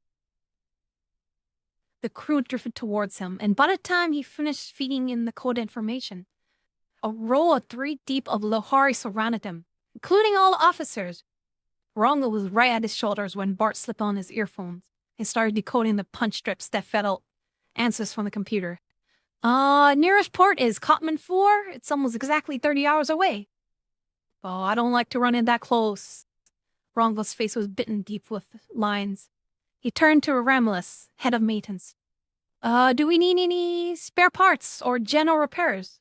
The crew drifted towards him, and by the time he finished feeding in the code information, a row of 3 deep of Lahari surrounded him, including all the officers. Rungel was right at his shoulders when Bart slipped on his earphones and started decoding the punch strips that fed out answers from the computer. Nearest port is Cotman 4. It's almost exactly 30 hours away. Oh, I don't like to run in that close. Rongel's face was bitten deep with lines. He turned to Ramilus, head of maintenance. Do we need any spare parts or general repairs?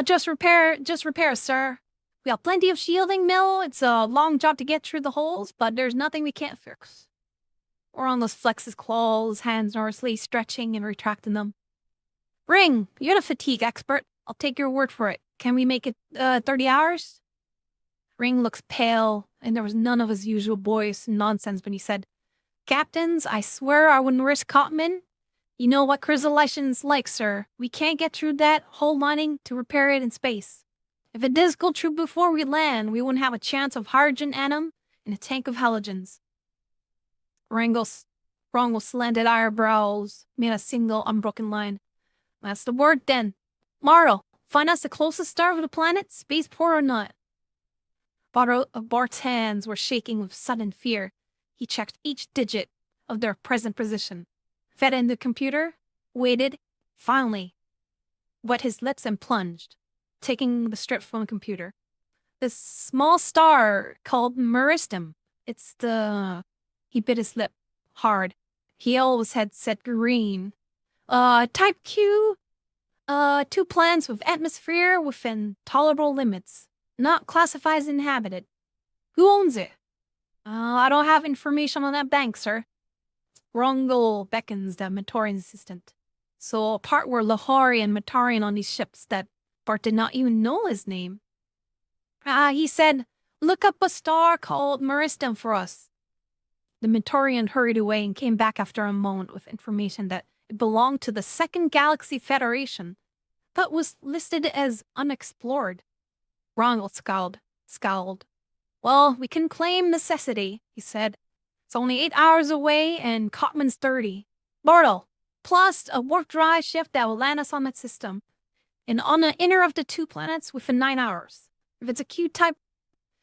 Just repairs, sir. We have plenty of shielding mill. It's a long job to get through the holes, but there's nothing we can't fix. Rongelus flexed his claws, hands nervously, stretching and retracting them. Ring, you're the fatigue expert. I'll take your word for it. Can we make it 30 hours? Ring looks pale, and there was none of his usual boyish nonsense when he said, Captains, I swear I wouldn't risk Cotman. You know what chrysolition's like, sir. We can't get through that whole lining to repair it in space. If it does go through before we land, we wouldn't have a chance of hydrogen atom in a tank of halogens. Rangel's slanted eyebrows made a single unbroken line. That's the word then. Morrow, Find us the closest star of the planet, spaceport or not. Bart's hands were shaking with sudden fear. He checked each digit of their present position, fed in the computer, waited, finally, wet his lips and plunged, taking the strip from the computer. This small star called Meristem. It's the... He bit his lip hard. He always had said green. Type Q. 2 planets with atmosphere within tolerable limits. Not classified as inhabited. Who owns it? I don't have information on that bank, sir. Rongol beckons the Mentorian assistant. So apart were Lahari and Matarian on these ships that Bart did not even know his name. He said, look up a star called Meristem for us. The Mentorian hurried away and came back after a moment with information that it belonged to the Second Galaxy Federation, but was listed as unexplored. Rongol scowled. Well, we can claim necessity, he said. It's only 8 hours away and Cotman's 30. Bartle, plus a warp drive shift that will land us on that system. And on the inner of the 2 planets within 9 hours. If it's a Q-type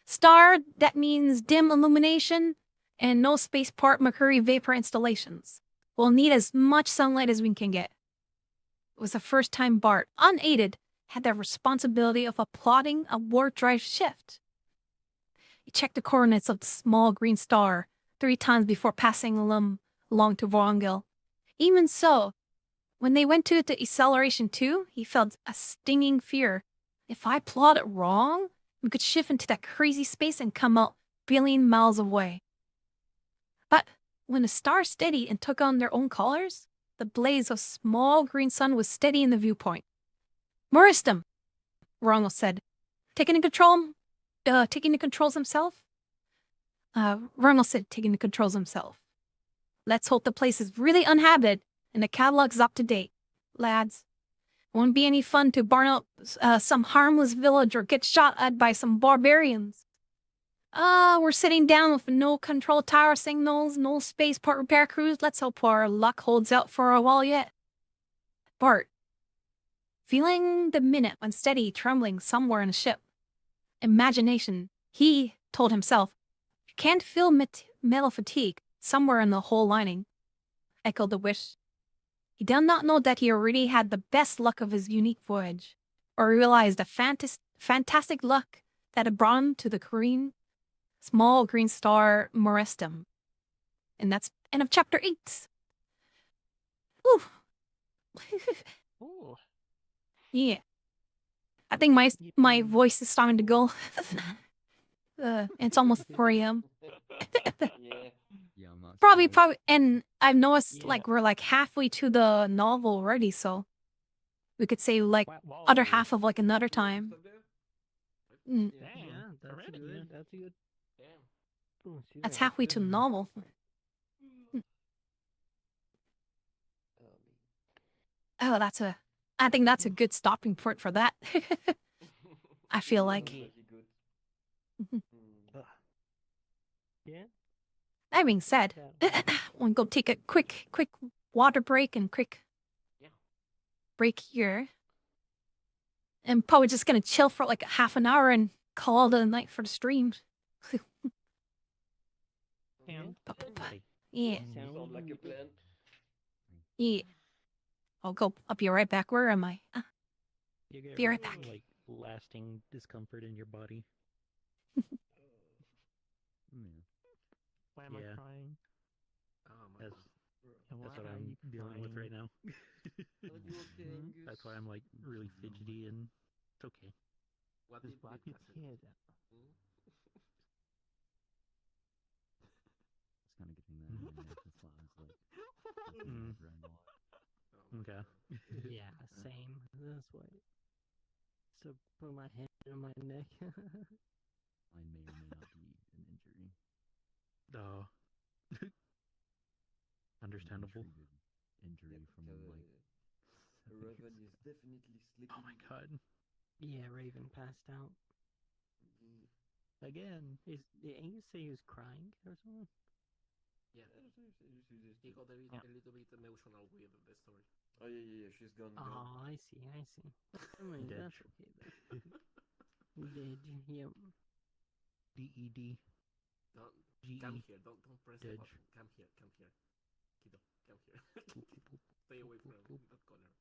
star, that means dim illumination and no spaceport mercury vapor installations. We'll need as much sunlight as we can get. It was the first time Bart, unaided, had the responsibility of plotting a warp drive shift. He checked the coordinates of the small green star 3 times before passing along to Vorongil. Even so, when they went to the acceleration 2, he felt a stinging fear. If I plot it wrong, we could shift into that crazy space and come out billion miles away. But when the stars steadied and took on their own colors, the blaze of small green sun was steady in the viewpoint. Meristem, Rongel said, taking the controls himself? Rongel said, taking the controls himself. Let's hope the place is really uninhabited and the catalog's up to date. Lads, it won't be any fun to burn up some harmless village or get shot at by some barbarians. We're sitting down with no control tower signals, no spaceport repair crews. Let's hope our luck holds out for a while yet. Bart, feeling the minute unsteady trembling somewhere in the ship. Imagination, he told himself, you can't feel metal fatigue somewhere in the whole lining. Echoed the wish. He did not know that he already had the best luck of his unique voyage, or realized the fantastic luck that had brought him to the small green star Meristem. And that's end of chapter 8. Ooh. Ooh. Yeah. I think my voice is starting to go. It's almost 4 a.m. Yeah, I'm not Probably, and I've noticed we're halfway to the novel already, so we could say other half of another time. Mm. Yeah, that's good. That's good. That's halfway to the novel. Oh, I think that's a good stopping point for that. I feel like. Yeah. That being said, we'll go take a quick water break and quick break here. And probably just gonna chill for half an hour and call it a night for the stream. Yeah. Sound like a plan. Yeah. I'll be right back. Where am I? You get Be right back. Lasting discomfort in your body. Why am I crying? That's what I'm dealing with right now. That's why I'm really fidgety and it's okay. This black kid. It's kind of getting that Okay. Yeah, same. That's why. So put my hand on my neck. I may or may not be an injury. Oh. Understandable. Injury from Raven is definitely sleeping. Oh my god. Yeah, Raven passed out. Again. Ain't you say he was crying or something? Yeah, he got a little bit emotional with the story. Oh yeah, she's gone. Oh, I see. I mean, Dead. that's okay then. Dead. Yep. DED. Don't GE. come here. Don't press the Dead. button. Come here. Kiddo, come here. Stay away from that corner.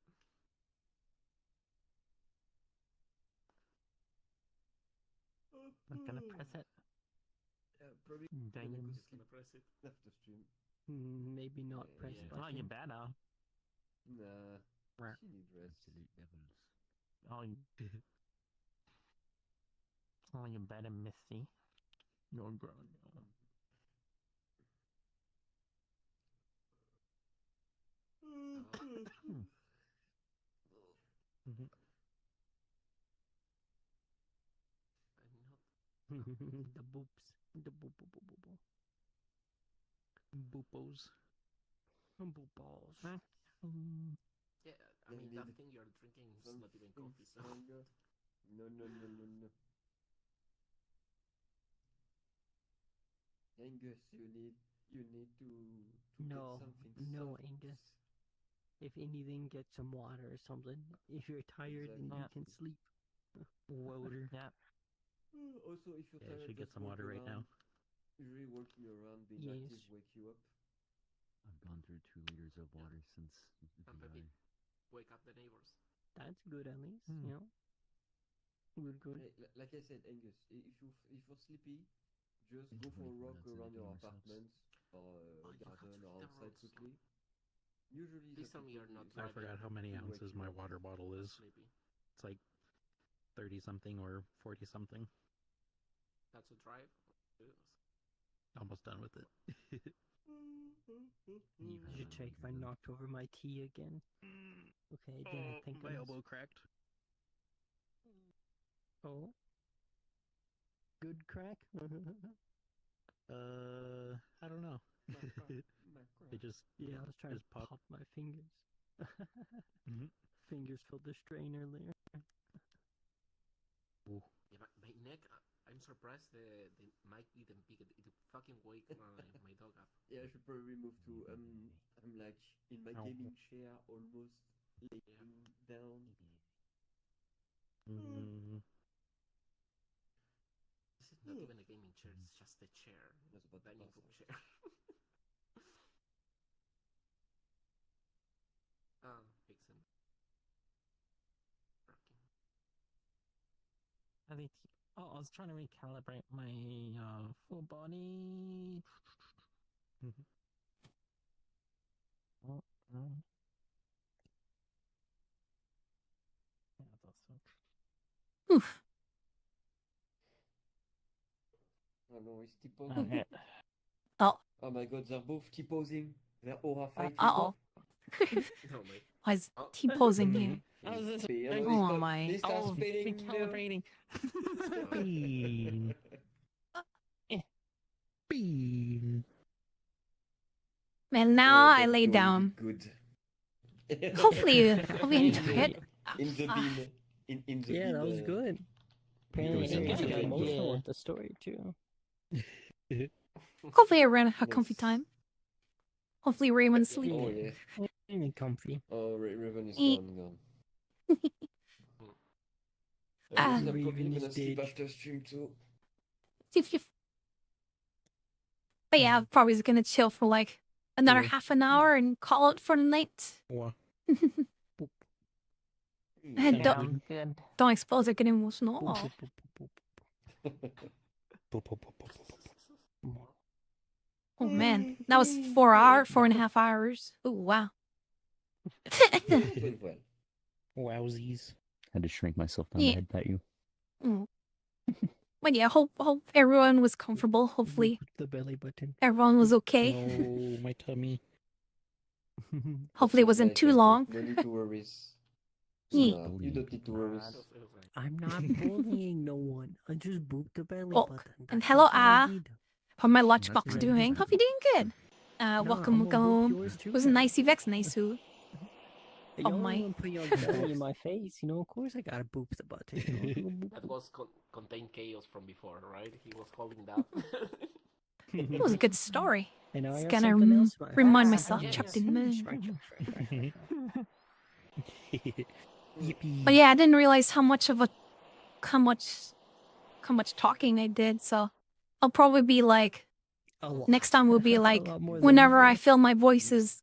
Not gonna press it. Probably Damn. Just gonna press it. after stream. Maybe not press yeah. button. Oh, you better. Nah, Right. she need rest. Absolute devils. Oh, oh, you better, Missy. You're grown now. The boops. The boop boop boop boop boop. Boopos. Boopballs. Yeah, I mean that thing you're drinking is not even coffee, so. No. Angus, you need to No, get something no, soft. Angus. If anything, get some water or something. If you're tired, then you can sleep. Water. Yeah. Also, if you're Yeah, I tired, should get just some walk water right now. around. Usually walking around, being active, wake you up. I've gone through 2 liters of water since VI. Wake up the neighbors. That's good at least, you know. Good. Hey, like I said, Angus, if you're sleepy, just go for a walk around your apartment or garden or outside quickly. Usually, Please tell me you're not I driving. forgot how many to wake ounces you my up. water bottle is. Sleepy. It's like 30 something or 40 something. That's a drive. Almost done with it. You should check if I knocked over my tea again. Okay, I didn't think my I elbow cracked. Oh. Good crack? I don't know. It just Yeah, I was trying to popped. pop my fingers. Fingers felt the strain earlier. Ooh. Yeah, my neck. I'm surprised the mic didn't pick it. It fucking wake my dog up. Yeah, I should probably move to I'm like in my gaming chair, almost laying down. This is not even a gaming chair. It's just a chair. Dining room chair. Vixen. I was trying to recalibrate my full body. Yeah, that's awesome. Oof. Oh no, he's T-posing. Oh. Oh my god, they're both T-posing. They're aura fighting. Uh-oh. Why is T-posing here? Oh my. They start spinning. Recalibrating. Bean. Bean. Man, now I lay down. Good. Hopefully you enjoy it. In the bean. In the bean. Yeah, that was good. Apparently, Angus got emotional with the story too. Hopefully everyone had a comfy time. Hopefully Raymond's sleeping. Oh yeah. Ain't comfy. Oh, Raven is gone. Ah. I'm probably gonna sleep after stream too. But yeah, I'm probably gonna chill for like another half an hour and call it for the night. And don't expose it, get emotional. Oh man, that was 4.5 hours. Oh wow. Wowsies. Had to shrink myself down Yeah. to head pat you. But yeah, hope everyone was comfortable. Hopefully the belly button. Everyone was okay. Oh, my tummy. Hopefully it wasn't too long. No need to worry. Yeah. You don't need to worry. I'm not bullying no one. I just booped the belly Oh, button. and That's hello, all I did. how my lunchbox That's doing? right. Hope you're doing good. Welcome, I'm gonna boop welcome. yours too It was a nice Vex, nice who. Hey, Oh y'all my. wanna put your belly in my face, you know, of course I gotta boop the button. You know? That was contained chaos from before, right? He was holding that. It was a good story. And now I It's got gonna something else in my remind face. myself Yeah, trapped yeah. in the moon. Yippee. But yeah, I didn't realize how much talking I did. So I'll probably be like, A lot. next time will be A like, lot more than whenever I usual. feel my voice is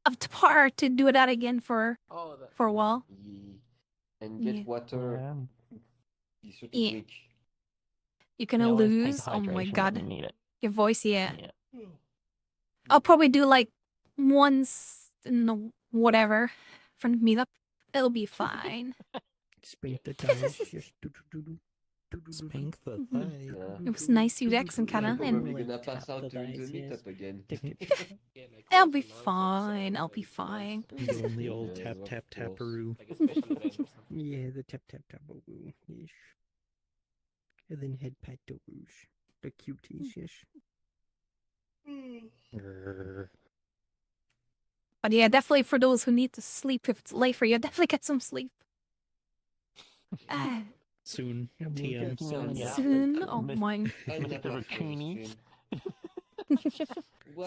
up to par to do that again for a while. And get Yeah. water. Be sure to Yeah. drink. You're gonna Yeah, always take lose. Oh my hydration when god. you need it. Your voice, yeah. Yeah. I'll probably do like once in a whatever for the meetup. It'll be fine. Spank the thighs. Just spank the thighs. It was nice you Dex and kinda We're and probably gonna pass out during the meetup again. I'll be fine. I'll be fine. Doing the old Yeah, tap of tap course. taparoo. Like a special event or something. Yeah, the tap tap taparoo. Yes. And then head pat the rouge. The cuties, yes. But yeah, definitely for those who need to sleep, if it's late for you, definitely get some sleep. Soon. Yeah, TM. Soon. Oh my. Mr. Raccoonies.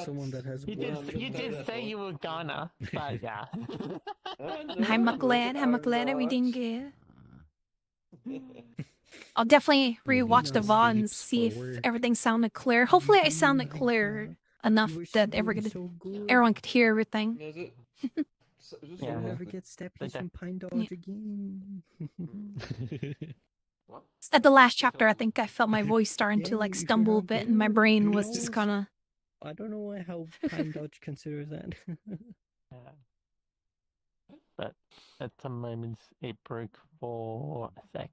Someone that has You did say you were gonna, but yeah. I'm glad everything good. I'll definitely rewatch the VOD and see if everything sounded clear. Hopefully I sounded clear enough that everyone could hear everything. You'll never get steppies from Pine Dodge again. At the last chapter, I think I felt my voice starting to like stumble a bit, and my brain was just kind of. I don't know how Pine Dodge considers that. But at some moments it broke for a sec.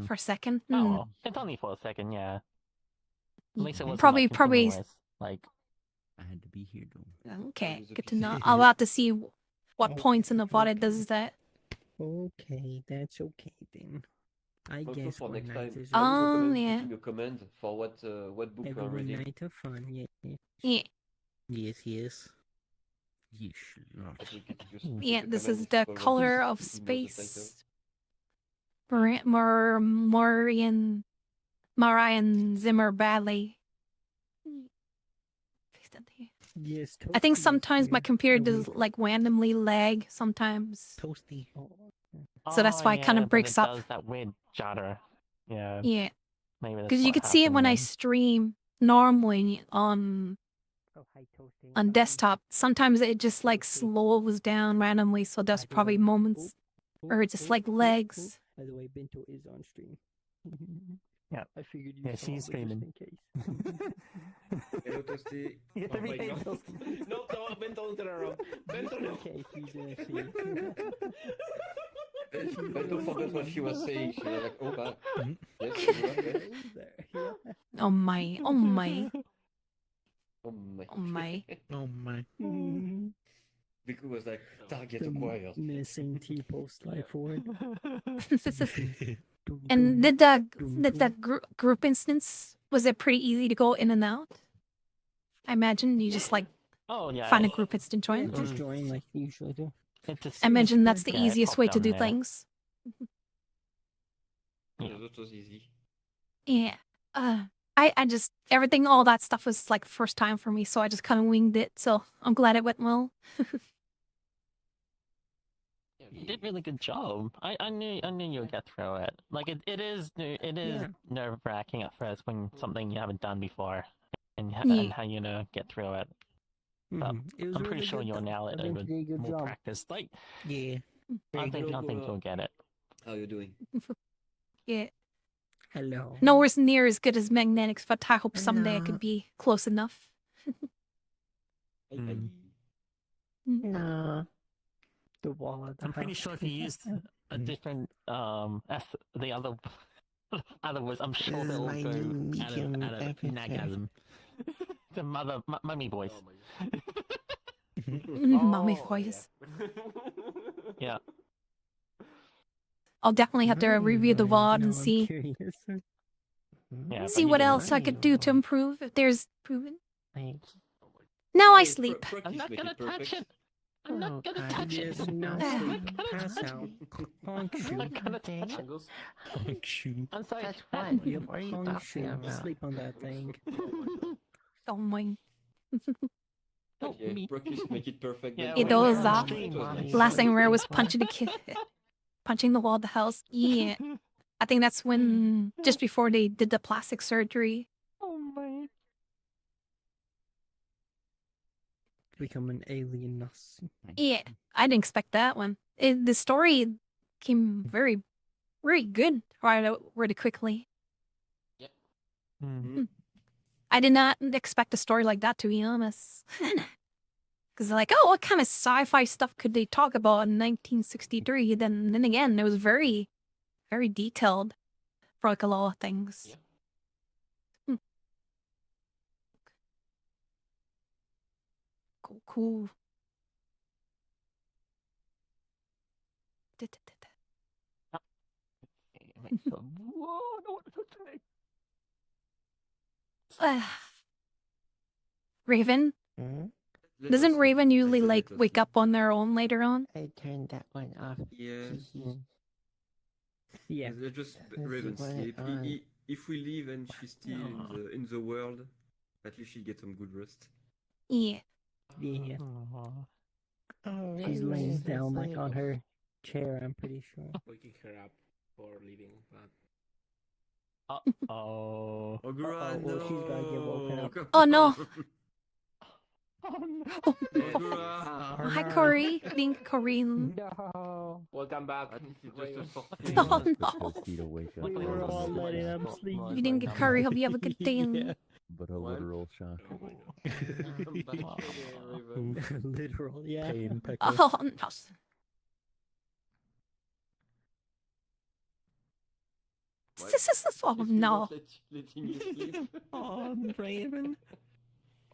For a second. Oh, well, it's only for a second, yeah. At least it wasn't Probably. continuous, like. I had to be here though. Okay, good to know. I'll have to see what points in the VOD it does that. Okay, that's okay then. I Also guess for one next night time, is Oh, recommend yeah. putting a comment for what book you are every reading. night of fun. Yeah. Yeah. Yes. Yes. I think it's just Yeah, put a this is comment the for what color of in both the title. space. Marian Zimmer Ballet. Yes. I think Toasty is sometimes my here. computer A does week. like randomly lag sometimes. Toasty. So that's why it kind of breaks up. Does that weird judder. Yeah. Yeah. Maybe that's Because you what could see it when happened I then. stream normally on desktop. Sometimes it just like slows down randomly, so there's probably moments where it just like lags. By the way, Bento is on stream. Yeah. I figured you Yeah, saw, she's but streaming. Just in case. Hello, Toasty. Yeah, Oh my hey, God. Toasty. No, Bento turn around. Bento, no. Okay, you didn't see. Bento forgot what she was saying. She was like, oh, bah. Yes, you are right. Oh my, oh my, Oh my. oh my. Oh my. Biku was like, target The acquired. missing T-post slide forward. And did that group instance, was it pretty easy to go in and out? I imagine you just like Oh, yeah. find a group instant join. Just join like you usually do. It just, I imagine that's the yeah, it easiest popped way to down do there. things. Yeah, that was easy. Yeah. I just everything, all that stuff was like first time for me, so I just kind of winged it. So I'm glad it went well. You did really good job. I knew you would get through it. Like it is nerve wracking at first when something you haven't done before, and and how you know get through it. But It was I'm pretty really sure good, you'll though. nail I it think with you did a good more job. practice. Like Yeah. I think you'll get it. How you doing? Yeah. Hello. Nowhere near as good as Magnetics, but I hope someday I No. could be close enough. No. The wall of the I'm pretty house. sure if you used a different the other words, I'm sure This is they'll my go new out medium of aperture. nagasm. The mummy voice. Mommy voice. Yeah. I'll definitely have to review the VOD and see Yeah, see but what you else I could do to improve if there's proven. did- Now I sleep. I'm not gonna touch it. I'm not gonna touch it. Yes, no I'm sleep. not gonna Pass touch out. it. Honk I'm shoe. not gonna touch it. Angles. Shoe. I'm sorry. That's what? Yep, What are you honk talking shoe. about? Sleep on that thing. Oh my. Okay, Brookies make it perfect. Yeah, It then. was It was nice. the last thing Rare was punching the kid, punching the wall of the house. Yeah, I think that's when just before they did the plastic surgery. Oh my. Become an alien us. Yeah, I didn't expect that one. The story came very, very good right out really quickly. Mm. I did not expect a story like that, to be honest. Because like, oh, what kind of sci-fi stuff could they talk about in 1963? Then again, it was very, very detailed for like a lot of things. Hmm. Cool. Whoa, no, today. Raven? Doesn't Raven usually like wake up on their own later on? I turned that one off. Yeah. Yeah. They're just This Raven is what sleep. I- If we leave and she's still in the world, at least she'll get some good rest. Yeah. Yeah. Oh, She's Raven laying is down like asleep. on her chair, I'm pretty sure. Waking her up for leaving, but Oh. Ogura, well, she's gotta get woken up. Come Oh no. on. Oh, hi, Corey. Being Korean. No. welcome back. It's just a soft Oh no. Supposed to wake up. We were all letting him sleep. You didn't get curry. Hope you have a good day. Yeah. But a literal shock. Literal, yeah. Pain, Oh no. Oh no. Letting you sleep. Oh, Raven.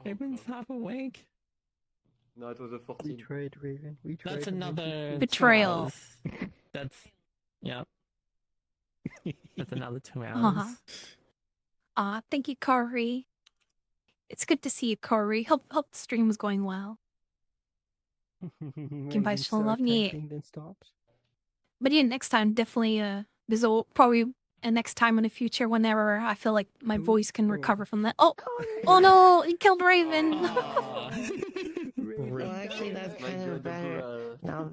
Raven's half awake. No, it was a We 14. tried, Raven. We tried. That's to make you another sleep. Betrayal. 2 hours. That's yeah. That's another 2 hours. Uh-huh. Thank you, Corey. It's good to see you, Corey. Hope the stream was going well. Raven buy some love, starts yeah. typing, then stops. But yeah, next time definitely there's probably a next time in the future whenever I feel like my voice can recover from that. Oh no, he killed Raven. Well, actually, that's My kind of God, better. Ogura. Now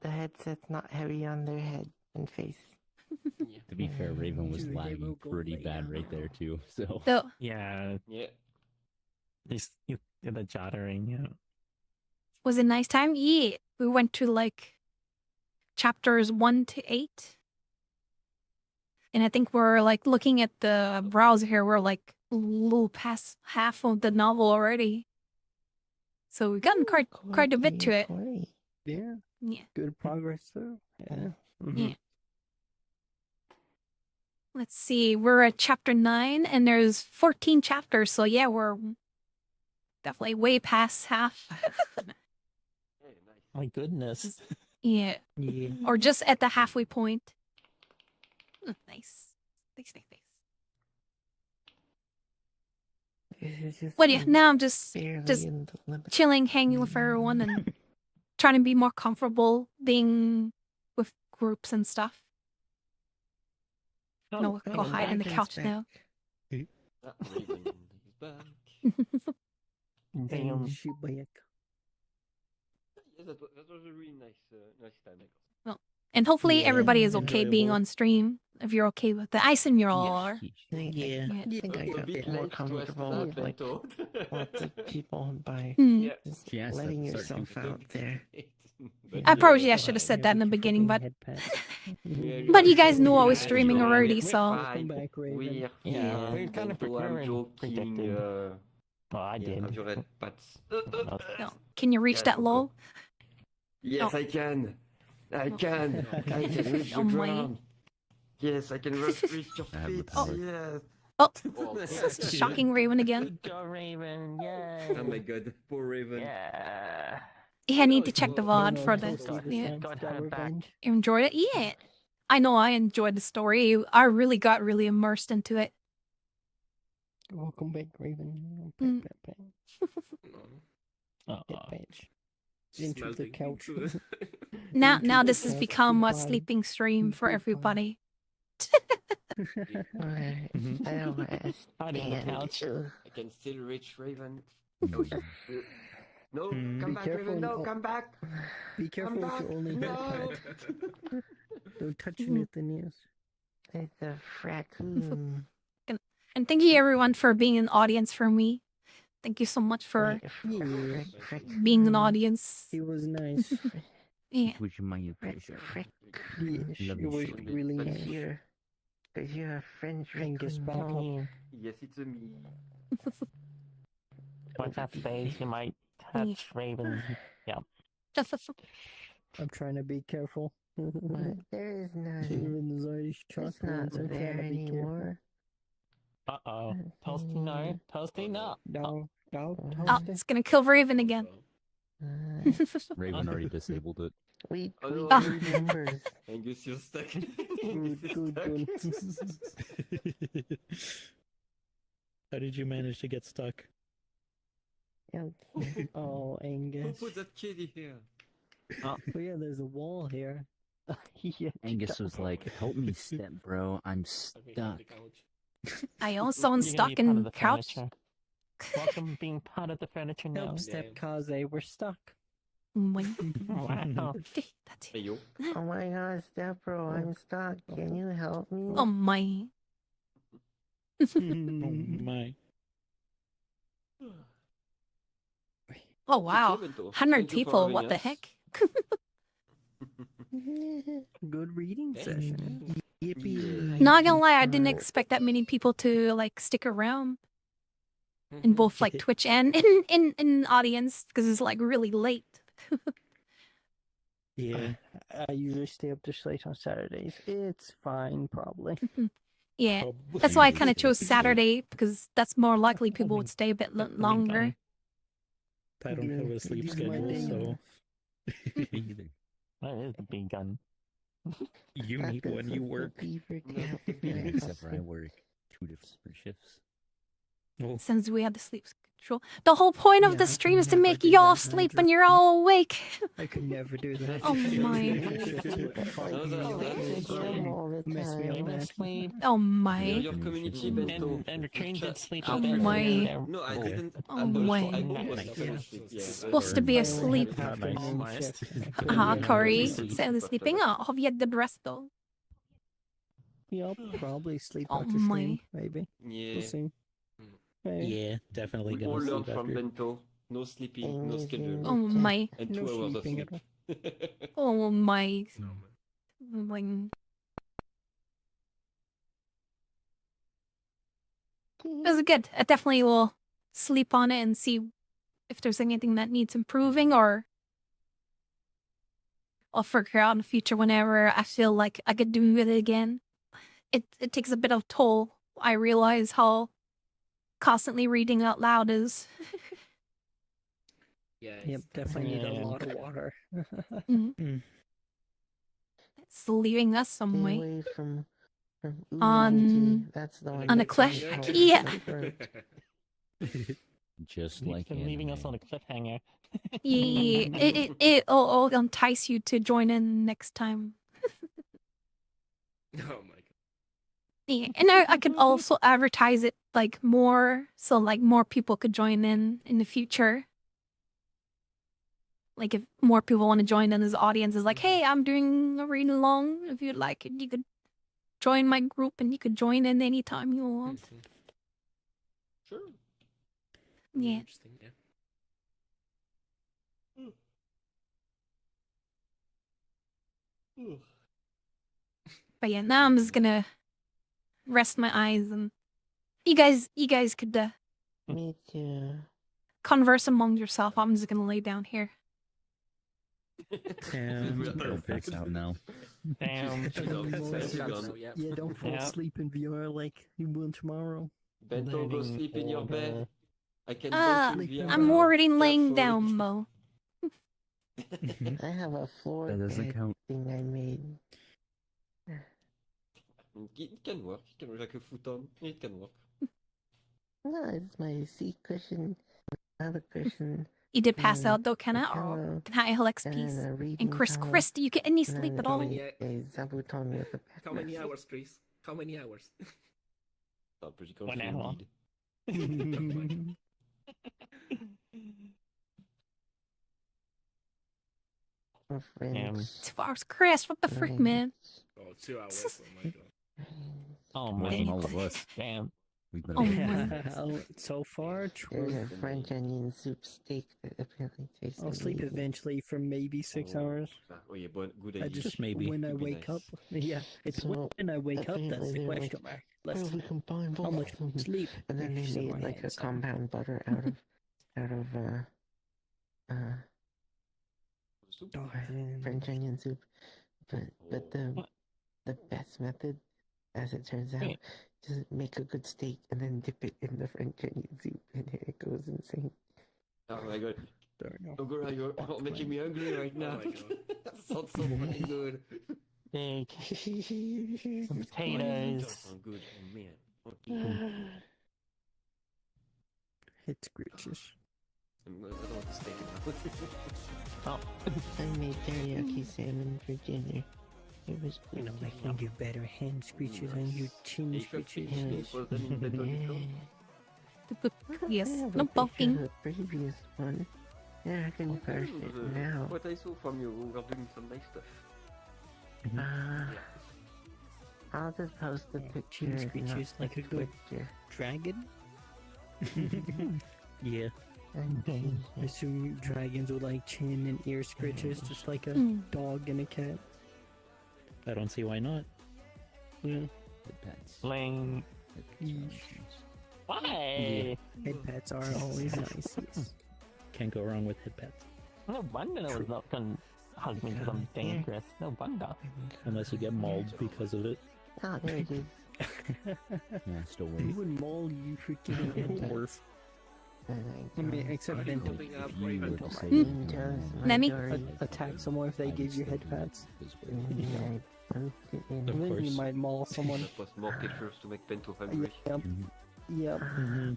the headset's not heavy on their head and face. To be fair, Raven was Dude, they will lagging go pretty lay bad down. right there too. So So Yeah, Yeah. you did the jottering. Yeah. was it nice time? Yeah, we went to like chapters 1 to 8. And I think we're like looking at the browser here. We're like a little past half of the novel already. So we've gotten quite a bit to it. Yeah. Yeah. Good progress though. Yeah. Yeah. Let's see. We're at chapter 9 and there's 14 chapters. So yeah, we're definitely way past half. My goodness. Yeah. Yeah. Or just at the halfway point. Nice. Nice. Well, yeah, now I'm just chilling, hanging with everyone, and trying to be more comfortable being with groups and stuff. No, go hide in the couch now. Raven is back. Damn. And she back. Yes, that was a really nice time. And hopefully Yeah. everybody is okay being Enjoyable. on stream. If you're okay with that, I assume you all are. Yeah. I think I A got bit more late to comfortable us, with like Bento. lots of people by Hmm. Yeah. just She has to letting start yourself thinking. out there. But I probably yeah, should have said that in the beginning, but Yeah, but you guys knew I was yeah, streaming yeah, already, we're so Welcome fine. back, Raven. We're Yeah, fine. we're kind of Bento, I'm preparing, joking. predicting. Uh, Well, I yeah, did. have you read Pats? no. Can you reach Yeah, that Coco. low? Yes, Oh. I can. I can. I can reach the Oh my. ground. Yes, I can reach your I have the feet. power. Yes. Oh, Oh, shocking Raven again. Good job, Raven. Yay. Oh my god, poor Raven. Yeah. Yeah, I need to check the No, VOD no, for don't this. see the Yeah. sense, God, that have it back. revenge. You enjoyed it? Yeah. I know I enjoyed the story. I really got really immersed into it. Welcome back, Raven. Mm. Pat, pat, Uh-uh. pat, patch. Into the couch. Now Into the this has couch, become a goodbye. sleeping stream for Goodbye. everybody. I don't Hiding on the couch. I can still reach Raven. No, Hmm. come Be back, careful, Raven. No, oh. come back. Be careful with your only No. head. Don't touch anything else. It's a raccoon. And thank you everyone for being an audience for me. Thank you so much for being an audience. He was nice. Yeah. Which you mind pleasure. Yes, Love it you, was Shirley. really Cause nice. you're a French Angus raccoon. back up. Yes, it's a me. Watch that space, you might touch Raven's. Yeah. I'm trying to be careful. But there is none. Raven's already shot It's not once. I'm there trying to be careful. anymore. Uh-oh. Toasty no. Toasty no. No, no, Oh, toast it's gonna kill Raven again. Raven already disabled it. We Oh, no. members. Angus, you're stuck. Good. How did you manage to get stuck? Oh, Who Angus. put that kitty here? Oh yeah, there's a wall here. Angus was like, "Help me, step bro. I'm stuck." I also am You're gonna stuck be part of in the couch. furniture. Welcome being part of the furniture now. Help, step Kaze, we're stuck. Wow. That's Hey, yo. Oh my god, step bro, I'm stuck. Can you help me? Oh my. Oh my. Oh wow. Bento. 100 Thank you for people, having what the us. heck? Good reading session. Yippee. Not gonna lie, I didn't expect that many people to like stick around in both like Twitch and in audience because it's like really late. Yeah, I usually stay up this late on Saturdays. It's fine, probably. Yeah, that's why I kind of chose Saturday because that's more likely people would stay a bit longer. I don't have a sleep These are my schedule, so Me either. That is the big gun. you need one. You work. Except for I work 2 different shifts. Since we had the sleep schedule, the whole point of Yeah, the I stream is to never make do you all that, sleep Hydra. when you're all awake. I could never do that. Oh my. Mess me up, man. Sleep. Oh You're my. your community, Bento. And Retrain did sleep Oh a bit. my. There. No, I didn't. Oh I'm not my. sure. I almost fell asleep. Yeah, Supposed to be I only asleep. have half an hour shift. Corey. Sleep. Sound sleeping? Oh, have you had the rest though? Yeah, I'll probably sleep Oh after my. stream, maybe. Yeah. We'll see. Hey. Yeah, definitely We all gonna learned sleep from after. Bento. No sleeping, no schedule. Oh my. And No 2 hours of sleeping sleep. at Oh my. When it was good. I definitely will sleep on it and see if there's anything that needs improving, or I'll figure out in the future whenever I feel like I could do it again. It takes a bit of toll. I realize how constantly reading out loud is. Yeah. Yep, definitely need a lot of water. It's leaving us some Stay way. away from On That's the one on a that cliff. comes from Yeah. the throat. Just He's like been leaving us anime. on a cliffhanger. Yeah, it'll entice you to join in next time. Oh my god. Yeah, and I could also advertise it like more, so like more people could join in the future. Like if more people want to join in as audiences, like, hey, I'm doing a read along. If you'd like it, you could join my group and you could join in anytime you want. Sure. Yeah. Interesting, yeah. But yeah, now I'm just gonna rest my eyes and you guys could Me too. converse among yourself. I'm just gonna lay down here. Don't fix out now. Damn. Yeah, don't fall Yeah. asleep in VR like you will tomorrow. Bento, go Learning sleep in your bed. order. I can Ah, talk to VR. I'm already laying Careful. down, Mo. I have a floor That doesn't bed count. thing I made. It can work. It can work like a futon. It can work. No, it's my seat cushion, another cushion. You did pass and out though, can a I? pillow, Can I LX and peace? then a reading And Chris, towel, do you get any and sleep then at all? a zabuton with a How many backpack. hours, Chris? How many hours? Oh, pretty 1 confident hour. indeed. It's Fox Crest. What the frick, man? Oh, 2 hours. Oh my god. Oh More my than all of us. damn. We've been Oh away my. So far, There's true. a French onion soup steak that apparently tastes I'll sleep amazing. eventually for maybe 6 hours. Oh yeah, but good I idea. just maybe. when I Could be wake nice. up. Yeah, it's So, when I wake up that's apparently the they're like, question mark. What Let's if we combine how both much of them? sleep? And then they Shit my made like a hands up. compound butter out of Oh, French onion soup. But the best method, as it turns out, just make a good steak and then dip it in the French onion soup, and it goes insane. Oh my god. There we go. Oh god, you're making me hungry right now. my god. That sounds so fucking good. Steak. Some potatoes. That sounds good. Oh man. Okay. Hit screeches. I don't want to steak now. Oh. I made teriyaki salmon for dinner. It was You know, good. I can do better hand screeches and you chin Hey, chef, screeches. can you put them in Bento Nico? Yes. I have No a picture poking. of the previous one. Yeah, I can post it now. What I saw from you, we are doing some nice stuff. I'll just post the picture. Chin screeches like a good picture. dragon. Yeah. I assume dragons with like chin and ear scritches, just like a dog and a cat. I don't see why not. Yeah. Head pats. Bling. Why? Head pats are always nice. Yes. Can't go wrong with head pats. No wonder it was not gonna hug me because I'm dangerous. No wonder. Unless you get mauled because of it. Oh, there it is. Yeah, still Who worth. would maul you for giving head pats? Worth. I mean, except Bento. If you were to say Let me- Attack someone if they give you head pats. Of And then you course. might maul someone. That was more pictures to make Bento hungry. Yep. Yep. Mhm.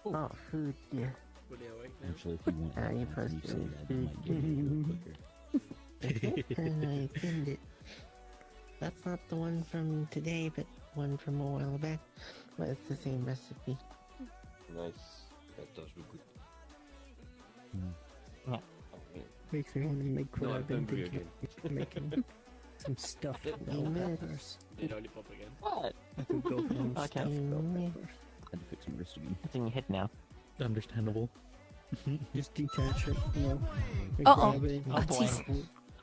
Oh, food, yeah. Were they awake now? Actually, if you want Ah, you head pats and you say posted that, it might get it a little quicker. And I pinned it. That's not the one from today, but one from a while back. But it's the same recipe. Nice. That does look good. Yeah. Makes me want to make what No, I've been I'm hungry thinking. again. Making some stuffed bell peppers. Did lollipop again? What? I could go for some Okay. stuffed bell peppers. Had to fix my wrist again. It's in your head now. Understandable. Just detach it, you know. and Uh-oh. grab it. Oh boy.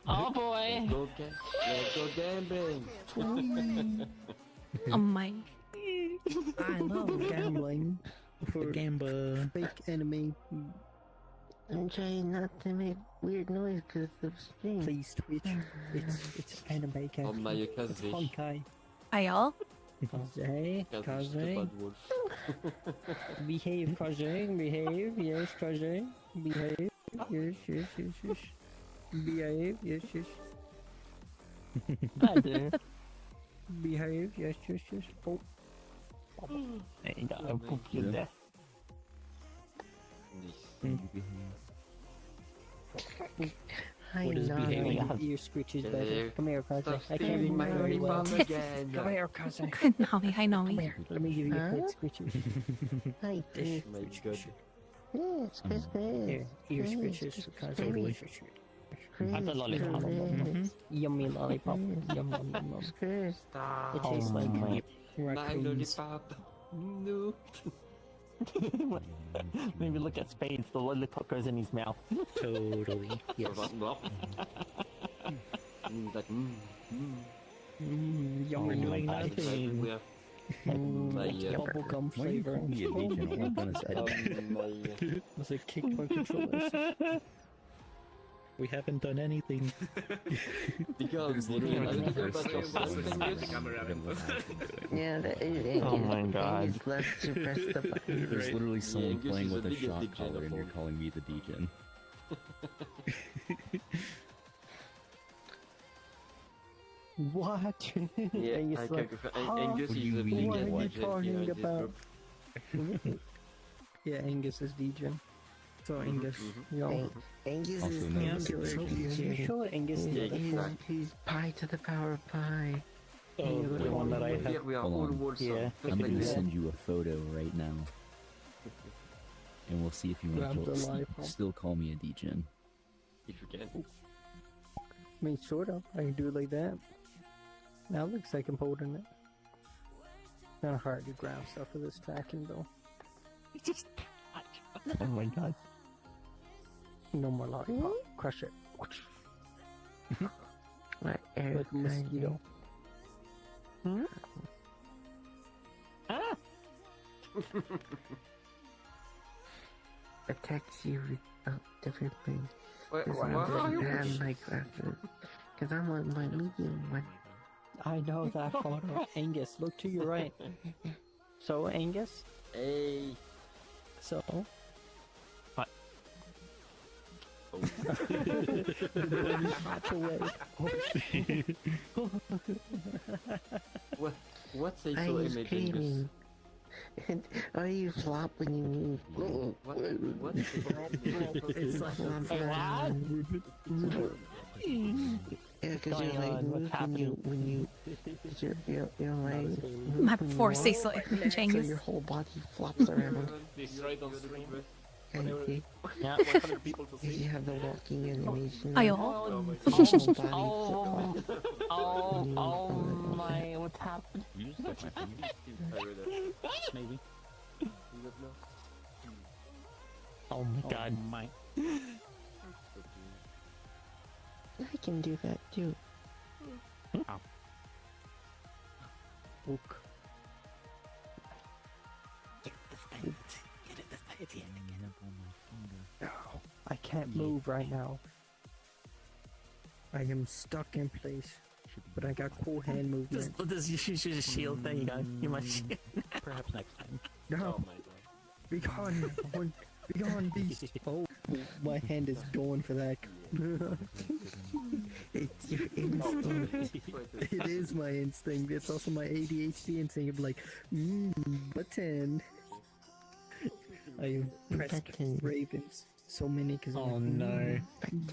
Oh boy. Let's go gambling. Oh my. I love gambling for Gamba. fake anime. I'm trying not to make weird noise because of stream. Please Twitch. It's anime cat. On my It's kaze. honkai. Ayol. Kaze. Kaze, the Kaze. bad wolf. Behave, Kaze. Behave. Yes, Kaze. Behave. Yes, yes, yes, yes. Behave. Yes, yes. I do. Behave. Yes, yes, yes. Oh. There you go. I'll poop you there. Nice. Hi, What is Nani. behaving? Yeah. Ear screeches Hey, better. Come here, Kaze. Stop I can't stealing move my very well. lollipop again. Come here, Kaze. Nami, hi Come Nami. here. Let me give you a Huh? head scritches. Hi, Chris. My god. Yes, Chris, Chris. Here, ear Yes, scritches. Kaze. Totally. Chris, I'm the lollipop. Chris. Yummy lollipop. Yum, yum, yum, yum. Chris. It tastes like my. My raccoons. lollipop. No. Maybe look at Spades. The lollipop goes in his mouth. Totally. Yes. Like, Yum, We're yum, doing yum. nothing. My, Bubblegum Why are you flavor. calling me a DJ? I want on his head. my, Was it kicked my controllers? We haven't done anything. because literally I don't like care the about your first fast one. fingers. Yeah, Oh my God. It's left to press the button. There's literally someone Angus playing is with the a biggest shock DJ collar and of you're all. calling me the DJ. What? Yeah, And I it's can like, confirm. huh? Angus What do is you the mean, what are biggest you DJ talking here in this about? group. Yeah, Angus is DJ. So Angus, mhm. yo. Angus Also is known the as So killer you DJ. show Angus the other He's, one. he's pi to the power of pi. Oh, the one that I Here have. we are Hold all on. Warsaw. Yeah. Just I'm like gonna this. send you a photo right now. And we'll see if you Grab want the to lollipop. still call me a DJ. If you can. I mean, sort of. I can do it like that. Now it looks like I'm holding it. Kind of hard to grab stuff for this tracking though. Oh my god. No more lollipop. Crush it. What Like a mosquito. Hmm? Ah! Attacks you with different things. Wait, Because what I are you don't have my glasses. Because I'm on my medium one. I know that photo. Angus, look to your right. So, Angus? Hey. So? What? What say I so was image dreaming. And oh, you flop when you move. What? It's like Yeah, because you're like move when you, cause you're like My poor Cecil so Changus. your whole body flops around. Right on stream. Okay. Yeah. 100 people to You see. have the walking animation. Ayo. Whole body Oh my, what's happened? You just got my phone. Maybe. You don't know? Oh my god. My. I can do that too. Ook. I can't move right now. I am stuck in place. But I got cool hand movement. Just use your shield. There you go. You must. Perhaps next time. No! Oh my god. Be gone! Be gone, beast! Oh, my hand is going for that. It's your instinct. It is my instinct. It's also my ADHD instinct of like, button. I pressed Button. ravens. So many because Oh no.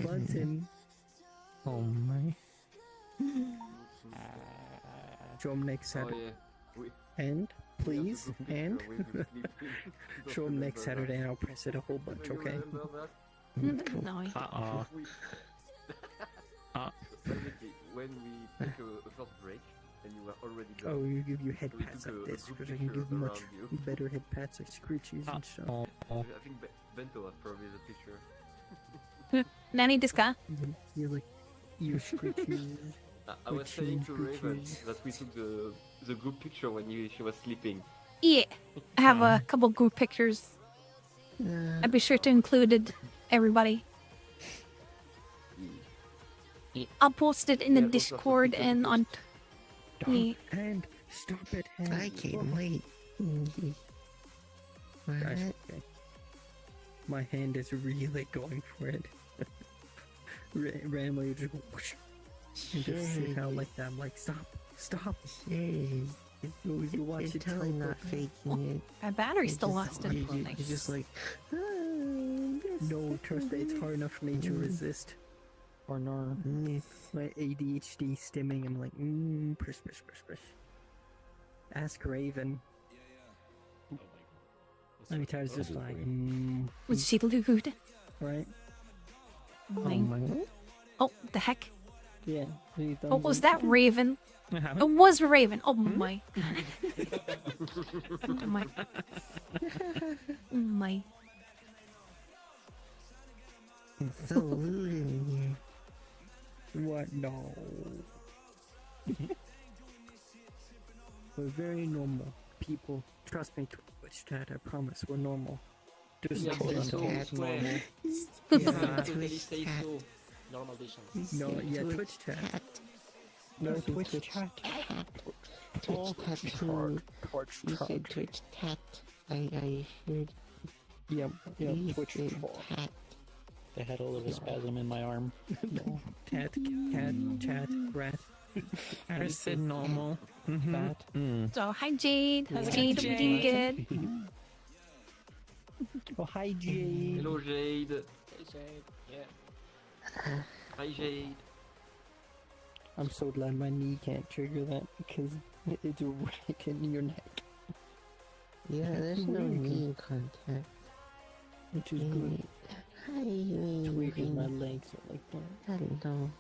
Button. Oh my. Show 'em next Oh Saturday. yeah. We And, please, and we've been sleeping. show 'em next Saturday and I'll press it a whole bunch, Do you okay? remember that? No. Uh-oh. We- Uh. Basically, when we took a first break and you were already gone. Oh, you give you head We pats took like a this group because I can picture give much around you. better head pats like screechies and stuff. Oh. I think Bento has probably the picture. Nanny Diska. You're like, you screechy. I was saying to Raven that we took the group picture when she was sleeping. Yeah. I have a couple group pictures. I'd be sure to include everybody. I'll post it in the Yeah, post it on Discord Twitter and on. Yeah. Hand, stop it, hand. I can't wait. What? Gosh, okay. My hand is really going for it. Randomly just go whoosh, and just sit down like that. I'm like, stop. Serious. You watch You're it totally type not up. faking it. My battery It's still just- lasted. You're just like, No, trust me, it's hard enough for me to resist. Or no. My ADHD stimming, I'm like, push. Ask Raven. How many times just like, Was she lewd? right? Mine. Oh, the heck. Yeah. Oh, was that Raven? It was Raven. Oh my. Oh my. Oh my. it's so lewd in What? No. We're very normal people. Trust me, Twitch chat, I promise, we're normal. Just Yeah, like so Bento. square. here. Yeah, totally say so. Normal visions. No, yeah, Twitch chat. No, Twitch chat. Twitch tattoo. You said Twitch tat. I heard Yeah, you Twitch said chat. tat. I had a little spasm in my arm. No. Cat, cat, chat, rat. I said normal. Bat. So, hi Jade. Jade, we doing good? Oh, hi, Jade. Hello Jade. Hey, Jade. Yeah. Hi Jade. I'm so glad my knee can't trigger that because it's right in your neck. Yeah, there's no knee contact. Which is good. Hi, Tweaking my Raven. legs are like that. Hello.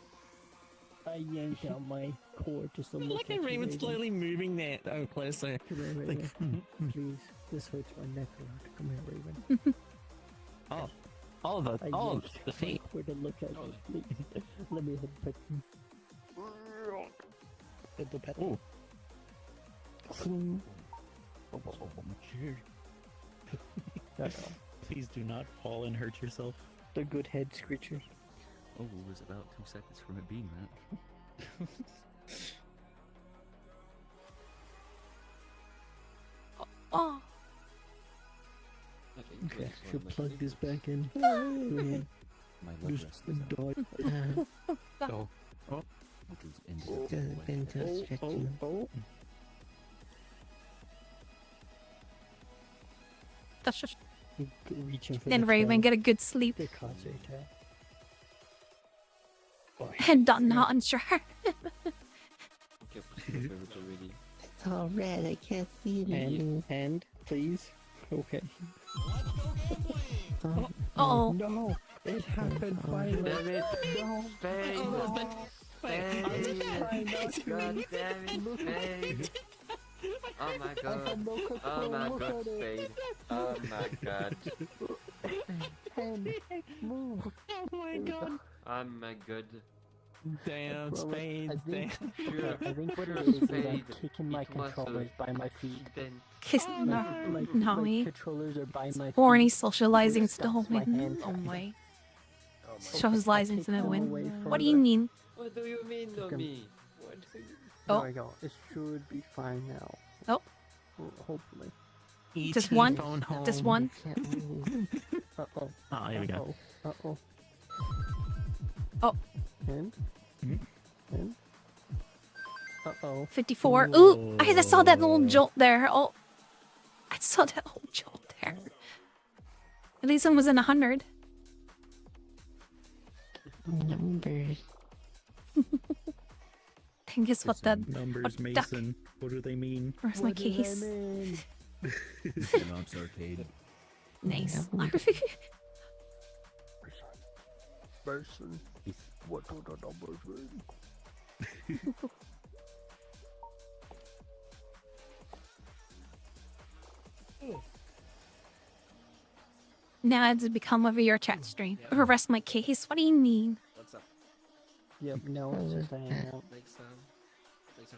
I yanked out my cord just to look Look at you, Raven Raven. slowly moving there. Oh, closer. Come here, Like, Raven. Please, this hurts my neck a lot. Come here, Raven. oh, all the I all yanked the feet. my cord to look at you, please. Let me hit pet you. Bento pet. Ooh. Please do not fall and hurt yourself. The good head screecher. Oh, it was about 2 seconds from it being that. Oh. Okay, should plug this back in. My leg Just rest is out. died. Oh. Oh. It was ended up the way. Bento stretching. Oh. That's just. Reaching for Then the Raven phone. get a good sleep. The cards are there. And done not unsure. Okay, put your favorites already. It's all red. I can't see anything. And, please. Okay. Oh. No! It happened finally. Damn it! No! Fade! Fade! God damn it! Fade! Oh my god! Oh my god! Fade! Oh my god! Hand, move! Oh my god. Oh my god! Damn, spades. I think, Sure. I think what Sure, it is I'm Spade. kicking my It was a controllers by my feet. Then Kiss no, no, my me. controllers are by my Horny feet. socializing It stops still my win. hand Oh tracking. my. Oh my Socializing to the them away win. from What do you the- mean? What do you mean, no me? What do you... Oh. There we go. It should be fine now. Oh. Hopefully. Just one? Phone home. Just one? Can't move. Uh-oh. Oh, here we go. Uh-oh. Oh. And? And? Uh-oh. 54. Ooh, I saw that little jolt there. Oh, I saw that little jolt there. At least one was in 100. Numbers. I think it's what that. Numbers, what duck- Mason. What do they mean? Where's my case? Mouse arcade. Nice. Person. What do the numbers mean? Now it's become a VRChat stream. Arrest my case. What do you mean? What's up? Yep, no, it's just a hangout. Like some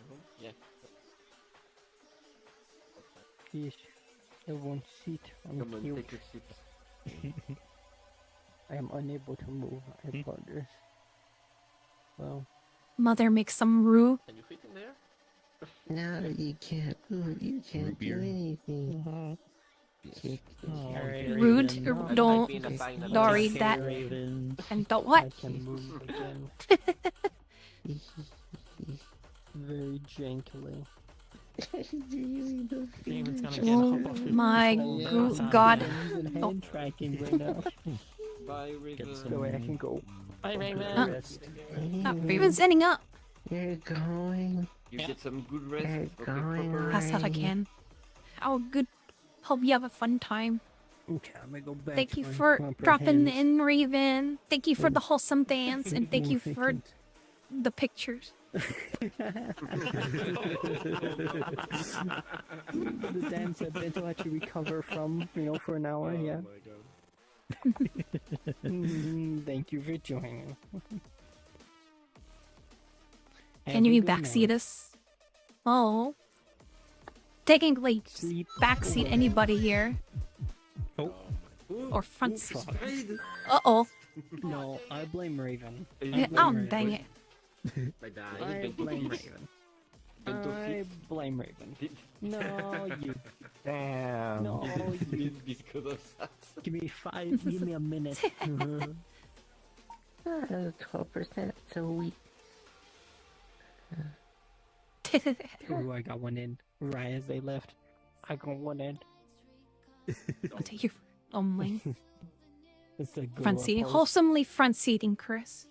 room? Yeah. Yeesh. Everyone sit. I'm Come on, cute. take your seats. I am unable to move. I apologize. Well, Mother makes some roux. Can you fit in there? Now that you can't move, you can't do anything. Kick. Rude. Raven. Don't. I've been a sign of Don't a read that. Raven. And don't I what? can move again. Very gently. Raven's gonna get Oh hop off. my god. I'm using Oh. hand tracking right now. Bye, Raven. some- So I can go. Bye, Raven. Rest. Oh, Raven's ending up. You're going. You get some good rest. You're Okay, going proper That's what I can. Oh, good. Hope you have a fun time. Okay, I'm gonna go back. Thank to you my for proper dropping hands. in, Raven. Thank you for the wholesome dance, and thank you More for vacant. the pictures. The dance that Bento had to recover from, for an hour, yeah. Oh my god. Thank you for joining. Can you Have a good backseat night. us? Oh. Technically, Sleep backseat well. anybody here. Oh. Or front Ooh, seat. fuck. Uh-oh. No, I blame Raven. Oh, dang it. Like that. I blame Raven. I blame Raven. No, you. Damn. No, you. because of that. Give me give me a minute. 12%, so weak. Ooh, I got one in. Right as they left. I got one in. I'll take you. Oh my. It's the Front gorilla seating. pose. Wholesomely front seating, Chris.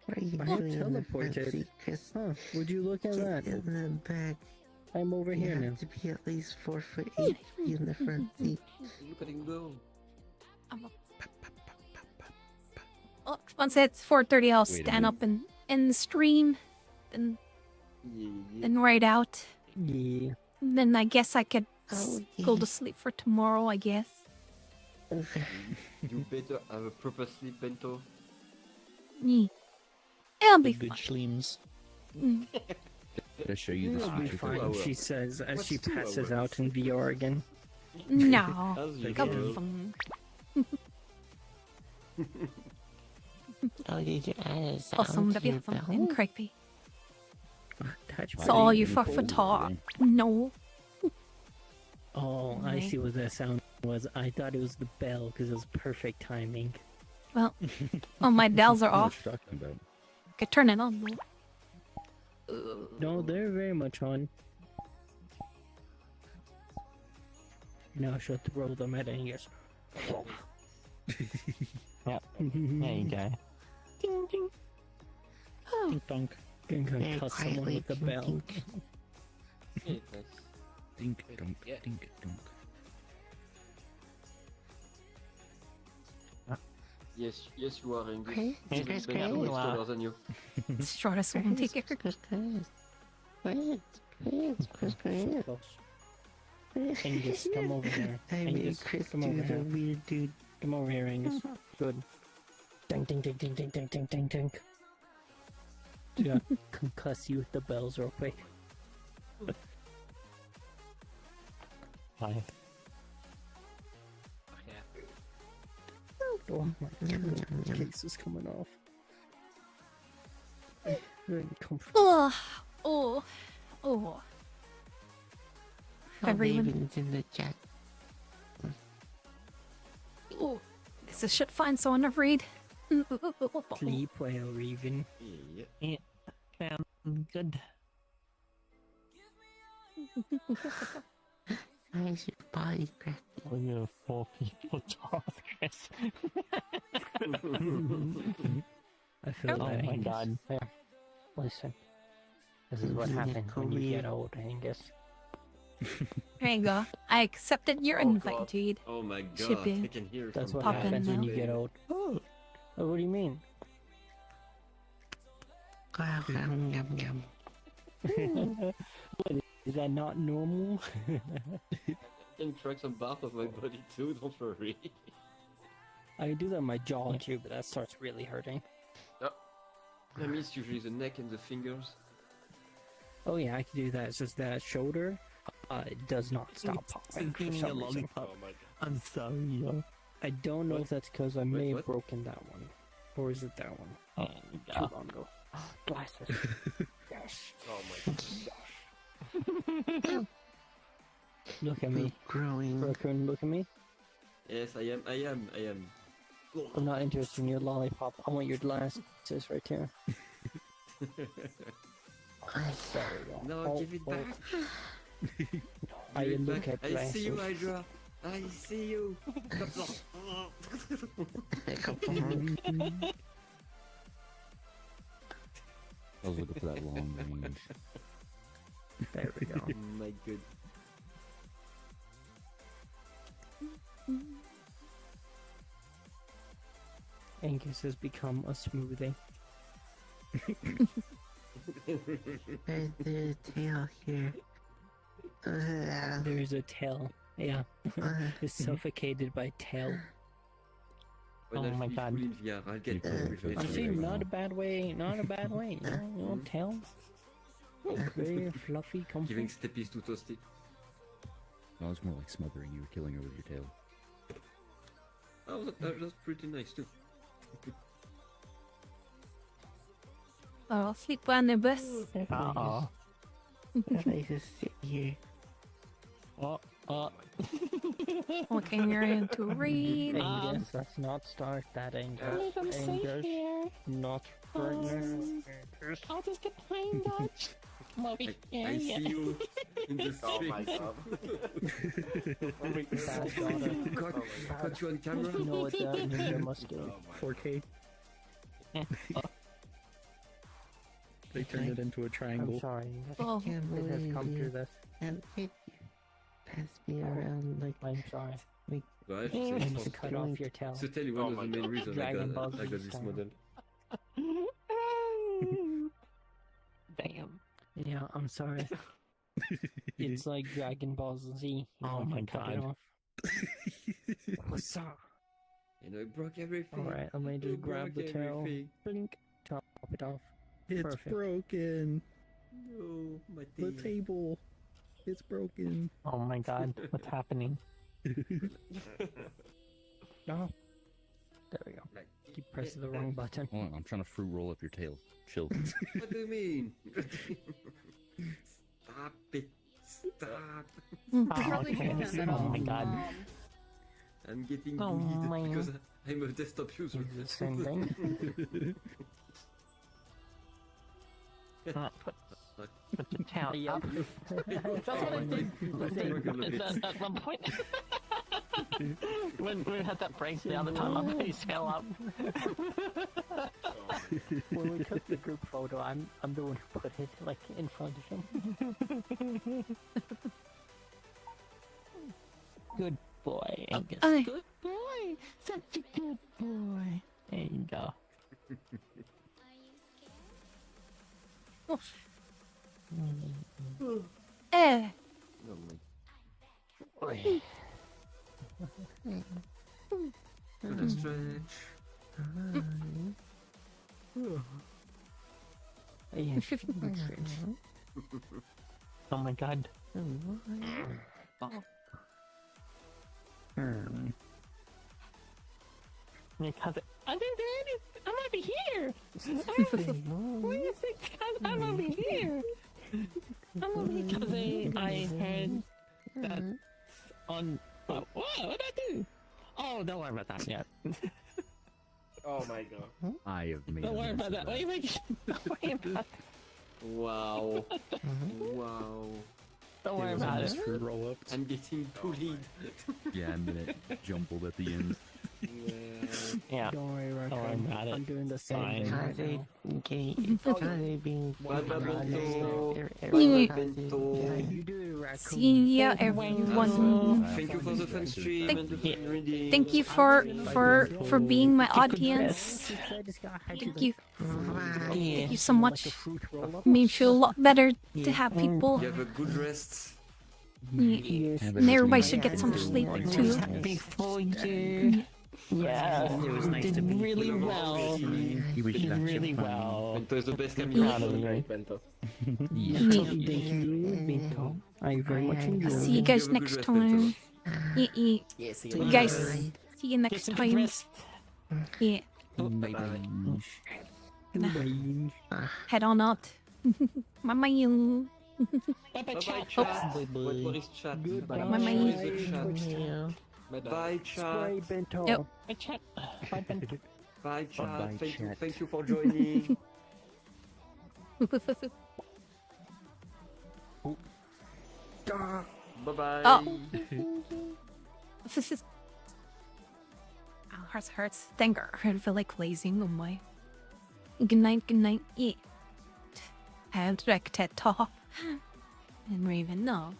What are you I doing in the front teleported. seat, Chris? Huh, would you look at that? Get in the back. I'm over You here have now. to be at least 4'8" to be in the front seat. Look at him go. I'm a... Once it's 4:30, I'll Wait a stand minute. up and end the stream, then write out. Yeah. Then I guess I could go to yeah. sleep for tomorrow. I guess. You better have a proper sleep, Bento. Yeah. It'll be Good fun. schleams. Mm. Gotta show you this It'll be feature. fine, she says as What's she 2 passes hours? out in VR again. No, As it'll be usual. fun. Oh, did you add a sound Awesome, to that'd be your fun bell? and creepy. Touch So all you Really fuck cool, for talk. really. No. Oh, I Right. see what that sound was. I thought it was the bell because it was perfect timing. Well, my bells are I know what off. you're talking about. Could turn it on though. No, they're very much on. Now she'll throw them at Angus. Yep. There you go. Ding ding. Oh. Dink donk. Can Very concuss someone quietly, with the ding, bell. ding. Yeah, nice. Dink dunk, dink dunk. Yes, yes, you are Angus. Chris, Even Chris, Bento Chris. is taller than you. Shortest one take it. Chris. Angus, come over here. I made Angus, Chris come do over the here. weird dude. Come over here, Angus. Good. Ding, ding, ding, ding, ding, ding, ding, ding, ding. Yeah, concuss you with the bells real quick. Hi. Oh my god, case is coming off. Very comfortable. Oh, oh, oh. Oh, Everyone. Raven's in the chat. Oh, this should find someone to read. Sleep well, Raven. Yeah. Yeah. Sounds good. How's your body, Chris? Oh, you're 4 people tall, Chris. I feel Oh that, my Angus. god. Yeah. Listen, this is what Yeah, happens when you get Korea. old, Angus. There you go. I accepted your Oh, invite, God. Jade. Oh my god, Should be. I can hear it That's from what Pop behind. in happens when now. you get old. Oh, what do you mean? Yum, yum, yum. What, is that not normal? I can track some part of my body too, don't worry. I can do that on my jaw too, but that starts really hurting. I miss usually the neck and the fingers. Oh yeah, I can do that. It's just that shoulder, it does not stop popping for some reason. Oh my god. I'm sorry, yo. I don't know What? if that's because I may Wait, have what? broken that one. Or is it that one? There you Too go. long ago. Glasses. Yes. Oh my god. Look at me. Growing. Raccoon, look at me. Yes, I am. I'm not interested in your lollipop. I want your glasses right here. There we go. No, Oh, give it oh. back. I Give it look back. at I glasses. see you, Hydra. I see you. I was looking for that long range. There we go. Oh my god. Angus has become a smoothie. There's a tail here. There's a tail. Yeah. It's suffocated by tail. When Oh I'll my be god. fully in VR, I'll get You probably I'm should saying right not now. a bad way, not a bad way. You know, tail. Very fluffy, comfy. Giving Steppy's too toasty. No, it's more like smothering you, killing her with your tail. Oh, that's pretty nice too. I'll sleep on the bus. Uh-oh. If I just sit here. Looking around to read. Angus, let's not start that, Angus. Let him stay Angus, here. not right now. I'll just get behind Dodge. Moby. Yeah, I yeah. see you in the Oh street. my god. Bad daughter. Got you on camera? You know what that ninja must do. 4K. They turned it into a I'm triangle. sorry, Angus. Oh. Can't It has come believe to you this. have hit you. Pass me around like I'm sorry. Ouais, je sais, je And pense. to cut off your tail. To tell you one of the main reasons Dragon Ball I got Z this style. model. Damn. Yeah, I'm sorry. It's like Dragon Ball Z. You Oh know, my cut it God. off. What's up? And I broke everything. Alright, let me I just grab the broke tail. everything. Blink. Chop it off. It's Perfect. broken. No, my The tail. table. It's broken. Oh my god, what's happening? No. There we go. Keep pressing the wrong button. Hold on, I'm trying to fruit roll up your tail. Chill. What do you mean? Stop it. Stop. Oh, okay. Oh my god. I'm getting Oh bullied my- because I'm a desktop user. Is the same thing? Put the tail Yep. up. That's what I did. At one point. when we had that break the other time, I put his tail up. When we took the group photo, I'm the one who put it like in front of him. Good boy, Angus. Aye. Good boy. Such a good boy. There you go. Eh. Gonna stretch. Yeah, Oh my god. Because I didn't do anything. I'm over here. What do you think? I'm over here. I'm over here because I heard that on. What did I do? Oh, don't worry about that yet. Oh my god. I have made. Don't a worry mess about of that. Wait. Don't worry about that. Wow. Wow. Don't worry about it. Fruit roll ups. I'm getting bullied. Yeah, and then it jumbled at the end. Yeah. Don't worry, Don't worry Raccoon. about it. I'm doing the same Fine. thing Are right they now. okay? Are they being Bye bye funny? Bento. They're- Bye they're- bye Bento. You do it, Raccoon. See ya, everyone. Thank you for the fun stream and the fun reading. Thank you for being my audience. Thank you. Thank you so much. It made me feel a lot better to have people. You have a good rest. Yeah. And everybody should get some sleep too. Before you. Yeah, It was nice to did meet really you. well. He was Did that really shit funny. well. Bento is the best Proud camera. of you. Great, Bento. Yeah. Thank you, Bento. I very much enjoy I'll it. see you guys Have a good next rest, time. Yeah, yeah. Yeah, see You you guys, later. see you next Get some time. rest. Yeah. Bye-bye. Gonna head on out. My man. Bye bye, Bye chat. chat. What is chat? Goodbye. My What man. is the chat? Bye chat. Spray Bento. Yep. Bye chat. Bye Bento. Bye chat. Bye-bye, chat. Thank you for joining. Bye bye. Oh. Ow, hurts. Thank God. I feel like lazing. Oh my. Good night. Yeah. Have direct TED talk. And Raven, no.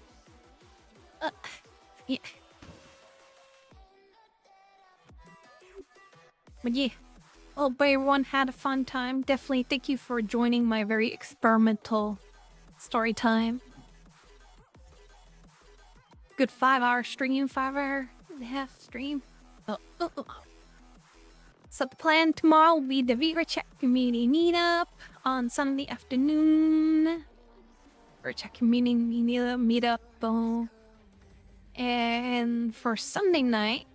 Yeah. But yeah. Hope everyone had a fun time. Definitely thank you for joining my very experimental story time. Good 5-hour stream, 5-hour and a half stream. So the plan tomorrow will be the VRChat community meetup on Sunday afternoon. VRChat community meetup. And for Sunday night,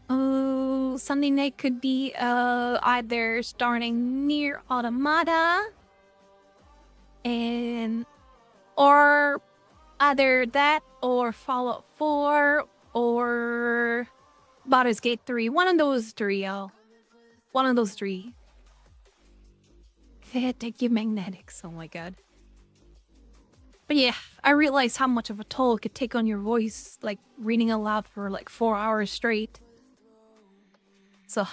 Sunday night could be either starting near Automata or either that or Fallout 4 or Baldur's Gate 3. One of those three, y'all. One of those three. Thank you, Magnetics. Oh my god. But yeah, I realize how much of a toll it could take on your voice, like reading aloud for like 4 hours straight. So,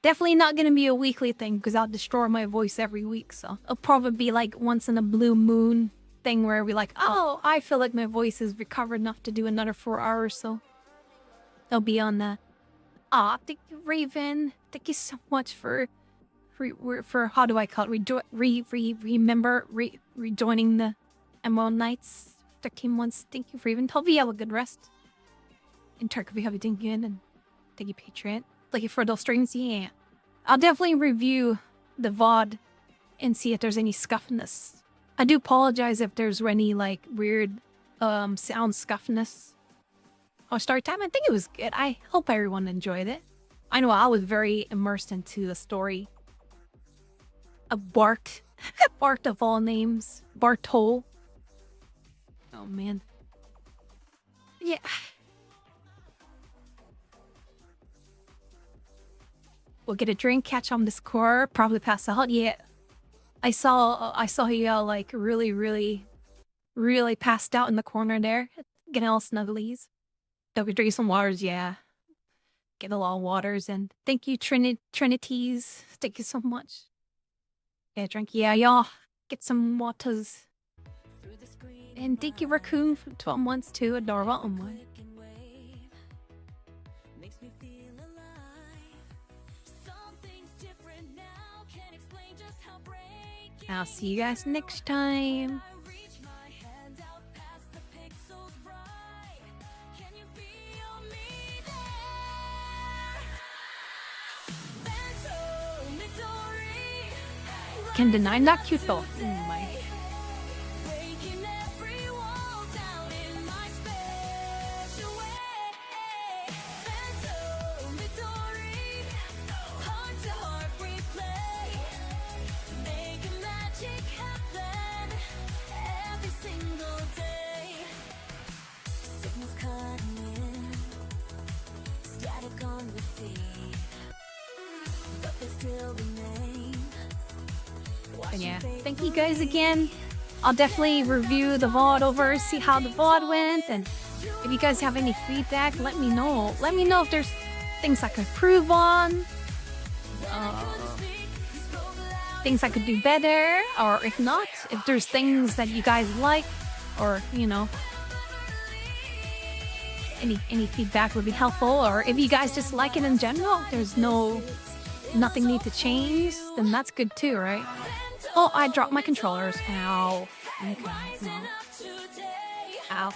definitely not gonna be a weekly thing because I'll destroy my voice every week. So, it'll probably be like once in a blue moon thing where we like, oh, I feel like my voice is recovered enough to do another 4 hours. So, It'll be on the. Ah, thank you, Raven. Thank you so much for how do I call it? Rejoining the Emerald Knights 13 months. Thank you, Raven. Hope you have a good rest. In Turkey, have you doing good? And thank you, Patreon. Thank you for those streams. Yeah, I'll definitely review the VOD and see if there's any scuffiness. I do apologize if there's any like weird sound scuffiness. Oh, Storytime, I think it was good. I hope everyone enjoyed it. I know I was very immersed into the story of Bart. Bart of all names. Bartol. Oh, man. Yeah. We'll get a drink, catch on Discord, probably pass out. Yeah. I saw you all like really passed out in the corner there. Getting all snugglies. There'll be drinking some waters, yeah. Get a lot of waters, and thank you, Trinities. Thank you so much. Yeah, drink, yeah, y'all. Get some waters. And thank you, Raccoon, for 12 months too. Adorable. Oh my. I'll see you guys next time. Can deny that cute though. Oh my. But yeah, thank you guys again. I'll definitely review the VOD over, see how the VOD went, and if you guys have any feedback, let me know. Let me know if there's things I could improve on, things I could do better, or if not, if there's things that you guys like, or, you know, any feedback would be helpful, or if you guys just like it in general, there's nothing need to change, then that's good too, right? Oh, I dropped my controllers. Ow. Okay. No. Ow.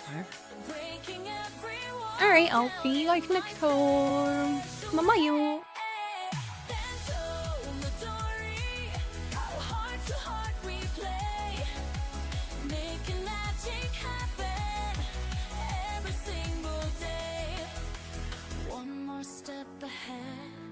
Alright, I'll see you guys next time. Mamayo. One more step ahead.